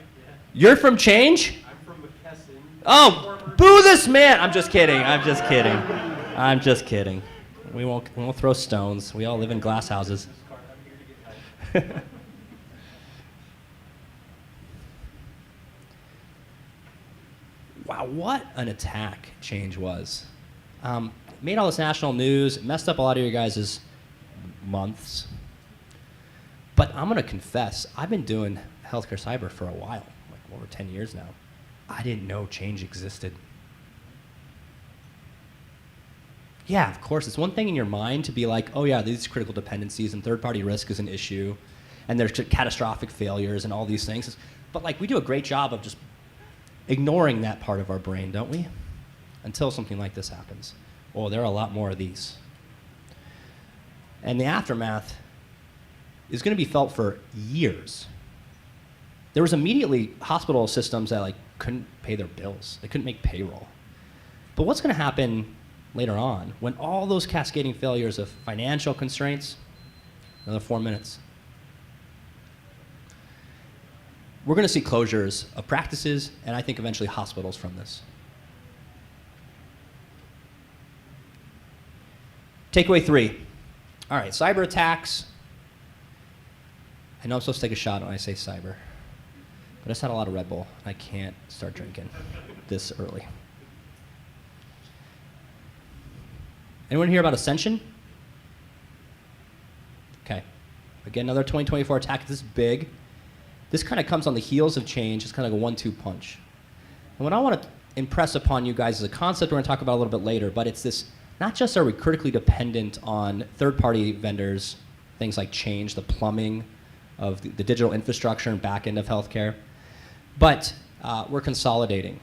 You're from Change? I'm from McKesson. Oh, boo this man! I'm just kidding. I'm just kidding. I'm just kidding. We won't throw stones. We all live in glass houses. Wow, what an attack Change was. Made all this national news, messed up a lot of your guys' months. But I'm going to confess, I've been doing healthcare cyber for a while, like over 10 years now. I didn't know Change existed. Yeah, of course, it's one thing in your mind to be like, oh yeah, these critical dependencies and third-party risk is an issue, and there's catastrophic failures and all these things. But like, we do a great job of just ignoring that part of our brain, don't we? Until something like this happens. Oh, there are a lot more of these. And the aftermath is going to be felt for years. There was immediately hospital systems that like couldn't pay their bills. They couldn't make payroll. But what's going to happen later on when all those cascading failures of financial constraints, another 4 minutes, we're going to see closures of practices and I think eventually hospitals from this. Takeaway 3. All right, cyber attacks. I know I'm supposed to take a shot when I say cyber, but I just had a lot of Red Bull. I can't start drinking this early. Anyone hear about Ascension? Okay. Again, another 2024 attack. This is big. This kind of comes on the heels of change. It's kind of like a 1-2 punch. And what I want to impress upon you guys is a concept we're going to talk about a little bit later, but it's this, not just are we critically dependent on third-party vendors, things like Change, the plumbing of the digital infrastructure and back end of healthcare, but we're consolidating.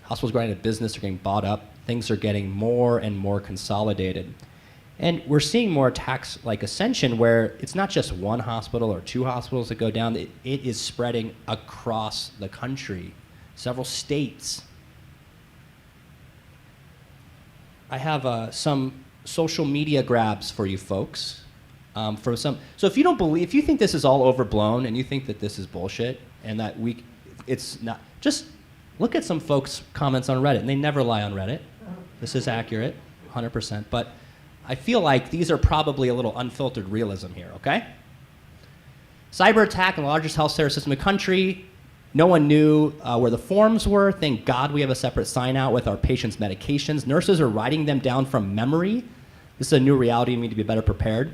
Hospitals going out of business are getting bought up. Things are getting more and more consolidated. And we're seeing more attacks like Ascension where it's not just one hospital or two hospitals that go down. It is spreading across the country, several states. I have some social media grabs for you folks. So if you don't believe, if you think this is all overblown and you think that this is bullshit and that it's not, just look at some folks' comments on Reddit, and they never lie on Reddit. This is accurate, 100%, but I feel like these are probably a little unfiltered realism here, okay? Cyber attack in the largest health care system in the country. No one knew where the forms were. Thank God we have a separate sign out with our patients' medications. Nurses are writing them down from memory. This is a new reality. We need to be better prepared.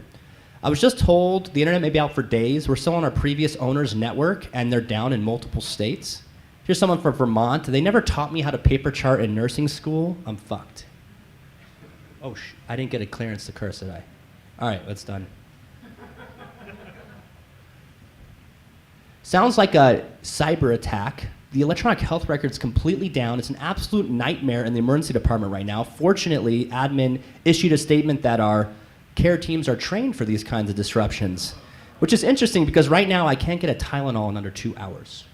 I was just told the internet may be out for days. We're still on our previous owner's network, and they're down in multiple states. Here's someone from Vermont. They never taught me how to paper chart in nursing school. I'm fucked. Oh, I didn't get a clearance to curse, did I? All right, that's done. Sounds like a cyber attack. The electronic health record's completely down. It's an absolute nightmare in the emergency department right now. Fortunately, admin issued a statement that our care teams are trained for these kinds of disruptions, which is interesting because right now I can't get a Tylenol in under 2 hours.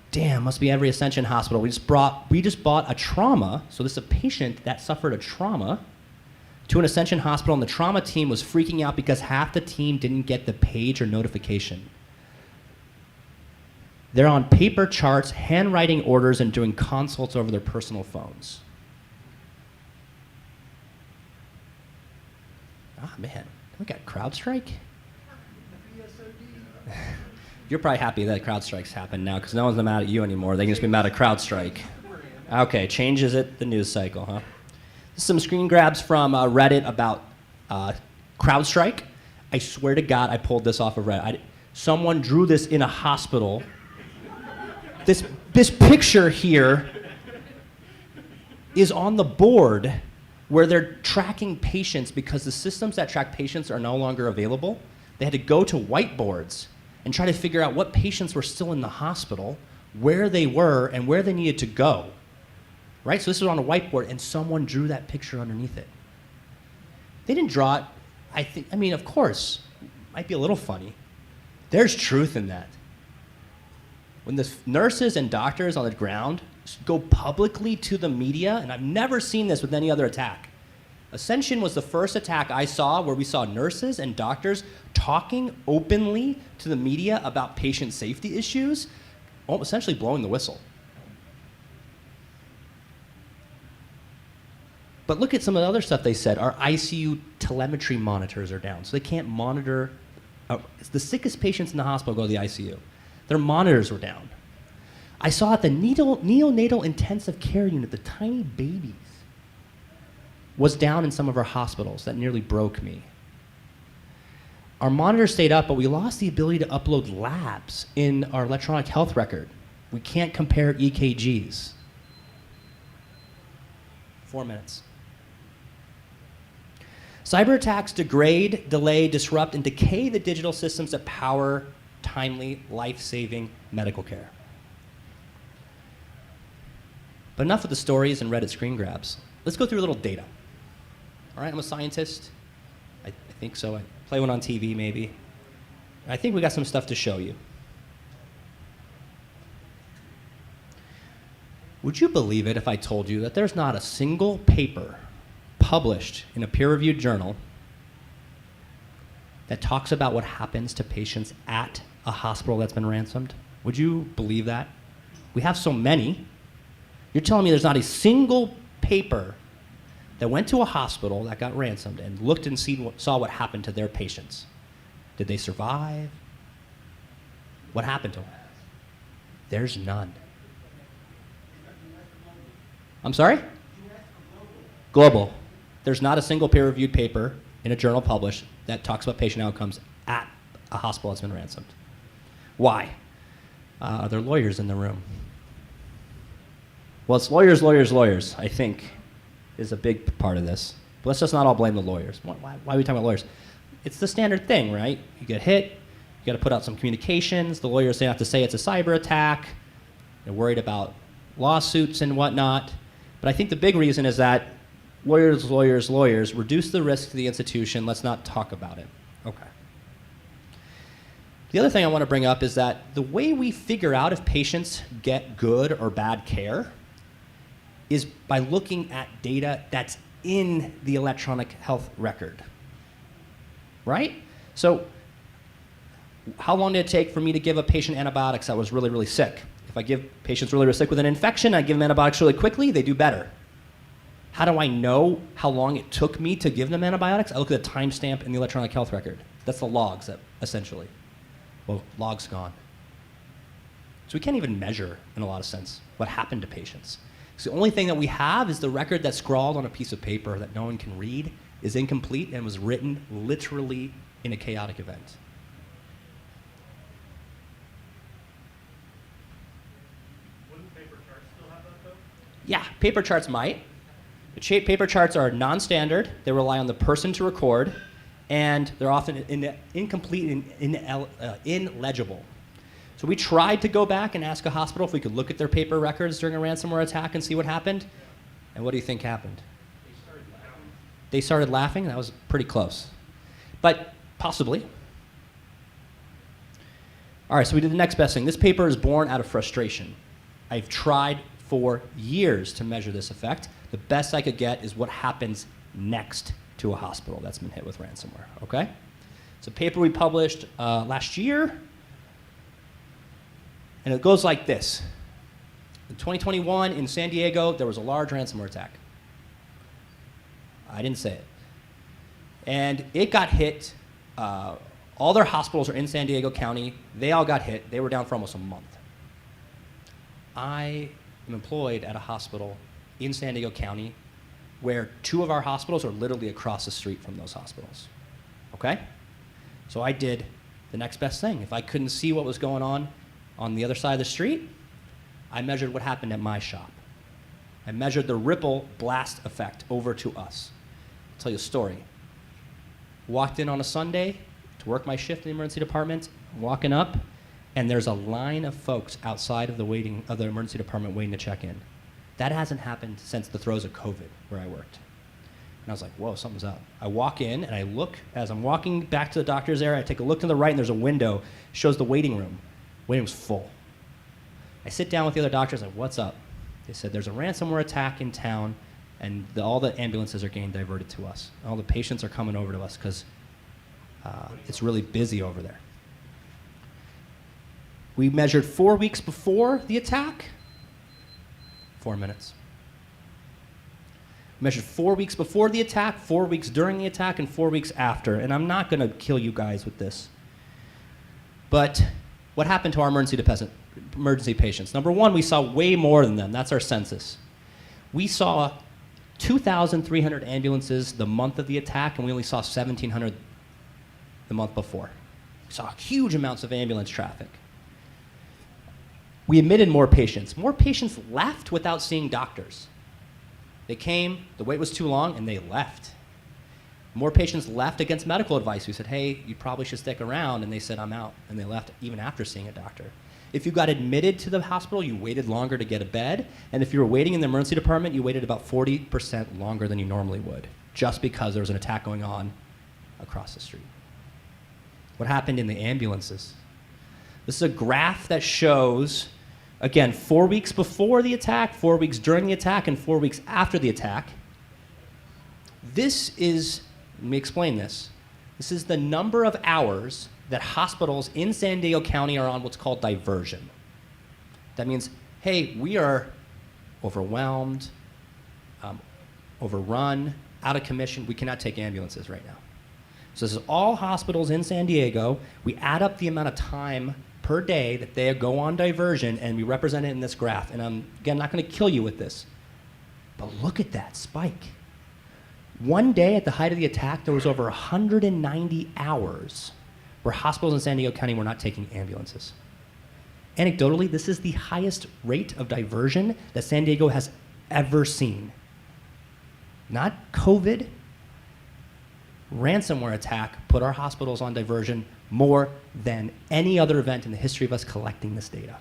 Damn, must be every Ascension hospital. We just bought a trauma, so this is a patient that suffered a trauma, to an Ascension hospital, and the trauma team was freaking out because half the team didn't get the page or notification. They're on paper charts, handwriting orders, and doing consults over their personal phones. Ah, man, we got CrowdStrike? You're probably happy that CrowdStrike's happened now because no one's mad at you anymore. They can just be mad at CrowdStrike. Okay, changes it the news cycle, huh? Some screen grabs from Reddit about CrowdStrike. I swear to God, I pulled this off of Reddit. Someone drew this in a hospital. This picture here is on the board where they're tracking patients because the systems that track patients are no longer available. They had to go to whiteboards and try to figure out what patients were still in the hospital, where they were, and where they needed to go. Right? So this was on a whiteboard, and someone drew that picture underneath it. They didn't draw it, of course, might be a little funny. There's truth in that. When the nurses and doctors on the ground go publicly to the media, and I've never seen this with any other attack. Ascension was the first attack I saw where we saw nurses and doctors talking openly to the media about patient safety issues, essentially blowing the whistle. But look at some of the other stuff they said. Our ICU telemetry monitors are down, so they can't monitor. The sickest patients in the hospital go to the ICU. Their monitors were down. I saw at the neonatal intensive care unit, the tiny babies, was down in some of our hospitals. That nearly broke me. Our monitors stayed up, but we lost the ability to upload labs in our electronic health record. We can't compare EKGs. 4 minutes. Cyber attacks degrade, delay, disrupt, and decay the digital systems that power timely, life-saving medical care. But enough of the stories and Reddit screen grabs. Let's go through a little data. All right, I'm a scientist. I think so. I play one on TV, maybe. I think we got some stuff to show you. Would you believe it if I told you that there's not a single paper published in a peer-reviewed journal that talks about what happens to patients at a hospital that's been ransomed? Would you believe that? We have so many. You're telling me there's not a single paper that went to a hospital that got ransomed and looked and saw what happened to their patients? Did they survive? What happened to them? There's none. I'm sorry? Global. There's not a single peer-reviewed paper in a journal published that talks about patient outcomes at a hospital that's been ransomed. Why? Are there lawyers in the room? Well, it's lawyers, lawyers, lawyers, I think, is a big part of this. But let's just not all blame the lawyers. Why are we talking about lawyers? It's the standard thing, right? You get hit, you got to put out some communications. The lawyers, they have to say it's a cyber attack. They're worried about lawsuits and whatnot. But I think the big reason is that lawyers, lawyers, lawyers reduce the risk to the institution. Let's not talk about it. Okay. The other thing I want to bring up is that the way we figure out if patients get good or bad care is by looking at data that's in the electronic health record, right? So how long did it take for me to give a patient antibiotics that was really, really sick? If I give patients really, really sick with an infection, I give them antibiotics really quickly, they do better. How do I know how long it took me to give them antibiotics? I look at the timestamp in the electronic health record. That's the logs, essentially. Well, logs gone. So we can't even measure, in a lot of sense, what happened to patients. So the only thing that we have is the record that's scrawled on a piece of paper that no one can read, is incomplete, and was written literally in a chaotic event. Wouldn't paper charts still have that, though? Yeah, paper charts might. But paper charts are non-standard. They rely on the person to record, and they're often incomplete and illegible. So we tried to go back and ask a hospital if we could look at their paper records during a ransomware attack and see what happened. And what do you think happened? They started laughing? That was pretty close. But possibly. All right, so we did the next best thing. This paper is born out of frustration. I've tried for years to measure this effect. The best I could get is what happens next to a hospital that's been hit with ransomware, okay? It's a paper we published last year, and it goes like this. In 2021, in San Diego, there was a large ransomware attack. I didn't say it. And it got hit. All their hospitals are in San Diego County. They all got hit. They were down for almost a month. I am employed at a hospital in San Diego County where 2 of our hospitals are literally across the street from those hospitals, okay? So I did the next best thing. If I couldn't see what was going on the other side of the street, I measured what happened at my shop. I measured the ripple blast effect over to us. I'll tell you a story. Walked in on a Sunday to work my shift in the emergency department, walking up, and there's a line of folks outside of the emergency department waiting to check in. That hasn't happened since the throes of COVID where I worked. And I was like, whoa, something's up. I walk in and I look, as I'm walking back to the doctor's area, I take a look to the right and there's a window, shows the waiting room. Waiting room's full. I sit down with the other doctors and what's up? They said there's a ransomware attack in town and all the ambulances are getting diverted to us. All the patients are coming over to us because it's really busy over there. We measured 4 weeks before the attack, 4 minutes. We measured 4 weeks before the attack, 4 weeks during the attack, and 4 weeks after. And I'm not going to kill you guys with this. But what happened to our emergency patients? Number one, we saw way more than them. That's our census. We saw 2,300 ambulances the month of the attack, and we only saw 1,700 the month before. We saw huge amounts of ambulance traffic. We admitted more patients. More patients left without seeing doctors. They came, the wait was too long, and they left. More patients left against medical advice. We said, hey, you probably should stick around, and they said, I'm out, and they left even after seeing a doctor. If you got admitted to the hospital, you waited longer to get a bed, and if you were waiting in the emergency department, you waited about 40% longer than you normally would, just because there was an attack going on across the street. What happened in the ambulances? This is a graph that shows, again, 4 weeks before the attack, 4 weeks during the attack, and 4 weeks after the attack. This is, let me explain this. This is the number of hours that hospitals in San Diego County are on what's called diversion. That means, hey, we are overwhelmed, overrun, out of commission. We cannot take ambulances right now. So this is all hospitals in San Diego. We add up the amount of time per day that they go on diversion, and we represent it in this graph. And I'm, again, not going to kill you with this, but look at that spike. One day at the height of the attack, there was over 190 hours where hospitals in San Diego County were not taking ambulances. Anecdotally, this is the highest rate of diversion that San Diego has ever seen. Not COVID. Ransomware attack put our hospitals on diversion more than any other event in the history of us collecting this data.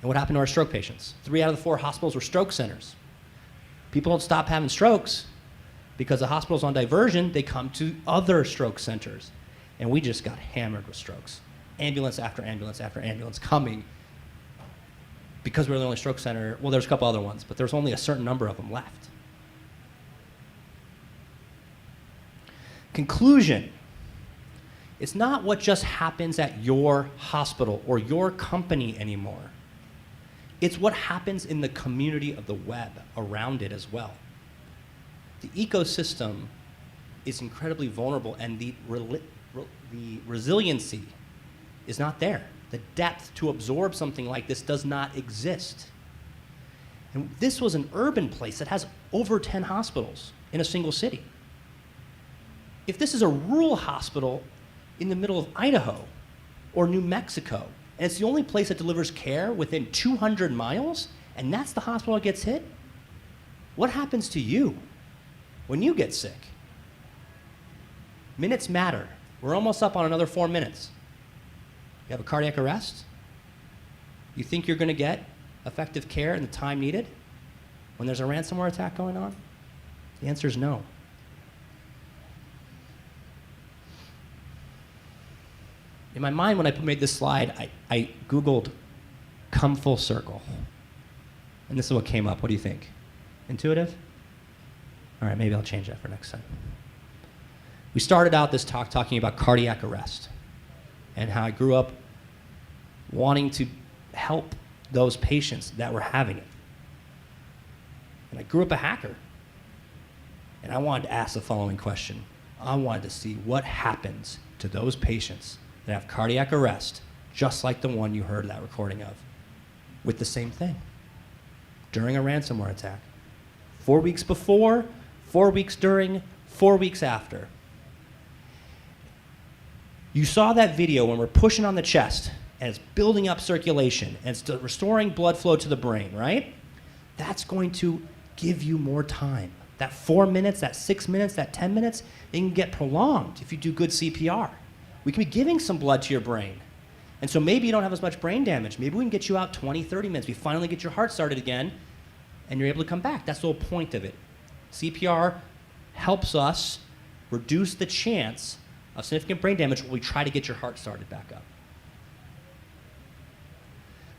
And what happened to our stroke patients? 3 out of the 4 hospitals were stroke centers. People don't stop having strokes because the hospital's on diversion, they come to other stroke centers. And we just got hammered with strokes. Ambulance after ambulance after ambulance coming because we're the only stroke center. Well, there's a couple other ones, but there's only a certain number of them left. Conclusion. It's not what just happens at your hospital or your company anymore. It's what happens in the community of the web around it as well. The ecosystem is incredibly vulnerable, and the resiliency is not there. The depth to absorb something like this does not exist. And this was an urban place that has over 10 hospitals in a single city. If this is a rural hospital in the middle of Idaho or New Mexico, and it's the only place that delivers care within 200 miles, and that's the hospital that gets hit, what happens to you when you get sick? Minutes matter. We're almost up on another 4 minutes. You have a cardiac arrest? You think you're going to get effective care in the time needed when there's a ransomware attack going on? The answer is no. In my mind, when I made this slide, I Googled come full circle. And this is what came up. What do you think? Intuitive? All right, maybe I'll change that for next time. We started out this talk talking about cardiac arrest and how I grew up wanting to help those patients that were having it. And I grew up a hacker. And I wanted to ask the following question. I wanted to see what happens to those patients that have cardiac arrest, just like the one you heard that recording of, with the same thing, during a ransomware attack. 4 weeks before, 4 weeks during, 4 weeks after. You saw that video when we're pushing on the chest, and it's building up circulation, and it's restoring blood flow to the brain, right? That's going to give you more time. That 4 minutes, that 6 minutes, that 10 minutes, it can get prolonged if you do good CPR. We can be giving some blood to your brain. And so maybe you don't have as much brain damage. Maybe we can get you out 20, 30 minutes. We finally get your heart started again, and you're able to come back. That's the whole point of it. CPR helps us reduce the chance of significant brain damage when we try to get your heart started back up.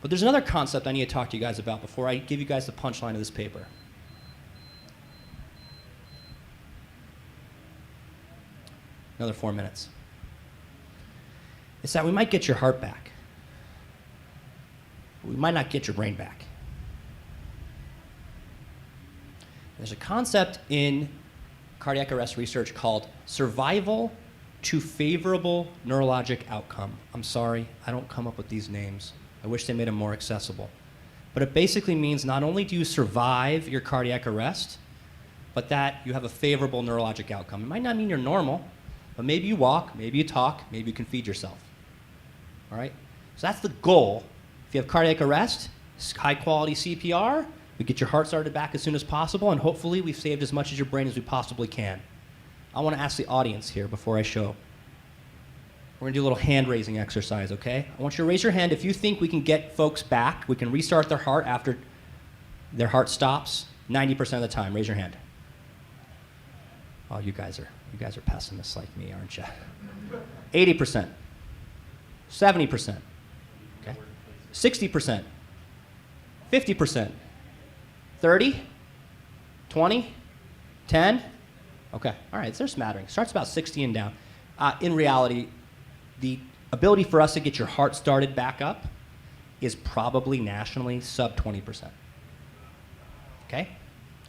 But there's another concept I need to talk to you guys about before I give you guys the punchline of this paper. Another 4 minutes. It's that we might get your heart back. We might not get your brain back. There's a concept in cardiac arrest research called survival to favorable neurologic outcome. I'm sorry, I don't come up with these names. I wish they made them more accessible. But it basically means not only do you survive your cardiac arrest, but that you have a favorable neurologic outcome. It might not mean you're normal, but maybe you walk, maybe you talk, maybe you can feed yourself. All right? So that's the goal. If you have cardiac arrest, high quality CPR, We get your heart started back as soon as possible, and hopefully we've saved as much of your brain as we possibly can. I want to ask the audience here before I show. We're going to do a little hand-raising exercise, okay? I want you to raise your hand if you think we can get folks back, we can restart their heart after their heart stops 90% of the time. Raise your hand. Oh, you guys are pessimists like me, aren't you? 80%. 70%. Okay. 60%. 50%. 30? 20? 10? Okay. All right. There's smattering. Starts about 60 and down. In reality, the ability for us to get your heart started back up is probably nationally sub 20%. Okay?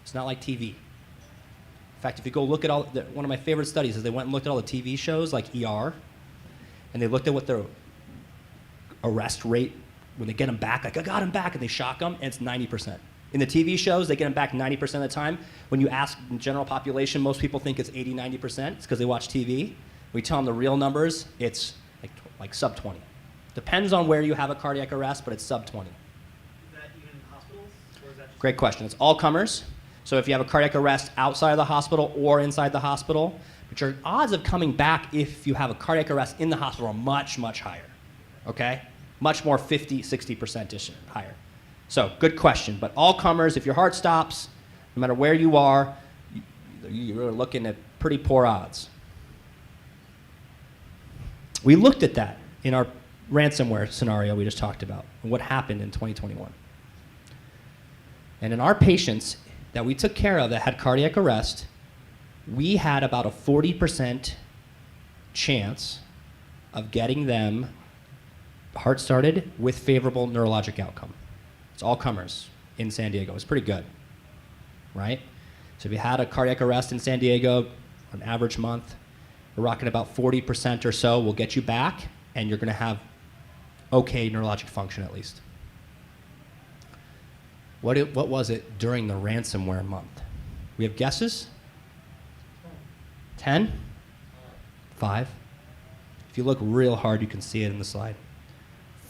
It's not like TV. In fact, if you go look at one of my favorite studies is they went and looked at all the TV shows like ER, and they looked at what their arrest rate, when they get them back, like, I got him back, and they shock them, and it's 90%. In the TV shows, they get them back 90% of the time. When you ask the general population, most people think it's 80, 90%. It's because they watch TV. We tell them the real numbers, it's like sub 20. Depends on where you have a cardiac arrest, but it's sub 20. Is that even in hospitals? Or is that just Great question. It's all comers. So if you have a cardiac arrest outside of the hospital or inside the hospital, but your odds of coming back if you have a cardiac arrest in the hospital are much, much higher. Okay? Much more 50, 60%-ish higher. So good question. But all comers, if your heart stops, no matter where you are, you're looking at pretty poor odds. We looked at that in our ransomware scenario we just talked about, and what happened in 2021. And in our patients that we took care of that had cardiac arrest, we had about a 40% chance of getting them heart started with favorable neurologic outcome. It's all comers in San Diego. It's pretty good, right? So if you had a cardiac arrest in San Diego, an average month, we're rocking about 40% or so will get you back, and you're going to have okay neurologic function at least. What was it during the ransomware month? We have guesses? 10? 5? If you look real hard, you can see it in the slide.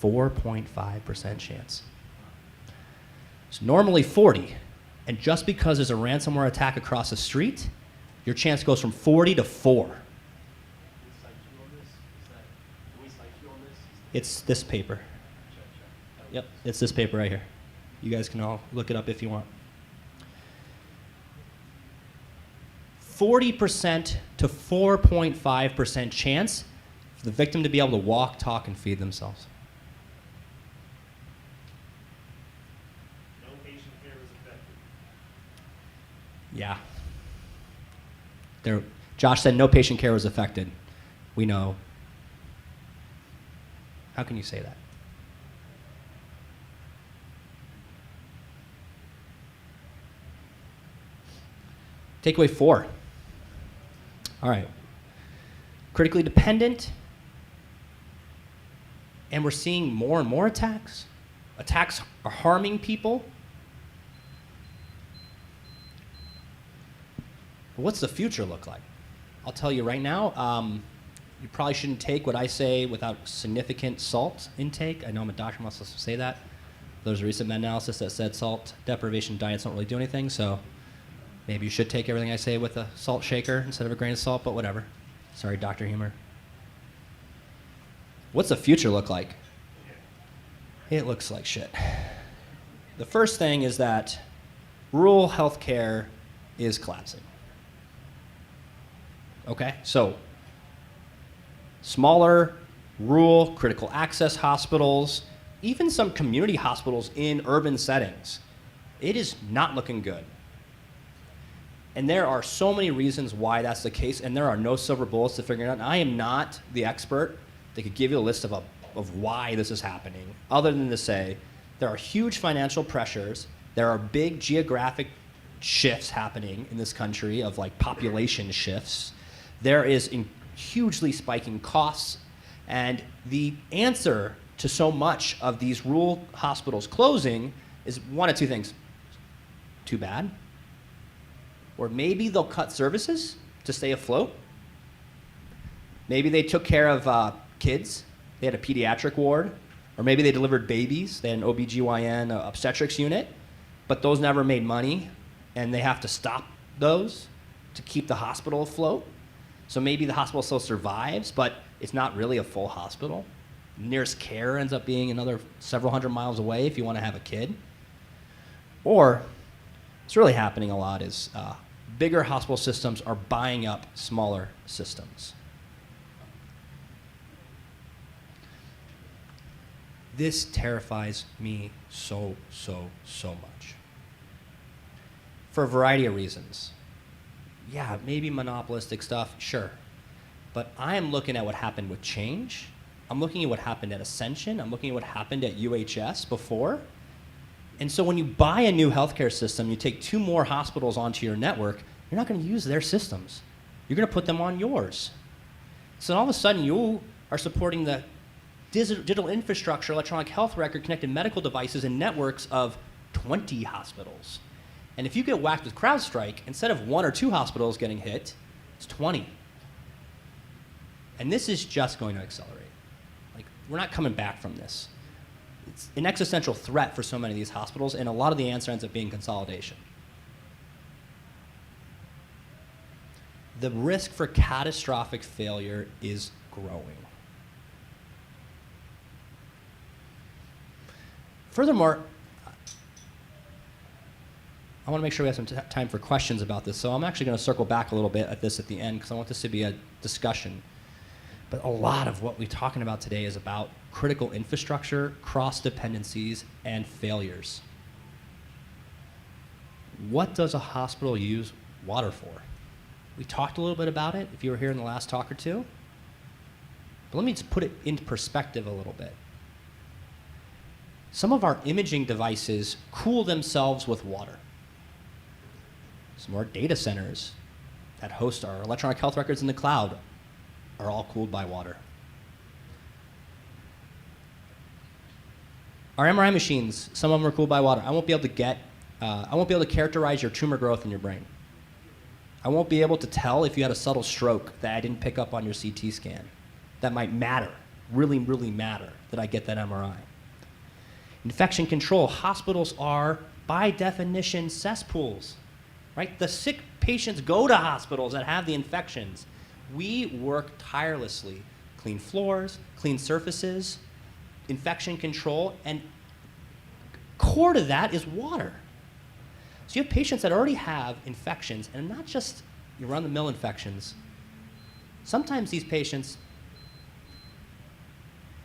4.5% chance. It's normally 40, and just because there's a ransomware attack across the street, your chance goes from 40 to 4. It's this paper. Yep, it's this paper right here. You guys can all look it up if you want. 40% to 4.5% chance for the victim to be able to walk, talk, and feed themselves. no patient care was affected? Yeah. Josh said no patient care was affected. We know. How can you say that? Takeaway 4. All right. Critically dependent, and we're seeing more and more attacks. Attacks are harming people. But what's the future look like? I'll tell you right now, you probably shouldn't take what I say without significant salt intake. I know I'm a doctor, I'm not supposed to say that. There's a recent meta-analysis that said salt deprivation diets don't really do anything, so maybe you should take everything I say with a salt shaker instead of a grain of salt, but whatever. Sorry, Dr. Humor. What's the future look like? It looks like shit. The first thing is that rural healthcare is collapsing. Okay, so smaller, rural, critical access hospitals, even some community hospitals in urban settings, it is not looking good. And there are so many reasons why that's the case, and there are no silver bullets to figure it out. And I am not the expert that could give you a list of why this is happening, other than to say there are huge financial pressures, there are big geographic shifts happening in this country of like population shifts, there is hugely spiking costs, and the answer to so much of these rural hospitals closing is one of two things. Too bad. Or maybe they'll cut services to stay afloat. Maybe they took care of kids. They had a pediatric ward. Or maybe they delivered babies. They had an OBGYN obstetrics unit. but those never made money, and they have to stop those to keep the hospital afloat. So maybe the hospital still survives, but it's not really a full hospital. Nearest care ends up being another several hundred miles away if you want to have a kid. Or what's really happening a lot is bigger hospital systems are buying up smaller systems. This terrifies me so much. For a variety of reasons. Yeah, maybe monopolistic stuff, sure. But I am looking at what happened with Change. I'm looking at what happened at Ascension. I'm looking at what happened at UHS before. And so when you buy a new healthcare system, you take 2 more hospitals onto your network, you're not going to use their systems. You're going to put them on yours. So all of a sudden, you are supporting the digital infrastructure, electronic health record, connected medical devices, and networks of 20 hospitals. And if you get whacked with CrowdStrike, instead of 1 or 2 hospitals getting hit, it's 20. And this is just going to accelerate. Like, we're not coming back from this. It's an existential threat for so many of these hospitals, and a lot of the answer ends up being consolidation. The risk for catastrophic failure is growing. Furthermore, I want to make sure we have some time for questions about this, so I'm actually going to circle back a little bit at this at the end because I want this to be a discussion. But a lot of what we're talking about today is about critical infrastructure, cross-dependencies, and failures. What does a hospital use water for? We talked a little bit about it if you were here in the last talk or two. But let me just put it into perspective a little bit. Some of our imaging devices cool themselves with water. Some of our data centers that host our electronic health records in the cloud are all cooled by water. Our MRI machines, some of them are cooled by water. I won't be able to characterize your tumor growth in your brain. I won't be able to tell if you had a subtle stroke that I didn't pick up on your CT scan. That might matter, really matter, that I get that MRI. Infection control, hospitals are, by definition, cesspools, right? The sick patients go to hospitals that have the infections. We work tirelessly, clean floors, clean surfaces, infection control, and core to that is water. So you have patients that already have infections, and not just your run-of-the-mill infections. Sometimes these patients,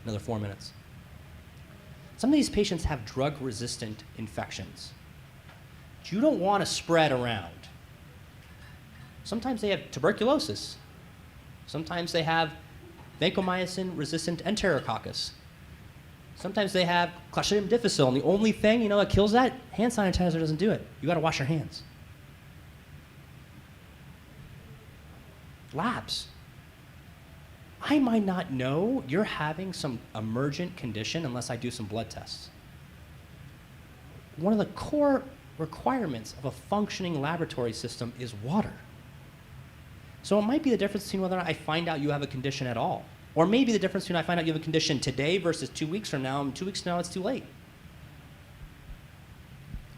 another 4 minutes. Some of these patients have drug-resistant infections. You don't want to spread around. Sometimes they have tuberculosis. Sometimes they have vancomycin-resistant enterococcus. Sometimes they have Clostridium difficile, and the only thing that kills that, hand sanitizer doesn't do it. You got to wash your hands. Labs. I might not know you're having some emergent condition unless I do some blood tests. One of the core requirements of a functioning laboratory system is water. So it might be the difference between whether or not I find out you have a condition at all, or maybe the difference between I find out you have a condition today versus 2 weeks from now, and 2 weeks from now it's too late.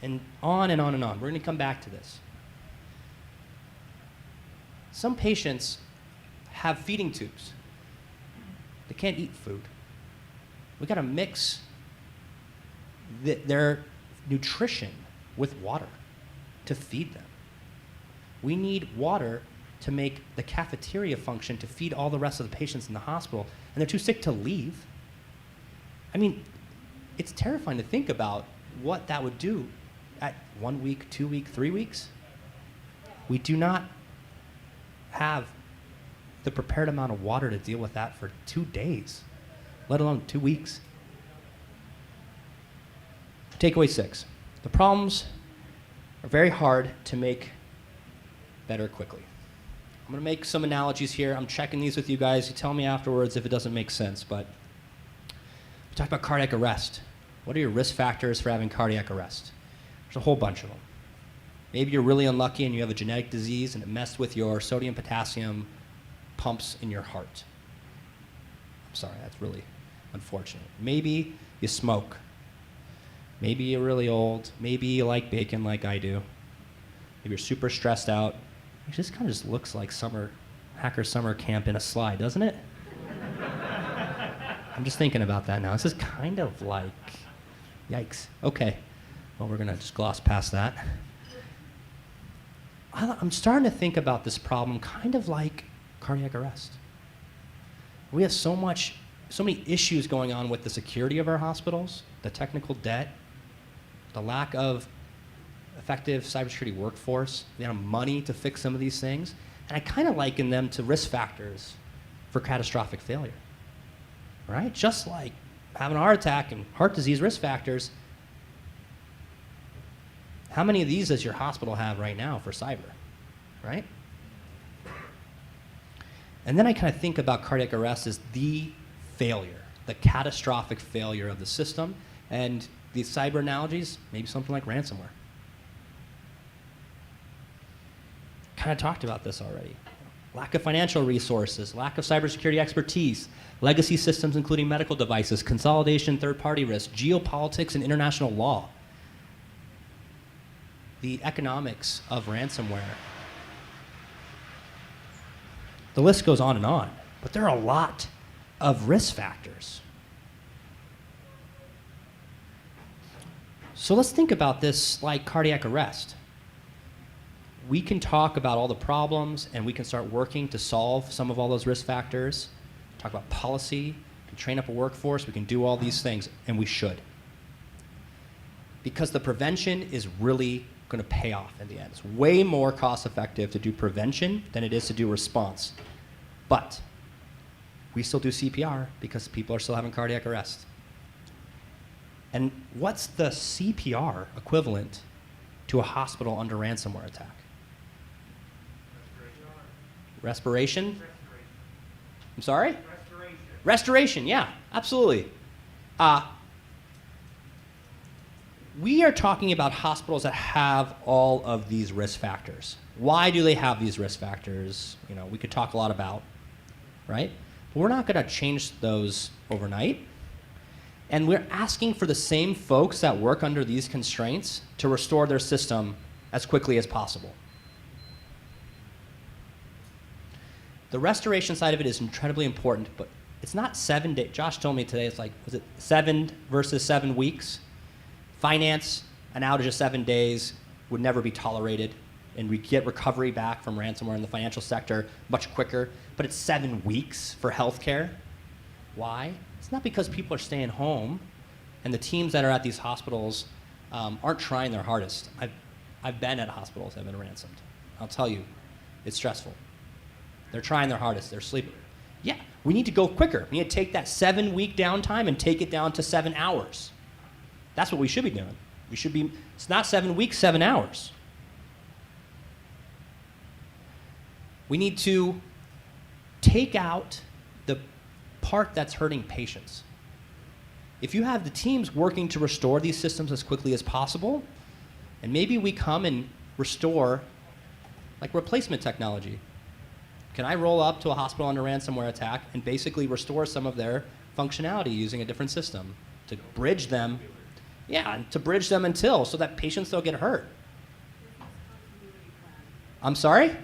And on and on and on. We're going to come back to this. Some patients have feeding tubes. They can't eat food. We got to mix their nutrition with water to feed them. We need water to make the cafeteria function to feed all the rest of the patients in the hospital, and they're too sick to leave. I mean, it's terrifying to think about what that would do at 1 week, 2 weeks, 3 weeks. We do not have the prepared amount of water to deal with that for 2 days, let alone 2 weeks. Takeaway 6. The problems are very hard to make better quickly. I'm going to make some analogies here. I'm checking these with you guys. You tell me afterwards if it doesn't make sense. But we talked about cardiac arrest. What are your risk factors for having cardiac arrest? There's a whole bunch of them. Maybe you're really unlucky and you have a genetic disease and it messed with your sodium potassium pumps in your heart. I'm sorry, that's really unfortunate. Maybe you smoke. Maybe you're really old. Maybe you like bacon like I do. Maybe you're super stressed out. It just kind of just looks like hacker summer camp in a slide, doesn't it? I'm just thinking about that now. This is kind of like, yikes. Okay, well, we're gonna just gloss past that. I'm starting to think about this problem kind of like cardiac arrest. We have so many issues going on with the security of our hospitals, the technical debt, the lack of effective cybersecurity workforce, the amount of money to fix some of these things, and I kind of liken them to risk factors for catastrophic failure, right? Just like having a heart attack and heart disease risk factors, how many of these does your hospital have right now for cyber, right? And then I kind of think about cardiac arrest as the failure, the catastrophic failure of the system, and these cyber analogies, maybe something like ransomware. Kind of talked about this already. Lack of financial resources, lack of cybersecurity expertise, legacy systems including medical devices, consolidation, third-party risk, geopolitics, and international law. The economics of ransomware. The list goes on, but there are a lot of risk factors. So let's think about this like cardiac arrest. We can talk about all the problems and we can start working to solve some of all those risk factors, talk about policy, we can train up a workforce, we can do all these things, and we should. Because the prevention is really going to pay off in the end. It's way more cost effective to do prevention than it is to do response. But we still do CPR because people are still having cardiac arrest. And what's the CPR equivalent to a hospital under ransomware attack? Respiration? I'm sorry? Restoration, yeah, absolutely. We are talking about hospitals that have all of these risk factors. Why do they have these risk factors? You know, we could talk a lot about, right? But we're not going to change those overnight. And we're asking for the same folks that work under these constraints to restore their system as quickly as possible. The restoration side of it is incredibly important, but it's not 7 days. Josh told me today, it's like, was it 7 versus 7 weeks? Finance, an outage of 7 days would never be tolerated, and we get recovery back from ransomware in the financial sector much quicker, but it's 7 weeks for healthcare. Why? It's not because people are staying home and the teams that are at these hospitals aren't trying their hardest. I've been at hospitals that have been ransomed. I'll tell you, it's stressful. They're trying their hardest, they're sleeping. Yeah, we need to go quicker. We need to take that 7-week downtime and take it down to 7 hours. That's what we should be doing. It's not 7 weeks, 7 hours. We need to take out the part that's hurting patients. If you have the teams working to restore these systems as quickly as possible, and maybe we come and restore like replacement technology. Can I roll up to a hospital under ransomware attack and basically restore some of their functionality using a different system to bridge them? Yeah, to bridge them so that patients don't get hurt. I'm sorry?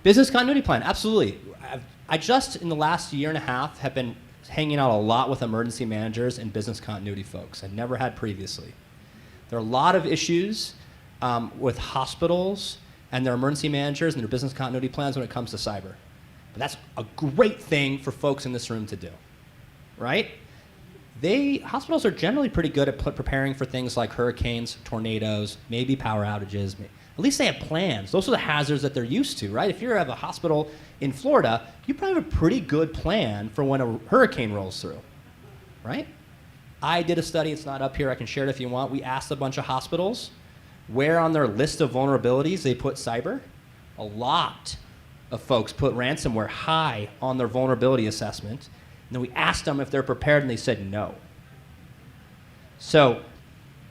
Business continuity plan, absolutely. I just, in the last year and a half, have been hanging out a lot with emergency managers and business continuity folks. I never had previously. There are a lot of issues with hospitals and their emergency managers and their business continuity plans when it comes to cyber. But that's a great thing for folks in this room to do, right? Hospitals are generally pretty good at preparing for things like hurricanes, tornadoes, maybe power outages. At least they have plans. Those are the hazards that they're used to, right? If you have a hospital in Florida, you probably have a pretty good plan for when a hurricane rolls through, right? I did a study, it's not up here, I can share it if you want. We asked a bunch of hospitals where on their list of vulnerabilities they put cyber. A lot of folks put ransomware high on their vulnerability assessment. And then we asked them if they're prepared, and they said no. So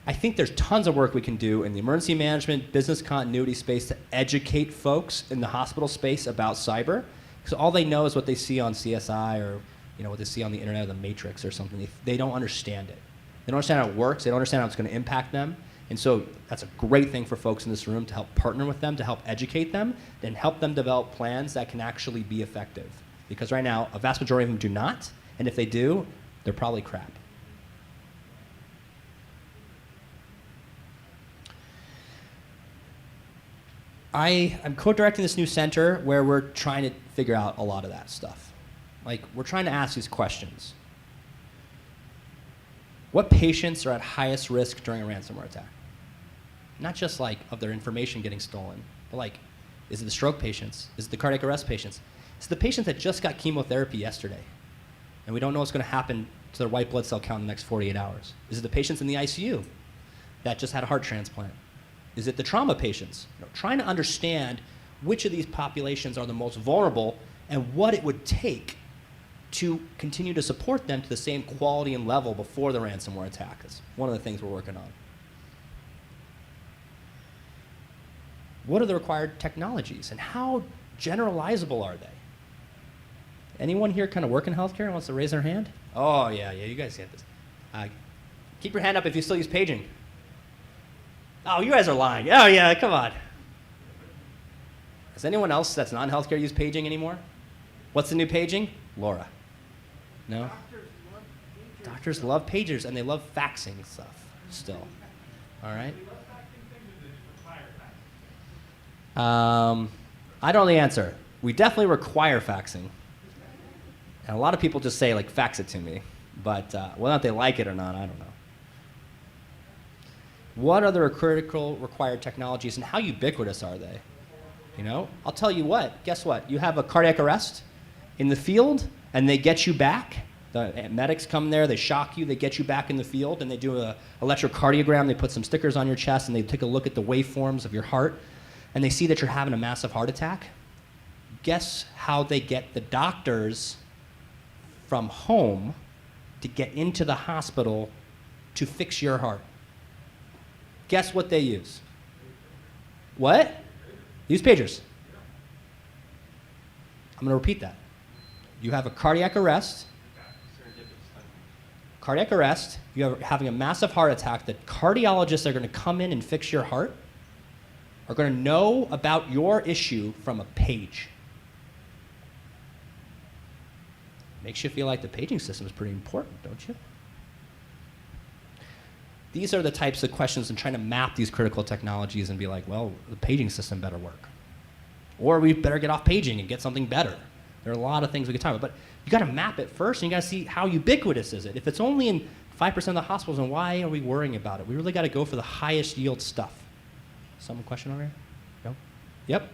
I think there's tons of work we can do in the emergency management, business continuity space to educate folks in the hospital space about cyber. Because all they know is what they see on CSI or what they see on the internet or the Matrix or something. They don't understand it. They don't understand how it works. They don't understand how it's going to impact them. And so that's a great thing for folks in this room to help partner with them, to help educate them, and help them develop plans that can actually be effective. Because right now, a vast majority of them do not, and if they do, they're probably crap. I'm co-directing this new center where we're trying to figure out a lot of that stuff. Like, we're trying to ask these questions. What patients are at highest risk during a ransomware attack? Not just like of their information getting stolen, but like, is it the stroke patients? Is it the cardiac arrest patients? Is it the patients that just got chemotherapy yesterday and we don't know what's going to happen to their white blood cell count in the next 48 hours? Is it the patients in the ICU that just had a heart transplant? Is it the trauma patients? Trying to understand which of these populations are the most vulnerable and what it would take to continue to support them to the same quality and level before the ransomware attack is one of the things we're working on. What are the required technologies and how generalizable are they? Anyone here kind of work in healthcare and wants to raise their hand? Oh, yeah, you guys get this. Keep your hand up if you still use paging. Oh, you guys are lying. Oh, yeah, come on. Does anyone else that's non-healthcare use paging anymore? What's the new paging? Laura. No? Doctors love pagers, and they love faxing stuff still. All right? I don't know the answer. We definitely require faxing. And a lot of people just say, like, fax it to me. But whether or not they like it or not, I don't know. What are the critical required technologies, and how ubiquitous are they? You know, I'll tell you what. Guess what? You have a cardiac arrest in the field, and they get you back. The medics come there, they shock you, they get you back in the field, and they do an electrocardiogram. They put some stickers on your chest, and they take a look at the waveforms of your heart, and they see that you're having a massive heart attack. Guess how they get the doctors from home to get into the hospital to fix your heart? Guess what they use? What? Use pagers. I'm going to repeat that. You have a cardiac arrest. You're having a massive heart attack. The cardiologists that are going to come in and fix your heart are going to know about your issue from a page. Makes you feel like the paging system is pretty important, don't you? These are the types of questions and trying to map these critical technologies and be like, well, the paging system better work. Or we better get off paging and get something better. There are a lot of things we could talk about, but you got to map it first, and you got to see how ubiquitous is it. If it's only in 5% of the hospitals, then why are we worrying about it? We really got to go for the highest yield stuff. Some question over here? No? Yep.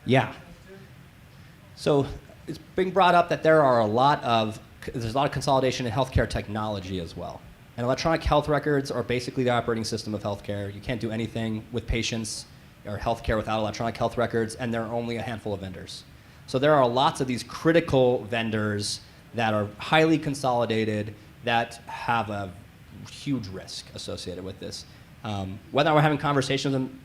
Yeah. So it's being brought up that there's a lot of consolidation in healthcare technology as well. And electronic health records are basically the operating system of healthcare. You can't do anything with patients or healthcare without electronic health records, and there are only a handful of vendors. So there are lots of these critical vendors that are highly consolidated that have a huge risk associated with this. Whether we're having conversations with them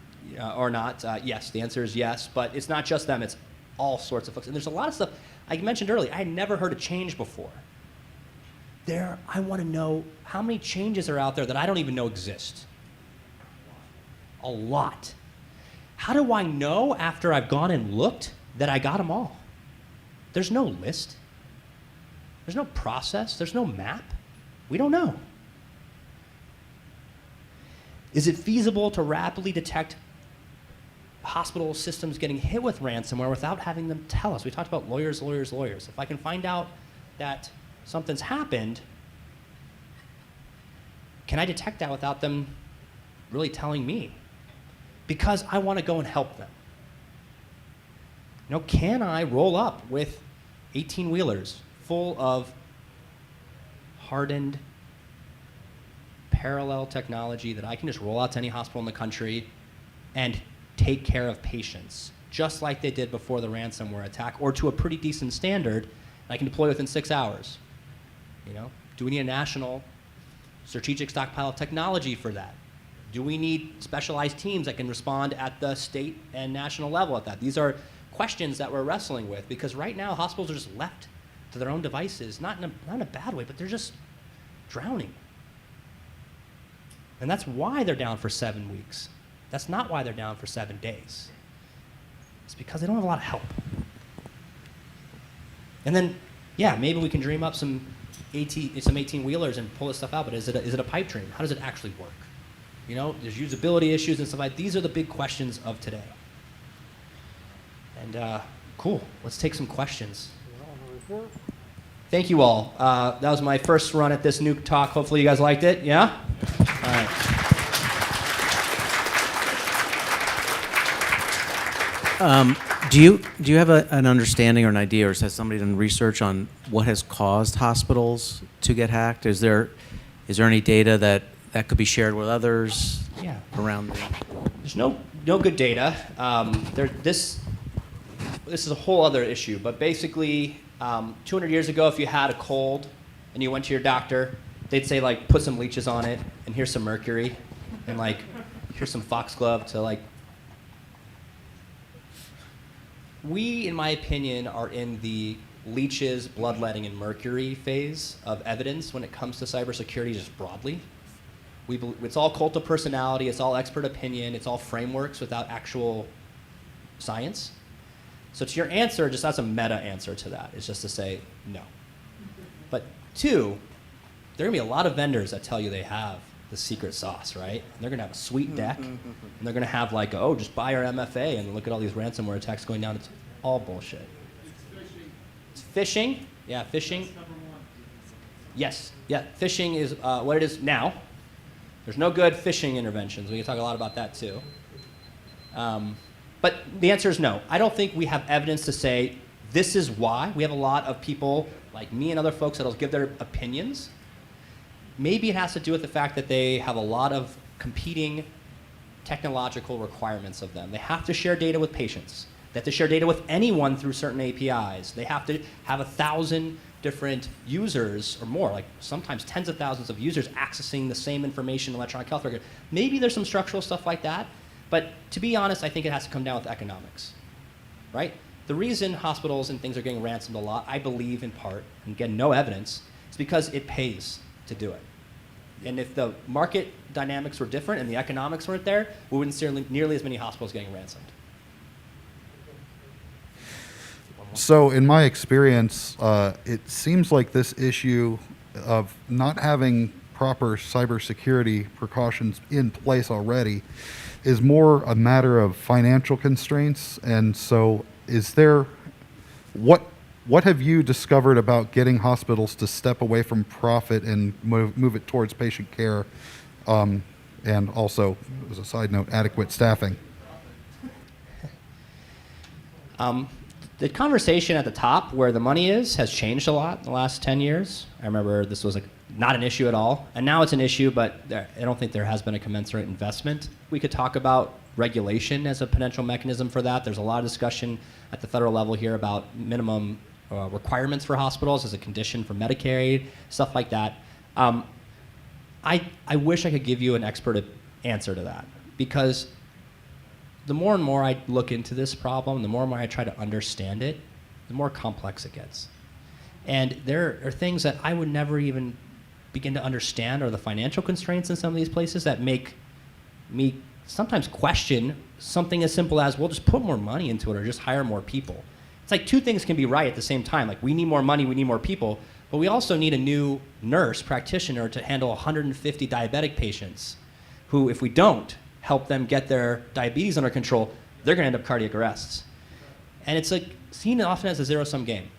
or not, yes, the answer is yes, but it's not just them, it's all sorts of folks. And there's a lot of stuff, I mentioned earlier, I had never heard of change before. I want to know how many changes are out there that I don't even know exist. A lot. How do I know after I've gone and looked that I got them all? There's no list. There's no process. There's no map. We don't know. Is it feasible to rapidly detect hospital systems getting hit with ransomware without having them tell us? We talked about lawyers. If I can find out that something's happened, can I detect that without them really telling me? Because I want to go and help them. Can I roll up with 18-wheelers full of hardened parallel technology that I can just roll out to any hospital in the country and take care of patients, just like they did before the ransomware attack, or to a pretty decent standard I can deploy within 6 hours? Do we need a national strategic stockpile of technology for that? Do we need specialized teams that can respond at the state and national level at that? These are questions that we're wrestling with, because right now hospitals are just left to their own devices, not in a bad way, but they're just drowning. And that's why they're down for 7 weeks. That's not why they're down for 7 days. It's because they don't have a lot of help. And then, yeah, maybe we can dream up some 18-wheelers and pull this stuff out, but is it a pipe dream? How does it actually work? You know, there's usability issues and stuff like that. These are the big questions of today. And cool, let's take some questions. Thank you all. That was my first run at this new talk. Hopefully you guys liked it, yeah? All right. Do you have an understanding or an idea, or has somebody done research on what has caused hospitals to get hacked? Is there any data that could be shared with others around the... There's no good data. This is a whole other issue, but basically 200 years ago, if you had a cold and you went to your doctor, they'd say, like, put some leeches on it, and here's some mercury, and, like, here's some foxglove to, like... We, in my opinion, are in the leeches, bloodletting, and mercury phase of evidence when it comes to cybersecurity just broadly. It's all cult of personality, it's all expert opinion, it's all frameworks without actual science. So to your answer, just that's a meta answer to that, is just to say no. But 2, there are going to be a lot of vendors that tell you they have the secret sauce, right? And they're going to have a sweet deck, and they're going to have like, oh, just buy our MFA and look at all these ransomware attacks going down. It's all bullshit. It's phishing. Yeah, phishing. Yes, yeah, phishing is what it is now. There's no good phishing interventions. We can talk a lot about that too. But the answer is no. I don't think we have evidence to say this is why. We have a lot of people like me and other folks that'll give their opinions. Maybe it has to do with the fact that they have a lot of competing technological requirements of them. They have to share data with patients. They have to share data with anyone through certain APIs. They have to have 1,000 different users or more, like sometimes tens of thousands of users accessing the same information in electronic health record. Maybe there's some structural stuff like that, but to be honest, I think it has to come down with economics, right? The reason hospitals and things are getting ransomed a lot, I believe in part, and again, no evidence, is because it pays to do it. And if the market dynamics were different and the economics weren't there, we wouldn't see nearly as many hospitals getting ransomed. So in my experience, it seems like this issue of not having proper cybersecurity precautions in place already is more a matter of financial constraints. And so is there, what have you discovered about getting hospitals to step away from profit and move it towards patient care? And also, as a side note, adequate staffing? The conversation at the top, where the money is, has changed a lot in the last 10 years. I remember this was not an issue at all, and now it's an issue, but I don't think there has been a commensurate investment. We could talk about regulation as a potential mechanism for that. There's a lot of discussion at the federal level here about minimum requirements for hospitals as a condition for Medicaid, stuff like that. I wish I could give you an expert answer to that, because the more and more I look into this problem, the more and more I try to understand it, the more complex it gets. And there are things that I would never even begin to understand, or the financial constraints in some of these places that make me sometimes question something as simple as, well, just put more money into it or just hire more people. It's like 2 things can be right at the same time. Like, we need more money, we need more people, but we also need a new nurse practitioner to handle 150 diabetic patients who, if we don't help them get their diabetes under control, they're going to end up cardiac arrests. And it's like seen often as a zero-sum game.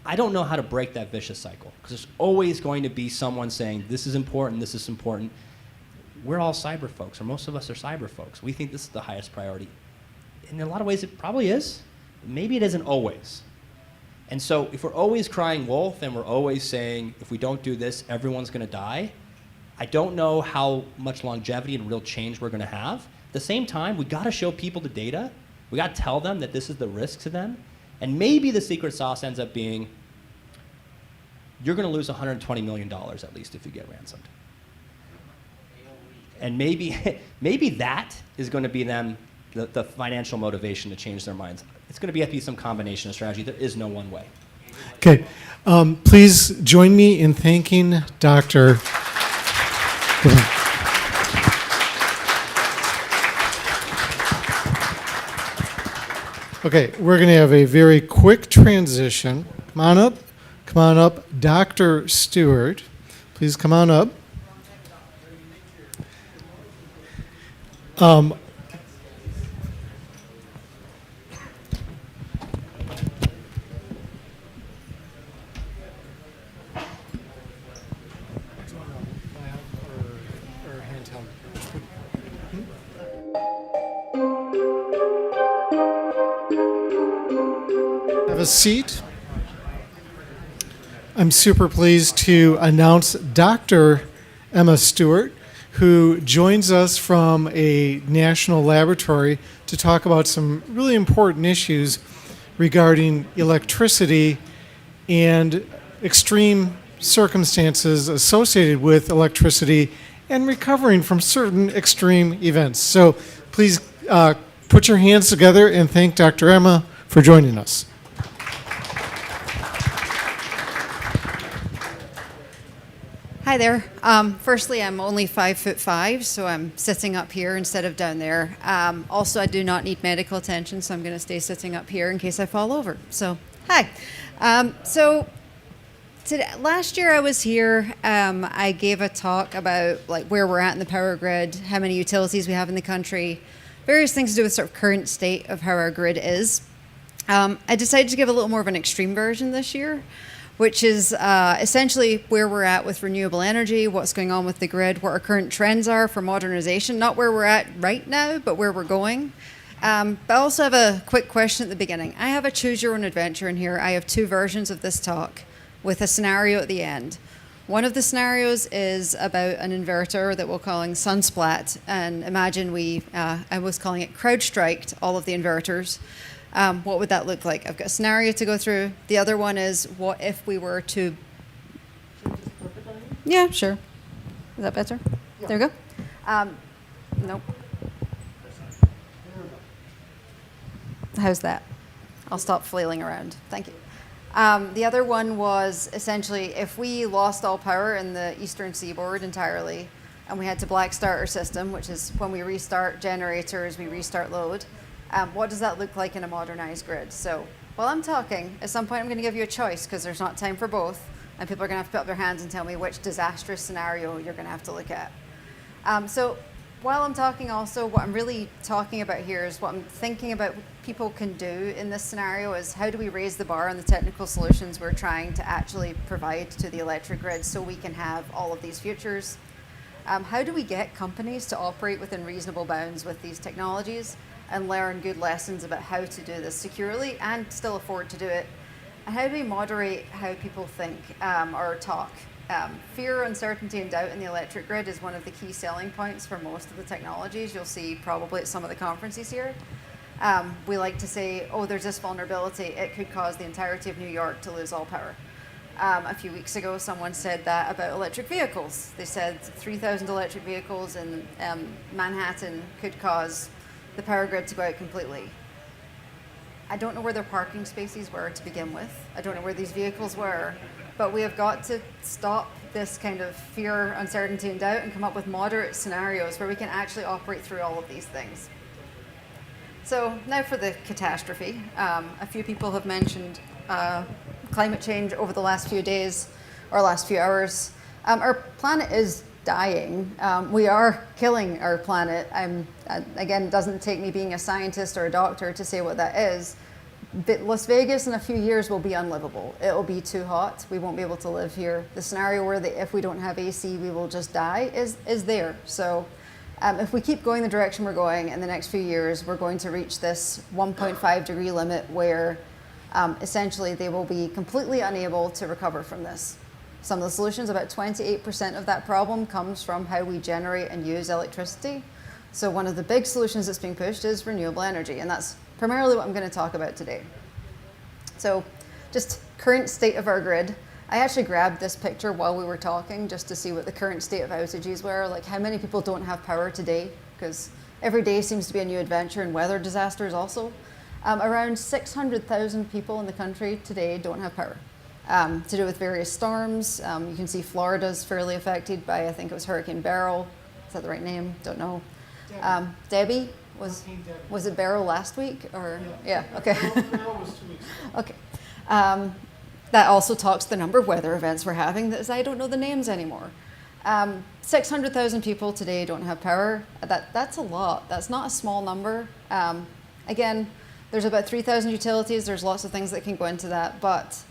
I don't know how to break that vicious cycle, because there's always going to be someone saying, this is important, this is important. We're all cyber folks, or most of us are cyber folks. We think this is the highest priority. In a lot of ways, it probably is. Maybe it isn't always. And so if we're always crying wolf and we're always saying, if we don't do this, everyone's going to die, I don't know how much longevity and real change we're going to have. At the same time, we got to show people the data. We got to tell them that this is the risk to them. And maybe the secret sauce ends up being, you're going to lose $120 million at least if you get ransomed. And maybe, maybe that is going to be them, the financial motivation to change their minds. It's going to have to be some combination of strategy. There is no one way. Okay, please join me in thanking Dr. Okay, we're going to have a very quick transition. Come on up, Dr. Stewart. Please come on up. Have a seat. I'm super pleased to announce Dr. Emma Stewart, who joins us from a national laboratory to talk about some really important issues regarding electricity and extreme circumstances associated with electricity and recovering from certain extreme events. So please put your hands together and thank Dr. Emma for joining us. Hi there. Firstly, I'm only 5'5", so I'm sitting up here instead of down there. Also, I do not need medical attention, so I'm going to stay sitting up here in case I fall over. So, hi. Last year I was here. I gave a talk about where we're at in the power grid, how many utilities we have in the country, various things to do with sort of current state of how our grid is. I decided to give a little more of an extreme version this year, which is essentially where we're at with renewable energy, what's going on with the grid, what our current trends are for modernization, not where we're at right now, but where we're going. But I also have a quick question at the beginning. I have a choose your own adventure in here. I have two versions of this talk with a scenario at the end. One of the scenarios is about an inverter that we're calling Sunsplat, and imagine I was calling it CrowdStriked all of the inverters. What would that look like? I've got a scenario to go through. The other one is, what if we were to... Yeah, sure. Is that better? Yeah. There we go. Nope. How's that? I'll stop flailing around. Thank you. The other one was essentially if we lost all power in the eastern seaboard entirely and we had to black start our system, which is when we restart generators, we restart load. What does that look like in a modernized grid? So while I'm talking, at some point I'm going to give you a choice because there's not time for both, and people are going to have to put up their hands and tell me which disastrous scenario you're going to have to look at. So while I'm talking also, what I'm really talking about here is what I'm thinking about people can do in this scenario is how do we raise the bar on the technical solutions we're trying to actually provide to the electric grid so we can have all of these futures? How do we get companies to operate within reasonable bounds with these technologies and learn good lessons about how to do this securely and still afford to do it? And how do we moderate how people think or talk? Fear, uncertainty, and doubt in the electric grid is one of the key selling points for most of the technologies you'll see probably at some of the conferences here. We like to say, oh, there's this vulnerability. It could cause the entirety of New York to lose all power. A few weeks ago, someone said that about electric vehicles. They said 3,000 electric vehicles in Manhattan could cause the power grid to go out completely. I don't know where their parking spaces were to begin with. I don't know where these vehicles were. But we have got to stop this kind of fear, uncertainty, and doubt and come up with moderate scenarios where we can actually operate through all of these things. So now for the catastrophe. A few people have mentioned climate change over the last few days or last few hours. Our planet is dying. We are killing our planet. Again, it doesn't take me being a scientist or a doctor to say what that is. Las Vegas in a few years will be unlivable. It will be too hot. We won't be able to live here. The scenario where if we don't have AC, we will just die is there. So if we keep going the direction we're going in the next few years, we're going to reach this 1.5 degree limit where essentially they will be completely unable to recover from this. Some of the solutions, about 28% of that problem comes from how we generate and use electricity. So one of the big solutions that's being pushed is renewable energy, and that's primarily what I'm going to talk about today. So just current state of our grid. I actually grabbed this picture while we were talking just to see what the current state of outages were, like how many people don't have power today, because every day seems to be a new adventure in weather disasters also. Around 600,000 people in the country today don't have power. To do with various storms. You can see Florida's fairly affected by, I think it was Hurricane Beryl. Is that the right name? Don't know. Debbie? Was it Beryl last week? Or yeah, okay. Beryl was 2 weeks ago. Okay. That also talks to the number of weather events we're having that I don't know the names anymore. 600,000 people today don't have power. That's a lot. That's not a small number. Again, there's about 3,000 utilities. There's lots of things that can go into that. But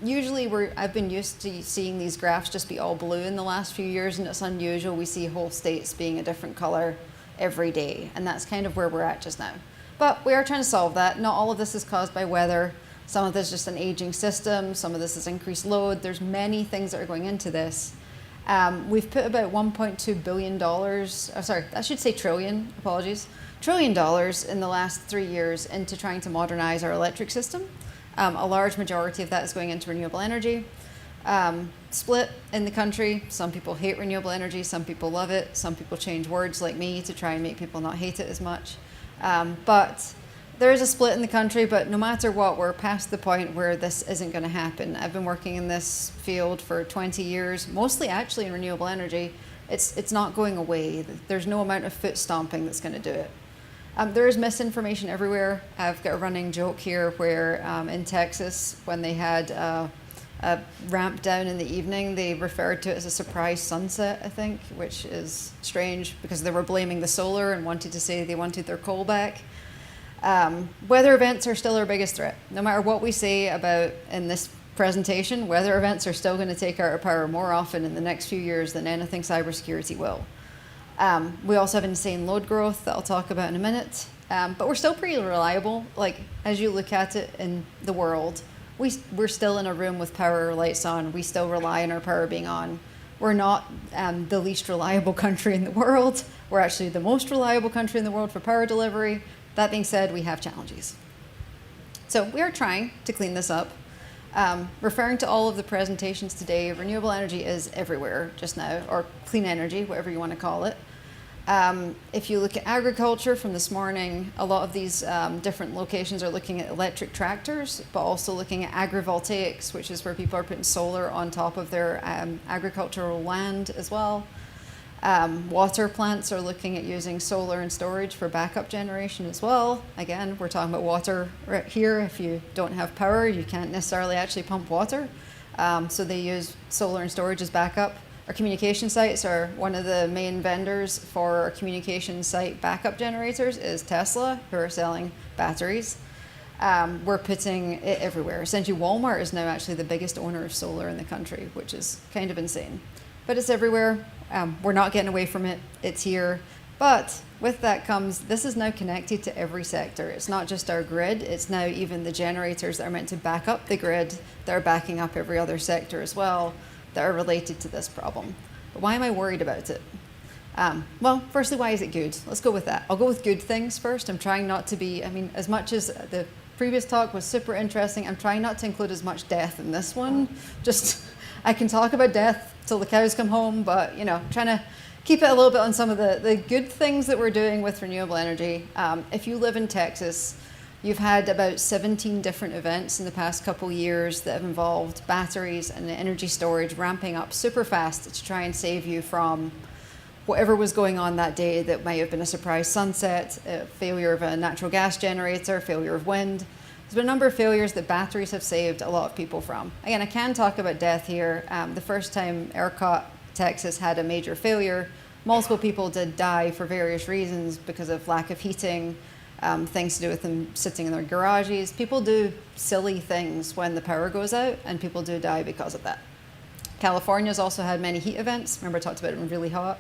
usually I've been used to seeing these graphs just be all blue in the last few years, and it's unusual. We see whole states being a different color every day. And that's kind of where we're at just now. But we are trying to solve that. Not all of this is caused by weather. Some of this is just an aging system. Some of this is increased load. There's many things that are going into this. We've put about $1.2 billion, I should say trillion, apologies, $1 trillion in the last 3 years into trying to modernize our electric system. A large majority of that is going into renewable energy. Split in the country. Some people hate renewable energy, some people love it. Some people change words like me to try and make people not hate it as much. But there is a split in the country, but no matter what, we're past the point where this isn't going to happen. I've been working in this field for 20 years, mostly actually in renewable energy. It's not going away. There's no amount of foot stomping that's going to do it. There is misinformation everywhere. I've got a running joke here where in Texas, when they had a ramp down in the evening, they referred to it as a surprise sunset, I think, which is strange because they were blaming the solar and wanted to say they wanted their coal back. Weather events are still our biggest threat. No matter what we say about in this presentation, weather events are still going to take out our power more often in the next few years than anything cybersecurity will. We also have insane load growth that I'll talk about in a minute. But we're still pretty reliable. Like, as you look at it in the world, we're still in a room with power lights on. We still rely on our power being on. We're not the least reliable country in the world. We're actually the most reliable country in the world for power delivery. That being said, we have challenges. So we are trying to clean this up. Referring to all of the presentations today, renewable energy is everywhere just now, or clean energy, whatever you want to call it. If you look at agriculture from this morning, a lot of these different locations are looking at electric tractors, but also looking at agrivoltaics, which is where people are putting solar on top of their agricultural land as well. Water plants are looking at using solar and storage for backup generation as well. Again, we're talking about water right here. If you don't have power, you can't necessarily actually pump water. So they use solar and storage as backup. Our communication sites are one of the main vendors for our communication site backup generators is Tesla, who are selling batteries. We're putting it everywhere. Essentially, Walmart is now actually the biggest owner of solar in the country, which is kind of insane. But it's everywhere. We're not getting away from it. It's here. But with that comes, this is now connected to every sector. It's not just our grid. It's now even the generators that are meant to back up the grid that are backing up every other sector as well that are related to this problem. But why am I worried about it? Well, firstly, why is it good? Let's go with that. I'll go with good things first. I'm trying not to be, as much as the previous talk was super interesting, I'm trying not to include as much death in this one. Just, I can talk about death till the cows come home, but trying to keep it a little bit on some of the good things that we're doing with renewable energy. If you live in Texas, you've had about 17 different events in the past couple years that have involved batteries and energy storage ramping up super fast to try and save you from whatever was going on that day that might have been a surprise sunset, a failure of a natural gas generator, failure of wind. There's been a number of failures that batteries have saved a lot of people from. Again, I can talk about death here. The first time ERCOT, Texas had a major failure, multiple people did die for various reasons because of lack of heating, things to do with them sitting in their garages. People do silly things when the power goes out, and people do die because of that. California's also had many heat events. Remember I talked about it when really hot.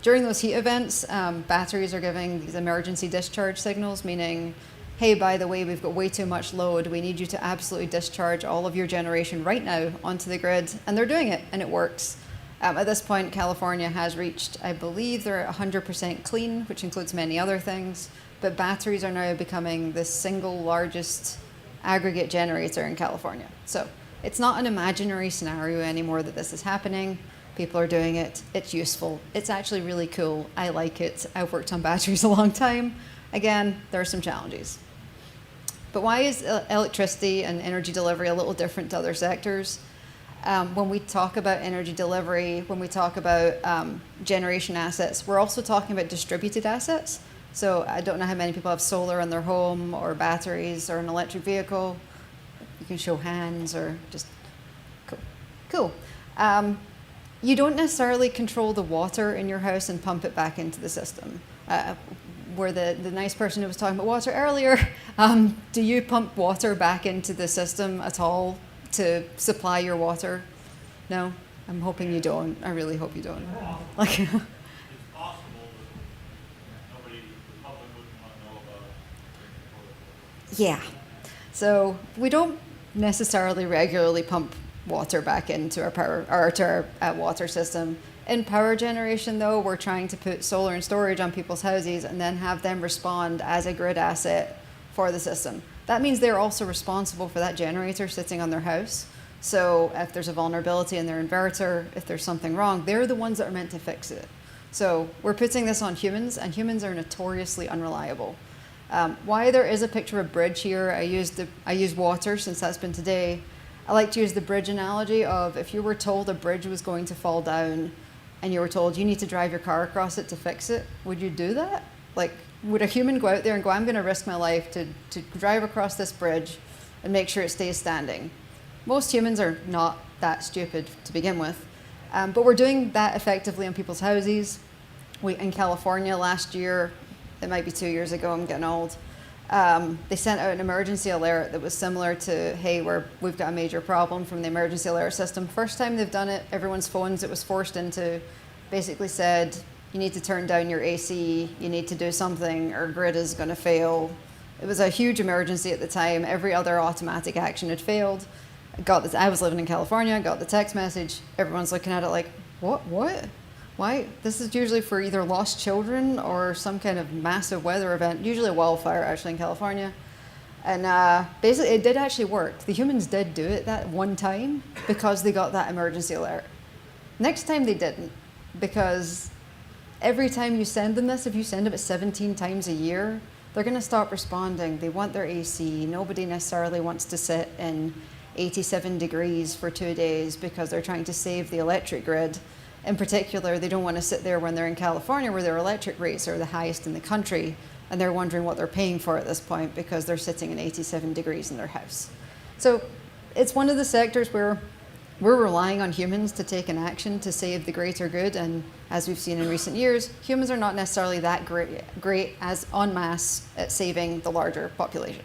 During those heat events, batteries are giving these emergency discharge signals, meaning, hey, by the way, we've got way too much load. We need you to absolutely discharge all of your generation right now onto the grid. And they're doing it, and it works. At this point, California has reached, I believe they're 100% clean, which includes many other things. But batteries are now becoming the single largest aggregate generator in California. So It's not an imaginary scenario anymore that this is happening. People are doing it. It's useful. It's actually really cool. I like it. I've worked on batteries a long time. Again, there are some challenges. But why is electricity and energy delivery a little different to other sectors? When we talk about energy delivery, when we talk about generation assets, we're also talking about distributed assets. So I don't know how many people have solar in their home or batteries or an electric vehicle. You can show hands or just, cool. You don't necessarily control the water in your house and pump it back into the system. Where the nice person who was talking about water earlier, do you pump water back into the system at all to supply your water? No? I'm hoping you don't. I really hope you don't. Like, It's possible, but nobody, the public wouldn't want to know about it. yeah. So we don't necessarily regularly pump water back into our power or to our water system. In power generation, though, we're trying to put solar and storage on people's houses and then have them respond as a grid asset for the system. That means they're also responsible for that generator sitting on their house. So if there's a vulnerability in their inverter, if there's something wrong, they're the ones that are meant to fix it. So we're putting this on humans, and humans are notoriously unreliable. Why there is a picture of a bridge here, I use water since that's been today. I like to use the bridge analogy of if you were told a bridge was going to fall down and you were told you need to drive your car across it to fix it, would you do that? Like, would a human go out there and go, I'm going to risk my life to drive across this bridge and make sure it stays standing? Most humans are not that stupid to begin with. But we're doing that effectively on people's houses. In California last year, it might be 2 years ago, I'm getting old, they sent out an emergency alert that was similar to, hey, we've got a major problem from the emergency alert system. First time they've done it, everyone's phones it was forced into basically said, you need to turn down your AC, you need to do something, or grid is going to fail. It was a huge emergency at the time. Every other automatic action had failed. I was living in California, got the text message. Everyone's looking at it like, what? Why? This is usually for either lost children or some kind of massive weather event, usually a wildfire actually in California. And basically it did actually work. The humans did do it that one time because they got that emergency alert. Next time they didn't, because every time you send them this, if you send them it 17 times a year, they're going to stop responding. They want their AC. Nobody necessarily wants to sit in 87 degrees for 2 days because they're trying to save the electric grid. In particular, they don't want to sit there when they're in California where their electric rates are the highest in the country and they're wondering what they're paying for at this point because they're sitting in 87 degrees in their house. So it's one of the sectors where we're relying on humans to take an action to save the greater good, and as we've seen in recent years, humans are not necessarily that great as en masse at saving the larger population.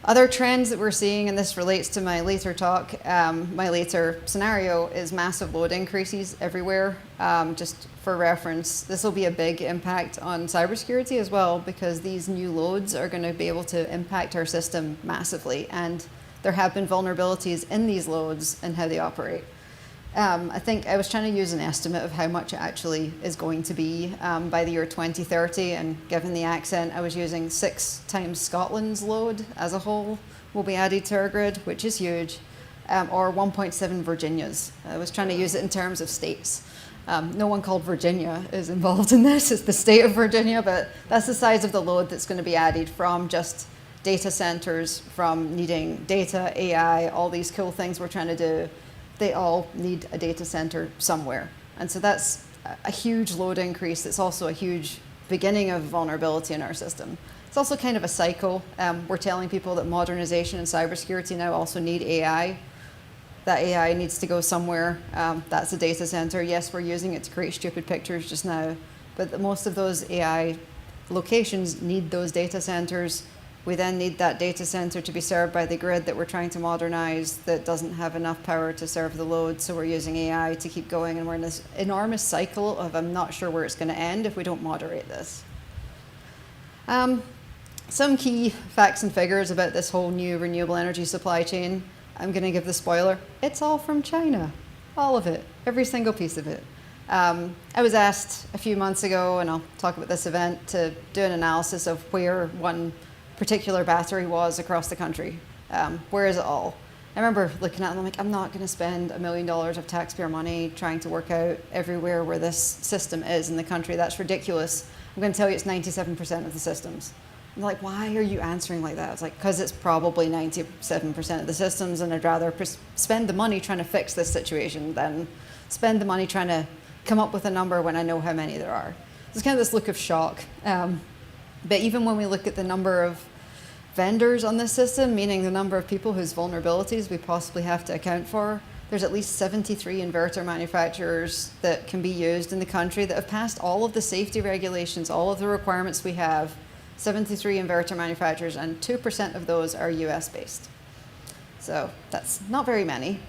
Other trends that we're seeing, and this relates to my later talk, my later scenario, is massive load increases everywhere. Just for reference, this will be a big impact on cybersecurity as well, because these new loads are going to be able to impact our system massively, and there have been vulnerabilities in these loads and how they operate. I think I was trying to use an estimate of how much it actually is going to be by the year 2030, and given the accent, I was using 6 times Scotland's load as a whole will be added to our grid, which is huge, or 1.7 Virginia's. I was trying to use it in terms of states. No one called Virginia is involved in this, it's the state of Virginia, but that's the size of the load that's going to be added from just data centers, from needing data, AI, all these cool things we're trying to do. They all need a data center somewhere. And so that's a huge load increase. It's also a huge beginning of vulnerability in our system. It's also kind of a cycle. We're telling people that modernization and cybersecurity now also need AI. That AI needs to go somewhere. That's a data center. Yes, we're using it to create stupid pictures just now, but most of those AI locations need those data centers. We then need that data center to be served by the grid that we're trying to modernize that doesn't have enough power to serve the load, so we're using AI to keep going, and we're in this enormous cycle of I'm not sure where it's going to end if we don't moderate this. Some key facts and figures about this whole new renewable energy supply chain. I'm going to give the spoiler. It's all from China. All of it. Every single piece of it. I was asked a few months ago, and I'll talk about this event, to do an analysis of where one particular battery was across the country. Where is it all? remember looking at them, I'm like, I'm not going to spend $1 million of taxpayer money trying to work out everywhere where this system is in the country. That's ridiculous. I'm going to tell you it's 97% of the systems. I'm like, why are you answering like that? It's like, because it's probably 97% of the systems, and I'd rather spend the money trying to fix this situation than spend the money trying to come up with a number when I know how many there are. It's kind of this look of shock. But even when we look at the number of vendors on this system, meaning the number of people whose vulnerabilities we possibly have to account for, there's at least 73 inverter manufacturers that can be used in the country that have passed all of the safety regulations, all of the requirements we have. 73 inverter manufacturers, and 2% of those are US based. So that's not very many.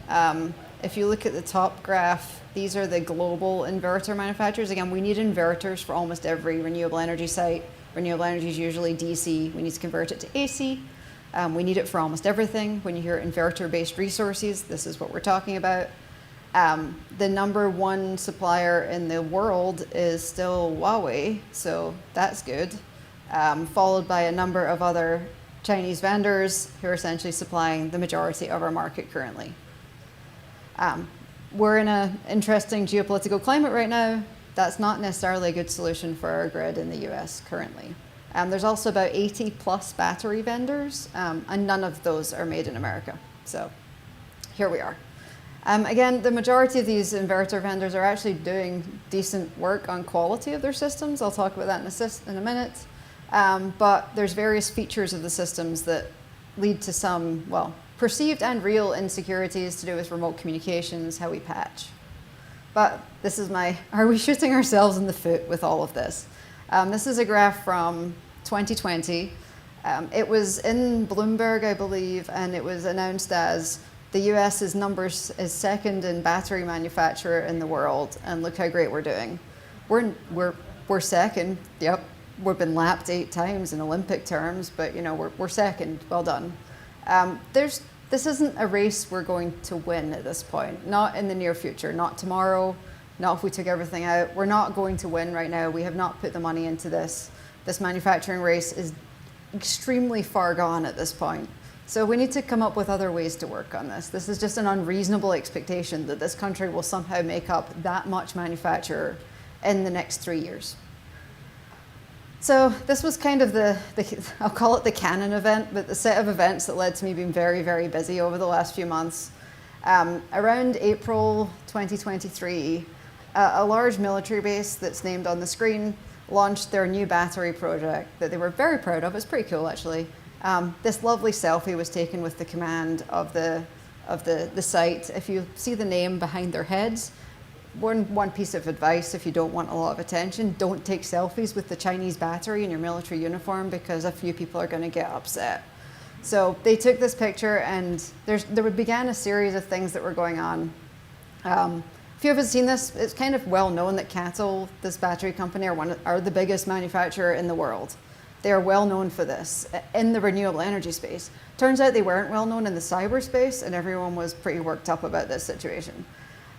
If you look at the top graph, these are the global inverter manufacturers. Again, we need inverters for almost every renewable energy site. Renewable energy is usually DC. We need to convert it to AC. We need it for almost everything. When you hear inverter-based resources, this is what we're talking about. The number one supplier in the world is still Huawei, so that's good. Followed by a number of other Chinese vendors who are essentially supplying the majority of our market currently. We're in an interesting geopolitical climate right now. That's not necessarily a good solution for our grid in the US currently. There's also about 80 plus battery vendors, and none of those are made in America. So here we are. Again, the majority of these inverter vendors are actually doing decent work on quality of their systems. I'll talk about that in a minute. But there's various features of the systems that lead to some, well, perceived and real insecurities to do with remote communications, how we patch. But this is are we shooting ourselves in the foot with all of this? This is a graph from 2020. It was in Bloomberg, I believe, and it was announced as the US is second in battery manufacturer in the world, and look how great we're doing. We're second, yep. We've been lapped 8 times in Olympic terms, but we're second. Well done. This isn't a race we're going to win at this point. Not in the near future. Not tomorrow. Not if we took everything out. We're not going to win right now. We have not put the money into this. This manufacturing race is extremely far gone at this point. So we need to come up with other ways to work on this. This is just an unreasonable expectation that this country will somehow make up that much manufacture in the next 3 years. So this was kind of I'll call it the canon event, but the set of events that led to me being very, very busy over the last few months. Around April 2023, a large military base that's named on the screen launched their new battery project that they were very proud of. It's pretty cool, actually. This lovely selfie was taken with the command of the site. If you see the name behind their heads, one piece of advice, if you don't want a lot of attention, don't take selfies with the Chinese battery in your military uniform, because a few people are going to get upset. So they took this picture, and there began a series of things that were going on. A few of us have seen this. It's kind of well known that CATL, this battery company, are the biggest manufacturer in the world. They are well known for this in the renewable energy space. Turns out they weren't well known in the cyberspace, and everyone was pretty worked up about this situation.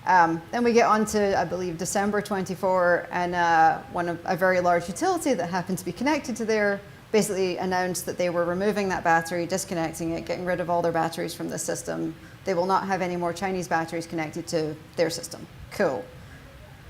Then we get on to, I believe, December 24, and a very large utility that happened to be connected to there basically announced that they were removing that battery, disconnecting it, getting rid of all their batteries from the system. They will not have any more Chinese batteries connected to their system. Cool.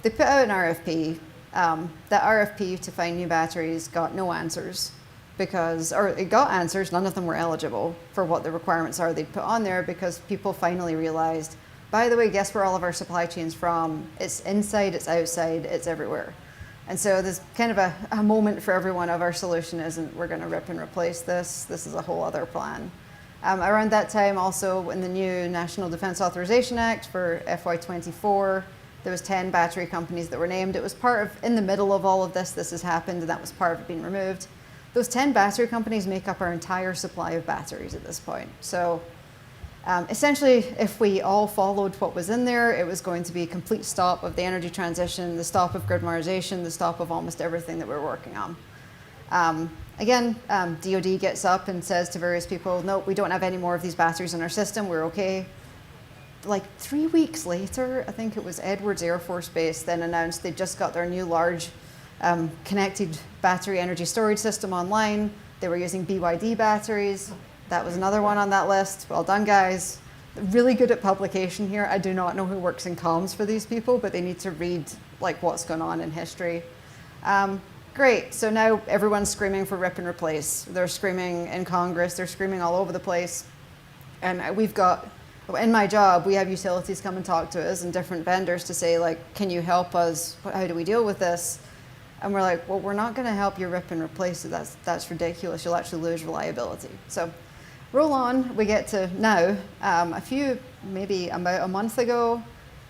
They put out an RFP. That RFP to find new batteries got no answers or it got answers, none of them were eligible for what the requirements are they'd put on there, because people finally realized, by the way, guess where all of our supply chain's from? It's inside, it's outside, it's everywhere. And so there's kind of a moment for everyone of our solution isn't we're going to rip and replace this. This is a whole other plan. Around that time, also in the new National Defense Authorization Act for FY24, there was 10 battery companies that were named. It was in the middle of all of this has happened, and that was part of it being removed. Those 10 battery companies make up our entire supply of batteries at this point. So essentially, if we all followed what was in there, it was going to be a complete stop of the energy transition, the stop of grid modernization, the stop of almost everything that we're working on. Again, DoD gets up and says to various people, no, we don't have any more of these batteries in our system, we're okay. Like 3 weeks later, I think it was Edwards Air Force Base then announced they just got their new large connected battery energy storage system online. They were using BYD batteries. That was another one on that list. Well done, guys. really good at publication here. I do not know who works in comms for these people, but they need to read like what's going on in history. Great, so now everyone's screaming for rip and replace. They're screaming in Congress, they're screaming all over the place. And we've got, in my job, we have utilities come and talk to us and different vendors to say like, can you help us? How do we deal with this? And we're like, well, we're not gonna help you rip and replace it. That's ridiculous. You'll actually lose reliability. So roll on, we get to now. Maybe about a month ago,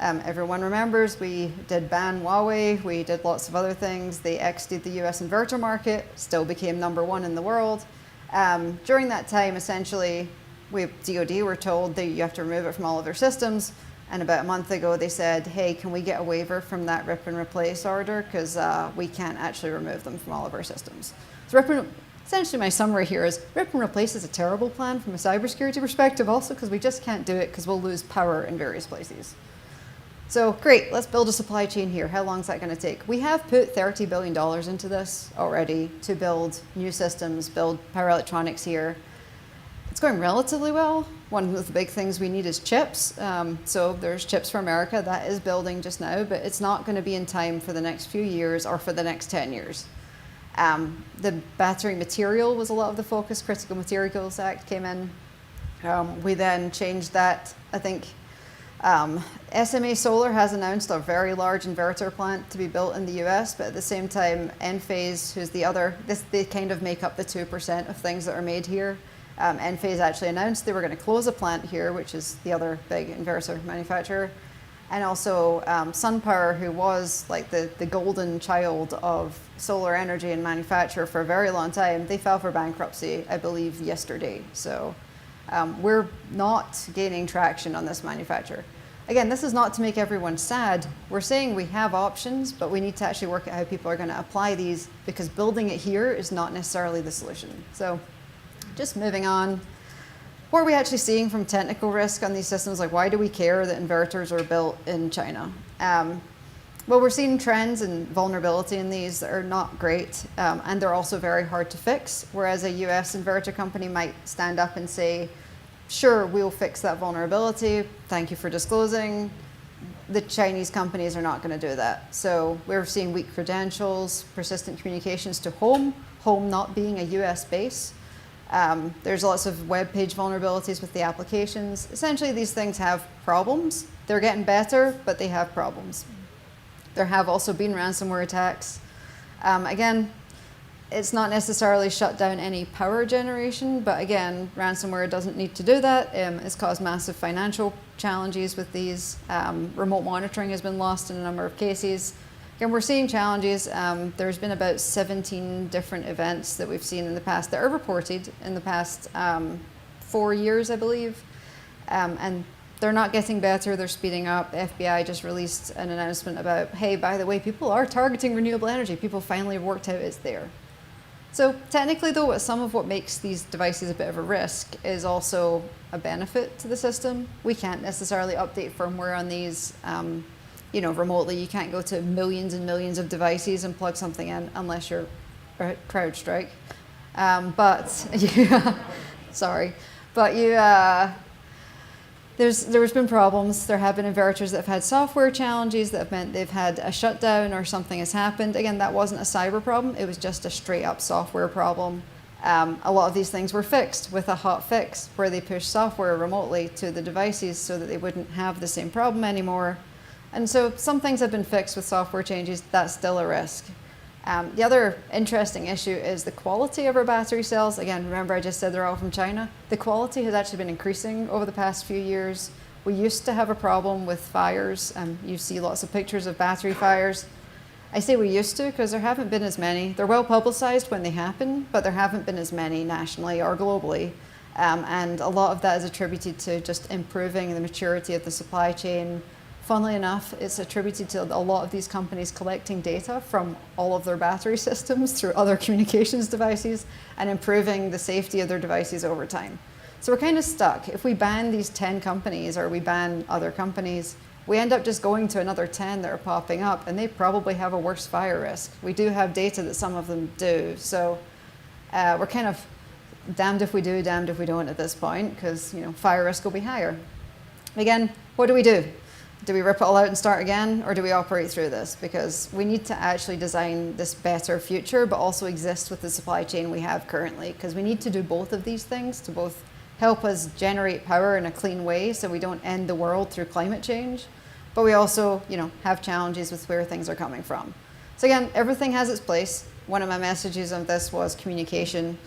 everyone remembers we did ban Huawei, we did lots of other things. They exited the US inverter market, still became #1 in the world. During that time, essentially, DoD were told that you have to remove it from all of their systems. And about a month ago, they said, hey, can we get a waiver from that rip and replace order? Because we can't actually remove them from all of our systems. So essentially my summary here is rip and replace is a terrible plan from a cybersecurity perspective also because we just can't do it because we'll lose power in various places. So great, let's build a supply chain here. How long is that going to take? We have put $30 billion into this already to build new systems, build power electronics here. It's going relatively well. One of the big things we need is chips. So there's Chips for America that is building just now, but it's not going to be in time for the next few years or for the next 10 years. The battery material was a lot of the focus. Critical Materials Act came in. We then changed that. I think SMA Solar has announced a very large inverter plant to be built in the US, but at the same time, Enphase, who's they kind of make up the 2% of things that are made here. Enphase actually announced they were going to close a plant here, which is the other big inverter manufacturer. And also SunPower, who was like the golden child of solar energy and manufacture for a very long time, they filed for bankruptcy, I believe, yesterday. So we're not gaining traction on this manufacturer. Again, this is not to make everyone sad. We're saying we have options, but we need to actually work out how people are going to apply these because building it here is not necessarily the solution. So just moving on. What are we actually seeing from technical risk on these systems? Like, why do we care that inverters are built in China? Well, we're seeing trends and vulnerability in these that are not great, and they're also very hard to fix, whereas a US inverter company might stand up and say, sure, we'll fix that vulnerability, thank you for disclosing. The Chinese companies are not going to do that. So we're seeing weak credentials, persistent communications to home not being a US base. There's lots of web page vulnerabilities with the applications. Essentially, these things have problems. They're getting better, but they have problems. There have also been ransomware attacks. Again, it's not necessarily shut down any power generation, but again, ransomware doesn't need to do that. It's caused massive financial challenges with these. Remote monitoring has been lost in a number of cases. Again, we're seeing challenges. There's been about 17 different events that we've seen in the past that are reported in the past 4 years, I believe. And they're not getting better, they're speeding up. The FBI just released an announcement about, hey, by the way, people are targeting renewable energy. People finally have worked out it's there. So technically though, some of what makes these devices a bit of a risk is also a benefit to the system. We can't necessarily update firmware on these remotely. You can't go to millions and millions of devices and plug something in unless you're CrowdStrike. There's been problems. There have been inverters that have had software challenges that have meant they've had a shutdown or something has happened. Again, that wasn't a cyber problem. It was just a straight up software problem. A lot of these things were fixed with a hot fix where they pushed software remotely to the devices so that they wouldn't have the same problem anymore. And so some things have been fixed with software changes. That's still a risk. The other interesting issue is the quality of our battery cells. Again, remember I just said they're all from China. The quality has actually been increasing over the past few years. We used to have a problem with fires. You see lots of pictures of battery fires. I say we used to because there haven't been as many. They're well publicized when they happen, but there haven't been as many nationally or globally. And a lot of that is attributed to just improving the maturity of the supply chain. Funnily enough, it's attributed to a lot of these companies collecting data from all of their battery systems through other communications devices and improving the safety of their devices over time. So we're kind of stuck. If we ban these 10 companies or we ban other companies, we end up just going to another 10 that are popping up and they probably have a worse fire risk. We do have data that some of them do. So we're kind of damned if we do, damned if we don't at this point because fire risk will be higher. Again, what do we do? Do we rip it all out and start again, or do we operate through this? Because we need to actually design this better future, but also exist with the supply chain we have currently, because we need to do both of these things to both help us generate power in a clean way so we don't end the world through climate change, but we also, have challenges with where things are coming from. So again, everything has its place. One of my messages on this was communication.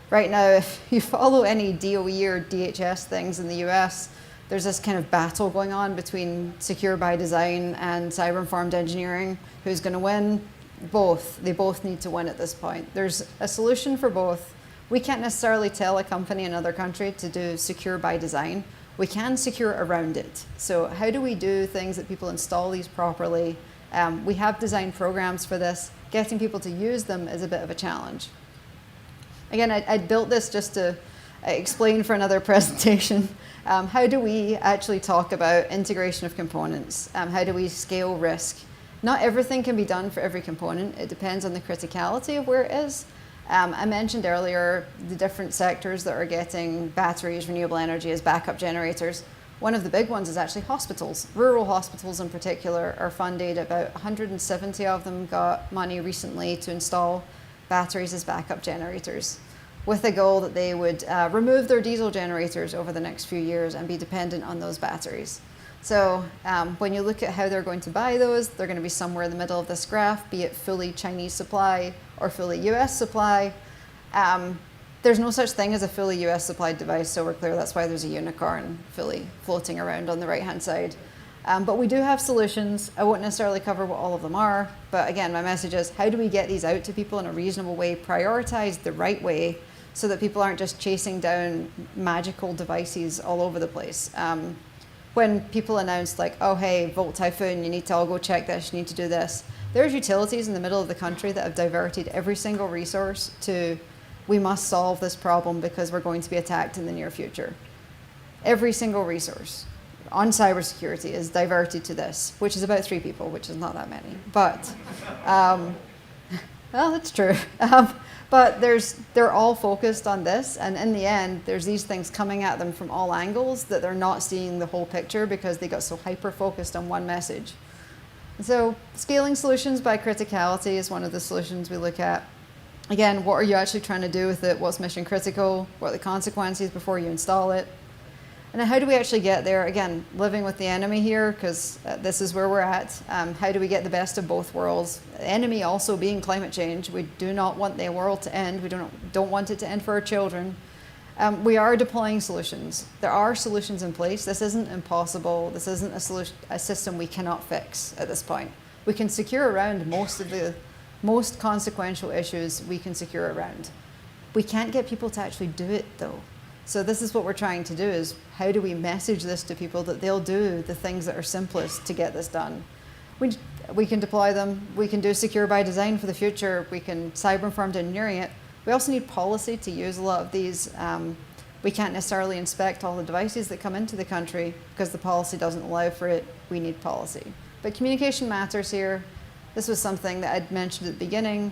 Right now, if you follow any DOE or DHS things in the US, there's this kind of battle going on between secure by design and cyber-informed engineering. Who's going to win? Both. They both need to win at this point. There's a solution for both. We can't necessarily tell a company in another country to do secure by design. We can secure around it. So how do we do things that people install these properly? We have designed programs for this. Getting people to use them is a bit of a challenge. Again, I built this just to explain for another presentation. How do we actually talk about integration of components? How do we scale risk? Not everything can be done for every component. It depends on the criticality of where it is. I mentioned earlier the different sectors that are getting batteries, renewable energy as backup generators. One of the big ones is actually hospitals. Rural hospitals in particular are funded. About 170 of them got money recently to install batteries as backup generators, with the goal that they would remove their diesel generators over the next few years and be dependent on those batteries. So when you look at how they're going to buy those, they're going to be somewhere in the middle of this graph, be it fully Chinese supply or fully US supply. There's no such thing as a fully US supplied device, so we're clear that's why there's a unicorn fully floating around on the right-hand side. But we do have solutions. I won't necessarily cover what all of them are, but again, my message is how do we get these out to people in a reasonable way, prioritized the right way, so that people aren't just chasing down magical devices all over the place. When people announce like, oh hey, Volt Typhoon, you need to all go check this, you need to do this. There's utilities in the middle of the country that have diverted every single resource to, we must solve this problem because we're going to be attacked in the near future. Every single resource on cybersecurity is diverted to this, which is about 3 people, which is not that many. But, well, that's true. But they're all focused on this, and in the end, there's these things coming at them from all angles that they're not seeing the whole picture because they got so hyper-focused on one message. So scaling solutions by criticality is one of the solutions we look at. Again, what are you actually trying to do with it? What's mission critical? What are the consequences before you install it? And then how do we actually get there? Again, living with the enemy here, because this is where we're at. How do we get the best of both worlds? The enemy also being climate change. We do not want the world to end. We don't want it to end for our children. We are deploying solutions. There are solutions in place. This isn't impossible. This isn't a system we cannot fix at this point. We can secure around most of the most consequential issues we can secure around. We can't get people to actually do it though. So this is what we're trying to do, is how do we message this to people that they'll do the things that are simplest to get this done. We can deploy them. We can do secure by design for the future. We can cyber-informed engineering it. We also need policy to use a lot of these. We can't necessarily inspect all the devices that come into the country because the policy doesn't allow for it. We need policy. But communication matters here. This was something that I'd mentioned at the beginning.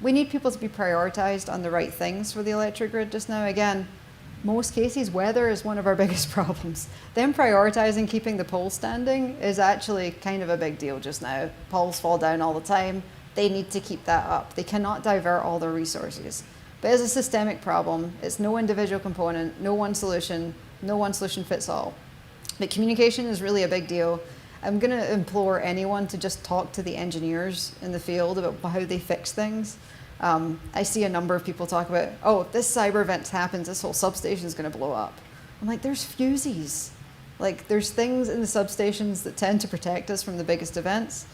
We need people to be prioritized on the right things for the electric grid just now. Again, most cases, weather is one of our biggest problems. Them prioritizing keeping the poles standing is actually kind of a big deal just now. Poles fall down all the time. They need to keep that up. They cannot divert all their resources. But as a systemic problem, it's no individual component, no one solution fits all. But communication is really a big deal. I'm going to implore anyone to just talk to the engineers in the field about how they fix things. I see a number of people talk about, oh, if this cyber event happens, this whole substation is going to blow up. I'm like, there's fuses. Like, there's things in the substations that tend to protect us from the biggest events,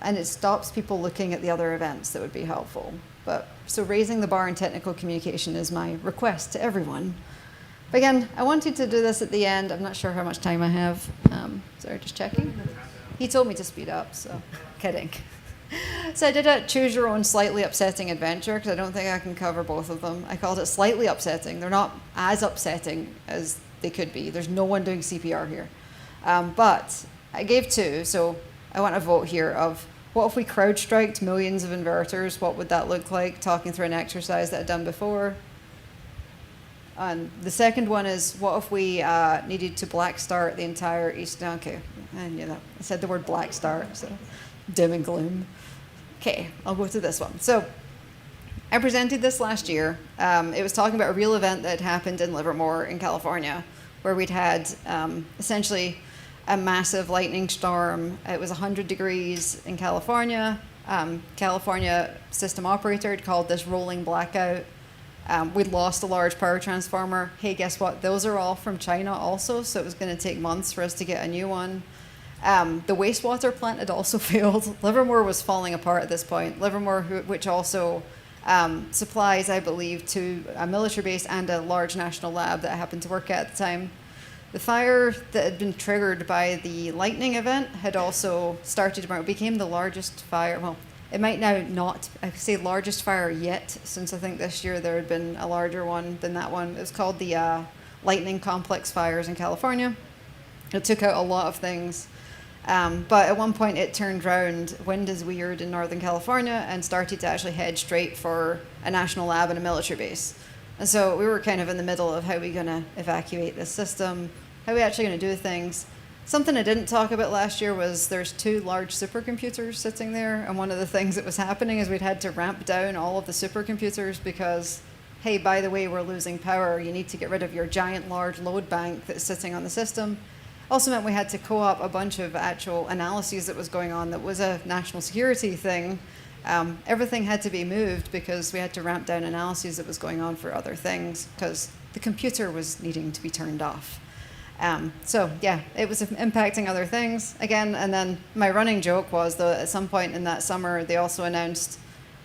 and it stops people looking at the other events that would be helpful. But so raising the bar in technical communication is my request to everyone. But again, I wanted to do this at the end. I'm not sure how much time I have. Sorry, just checking. He told me to speed up, so kidding. So I did a choose your own slightly upsetting adventure because I don't think I can cover both of them. I called it slightly upsetting. They're not as upsetting as they could be. There's no one doing CPR here. But I gave 2, so I want a vote here of what if we CrowdStriked millions of inverters? What would that look like? Talking through an exercise that I'd done before. And the second one is, what if we needed to black start the entire East? Okay, and I said the word black start, so dim and gloom. Okay, I'll go to this one. So I presented this last year. It was talking about a real event that had happened in Livermore in California, where we'd had essentially a massive lightning storm. It was 100 degrees in California. California system operator had called this rolling blackout. We'd lost a large power transformer. Hey, guess what? Those are all from China also, so it was going to take months for us to get a new one. The wastewater plant had also failed. Livermore was falling apart at this point. Livermore, which also supplies, I believe, to a military base and a large national lab that I happened to work at the time. The fire that had been triggered by the lightning event had also started to, it became the largest fire. Well, it might now not, I say largest fire yet, since I think this year there had been a larger one than that one. It was called the Lightning Complex Fires in California. It took out a lot of things. But at one point it turned round, wind is weird in Northern California, and started to actually head straight for a national lab and a military base. And so we were kind of in the middle of how we're going to evacuate this system, how we actually going to do things. Something I didn't talk about last year was there's 2 large supercomputers sitting there, and one of the things that was happening is we'd had to ramp down all of the supercomputers because, hey, by the way, we're losing power. You need to get rid of your giant large load bank that's sitting on the system. Also meant we had to co-op a bunch of actual analyses that was going on that was a national security thing. Everything had to be moved because we had to ramp down analyses that was going on for other things because the computer was needing to be turned off. So yeah, it was impacting other things again. And then my running joke was, though, at some point in that summer, they also announced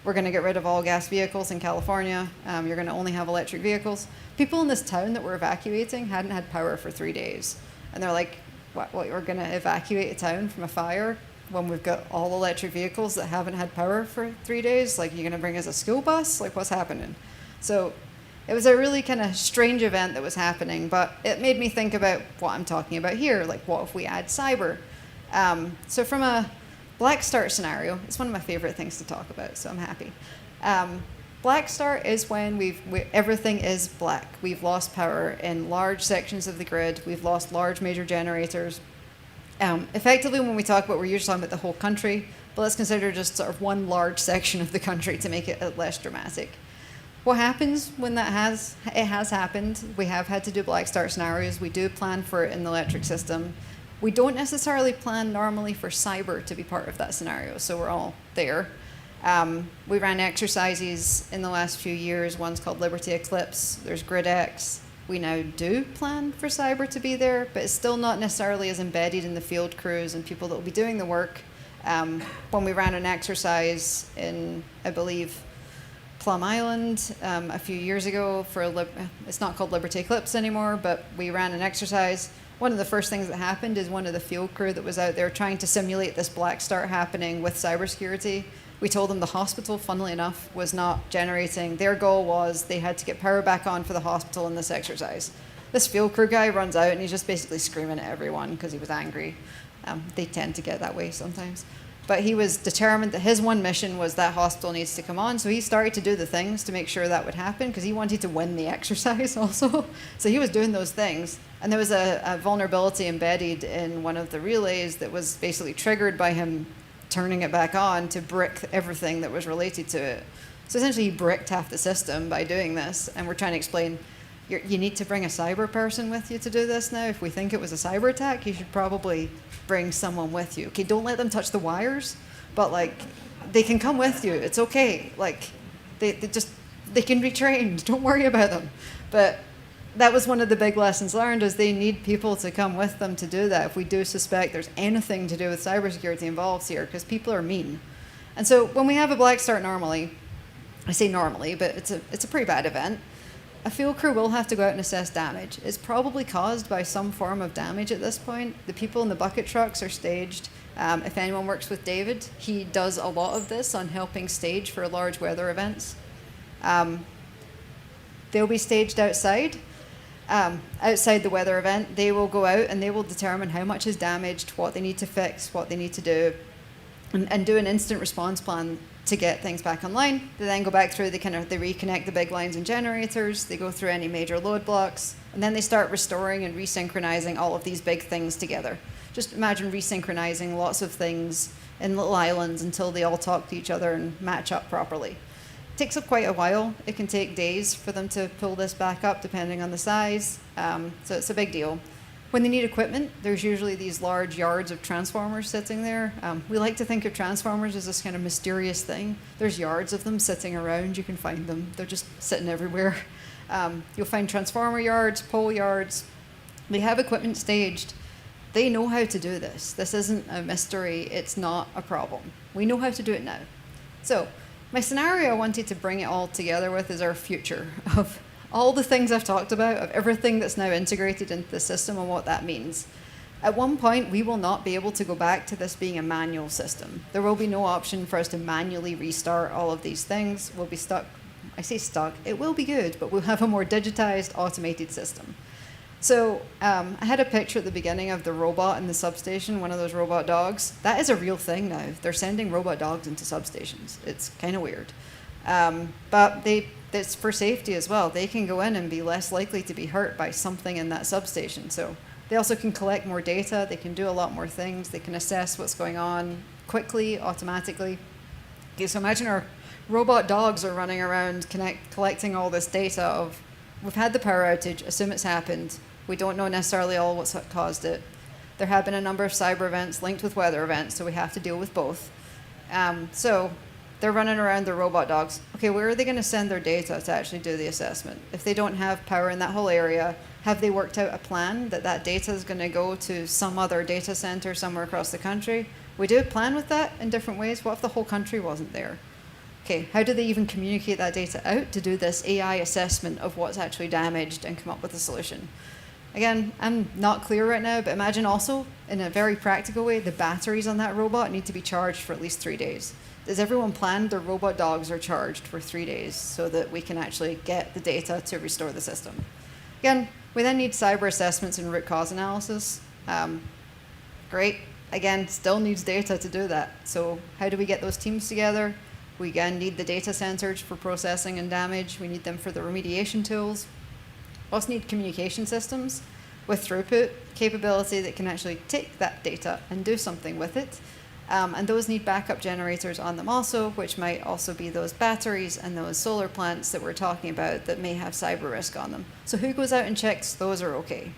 we're going to get rid of all gas vehicles in California. You're going to only have electric vehicles. People in this town that were evacuating hadn't had power for 3 days. And they're like, what, we're going to evacuate a town from a fire when we've got all electric vehicles that haven't had power for 3 days? Like, you're going to bring us a school bus? Like, what's happening? So it was a really kind of strange event that was happening, but it made me think about what I'm talking about here. Like, what if we add cyber? So from a black start scenario, it's one of my favorite things to talk about, so I'm happy. Black start is when everything is black. We've lost power in large sections of the grid. We've lost large major generators. Effectively, when we talk about, we're usually talking about the whole country, but let's consider just sort of one large section of the country to make it less dramatic. What happens when it has happened? We have had to do black start scenarios. We do plan for it in the electric system. We don't necessarily plan normally for cyber to be part of that scenario, so we're all there. We ran exercises in the last few years. One's called Liberty Eclipse. There's GridX. We now do plan for cyber to be there, but it's still not necessarily as embedded in the field crews and people that will be doing the work. When we ran an exercise in, I believe, Plum Island a few years ago for it's not called Liberty Eclipse anymore, but we ran an exercise. One of the first things that happened is one of the field crew that was out there trying to simulate this black start happening with cybersecurity. We told them the hospital, funnily enough, was not generating. Their goal was they had to get power back on for the hospital in this exercise. This field crew guy runs out and he's just basically screaming at everyone because he was angry. They tend to get that way sometimes. But he was determined that his one mission was that hospital needs to come on. So he started to do the things to make sure that would happen because he wanted to win the exercise also. So he was doing those things. And there was a vulnerability embedded in one of the relays that was basically triggered by him turning it back on to brick everything that was related to it. So essentially he bricked half the system by doing this. And we're trying to explain, you need to bring a cyber person with you to do this now. If we think it was a cyber attack, you should probably bring someone with you. Okay, don't let them touch the wires, but like, they can come with you. It's okay. Like, they can be trained. Don't worry about them. But that was one of the big lessons learned, is they need people to come with them to do that if we do suspect there's anything to do with cybersecurity involved here, because people are mean. And so when we have a black start normally, I say normally, but it's a pretty bad event, a field crew will have to go out and assess damage. It's probably caused by some form of damage at this point. The people in the bucket trucks are staged. If anyone works with David, he does a lot of this on helping stage for large weather events. They'll be staged outside. Outside the weather event, they will go out and they will determine how much is damaged, what they need to fix, what they need to do, and do an instant response plan to get things back online. They then go back through, they reconnect the big lines and generators, they go through any major load blocks, and then they start restoring and resynchronizing all of these big things together. Just imagine resynchronizing lots of things in little islands until they all talk to each other and match up properly. It takes up quite a while. It can take days for them to pull this back up depending on the size, so it's a big deal. When they need equipment, there's usually these large yards of transformers sitting there. We like to think of transformers as this kind of mysterious thing. There's yards of them sitting around. You can find them. They're just sitting everywhere. You'll find transformer yards, pole yards. They have equipment staged. They know how to do this. This isn't a mystery. It's not a problem. We know how to do it now. So my scenario I wanted to bring it all together with is our future of all the things I've talked about, of everything that's now integrated into the system and what that means. At one point, we will not be able to go back to this being a manual system. There will be no option for us to manually restart all of these things. We'll be stuck. I say stuck. It will be good, but we'll have a more digitized, automated system. So I had a picture at the beginning of the robot in the substation, one of those robot dogs. That is a real thing now. They're sending robot dogs into substations. It's kind of weird. But it's for safety as well. They can go in and be less likely to be hurt by something in that substation. So they also can collect more data. They can do a lot more things. They can assess what's going on quickly, automatically. Okay, so imagine our robot dogs are running around collecting all this data of, we've had the power outage, assume it's happened. We don't know necessarily all what's caused it. There have been a number of cyber events linked with weather events, so we have to deal with both. So they're running around, their robot dogs. Okay, where are they going to send their data to actually do the assessment? If they don't have power in that whole area, have they worked out a plan that data is going to go to some other data center somewhere across the country? We do plan with that in different ways. What if the whole country wasn't there? Okay, how do they even communicate that data out to do this AI assessment of what's actually damaged and come up with a solution? Again, I'm not clear right now, but imagine also, in a very practical way, the batteries on that robot need to be charged for at least 3 days. Does everyone plan their robot dogs are charged for 3 days so that we can actually get the data to restore the system? Again, we then need cyber assessments and root cause analysis. Great. Again, still needs data to do that. So how do we get those teams together? We again need the data centers for processing and damage. We need them for the remediation tools. We also need communication systems with throughput capability that can actually take that data and do something with it. And those need backup generators on them also, which might also be those batteries and those solar plants that we're talking about that may have cyber risk on them. So who goes out and checks those are okay?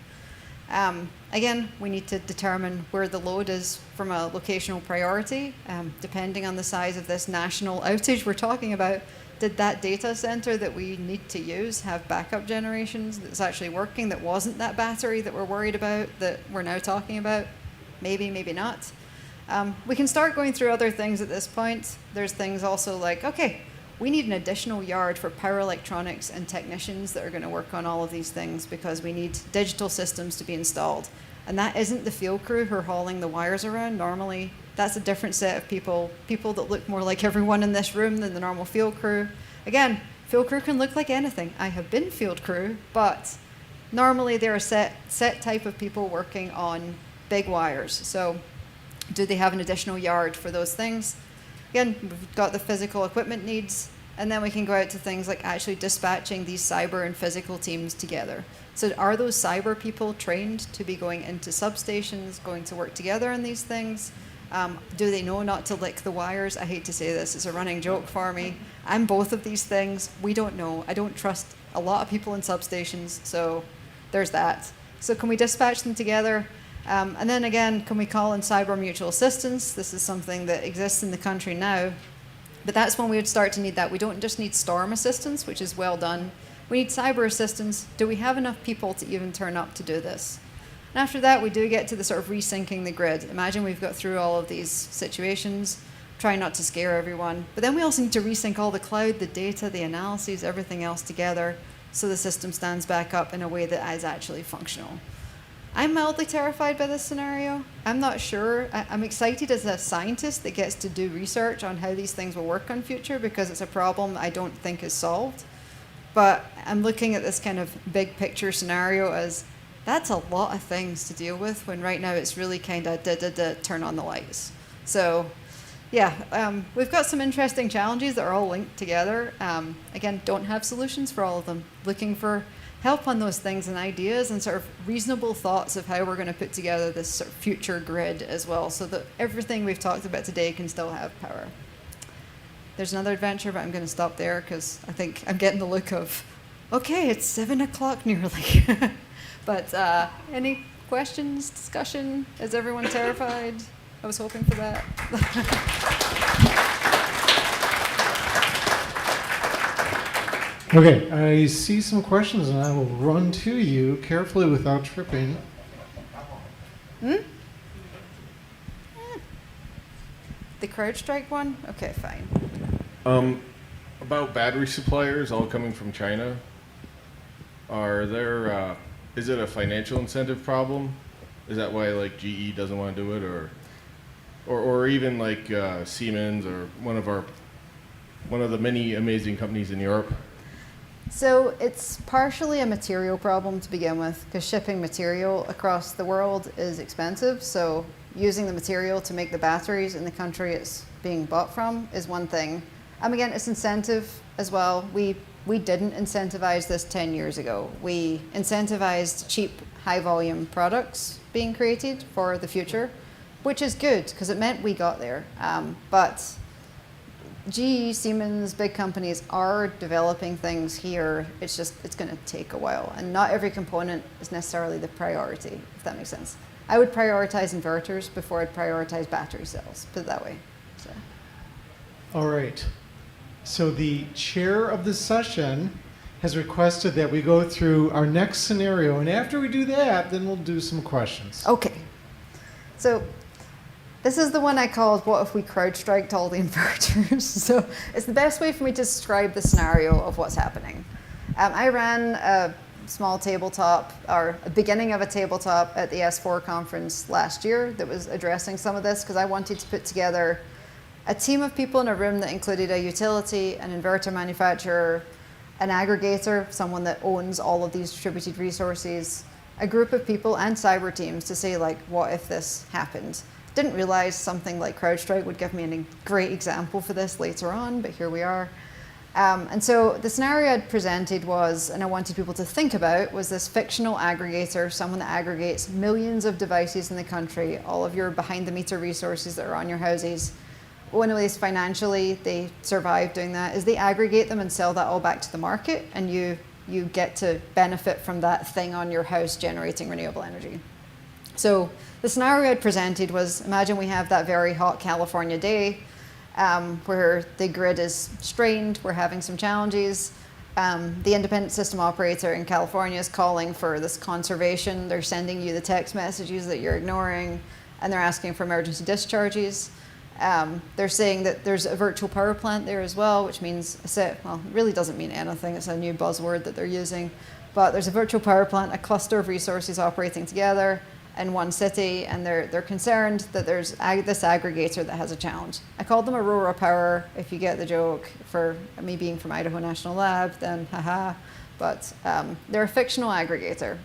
Again, we need to determine where the load is from a locational priority. Depending on the size of this national outage we're talking about, did that data center that we need to use have backup generations that's actually working, that wasn't that battery that we're worried about, that we're now talking about? Maybe, maybe not. We can start going through other things at this point. There's things also like, okay, we need an additional yard for power electronics and technicians that are going to work on all of these things because we need digital systems to be installed. And that isn't the field crew who are hauling the wires around. Normally, that's a different set of people that look more like everyone in this room than the normal field crew. Again, field crew can look like anything. I have been field crew, but normally they're a set type of people working on big wires. So do they have an additional yard for those things? Again, we've got the physical equipment needs, and then we can go out to things like actually dispatching these cyber and physical teams together. So are those cyber people trained to be going into substations, going to work together on these things? Do they know not to lick the wires? I hate to say this, it's a running joke for me. I'm both of these things. We don't know. I don't trust a lot of people in substations, so there's that. So can we dispatch them together? And then again, can we call in cyber mutual assistance? This is something that exists in the country now, but that's when we would start to need that. We don't just need storm assistance, which is well done. We need cyber assistance. Do we have enough people to even turn up to do this? And after that, we do get to the sort of resyncing the grid. Imagine we've got through all of these situations, trying not to scare everyone, but then we also need to resync all the cloud, the data, the analyses, everything else together, so the system stands back up in a way that is actually functional. I'm mildly terrified by this scenario. I'm not sure. I'm excited as a scientist that gets to do research on how these things will work on future because it's a problem I don't think is solved. But I'm looking at this kind of big picture scenario as that's a lot of things to deal with when right now it's really kind of turn on the lights. So Yeah, we've got some interesting challenges that are all linked together. Again, don't have solutions for all of them. Looking for help on those things and ideas and sort of reasonable thoughts of how we're going to put together this sort of future grid as well, so that everything we've talked about today can still have power. There's another adventure, but I'm going to stop there because I think I'm getting the look of, okay, it's 7 o'clock nearly. But any questions, discussion? Is everyone terrified? I was hoping for that. Okay, I see some questions and I will run to you carefully without tripping. The CrowdStrike one? Okay, fine. About battery suppliers all coming from China, are there, is it a financial incentive problem? Is that why like GE doesn't want to do it, or even like Siemens or one of the many amazing companies in Europe? So it's partially a material problem to begin with, because shipping material across the world is expensive. So using the material to make the batteries in the country it's being bought from is one thing. Again, it's incentive as well. We didn't incentivize this 10 years ago. We incentivized cheap, high volume products being created for the future, which is good because it meant we got there. But GE, Siemens, big companies are developing things here. It's going to take a while. And not every component is necessarily the priority, if that makes sense. I would prioritize inverters before I'd prioritize battery cells, put it that way. So. All right. So the chair of the session has requested that we go through our next scenario. And after we do that, then we'll do some questions. Okay. So this is the one I called, what if we CrowdStriked all the inverters? So it's the best way for me to describe the scenario of what's happening. I ran a small tabletop, or a beginning of a tabletop at the S4 conference last year that was addressing some of this, because I wanted to put together a team of people in a room that included a utility, an inverter manufacturer, an aggregator, someone that owns all of these distributed resources, a group of people and cyber teams to say, like, what if this happened? Didn't realize something like CrowdStrike would give me a great example for this later on, but here we are. And so the scenario I'd presented was, and I wanted people to think about, was this fictional aggregator, someone that aggregates millions of devices in the country, all of your behind-the-meter resources that are on your houses. One of the ways financially they survive doing that is they aggregate them and sell that all back to the market, and you get to benefit from that thing on your house generating renewable energy. So the scenario I'd presented was, imagine we have that very hot California day where the grid is strained, we're having some challenges. The independent system operator in California is calling for this conservation. They're sending you the text messages that you're ignoring, and they're asking for emergency discharges. They're saying that there's a virtual power plant there as well, which means, well, it really doesn't mean anything. It's a new buzzword that they're using. But there's a virtual power plant, a cluster of resources operating together in one city, and they're concerned that there's this aggregator that has a challenge. I called them Aurora Power, if you get the joke. For me being from Idaho National Lab, then haha. But they're a fictional aggregator.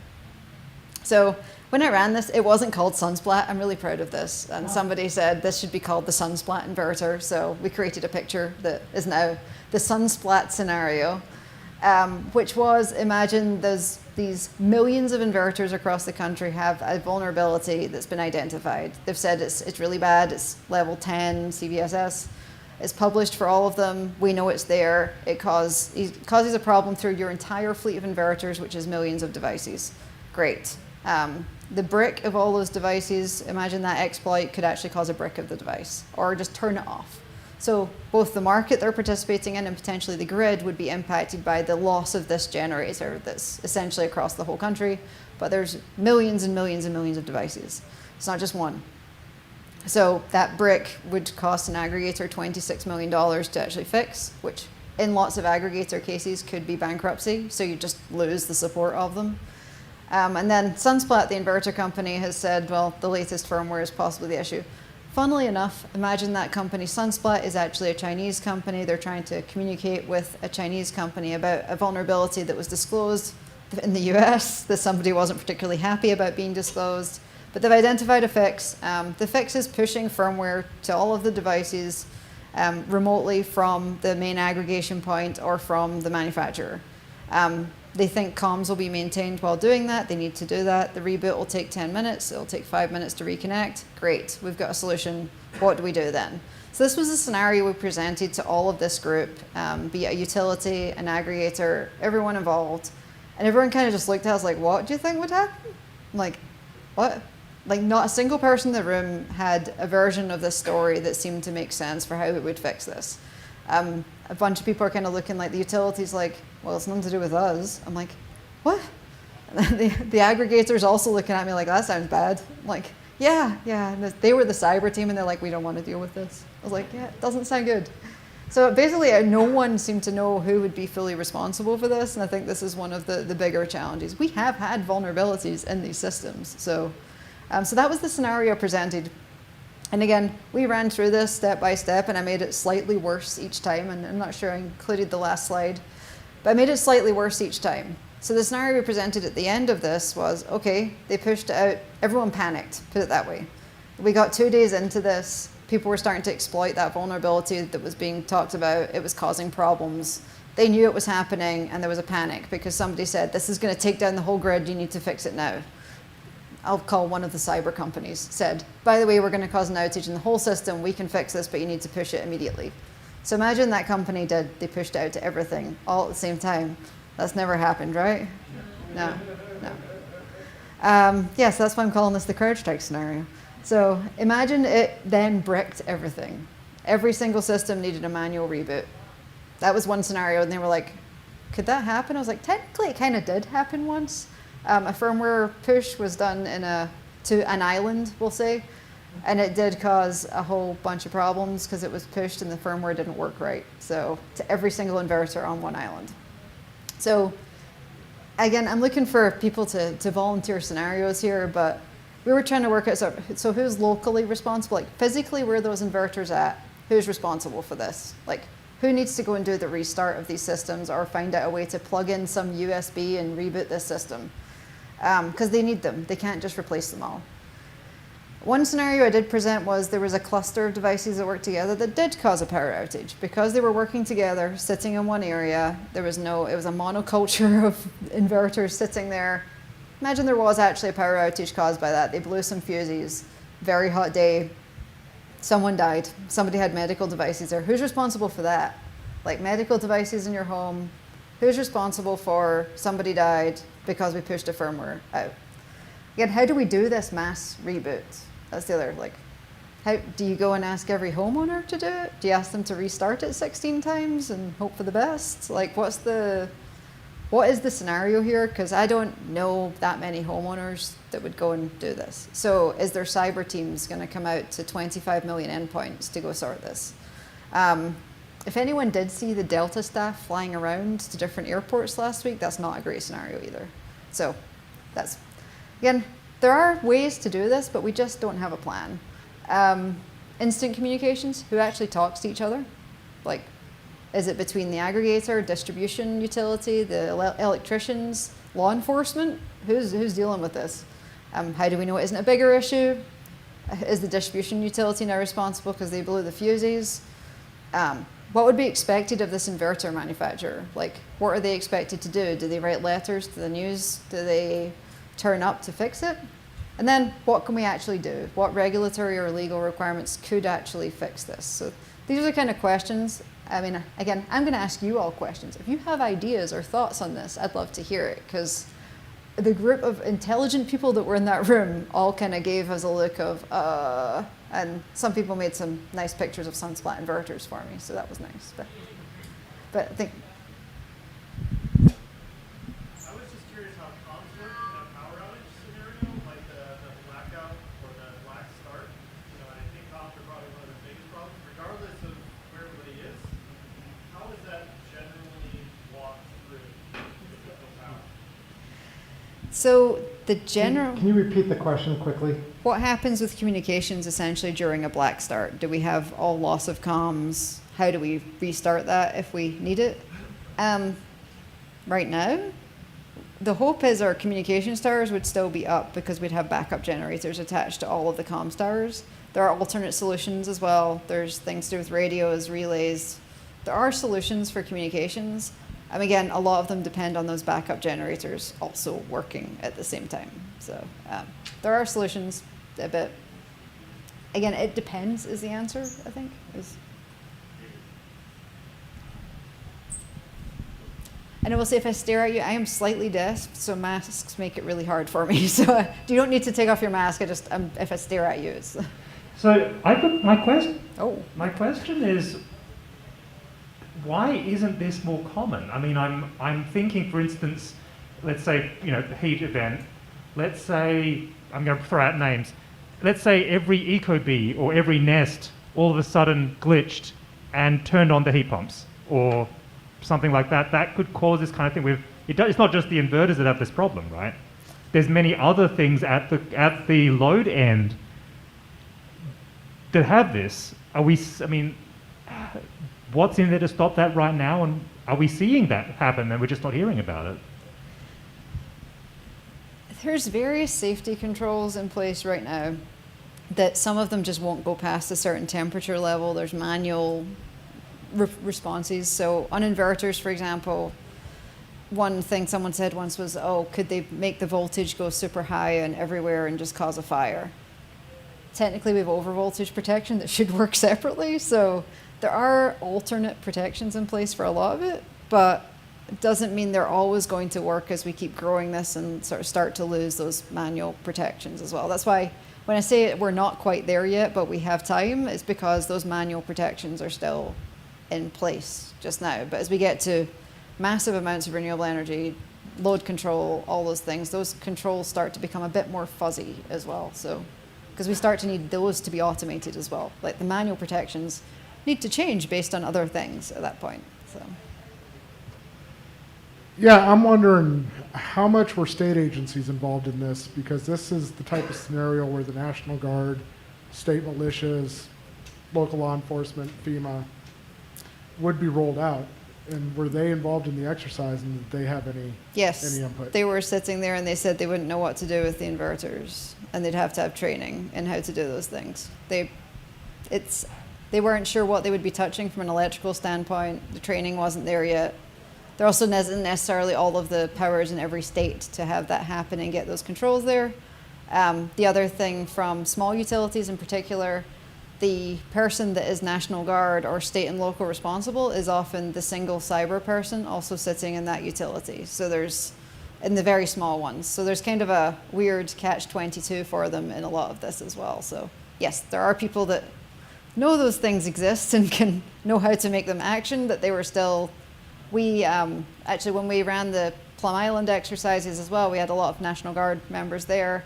So when I ran this, it wasn't called Sunsplat. I'm really proud of this. And somebody said this should be called the Sunsplat inverter. So we created a picture that is now the Sunsplat scenario, which was, imagine these millions of inverters across the country have a vulnerability that's been identified. They've said it's really bad. It's level 10 CVSS. It's published for all of them. We know it's there. It causes a problem through your entire fleet of inverters, which is millions of devices. Great. The brick of all those devices, imagine that exploit could actually cause a brick of the device or just turn it off. So both the market they're participating in and potentially the grid would be impacted by the loss of this generator that's essentially across the whole country. But there's millions and millions and millions of devices. It's not just one. So that brick would cost an aggregator $26 million to actually fix, which in lots of aggregator cases could be bankruptcy. So you just lose the support of them. And then Sunsplat, the inverter company, has said, well, the latest firmware is possibly the issue. Funnily enough, imagine that company, Sunsplat, is actually a Chinese company. They're trying to communicate with a Chinese company about a vulnerability that was disclosed in the US that somebody wasn't particularly happy about being disclosed. But they've identified a fix. The fix is pushing firmware to all of the devices remotely from the main aggregation point or from the manufacturer. They think comms will be maintained while doing that. They need to do that. The reboot will take 10 minutes. It'll take 5 minutes to reconnect. Great, we've got a solution. What do we do then? So this was a scenario we presented to all of this group, be it a utility, an aggregator, everyone involved. And everyone kind of just looked at us like, what do you think would happen? I'm like, what? Like, not a single person in the room had a version of this story that seemed to make sense for how we would fix this. A bunch of people are kind of looking like the utilities like, well, it's nothing to do with us. I'm like, what? The aggregator's also looking at me like, that sounds bad. I'm like, yeah. And they were the cyber team, and they're like, we don't want to deal with this. I was like, yeah, it doesn't sound good. So basically, no one seemed to know who would be fully responsible for this, and I think this is one of the bigger challenges. We have had vulnerabilities in these systems, so that was the scenario presented. And again, we ran through this step by step, and I made it slightly worse each time, and I'm not sure I included the last slide, but I made it slightly worse each time. So the scenario we presented at the end of this was, okay, they pushed it out, everyone panicked, put it that way. We got 2 days into this, people were starting to exploit that vulnerability that was being talked about, it was causing problems. They knew it was happening, and there was a panic because somebody said, this is gonna take down the whole grid, you need to fix it now. I'll call one of the cyber companies, said, by the way, we're gonna cause an outage in the whole system, we can fix this, but you need to push it immediately. So imagine that company they pushed it out to everything, all at the same time. That's never happened, right? No. Yes, that's why I'm calling this the CrowdStrike scenario. So imagine it then bricked everything. Every single system needed a manual reboot. That was one scenario, and they were like, could that happen? I was like, technically it kind of did happen once. A firmware push was done to an island, we'll say, and it did cause a whole bunch of problems because it was pushed and the firmware didn't work right. So to every single inverter on one island. So again, I'm looking for people to volunteer scenarios here, but we were trying to work out, so who's locally responsible? Like physically, where are those inverters at? Who's responsible for this? Like who needs to go and do the restart of these systems or find out a way to plug in some USB and reboot this system? Because they need them. They can't just replace them all. One scenario I did present was there was a cluster of devices that worked together that did cause a power outage. Because they were working together, sitting in one area, it was a monoculture of inverters sitting there. Imagine there was actually a power outage caused by that. They blew some fuses, very hot day, someone died, somebody had medical devices there. Who's responsible for that? Like medical devices in your home, who's responsible for somebody died because we pushed a firmware out? Again, how do we do this mass reboot? That's the other, how do you go and ask every homeowner to do it? Do you ask them to restart it 16 times and hope for the best? Like, what is the scenario here? Because I don't know that many homeowners that would go and do this. So is their cyber teams going to come out to 25 million endpoints to go sort this? If anyone did see the Delta staff flying around to different airports last week, that's not a great scenario either. So that's, again, there are ways to do this, but we just don't have a plan. Instant communications, who actually talks to each other? Like, is it between the aggregator, distribution utility, the electricians, law enforcement? Who's dealing with this? How do we know it isn't a bigger issue? Is the distribution utility now responsible because they blew the fuses? What would be expected of this inverter manufacturer? Like, what are they expected to do? Do they write letters to the news? Do they turn up to fix it? And then what can we actually do? What regulatory or legal requirements could actually fix this? So these are the kind of questions. I mean, again, I'm going to ask you all questions. If you have ideas or thoughts on this, I'd love to hear it, because the group of intelligent people that were in that room all kind of gave us a look of, and some people made some nice pictures of sunsplat inverters for me, so that was nice. But I think. I was just curious how comms work in a power outage scenario, like the blackout or the black start. And I think comms are probably one of the biggest problems, regardless of where everybody is. How is that generally walked through with the power? So the general. Can you repeat the question quickly? What happens with communications essentially during a black start? Do we have all loss of comms? How do we restart that if we need it? Right now, the hope is our communications towers would still be up because we'd have backup generators attached to all of the comms towers. There are alternate solutions as well. There's things to do with radios, relays. There are solutions for communications. Again, a lot of them depend on those backup generators also working at the same time. So there are solutions, but again, it depends is the answer, I think. And I will say, if I stare at you, I am slightly deaf, so masks make it really hard for me. So you don't need to take off your mask. If I stare at you, it's. So my question is, why isn't this more common? I mean, I'm thinking, for instance, let's say, the heat event. Let's say, I'm going to throw out names. Let's say every Ecobee or every Nest all of a sudden glitched and turned on the heat pumps, or something like that. That could cause this kind of thing. It's not just the inverters that have this problem, right? There's many other things at the load end that have this. What's in there to stop that right now? And are we seeing that happen and we're just not hearing about it? There's various safety controls in place right now that some of them just won't go past a certain temperature level. There's manual responses. So on inverters, for example, one thing someone said once was, could they make the voltage go super high and everywhere and just cause a fire? Technically, we have overvoltage protection that should work separately. So there are alternate protections in place for a lot of it, but it doesn't mean they're always going to work as we keep growing this and sort of start to lose those manual protections as well. That's why when I say we're not quite there yet, but we have time, it's because those manual protections are still in place just now. But as we get to massive amounts of renewable energy, load control, all those things, those controls start to become a bit more fuzzy as well. So, because we start to need those to be automated as well. Like the manual protections need to change based on other things at that point. So. Yeah, I'm wondering how much were state agencies involved in this, because this is the type of scenario where the National Guard, state militias, local law enforcement, FEMA, would be rolled out. And were they involved in the exercise, and did they have any input? They were sitting there and they said they wouldn't know what to do with the inverters, and they'd have to have training in how to do those things. They weren't sure what they would be touching from an electrical standpoint. The training wasn't there yet. There also isn't necessarily all of the powers in every state to have that happen and get those controls there. The other thing from small utilities in particular, the person that is National Guard or state and local responsible is often the single cyber person also sitting in that utility. So there's, in the very small ones. So there's kind of a weird catch-22 for them in a lot of this as well. So yes, there are people that know those things exist and can know how to make them action, but they were still, actually when we ran the Plum Island exercises as well, we had a lot of National Guard members there.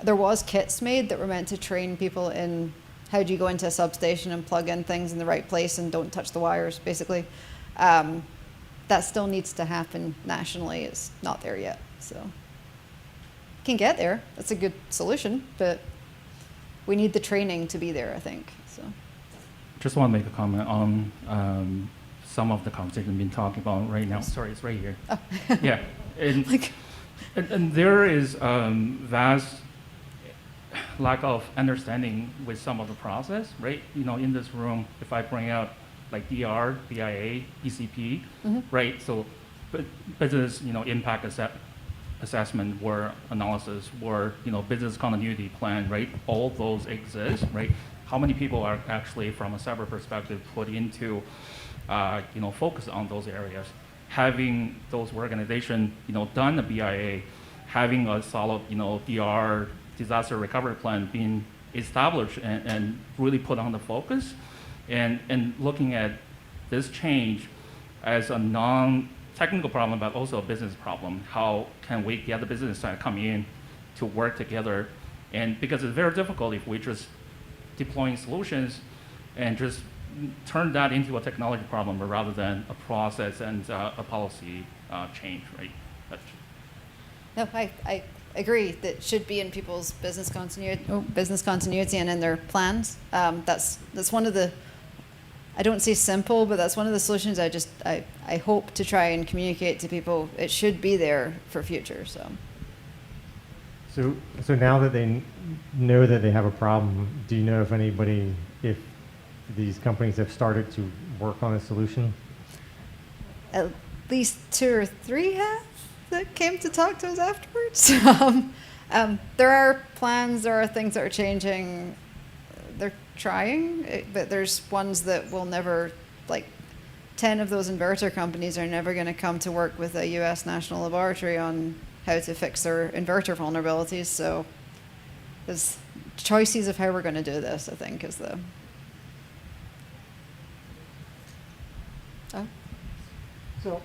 There was kits made that were meant to train people in how do you go into a substation and plug in things in the right place and don't touch the wires, basically. That still needs to happen nationally. It's not there yet, so. Can get there, that's a good solution, but we need the training to be there, I think, so. Just want to make a comment on some of the conversation we've been talking about right now. Sorry, it's right here. Oh. Yeah, and there is vast lack of understanding with some of the process, right? In this room, if I bring out like DR, BIA, ECP, right? So, business, impact assessment or analysis or, business continuity plan, right? All those exist, right? How many people are actually, from a cyber perspective, put into, focus on those areas? Having those organizations, done the BIA, having a solid, DR, disaster recovery plan being established and really put on the focus, and looking at this change as a non-technical problem, but also a business problem. How can we get the business side come in to work together? And because it's very difficult if we just deploying solutions and just turn that into a technology problem rather than a process and a policy change, right? No, I agree that should be in people's business continuity and in their plans. That's one of the I don't say simple, but that's one of the solutions I hope to try and communicate to people. It should be there for future, so. So now that they know that they have a problem, do you know if these companies have started to work on a solution? At least 2 or 3 have that came to talk to us afterwards. There are plans, there are things that are changing. They're trying, but there's ones that will never, like 10 of those inverter companies are never going to come to work with a US national laboratory on how to fix their inverter vulnerabilities. So there's choices of how we're going to do this, I think, is the... Oh. So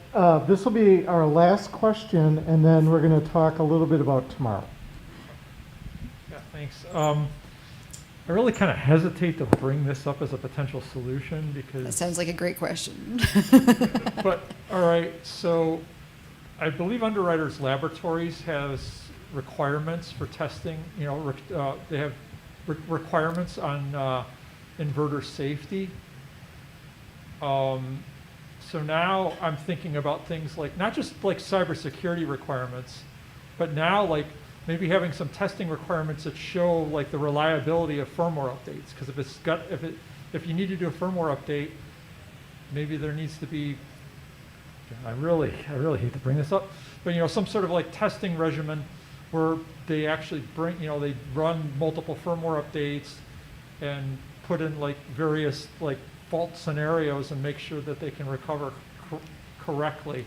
this will be our last question, and then we're going to talk a little bit about tomorrow. Yeah, thanks. I really kind of hesitate to bring this up as a potential solution because... That sounds like a great question. But, all right, so I believe Underwriters Laboratories has requirements for testing. You know, they have requirements on inverter safety. So now I'm thinking about things like, not just like cybersecurity requirements, but now like maybe having some testing requirements that show like the reliability of firmware updates. Because if you need to do a firmware update, maybe there needs to be, I really hate to bring this up, but you know, some sort of like testing regimen where they actually they run multiple firmware updates and put in like various like fault scenarios and make sure that they can recover correctly.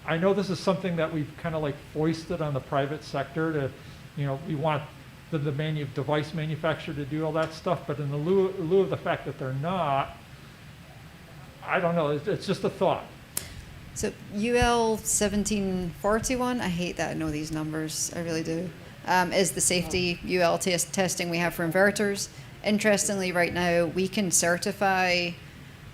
I know this is something that we've kind of like foisted on the private sector to, you know, we want the device manufacturer to do all that stuff, but in the lieu of the fact that they're not, I don't know, it's just a thought. So UL 1741, I hate that I know these numbers, I really do, is the safety UL testing we have for inverters. Interestingly, right now, we can certify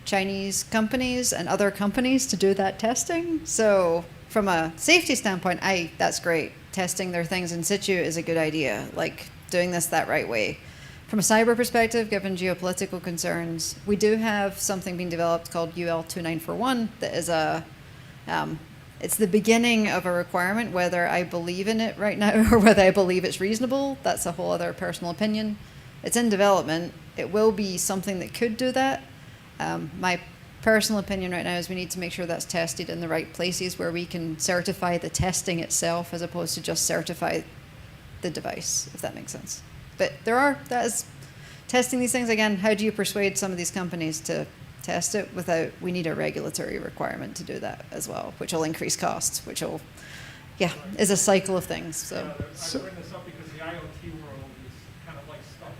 Chinese companies and other companies to do that testing. So from a safety standpoint, that's great. Testing their things in situ is a good idea, like doing this that right way. From a cyber perspective, given geopolitical concerns, we do have something being developed called UL 2941 that is it's the beginning of a requirement. Whether I believe in it right now or whether I believe it's reasonable, that's a whole other personal opinion. It's in development. It will be something that could do that. My personal opinion right now is we need to make sure that's tested in the right places where we can certify the testing itself as opposed to just certify the device, if that makes sense. But that is testing these things. Again, how do you persuade some of these companies to test it without, we need a regulatory requirement to do that as well, which will increase costs, which will, is a cycle of things. So. I bring this up because the IoT world is kind of like stuck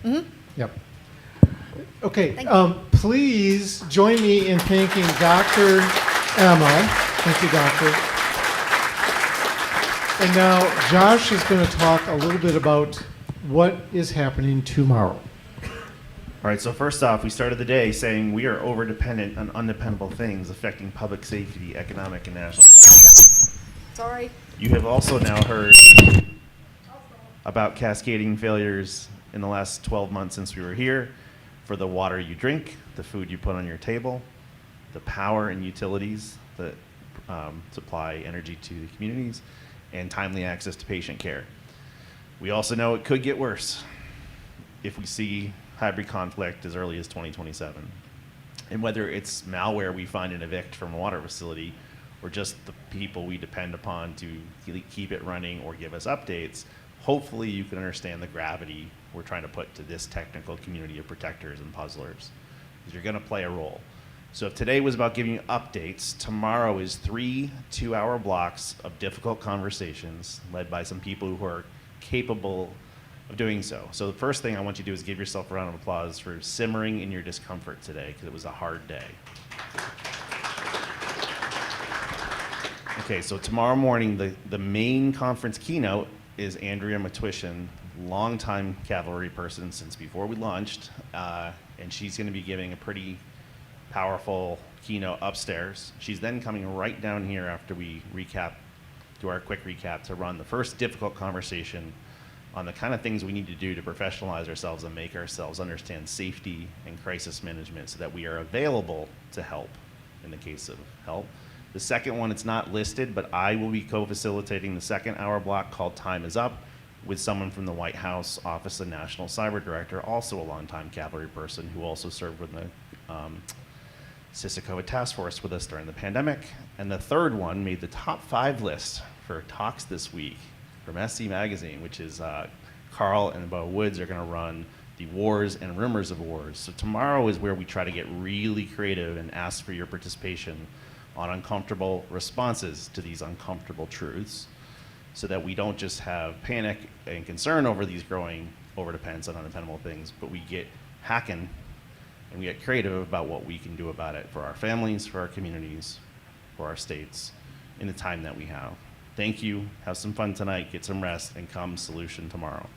in this. Mm-hmm. Yep. Okay, please join me in thanking Dr. Emma. Thank you, Doctor. And now Josh is going to talk a little bit about what is happening tomorrow. All right, so first off, we started the day saying we are over-dependent on undependable things affecting public safety, economic, and national security. Sorry. You have also now heard about cascading failures in the last 12 months since we were here for the water you drink, the food you put on your table, the power and utilities that supply energy to the communities, and timely access to patient care. We also know it could get worse if we see hybrid conflict as early as 2027. And whether it's malware we find and evict from a water facility or just the people we depend upon to keep it running or give us updates, hopefully you can understand the gravity we're trying to put to this technical community of protectors and puzzlers, because you're going to play a role. So if today was about giving you updates, tomorrow is 3 two-hour blocks of difficult conversations led by some people who are capable of doing so. So the first thing I want you to do is give yourself a round of applause for simmering in your discomfort today, because it was a hard day. Okay, so tomorrow morning, the main conference keynote is Andrea Matwishin, longtime cavalry person since before we launched, and she's going to be giving a pretty powerful keynote upstairs. She's then coming right down here after we do our quick recap to run the first difficult conversation on the kind of things we need to do to professionalize ourselves and make ourselves understand safety and crisis management so that we are available to help in the case of help. The second one, it's not listed, but I will be co-facilitating the second hour block called Time is Up with someone from the White House Office of National Cyber Director, also a longtime cavalry person who also served with the Cystic COVID Task Force with us during the pandemic. And the third one made the top 5 list for talks this week from SC Magazine, which is Carl and Bo Woods are going to run the Wars and Rumors of Wars. So tomorrow is where we try to get really creative and ask for your participation on uncomfortable responses to these uncomfortable truths, so that we don't just have panic and concern over these growing overdependence on undependable things, but we get hacking and we get creative about what we can do about it for our families, for our communities, for our states in the time that we have. Thank you. Have some fun tonight, get some rest, and come solution tomorrow.